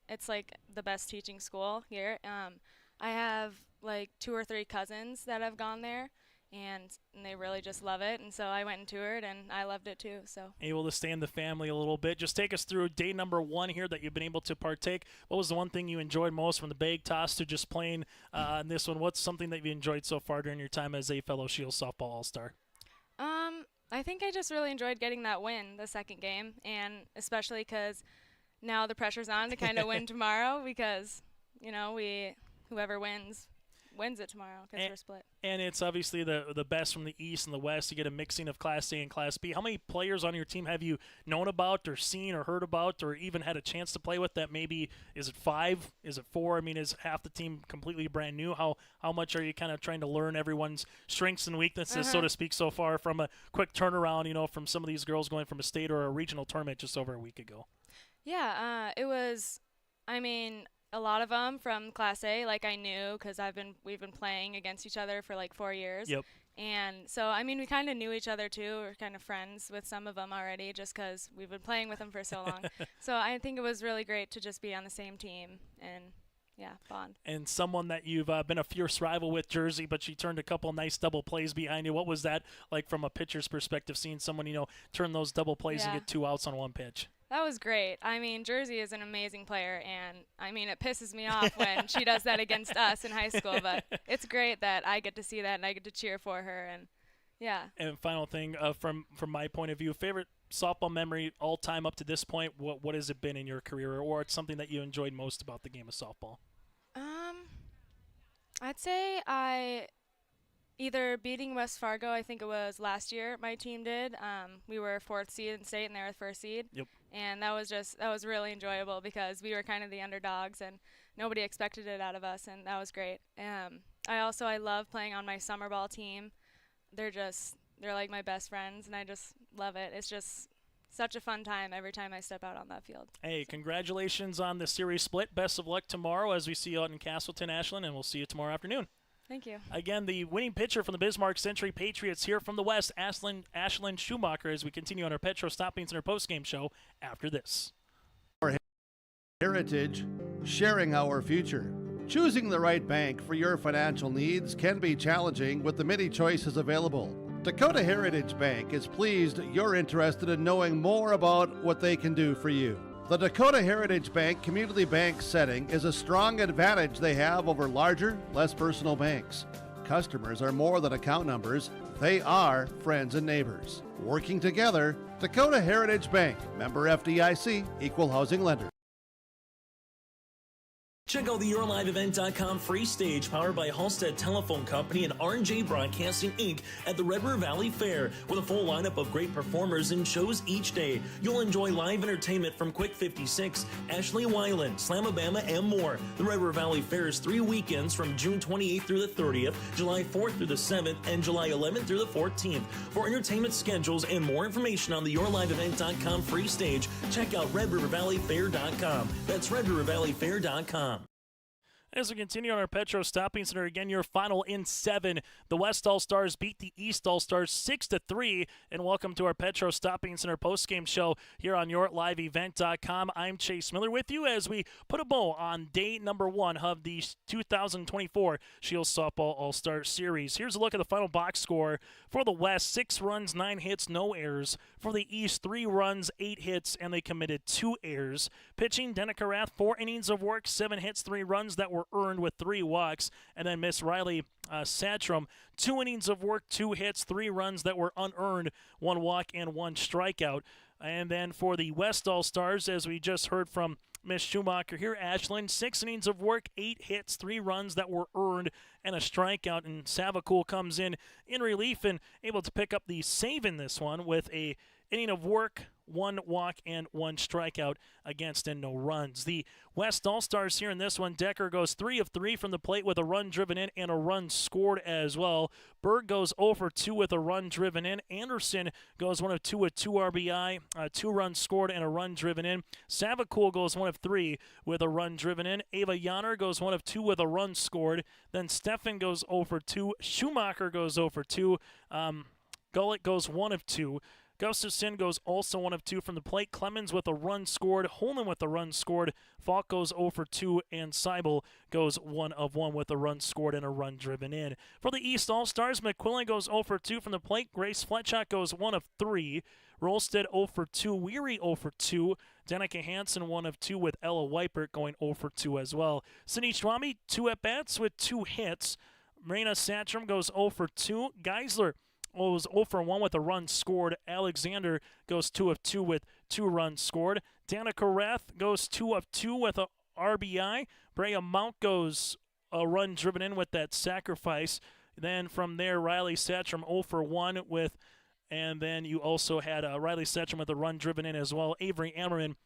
it's like the best teaching school here. I have like 2 or 3 cousins that have gone there, and they really just love it. And so I went and toured, and I loved it too. So able to stay in the family a little bit. Just take us through day number 1 here that you've been able to partake. What was the one thing you enjoyed most, from the bag toss to just playing in this one? What's something that you enjoyed so far during your time as a fellow Scheels softball all-star? I think I just really enjoyed getting that win the second game, and especially because now the pressure's on to kind of win tomorrow because, whoever wins wins it tomorrow because we're split. And it's obviously the best from the East and the West. You get a mixing of Class A and Class B. How many players on your team have you known about or seen or heard about or even had a chance to play with that maybe, is it 5? Is it 4? I mean, is half the team completely brand new? How much are you kind of trying to learn everyone's strengths and weaknesses, so to speak, so far from a quick turnaround, from some of these girls going from a state or a regional tournament just over a week ago? Yeah, it was, a lot of them from Class A, like I knew because we've been playing against each other for like 4 years. Yep. And so, we kind of knew each other too. We're kind of friends with some of them already just because we've been playing with them for so long. So I think it was really great to just be on the same team and, bond. And someone that you've been a fierce rival with, Jersey, but she turned a couple nice double plays behind you. What was that like from a pitcher's perspective, seeing someone, turn those double plays and get 2 outs on 1 pitch? That was great. Jersey is an amazing player, and, it pisses me off when she does that against us in high school, but it's great that I get to see that and I get to cheer for her, and, yeah. And final thing, from my point of view, favorite softball memory all time up to this point, what has it been in your career, or it's something that you enjoyed most about the game of softball? I'd say either beating West Fargo, I think it was last year my team did. We were 4th seed in state and they were 1st seed. Yep. And that was really enjoyable because we were kind of the underdogs and nobody expected it out of us, and that was great. I love playing on my summer ball team. They're like my best friends, and I just love it. It's just such a fun time every time I step out on that field. Hey, congratulations on the series split. Best of luck tomorrow as we see you out in Castleton, Ashland, and we'll see you tomorrow afternoon. Thank you. Again, the winning pitcher from the Bismarck Century Patriots here from the West, Ashlyn Schumacher, as we continue on our Petro Stopping Center postgame show after this. Our heritage, sharing our future. Choosing the right bank for your financial needs can be challenging with the many choices available. Dakota Heritage Bank is pleased you're interested in knowing more about what they can do for you. The Dakota Heritage Bank community bank setting is a strong advantage they have over larger, less personal banks. Customers are more than account numbers, they are friends and neighbors. Working together, Dakota Heritage Bank, member FDIC, equal housing lender. Check out the YourLiveEvent.com free stage powered by Halstead Telephone Company and R&J Broadcasting, Inc. at the Red River Valley Fair with a full lineup of great performers and shows each day. You'll enjoy live entertainment from Quick 56, Ashley Weiland, Slamabama, and more. The Red River Valley Fair is 3 weekends from June 28th through the 30th, July 4th through the 7th, and July 11th through the 14th. For entertainment schedules and more information on the YourLiveEvent.com free stage, check out RedRiverValleyFair.com. That's RedRiverValleyFair.com. As we continue on our Petro Stopping Center, again, your final in 7. The West All-Stars beat the East All-Stars 6-3. And welcome to our Petro Stopping Center postgame show here on YourLiveEvent.com. I'm Chase Miller with you as we put a bow on day number 1 of the 2024 Scheels Softball All-Star Series. Here's a look at the final box score for the West. 6 runs, 9 hits, no errors. For the East, 3 runs, 8 hits, and they committed 2 errors. Pitching, Danica Rath, 4 innings of work, 7 hits, 3 runs that were earned with 3 walks. And then Miss Riley Satchram, 2 innings of work, 2 hits, 3 runs that were unearned, 1 walk and 1 strikeout. And then for the West All-Stars, as we just heard from Miss Schumacher here, Ashland, 6 innings of work, 8 hits, 3 runs that were earned, and a strikeout. And Savacool comes in relief and able to pick up the save in this one with a inning of work, 1 walk, and 1 strikeout against and no runs. The West All-Stars here in this one, Decker goes 3 of 3 from the plate with a run driven in and a run scored as well. Berg goes 0 for 2 with a run driven in. Anderson goes 1 of 2 with 2 RBI, 2 runs scored and a run driven in. Savacool goes 1 of 3 with a run driven in. Ava Yanner goes 1 of 2 with a run scored. Then Steffen goes 0 for 2. Schumacher goes 0 for 2. Gullett goes 1 of 2. Gustafson goes also 1 of 2 from the plate. Clemens with a run scored. Holman with a run scored. Falk goes 0 for 2. And Seibel goes 1 of 1 with a run scored and a run driven in. For the East All-Stars, McQuillan goes 0 for 2 from the plate. Grace Fletchock goes 1 of 3. Rolstead 0 for 2. Weary 0 for 2. Danica Hansen 1 of 2 with Ella Weipert going 0 for 2 as well. Sydney Schwami 2 at-bats with 2 hits. Marina Satcham goes 0 for 2. Geisler goes 0 for 1 with a run scored. Alexander goes 2 of 2 with 2 runs scored. Danica Rath goes 2 of 2 with a RBI. Brea Mount goes a run driven in with that sacrifice. Then from there, Riley Satcham 0 for 1 with, and then you also had Riley Satcham with a run driven in as well. Avery Ammerman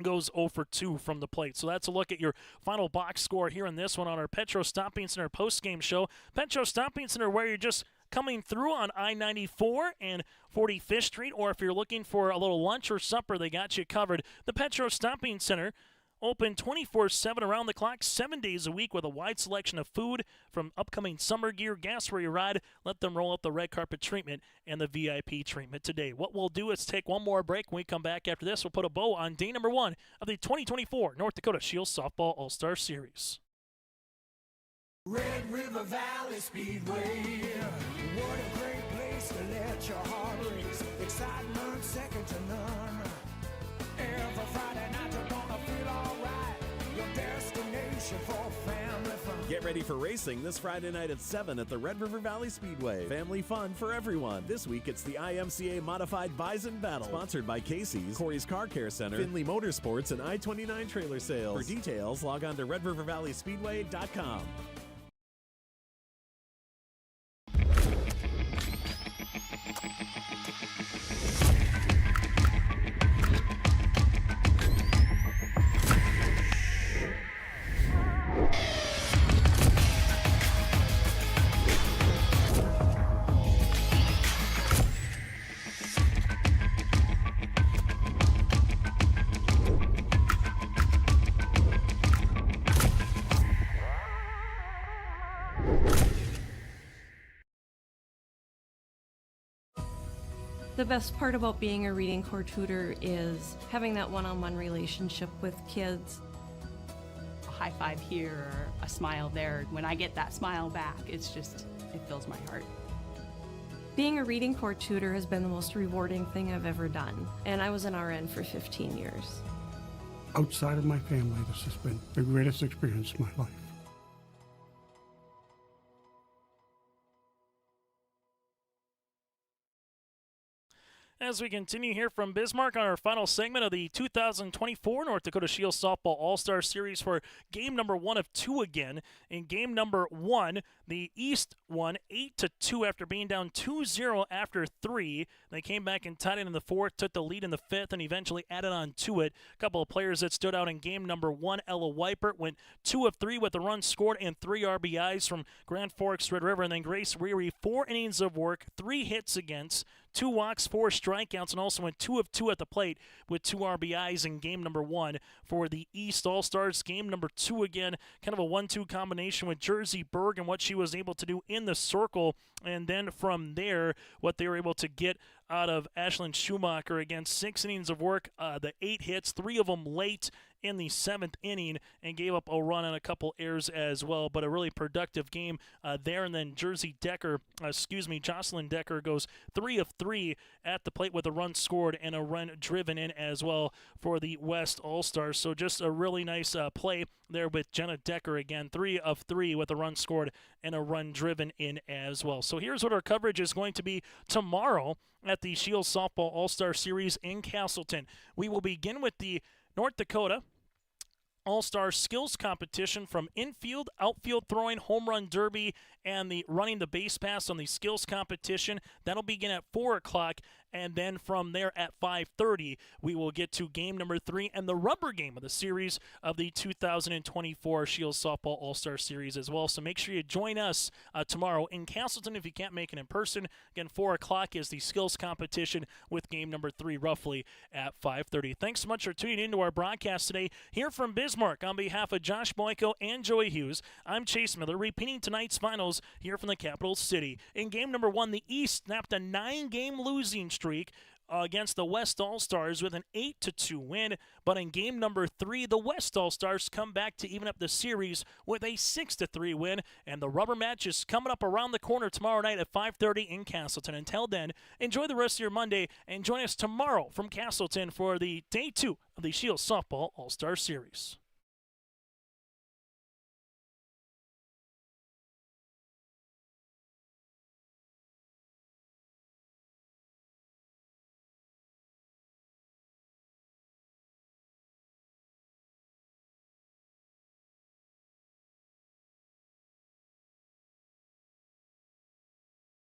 goes 0 for 2 from the plate. So that's a look at your final box score here in this one on our Petro Stomping Center postgame show. Petro Stomping Center, where you're just coming through on I-94 and 45th Street, or if you're looking for a little lunch or supper, they got you covered. The Petro Stomping Center, open 24/7 around the clock, 7 days a week with a wide selection of food from upcoming summer gear, gas where you ride. Let them roll out the red carpet treatment and the VIP treatment today. What we'll do is take one more break. When we come back after this, we'll put a bow on day number 1 of the 2024 North Dakota Scheels Softball All-Star Series. Red River Valley Speedway, what a great place to let your heart race. Excitement second to none. Every Friday night you're gonna feel alright. Your destination for family fun. Get ready for racing this Friday night at 7 at the Red River Valley Speedway. Family fun for everyone. This week it's the IMCA Modified Bison Battle, sponsored by Casey's, Corey's Car Care Center, Finley Motorsports, and I-29 Trailer Sales. For details, log on to redrivervalleyspeedway.com. The best part about being a reading corps tutor is having that one-on-one relationship with kids. A high five here or a smile there. When I get that smile back, it's just, it fills my heart. Being a reading corps tutor has been the most rewarding thing I've ever done, and I was an RN for 15 years. Outside of my family, this has been the greatest experience of my life. As we continue here from Bismarck on our final segment of the 2024 North Dakota Scheels Softball All-Star Series for game number 1 of 2 again. In game number 1, the East won 8-2 after being down 2-0 after 3. They came back and tied it in the 4th, took the lead in the 5th, and eventually added on to it. A couple of players that stood out in game number 1, Ella Weipert went 2 of 3 with a run scored and 3 RBIs from Grand Forks Red River, and then Grace Reary, 4 innings of work, 3 hits against, 2 walks, 4 strikeouts, and also went 2 of 2 at the plate with 2 RBIs in game number 1 for the East All-Stars. Game number 2 again, kind of a 1-2 combination with Jersey Berg and what she was able to do in the circle. And then from there, what they were able to get out of Ashlyn Schumacher, again, 6 innings of work, the 8 hits, 3 of them late in the 7th inning, and gave up a run and a couple errors as well. But a really productive game there. And then Jocelyn Decker goes 3 of 3 at the plate with a run scored and a run driven in as well for the West All-Stars. So just a really nice play there with Jenna Decker again, 3 of 3 with a run scored and a run driven in as well. So here's what our coverage is going to be tomorrow at the Scheels Softball All-Star Series in Castleton. We will begin with the North Dakota All-Star Skills Competition from infield, outfield throwing, home run derby, and the running the base pass on the skills competition. That'll begin at 4 o'clock, and then from there at 5:30, we will get to game number 3 and the rubber game of the series of the 2024 Scheels Softball All-Star Series as well. So make sure you join us tomorrow in Castleton if you can't make it in person. Again, 4 o'clock is the skills competition with game number 3 roughly at 5:30. Thanks so much for tuning into our broadcast today here from Bismarck. On behalf of Josh Boyko and Joey Hughes, I'm Chase Miller, repeating tonight's finals here from the capital city. In game number 1, the East snapped a 9-game losing streak against the West All-Stars with an 8-2 win. But in game number 3, the West All-Stars come back to even up the series with a 6-3 win. And the rubber match is coming up around the corner tomorrow night at 5:30 in Castleton. Until then, enjoy the rest of your Monday and join us tomorrow from Castleton for the day 2 of the Scheels Softball All-Star Series.